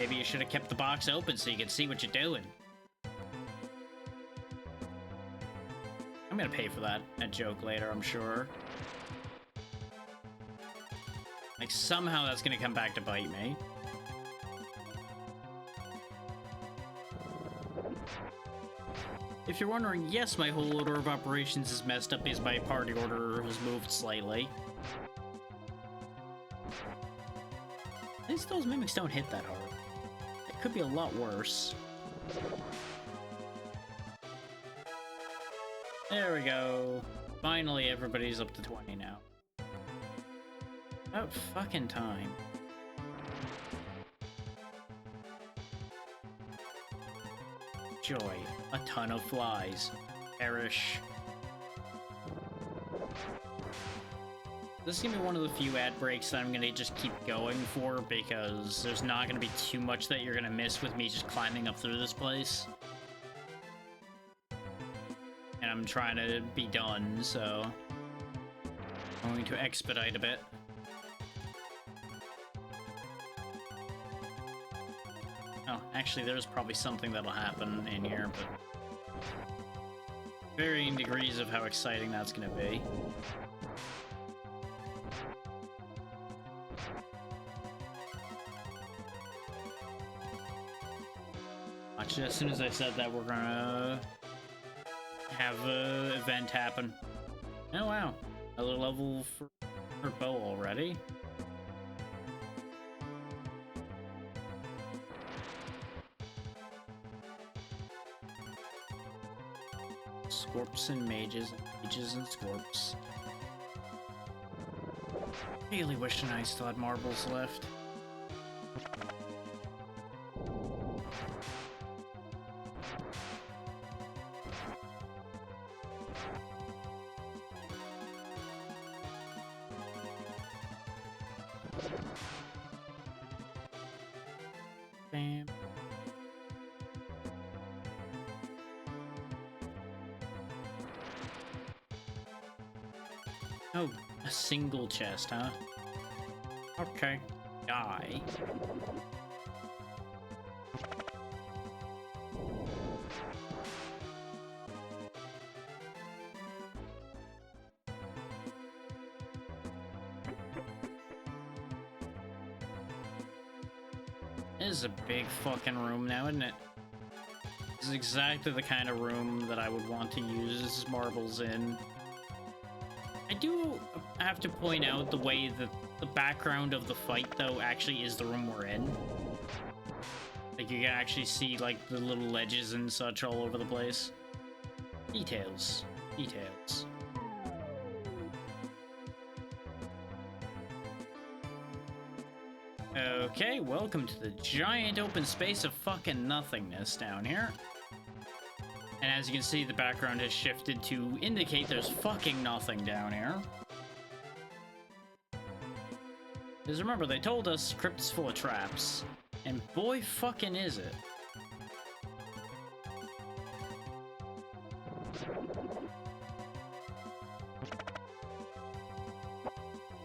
Maybe you should have kept the box open so you could see what you're doing. I'm gonna pay for that joke later, I'm sure. Like, somehow that's gonna come back to bite me. If you're wondering, yes, my whole order of operations is messed up because my party order has moved slightly. At least those mimics don't hit that hard. It could be a lot worse. There we go. Finally, everybody's up to 20 now. About fucking time. Joy. A ton of flies. Perish. This is gonna be one of the few ad breaks that I'm gonna just keep going for, because there's not gonna be too much that you're gonna miss with me just climbing up through this place. And I'm trying to be done, so I'm going to expedite a bit. Oh, actually, there's probably something that'll happen in here, but varying degrees of how exciting that's gonna be. Actually, as soon as I said that, we're gonna have an event happen. Oh wow, another level for bow already. Scorps and mages and scorps. Really wishing I still had marbles left. Bam. Oh, a single chest, huh? Okay. Die. This is a big fucking room now, isn't it? This is exactly the kind of room that I would want to use marbles in. I do have to point out the way that the background of the fight, though, actually is the room we're in. Like, you can actually see, like, the little ledges and such all over the place. Details. Details. Okay, welcome to the giant open space of fucking nothingness down here. And as you can see, the background has shifted to indicate there's fucking nothing down here. Because remember, they told us crypt is full of traps. And boy fucking is it.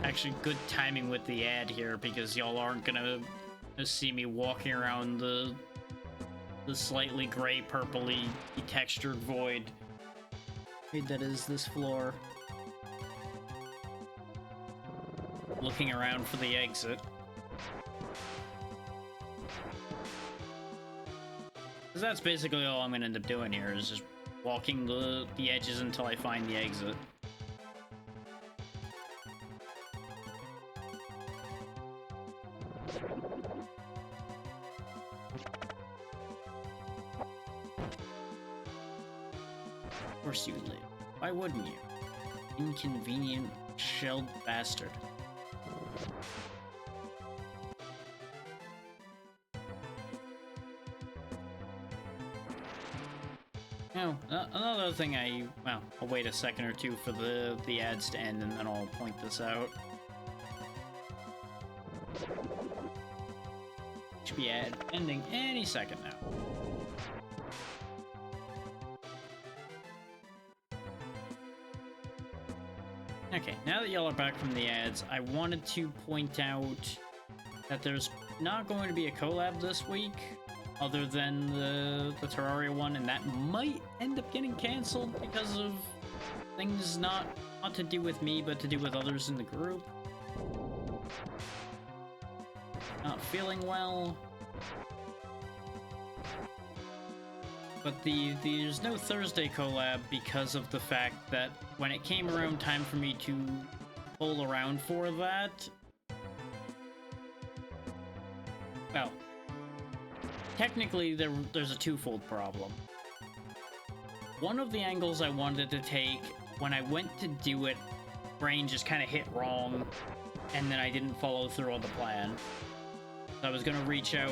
Actually, good timing with the ad here, because y'all aren't gonna see me walking around the slightly gray purpley textured void that is this floor, looking around for the exit. Because that's basically all I'm gonna end up doing here, is just walking the edges until I find the exit. Of course you live. Why wouldn't you? Inconvenient shelled bastard. Now, another thing well, I'll wait a second or two for the ads to end, and then I'll point this out. Should be ad ending any second now. Okay, now that y'all are back from the ads, I wanted to point out that there's not going to be a collab this week, other than the Terraria one, and that might end up getting canceled because of things not to do with me, but to do with others in the group. Not feeling well. But there's no Thursday collab because of the fact that when it came around time for me to pull around for that, well, technically there's a twofold problem. One of the angles I wanted to take, when I went to do it, brain just kind of hit wrong, and then I didn't follow through on the plan. So I was gonna reach out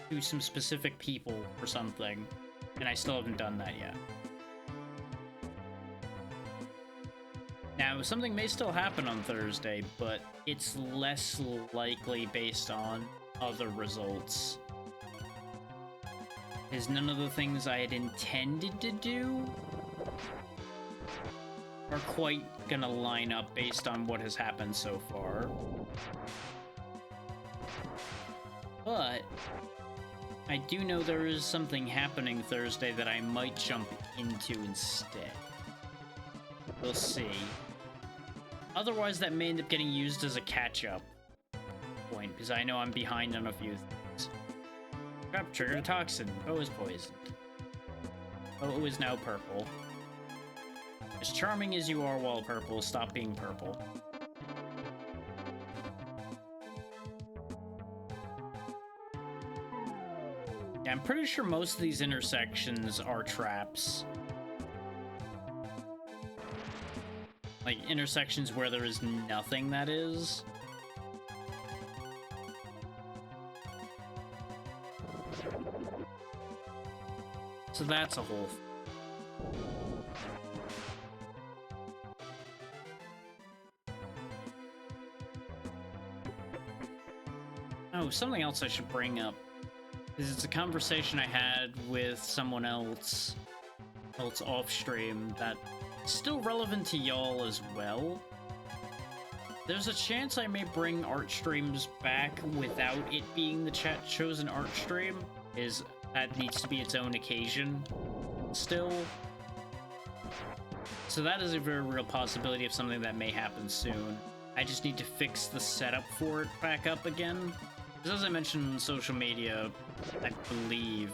to some specific people or something, and I still haven't done that yet. Now, something may still happen on Thursday, but it's less likely based on other results. Is none of the things I had intended to do are quite gonna line up based on what has happened so far. But I do know there is something happening Thursday that I might jump into instead. We'll see. Otherwise, that may end up getting used as a catch-up point, because I know I'm behind on a few things. Trap triggered a toxin. Bo is poisoned. Bo is now purple. As charming as you are while purple, stop being purple. Yeah, I'm pretty sure most of these intersections are traps. Like, intersections where there is nothing, that is. So that's a whole Oh, something else I should bring up is it's a conversation I had with someone else off stream that's still relevant to y'all as well. There's a chance I may bring art streams back without it being the chat chosen art stream, is that needs to be its own occasion still. So that is a very real possibility of something that may happen soon. I just need to fix the setup for it back up again. Because as I mentioned on social media, I believe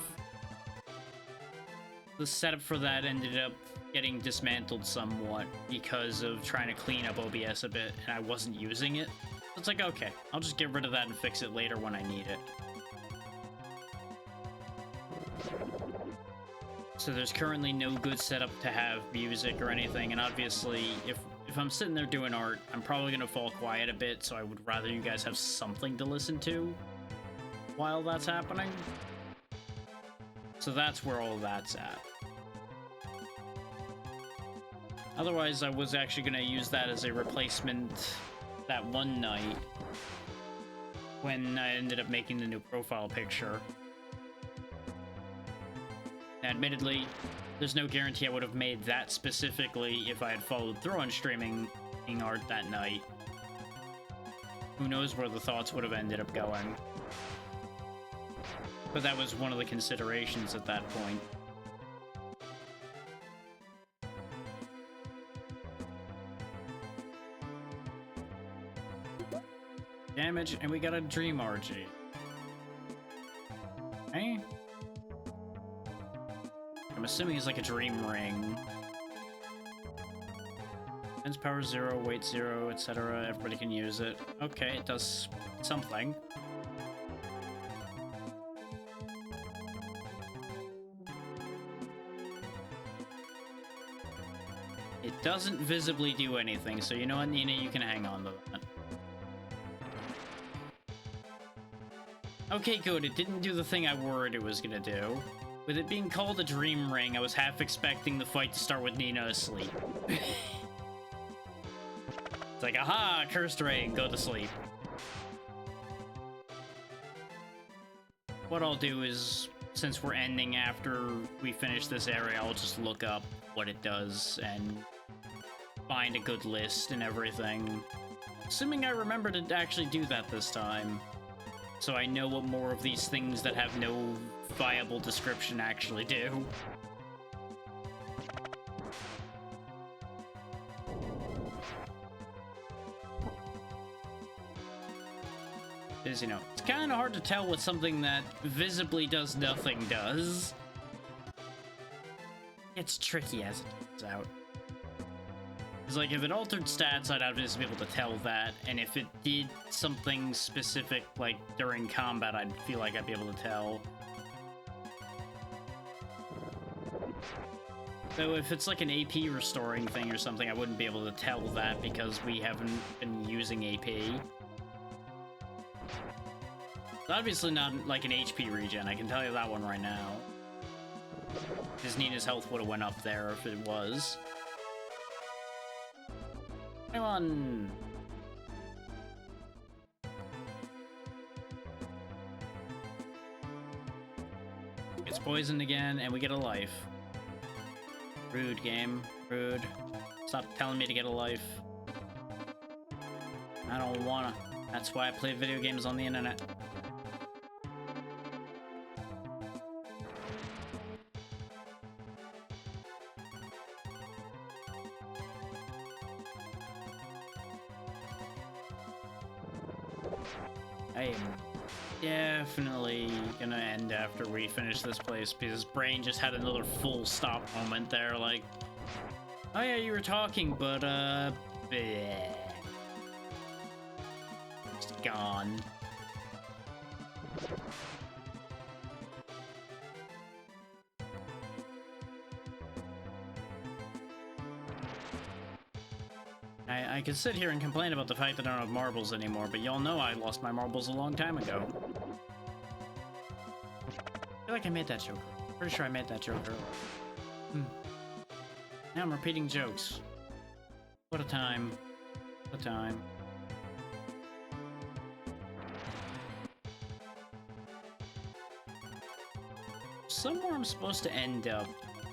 the setup for that ended up getting dismantled somewhat because of trying to clean up OBS a bit, and I wasn't using it. So it's like, okay, I'll just get rid of that and fix it later when I need it. So there's currently no good setup to have music or anything, and obviously, if I'm sitting there doing art, I'm probably going to fall quiet a bit, so I would rather you guys have something to listen to while that's happening. So that's where all that's at. Otherwise, I was actually going to use that as a replacement that one night when I ended up making the new profile picture. Admittedly, there's no guarantee I would have made that specifically if I had followed through on streaming art that night. Who knows where the thoughts would have ended up going. But that was one of the considerations at that point. Damage, and we got a Dream RG. Okay. I'm assuming it's like a Dream Ring. Defense power 0, weight 0, etc. Everybody can use it. Okay, it does something. It doesn't visibly do anything, so you know what, Nina, you can hang on to that. Okay, good. It didn't do the thing I worried it was gonna do. With it being called a Dream Ring, I was half expecting the fight to start with Nina asleep. It's like, aha, cursed ring, go to sleep. What I'll do is, since we're ending after we finish this area, I'll just look up what it does and find a good list and everything. Assuming I remember to actually do that this time. So I know what more of these things that have no viable description actually do. Because, you know, it's kind of hard to tell what something that visibly does nothing does. It's tricky as it turns out. It's like, if it altered stats, I'd obviously be able to tell that, and if it did something specific, like, during combat, I'd feel like I'd be able to tell. So if it's like an AP restoring thing or something, I wouldn't be able to tell that because we haven't been using AP. It's obviously not like an HP regen, I can tell you that one right now. Because Nina's health would have went up there if it was. Come on. It's poisoned again, and we get a life. Rude, game. Rude. Stop telling me to get a life. I don't wanna. That's why I play video games on the internet. I am definitely gonna end after we finish this place because his brain just had another full stop moment there, like, oh yeah, you were talking, but bleh. Just gone. I could sit here and complain about the fact that I don't have marbles anymore, but y'all know I lost my marbles a long time ago. I feel like I made that joke. Pretty sure I made that joke earlier. Now I'm repeating jokes. What a time. What a time. Somewhere I'm supposed to end up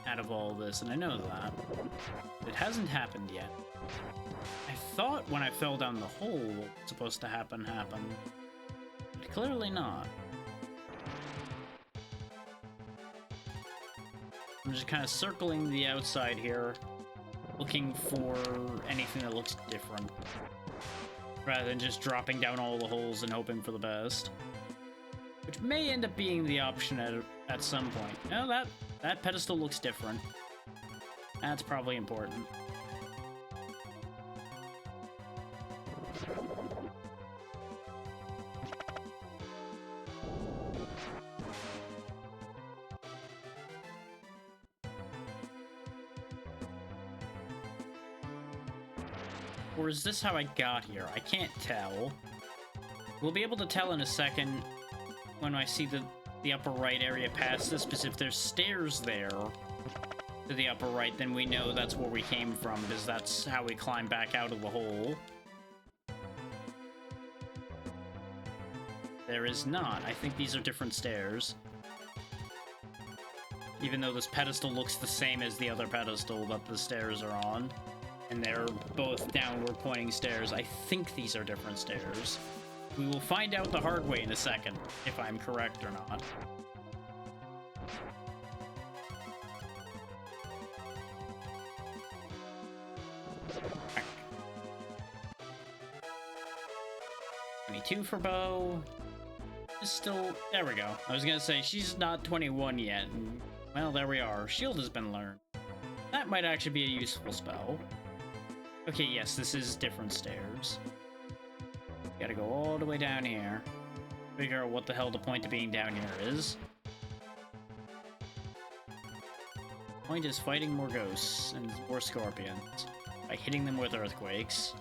out of all this, and I know that. It hasn't happened yet. I thought when I fell down the hole what was supposed to happen happened. But clearly not. I'm just kind of circling the outside here, looking for anything that looks different. Rather than just dropping down all the holes and hoping for the best. Which may end up being the option at some point. Now that pedestal looks different. That's probably important. Or is this how I got here? I can't tell. We'll be able to tell in a second when I see the upper right area past this, because if there's stairs there to the upper right, then we know that's where we came from, because that's how we climb back out of the hole. There is not. I think these are different stairs. Even though this pedestal looks the same as the other pedestal that the stairs are on. And they're both downward pointing stairs. I think these are different stairs. We will find out the hard way in a second, if I'm correct or not. Back. 22 for Bo. Is still... There we go. I was gonna say, she's not 21 yet. And, well, there we are. Shield has been learned. That might actually be a useful spell. Okay, yes, this is different stairs. Gotta go all the way down here. Figure out what the hell the point of being down here is. Point is fighting more ghosts and more scorpions by hitting them with earthquakes.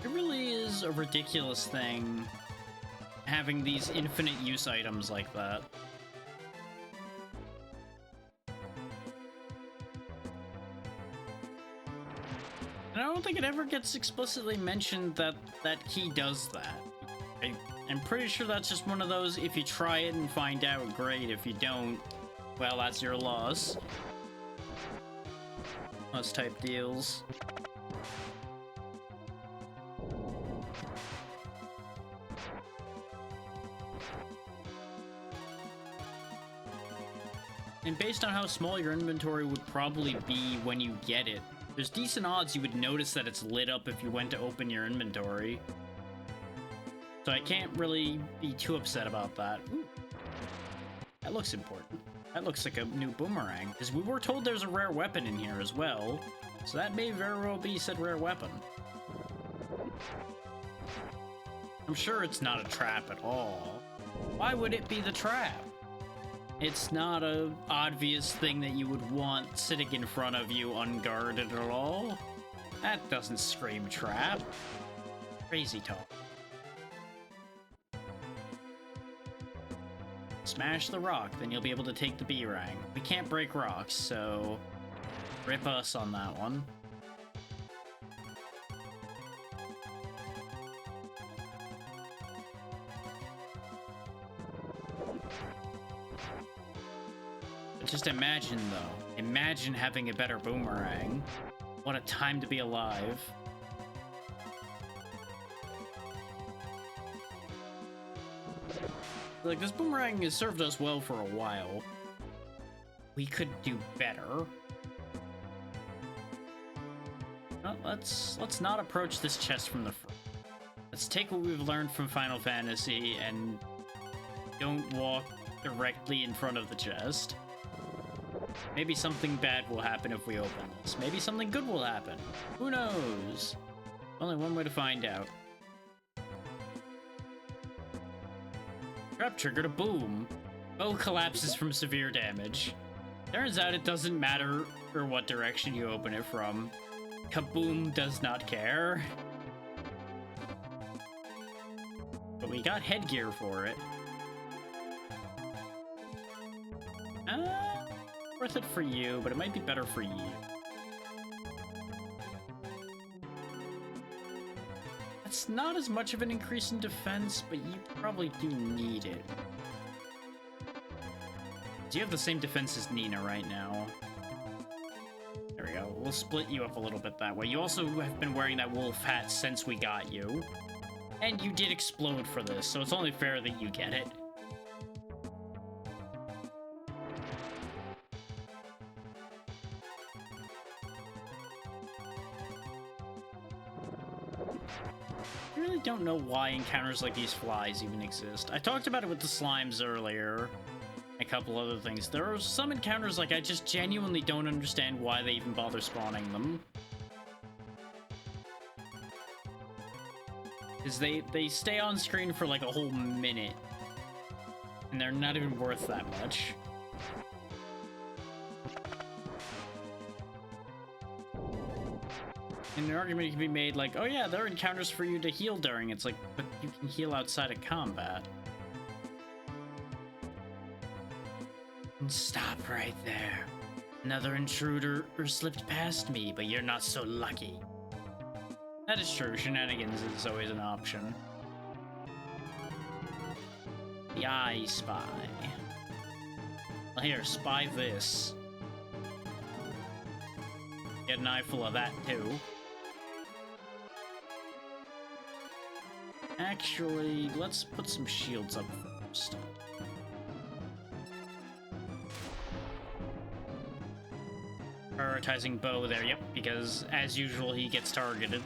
It really is a ridiculous thing having these infinite use items like that. And I don't think it ever gets explicitly mentioned that that key does that. I'm pretty sure that's just one of those, if you try it and find out, great. If you don't, well, that's your loss. Those type deals. And based on how small your inventory would probably be when you get it, there's decent odds you would notice that it's lit up if you went to open your inventory. So I can't really be too upset about that. Ooh. That looks important. That looks like a new boomerang, because we were told there's a rare weapon in here as well. So that may very well be said rare weapon. I'm sure it's not a trap at all. Why would it be the trap? It's not a obvious thing that you would want sitting in front of you unguarded at all. That doesn't scream trap. Crazy talk. Smash the rock, then you'll be able to take the B rank. We can't break rocks, so rip us on that one. Just imagine, though. Imagine having a better boomerang. What a time to be alive. Like, this boomerang has served us well for a while. We could do better. Well, let's not approach this chest from the front. Let's take what we've learned from Final Fantasy and don't walk directly in front of the chest. Maybe something bad will happen if we open this. Maybe something good will happen. Who knows? Only one way to find out. Trap triggered a boom. Bow collapses from severe damage. Turns out it doesn't matter or what direction you open it from. Kaboom does not care. But we got headgear for it. Worth it for you, but it might be better for you. That's not as much of an increase in defense, but you probably do need it. Do you have the same defense as Nina right now? There we go. We'll split you up a little bit that way. You also have been wearing that wolf hat since we got you. And you did explode for this, so it's only fair that you get it. I really don't know why encounters like these flies even exist. I talked about it with the slimes earlier. A couple other things. There are some encounters like I just genuinely don't understand why they even bother spawning them. Because they stay on screen for like a whole minute. And they're not even worth that much. And an argument can be made like, oh yeah, there are encounters for you to heal during. It's like, but you can heal outside of combat. And stop right there. Another intruder slipped past me, but you're not so lucky. That is true, shenanigans is always an option. The I Spy. Well, here, spy this. Get an eyeful of that, too. Actually, let's put some shields up first. Prioritizing bow there, yep, because as usual he gets targeted.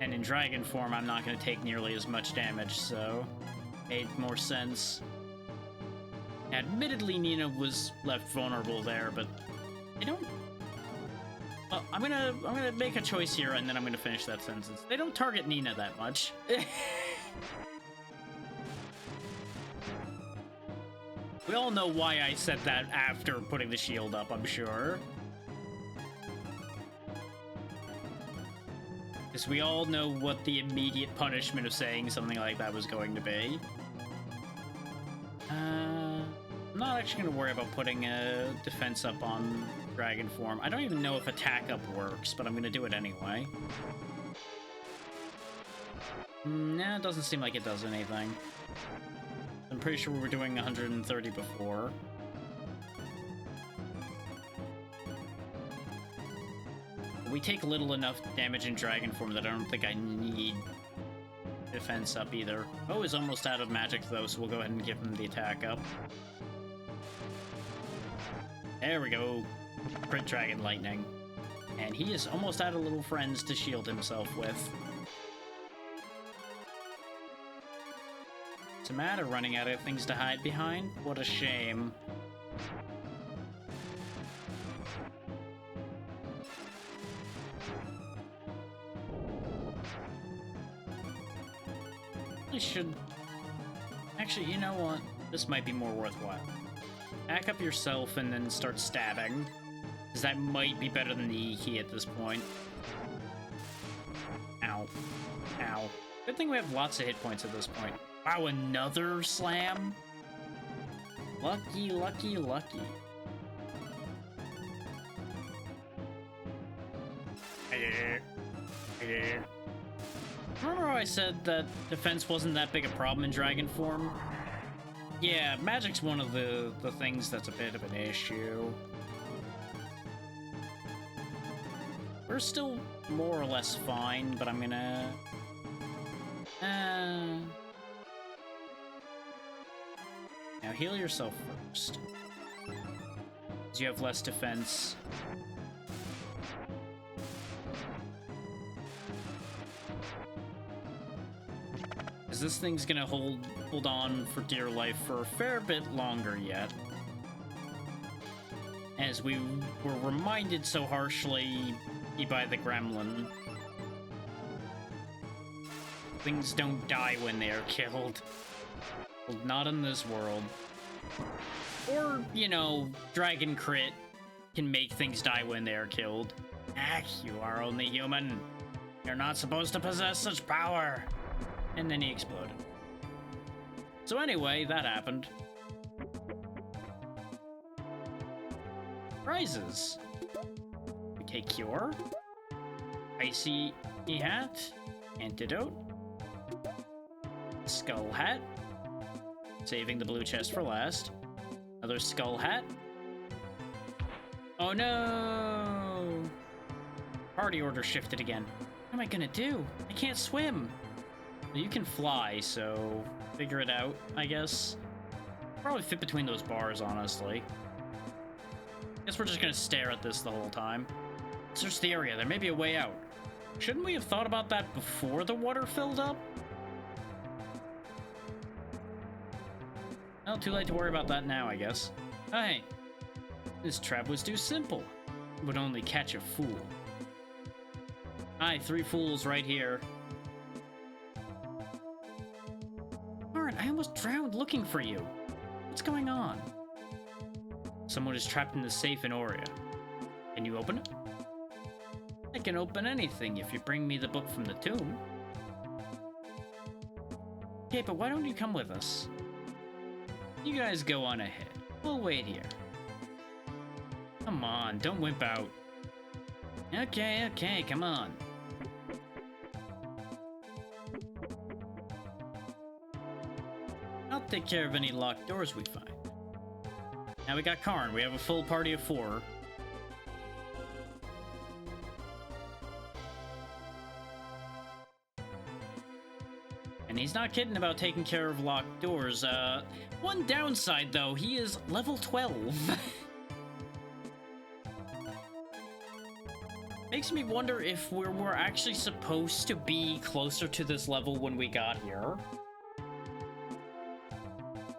And in dragon form I'm not going to take nearly as much damage, so made more sense. Admittedly, Nina was left vulnerable there, but I don't... Well, I'm gonna make a choice here and then I'm gonna finish that sentence. They don't target Nina that much. We all know why I said that after putting the shield up, I'm sure. Because we all know what the immediate punishment of saying something like that was going to be. I'm not actually going to worry about putting a defense up on dragon form. I don't even know if attack up works, but I'm going to do it anyway. Nah, it doesn't seem like it does anything. I'm pretty sure we were doing 130 before. We take little enough damage in Dragon form that I don't think I need defense up either. Oh, is almost out of magic though, so we'll go ahead and give him the attack up. There we go. Crit Dragon Lightning. And he is almost out of little friends to shield himself with. What's the matter? Running out of things to hide behind? What a shame. I should... Actually, you know what? This might be more worthwhile. Back up yourself and then start stabbing. Because that might be better than the Iki at this point. Ow. Ow. Good thing we have lots of hit points at this point. Wow, another slam? Lucky, lucky, lucky. Remember how I said that defense wasn't that big a problem in Dragon form? Yeah, magic's one of the things that's a bit of an issue. We're still more or less fine, but I'm gonna... Now heal yourself first. Because you have less defense. Because this thing's gonna hold on for dear life for a fair bit longer yet. As we were reminded so harshly by the gremlin. Things don't die when they are killed. Well, not in this world. Or, you know, Dragon Crit can make things die when they are killed. Ah, you are only human. You're not supposed to possess such power. And then he exploded. So anyway, that happened. Prizes. We take Cure. Icy Hat. Antidote. Skull Hat. Saving the blue chest for last. Another Skull Hat. Oh no! Party order shifted again. What am I gonna do? I can't swim. Well, you can fly, so figure it out, I guess. Probably fit between those bars, honestly. Guess we're just gonna stare at this the whole time. Search the area. There may be a way out. Shouldn't we have thought about that before the water filled up? Well, too late to worry about that now, I guess. Oh, hey. This trap was too simple. It would only catch a fool. Aye, 3 fools right here. Darn, I almost drowned looking for you. What's going on? Someone is trapped in the safe in Aurea. Can you open it? I can open anything if you bring me the book from the tomb. Okay, but why don't you come with us? You guys go on ahead. We'll wait here. Come on, don't wimp out. Okay, come on. I'll take care of any locked doors we find. Now we got Karn. We have a full party of 4. And he's not kidding about taking care of locked doors. One downside, though, he is level 12. Makes me wonder if we're actually supposed to be closer to this level when we got here.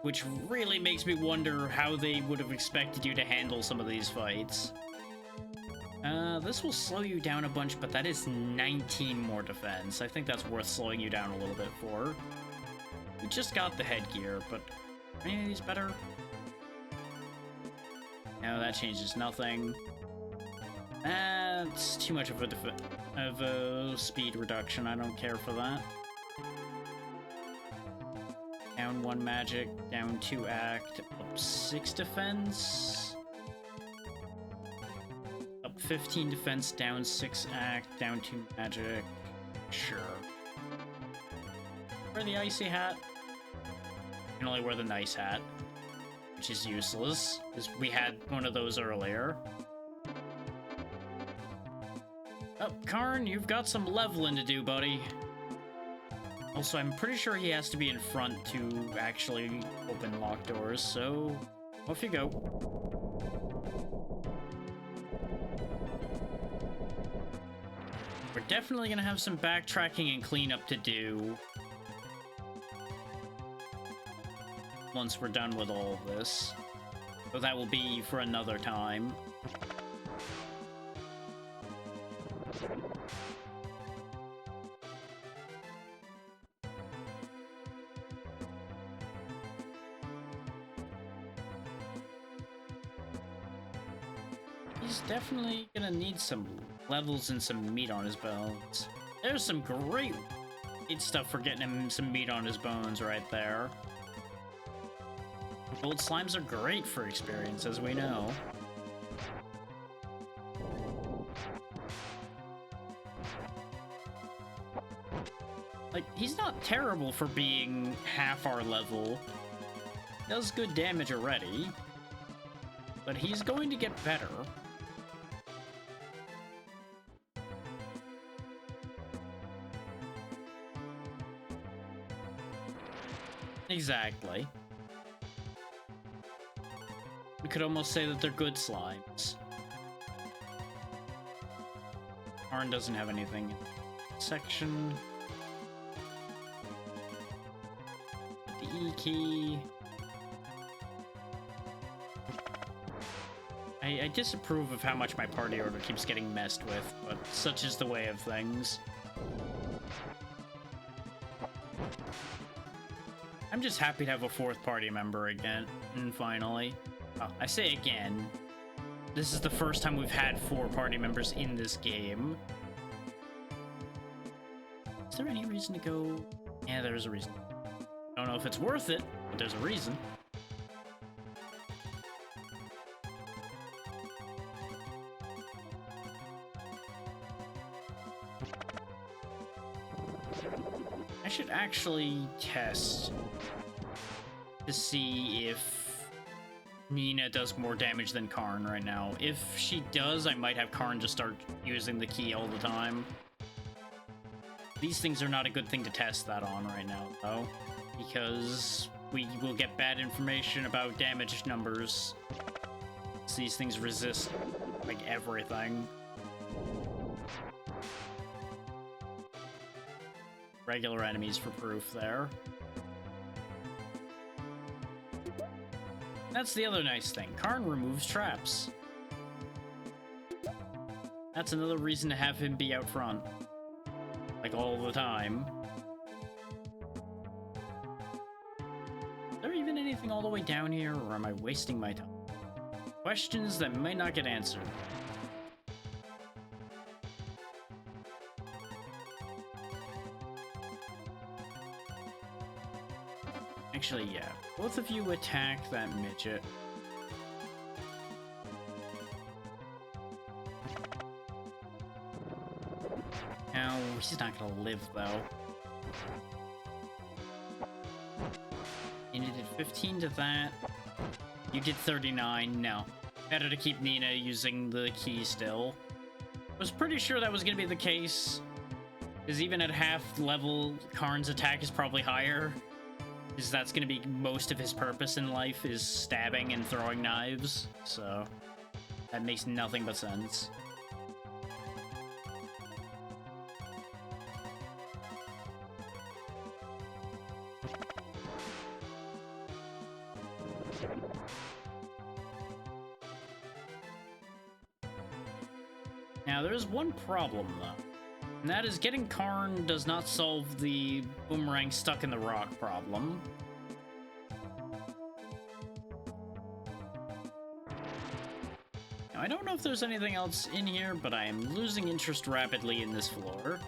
Which really makes me wonder how they would have expected you to handle some of these fights. This will slow you down a bunch, but that is 19 more defense. I think that's worth slowing you down a little bit for. We just got the headgear, but are any of these better? No, that changes nothing. That's too much of a speed reduction. I don't care for that. Down 1 magic, down 2 act, up 6 defense. Up 15 defense, down 6 act, down 2 magic. Sure. wear the icy hat. You can only wear the nice hat, which is useless, because we had one of those earlier. Oh, Karn, you've got some leveling to do, buddy. Also, I'm pretty sure he has to be in front to actually open locked doors, so off you go. We're definitely gonna have some backtracking and cleanup to do once we're done with all of this. So that will be for another time. He's definitely gonna need some levels and some meat on his bones. There's some great stuff for getting him some meat on his bones right there. Gold slimes are great for experience, as we know. Like, he's not terrible for being half our level. Does good damage already. But he's going to get better. Exactly. We could almost say that they're good slimes. Arn doesn't have anything in the section. The E key. I disapprove of how much my party order keeps getting messed with, but such is the way of things. I'm just happy to have a fourth party member again, and finally. Oh, I say again. This is the first time we've had 4 party members in this game. Is there any reason to go? Yeah, there's a reason. Don't know if it's worth it, but there's a reason. I should actually test to see if Nina does more damage than Karn right now. If she does, I might have Karn just start using the key all the time. These things are not a good thing to test that on right now, though, because we will get bad information about damage numbers. So these things resist, like, everything. Regular enemies for proof there. That's the other nice thing. Karn removes traps. That's another reason to have him be out front. Like, all the time. Is there even anything all the way down here, or am I wasting my time? Questions that might not get answered. Actually, yeah. Both of you attack that midget. No, he's not gonna live, though. And you did 15 to that. You did 39. No. Better to keep Nina using the key still. I was pretty sure that was gonna be the case. Because even at half level, Karn's attack is probably higher. Because that's going to be most of his purpose in life, is stabbing and throwing knives. So, that makes nothing but sense. Now, there's one problem, though. And that is getting Karn does not solve the boomerang stuck in the rock problem. Now, I don't know if there's anything else in here, but I am losing interest rapidly in this floor.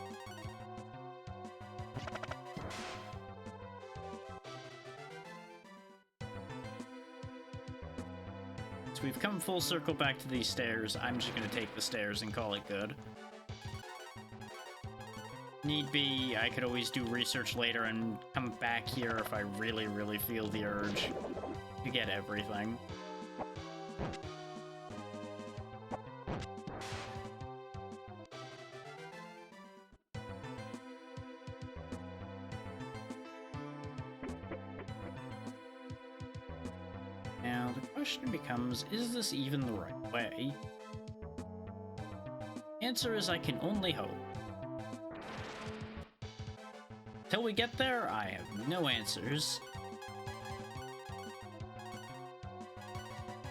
So we've come full circle back to these stairs. I'm just going to take the stairs and call it good. Need be, I could always do research later and come back here if I really, really feel the urge to get everything. Now, the question becomes, is this even the right way? Answer is I can only hope. Till we get there, I have no answers.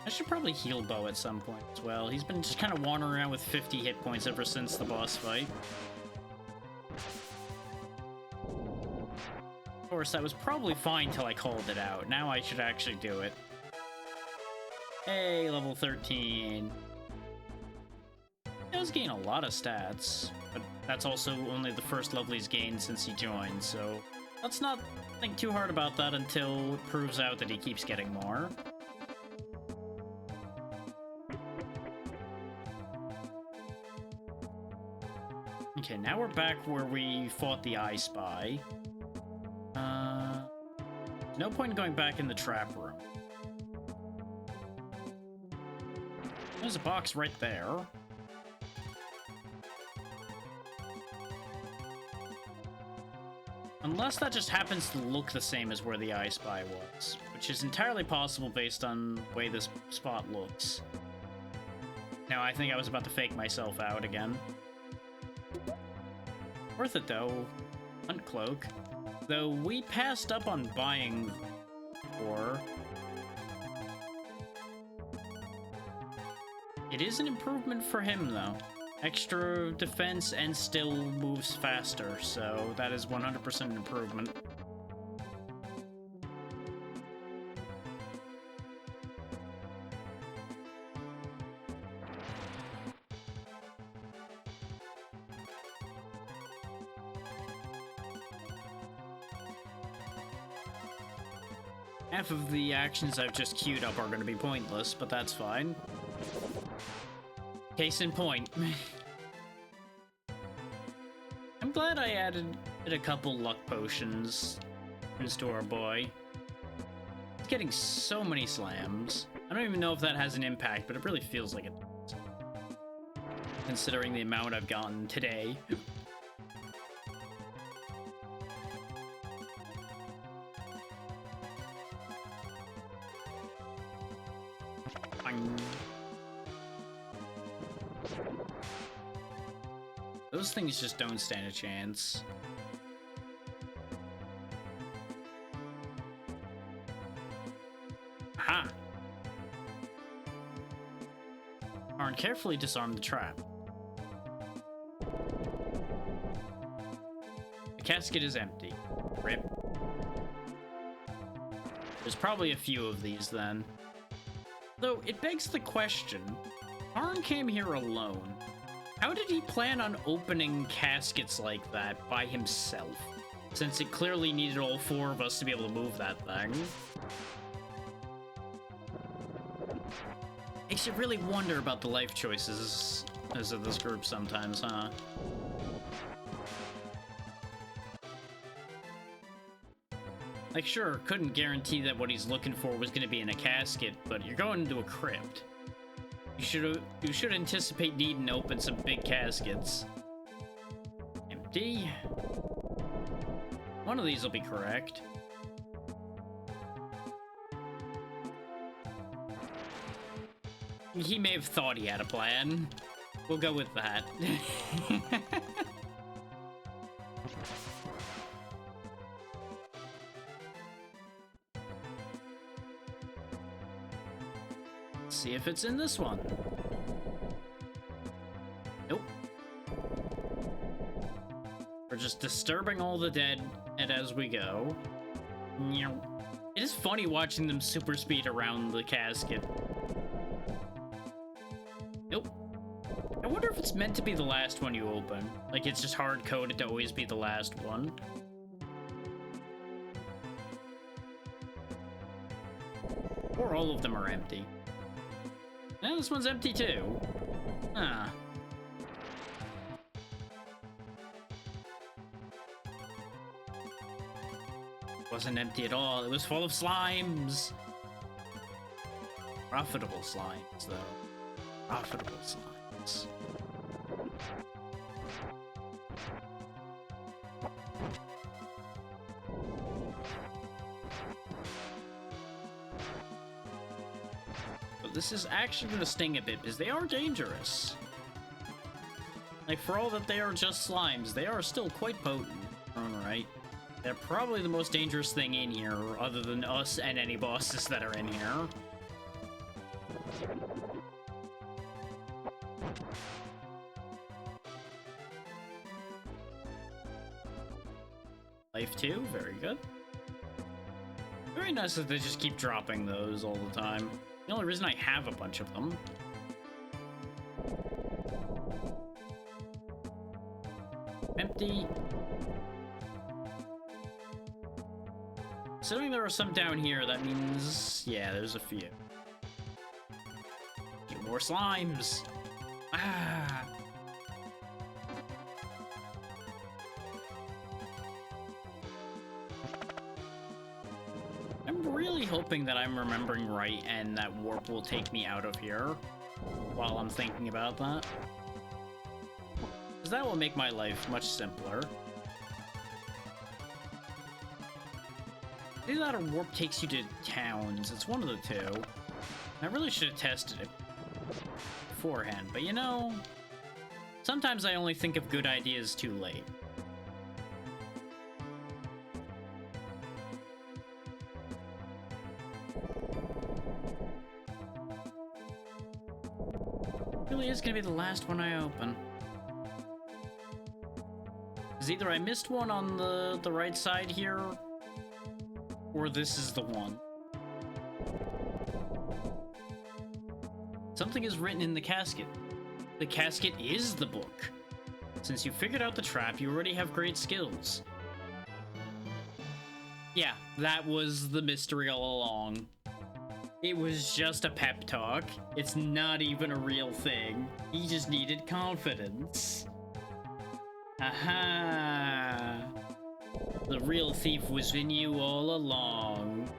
I should probably heal Bo at some point as well. He's been just kind of wandering around with 50 hit points ever since the boss fight. Of course, that was probably fine till I called it out. Now I should actually do it. Hey, level 13. He does gain a lot of stats, but that's also only the first level he's gained since he joined, so let's not think too hard about that until it proves out that he keeps getting more. Okay, now we're back where we fought the I Spy. No point in going back in the trap room. There's a box right there. Unless that just happens to look the same as where the I Spy was, which is entirely possible based on the way this spot looks. Now, I think I was about to fake myself out again. Worth it, though. Hunt Cloak. Though we passed up on buying ore. It is an improvement for him, though. Extra defense and still moves faster, so that is 100% an improvement. Half of the actions I've just queued up are going to be pointless, but that's fine. Case in point. I'm glad I added a couple luck potions to our boy. He's getting so many slams. I don't even know if that has an impact, but it really feels like it does. Considering the amount I've gotten today. Those things just don't stand a chance. Aha! Arn carefully disarmed the trap. The casket is empty. Rip. There's probably a few of these then. Though it begs the question, Arn came here alone. How did he plan on opening caskets like that by himself? Since it clearly needed all four of us to be able to move that thing. Makes you really wonder about the life choices of this group sometimes, huh? Like, sure, couldn't guarantee that what he's looking for was going to be in a casket, but you're going into a crypt. You should anticipate needing to open some big caskets. Empty. One of these will be correct. He may have thought he had a plan. We'll go with that. See if it's in this one. Nope. We're just disturbing all the dead and as we go. It is funny watching them super speed around the casket. Nope. I wonder if it's meant to be the last one you open. Like it's just hard-coded to always be the last one. Or all of them are empty. And this one's empty too. Ah. wasn't empty at all. It was full of slimes. Profitable slimes, though. Profitable slimes. But this is actually going to sting a bit, because they are dangerous. Like, for all that they are just slimes, they are still quite potent. Alright. They're probably the most dangerous thing in here, other than us and any bosses that are in here. Life 2, very good. Very nice that they just keep dropping those all the time. The only reason I have a bunch of them. Empty. Considering there are some down here, that means... yeah, there's a few. Few more slimes! Ah! I'm really hoping that I'm remembering right and that warp will take me out of here while I'm thinking about that. Because that will make my life much simpler. Either that or warp takes you to towns. It's one of the two. I really should have tested it beforehand, but you know, sometimes I only think of good ideas too late. Really is gonna be the last one I open. Because either I missed one on the right side here, or this is the one. Something is written in the casket. The casket is the book. Since you figured out the trap, you already have great skills. Yeah, that was the mystery all along. It was just a pep talk. It's not even a real thing. He just needed confidence. Aha! The real thief was in you all along.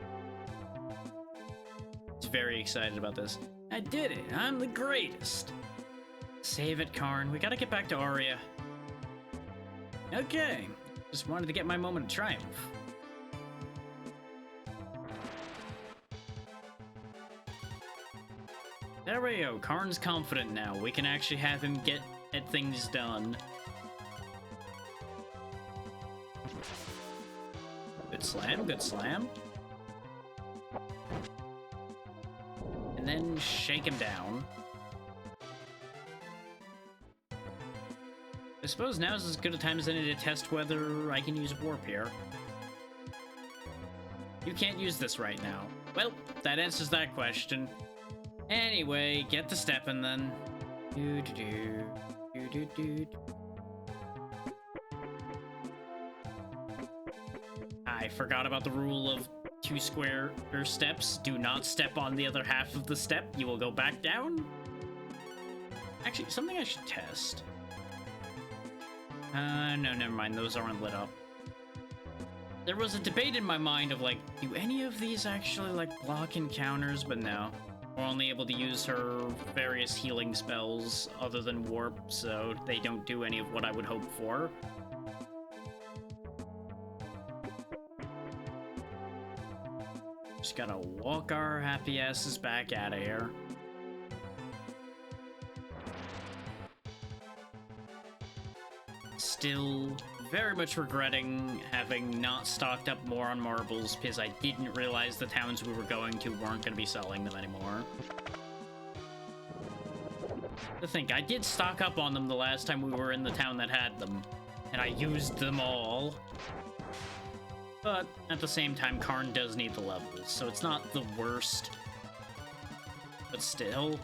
He's very excited about this. I did it! I'm the greatest! Save it, Karn. We gotta get back to Aria. Okay. Just wanted to get my moment of triumph. There we go. Karn's confident now. We can actually have him get things done. Good slam, good slam. And then shake him down. I suppose now is as good a time as any to test whether I can use warp here. You can't use this right now. Well, that answers that question. Anyway, get to stepping then. I forgot about the rule of 2 square steps. Do not step on the other half of the step. You will go back down. Actually, something I should test. No, never mind. Those aren't lit up. There was a debate in my mind of, like, do any of these actually, like, block encounters? But no. We're only able to use her various healing spells other than warp, so they don't do any of what I would hope for. Just gotta walk our happy asses back out of here. Still very much regretting having not stocked up more on marbles, because I didn't realize the towns we were going to weren't going to be selling them anymore. To think, I did stock up on them the last time we were in the town that had them, and I used them all. But at the same time, Karn does need the levels, so it's not the worst. But still,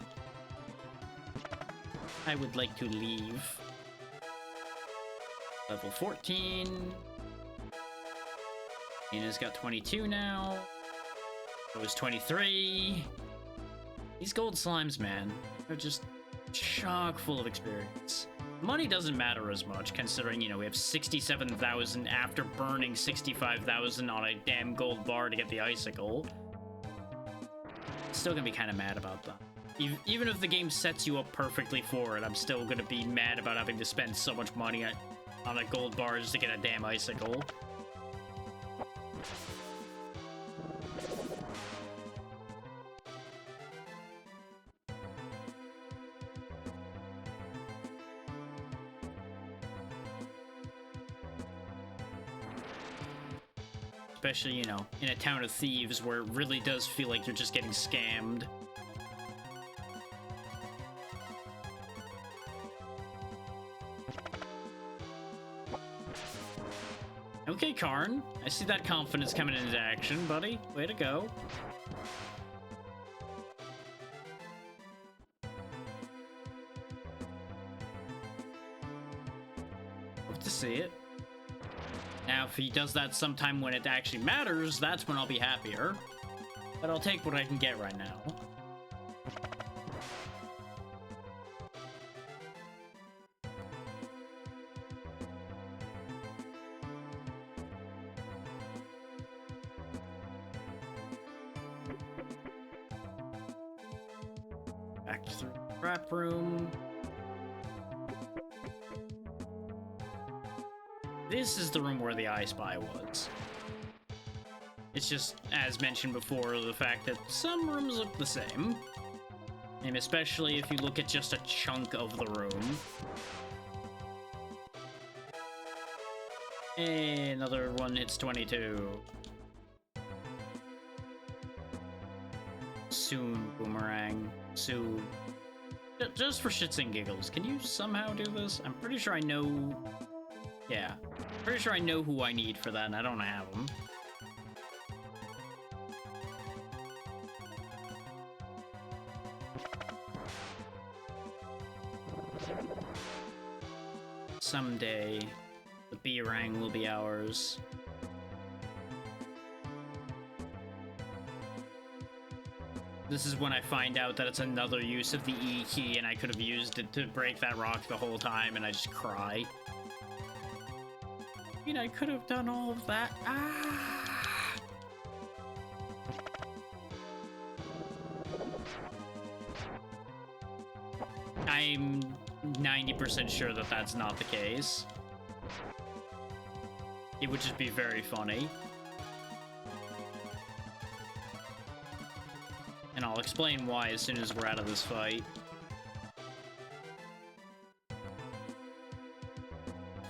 I would like to leave. Level 14. Nina's got 22 now. It was 23. These gold slimes, man, they're just chock full of experience. money doesn't matter as much, considering, you know, we have 67,000 after burning 65,000 on a damn gold bar to get the icicle. Still gonna be kind of mad about that. Even if the game sets you up perfectly for it, I'm still gonna be mad about having to spend so much money on a gold bar just to get a damn icicle. Especially, you know, in a town of thieves where it really does feel like you're just getting scammed. Okay, Karn. I see that confidence coming into action, buddy. Way to go. Hope to see it. Now, if he does that sometime when it actually matters, that's when I'll be happier. But I'll take what I can get right now. Back to the trap room. This is the room where the I Spy was. It's just, as mentioned before, the fact that some rooms look the same. And especially if you look at just a chunk of the room. Hey, another one hits 22. Soon, Boomerang. Soon. Just for shits and giggles, can you somehow do this? I'm pretty sure I know... Yeah. Pretty sure I know who I need for that, and I don't have them. Someday, the B-Rang will be ours. This is when I find out that it's another use of the E key, and I could have used it to break that rock the whole time, and I just cry. I mean, I could have done all of that. Ah! I'm 90% sure that that's not the case. It would just be very funny. And I'll explain why as soon as we're out of this fight. If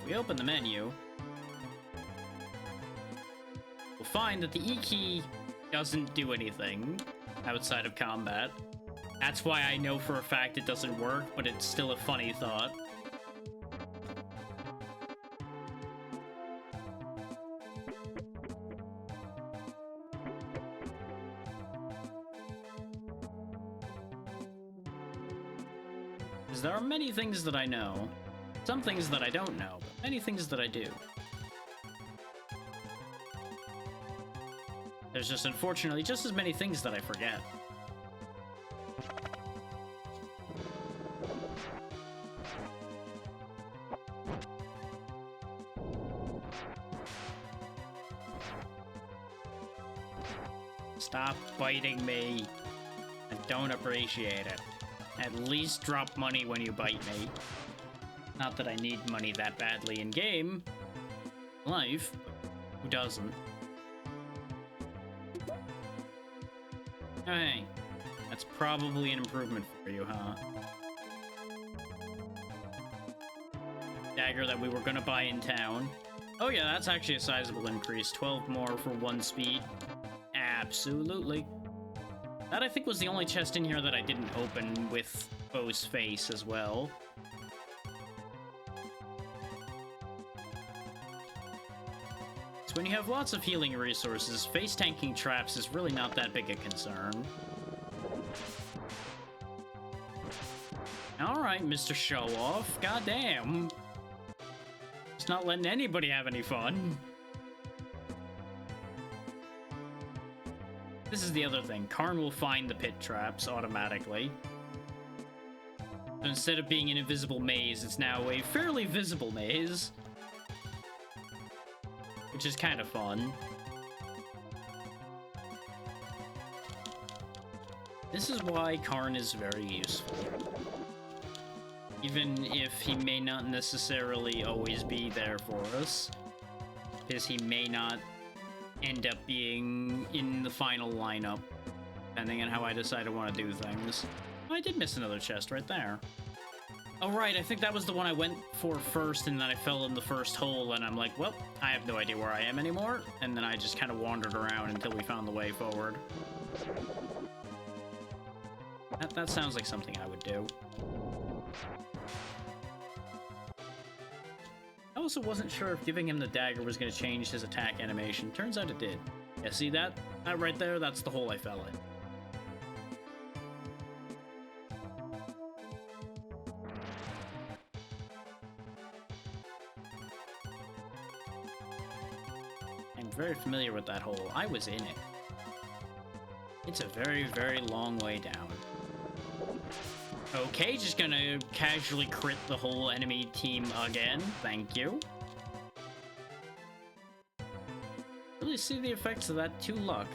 we open the menu, we'll find that the E key doesn't do anything outside of combat. That's why I know for a fact it doesn't work, but it's still a funny thought. Because there are many things that I know, some things that I don't know, but many things that I do. There's just, unfortunately, just as many things that I forget. Stop biting me. I don't appreciate it. At least drop money when you bite me. Not that I need money that badly in game. Life, but who doesn't? Oh, hey. That's probably an improvement for you, huh? Dagger that we were gonna buy in town. Oh yeah, that's actually a sizable increase. 12 more for 1 speed. Absolutely. That, I think, was the only chest in here that I didn't open with Bo's face as well. So when you have lots of healing resources, face tanking traps is really not that big a concern. Alright, Mr. Show-Off. Goddamn. Just not letting anybody have any fun. This is the other thing. Karn will find the pit traps automatically. So instead of being an invisible maze, it's now a fairly visible maze. Which is kind of fun. This is why Karn is very useful. Even if he may not necessarily always be there for us. Because he may not end up being in the final lineup. Depending on how I decide I want to do things. Oh, I did miss another chest right there. Oh, right, I think that was the one I went for first, and then I fell in the first hole, and I'm like, well, I have no idea where I am anymore. And then I just kind of wandered around until we found the way forward. That sounds like something I would do. I also wasn't sure if giving him the dagger was going to change his attack animation. Turns out it did. Yeah, see that? That right there, that's the hole I fell in. I'm very familiar with that hole. I was in it. It's a very, very long way down. Okay, just gonna casually crit the whole enemy team again. Thank you. Really see the effects of that 2 luck.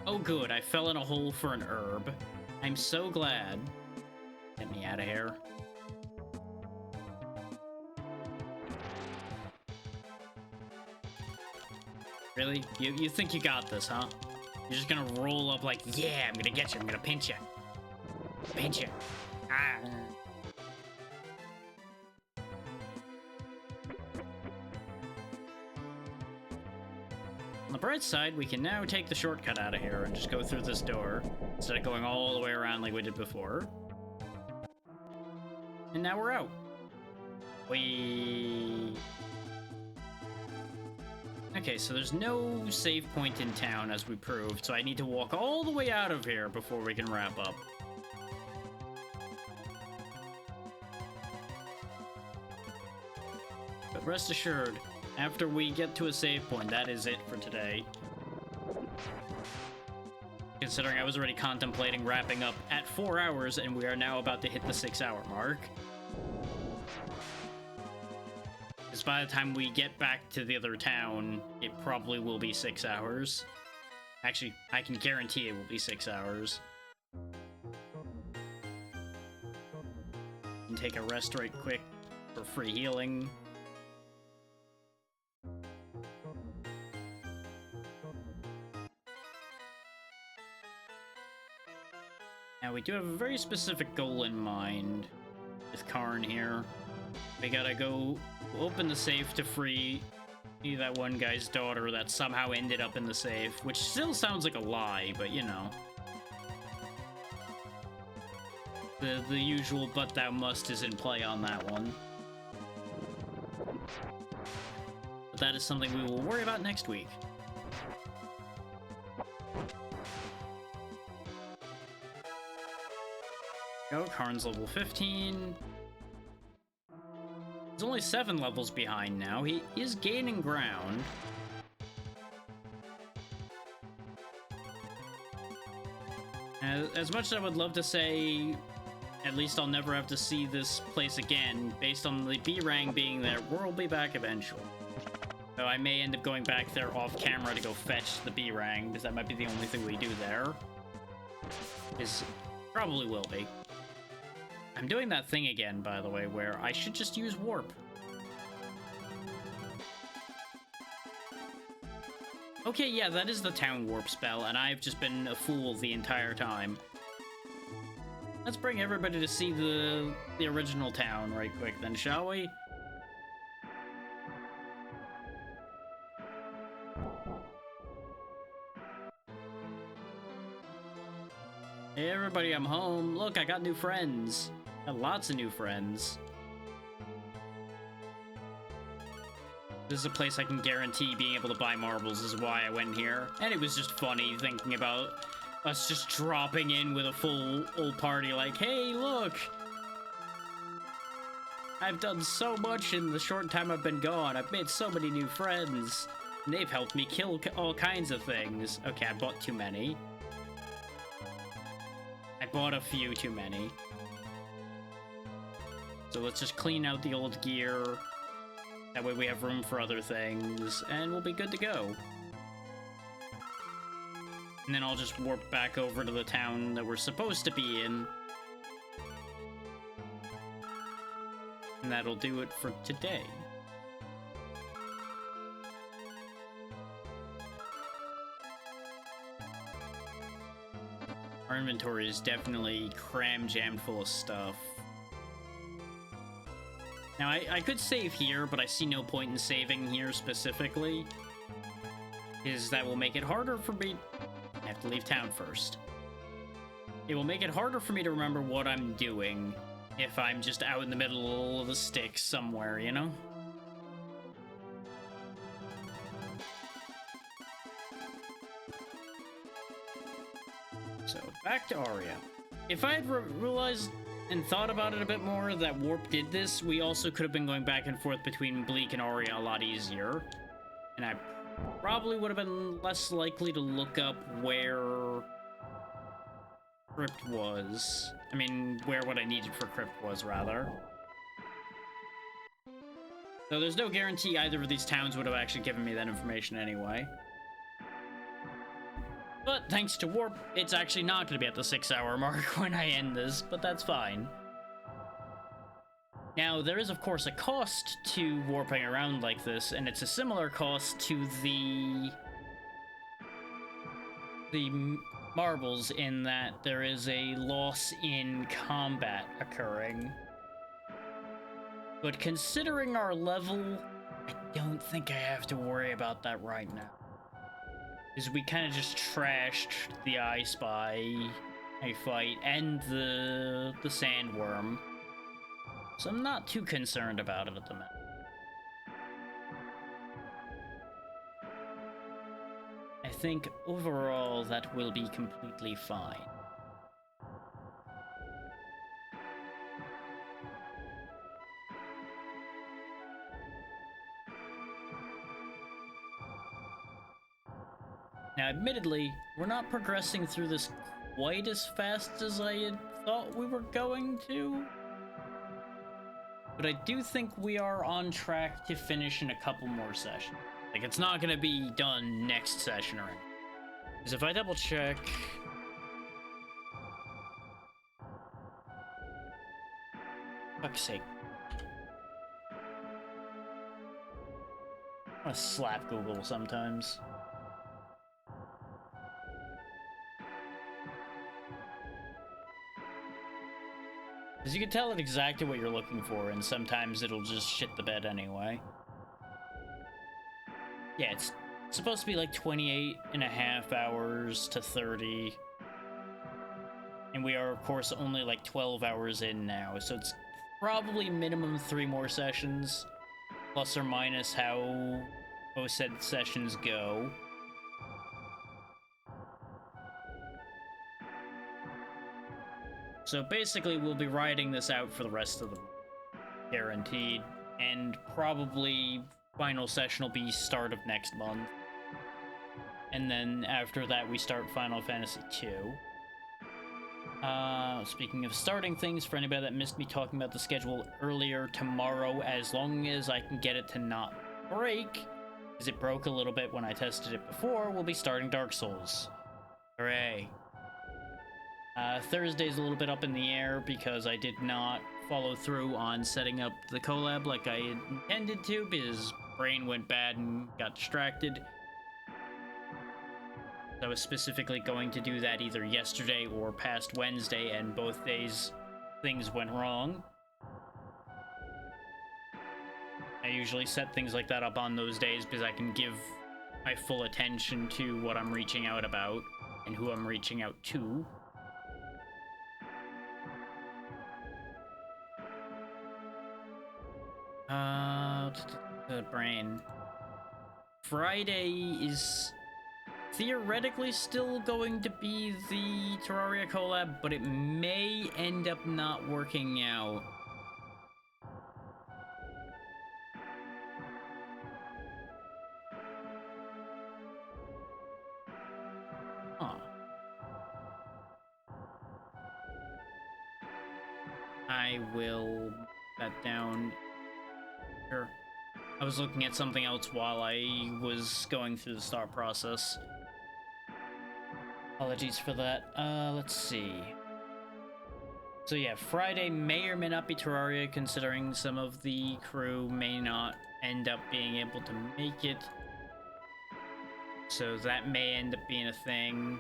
Oh good, I fell in a hole for an herb. I'm so glad. Get me out of here. Really? You think you got this, huh? You're just gonna roll up like, yeah, I'm gonna get you, I'm gonna pinch you. Pinch you. Ah. On the bright side, we can now take the shortcut out of here and just go through this door instead of going all the way around like we did before. And now we're out. Okay, so there's no save point in town as we proved, so I need to walk all the way out of here before we can wrap up. But rest assured, after we get to a save point, that is it for today. Considering I was already contemplating wrapping up at 4 hours, and we are now about to hit the 6-hour mark. Because by the time we get back to the other town, it probably will be 6 hours. Actually, I can guarantee it will be 6 hours. And take a rest right quick for free healing. Now, we do have a very specific goal in mind with Karn here. We gotta go open the safe to free that one guy's daughter that somehow ended up in the safe, which still sounds like a lie, but you know. The usual but thou must is in play on that one. But that is something we will worry about next week. Go, Karn's level 15. He's only 7 levels behind now. He is gaining ground. As much as I would love to say, at least I'll never have to see this place again, based on the B-Rang being there, we'll be back eventually. So I may end up going back there off camera to go fetch the B-Rang, because that might be the only thing we do there. Probably will be. I'm doing that thing again, by the way, where I should just use warp. Okay, yeah, that is the town warp spell, and I've just been a fool the entire time. Let's bring everybody to see the original town right quick then, shall we? Hey everybody, I'm home. Look, I got new friends. Got lots of new friends. This is a place I can guarantee being able to buy marbles is why I went here. And it was just funny thinking about us just dropping in with a full old party like, hey, look! I've done so much in the short time I've been gone. I've made so many new friends. And they've helped me kill all kinds of things. Okay, I bought too many. I bought a few too many. So let's just clean out the old gear. That way we have room for other things, and we'll be good to go. And then I'll just warp back over to the town that we're supposed to be in. And that'll do it for today. Our inventory is definitely cram-jammed full of stuff. Now, I could save here, but I see no point in saving here specifically. Is that will make it harder for me... I have to leave town first. It will make it harder for me to remember what I'm doing if I'm just out in the middle of the sticks somewhere, you know? So, back to Aria. If I had realized and thought about it a bit more that Warp did this, we also could have been going back and forth between Bleak and Aria a lot easier. And I probably would have been less likely to look up where Crypt was. I mean, where what I needed for Crypt was, rather. So there's no guarantee either of these towns would have actually given me that information anyway. But thanks to Warp, it's actually not going to be at the 6-hour mark when I end this, but that's fine. Now, there is of course a cost to warping around like this, and it's a similar cost to the marbles in that there is a loss in combat occurring. But considering our level, I don't think I have to worry about that right now. Because we kind of just trashed the I Spy fight and the sandworm. So I'm not too concerned about it at the moment. I think overall that will be completely fine. Now, admittedly, we're not progressing through this quite as fast as I had thought we were going to. But I do think we are on track to finish in a couple more sessions. Like, it's not going to be done next session or anything. Because if I double check... Fuck's sake. I want to slap Google sometimes. Because you can tell it exactly what you're looking for, and sometimes it'll just shit the bed anyway. Yeah, it's supposed to be like 28.5 hours to 30. And we are, of course, only like 12 hours in now, so it's probably minimum 3 more sessions, plus or minus how both said sessions go. So basically, we'll be riding this out for the rest of the month, guaranteed, and probably final session will be start of next month. And then after that, we start Final Fantasy II. Speaking of starting things, for anybody that missed me talking about the schedule earlier, tomorrow, as long as I can get it to not break, because it broke a little bit when I tested it before, we'll be starting Dark Souls. Hooray. Thursday's a little bit up in the air because I did not follow through on setting up the collab like I had intended to, because brain went bad and got distracted. I was specifically going to do that either yesterday or past Wednesday, and both days things went wrong. I usually set things like that up on those days because I can give my full attention to what I'm reaching out about and who I'm reaching out to. The brain. Friday is theoretically still going to be the Terraria collab, but it may end up not working out. Huh. I will put that down. Sure. I was looking at something else while I was going through the start process. Apologies for that. Let's see. So yeah, Friday may or may not be Terraria, considering some of the crew may not end up being able to make it. So that may end up being a thing.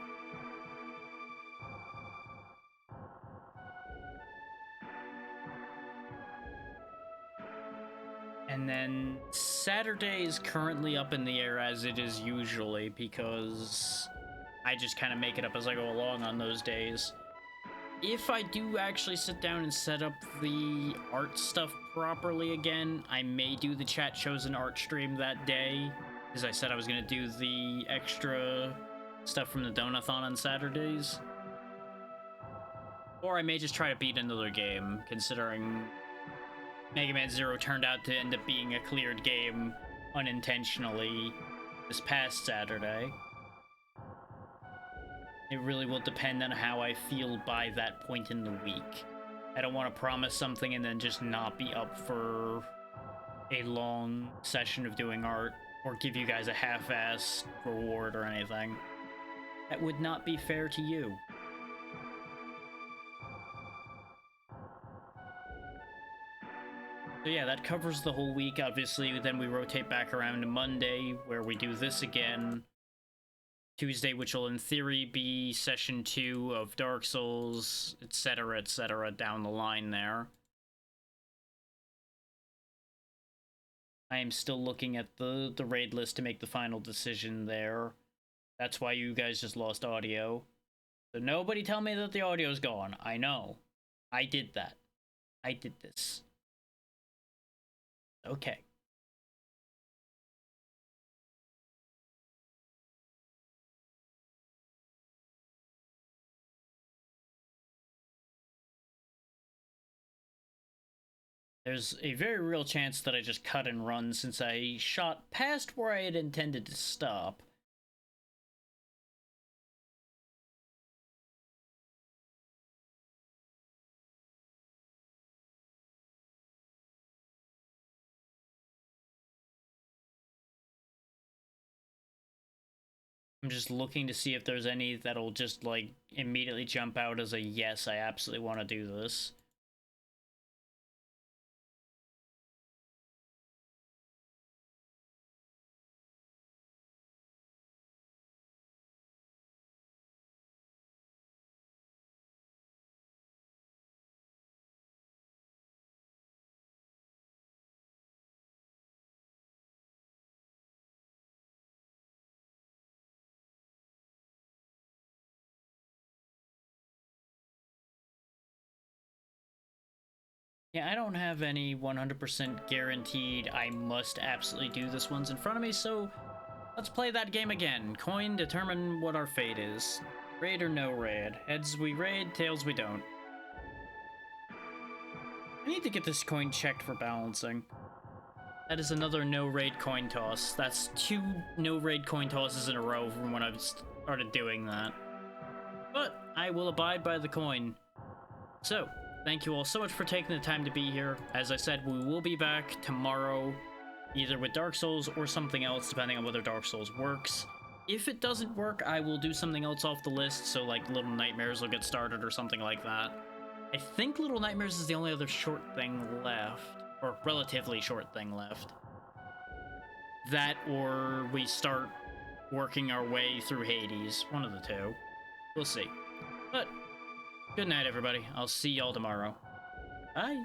And then Saturday is currently up in the air, as it is usually, because I just kind of make it up as I go along on those days. If I do actually sit down and set up the art stuff properly again, I may do the chat shows and art stream that day. As I said, I was going to do the extra stuff from the Donathon on Saturdays. Or I may just try to beat another game, considering Mega Man Zero turned out to end up being a cleared game unintentionally this past Saturday. It really will depend on how I feel by that point in the week. I don't want to promise something and then just not be up for a long session of doing art, or give you guys a half-ass reward or anything. That would not be fair to you. So yeah, that covers the whole week. Obviously, then we rotate back around to Monday, where we do this again. Tuesday, which will in theory be session 2 of Dark Souls, etc., down the line there. I am still looking at the raid list to make the final decision there. That's why you guys just lost audio. So nobody tell me that the audio's gone. I know. I did that. I did this. Okay. There's a very real chance that I just cut and run since I shot past where I had intended to stop. I'm just looking to see if there's any that'll just, like, immediately jump out as a yes, I absolutely want to do this. Yeah, I don't have any 100% guaranteed I must absolutely do this ones in front of me, so let's play that game again. Coin, determine what our fate is. Raid or no raid? Heads we raid, tails we don't. I need to get this coin checked for balancing. That is another no raid coin toss. That's 2 no raid coin tosses in a row from when I've started doing that. But I will abide by the coin. So, thank you all so much for taking the time to be here. As I said, we will be back tomorrow, either with Dark Souls or something else, depending on whether Dark Souls works. If it doesn't work, I will do something else off the list, so like Little Nightmares will get started or something like that. I think Little Nightmares is the only other short thing left, or relatively short thing left. That, or we start working our way through Hades. One of the two. We'll see. But good night, everybody. I'll see y'all tomorrow. Bye.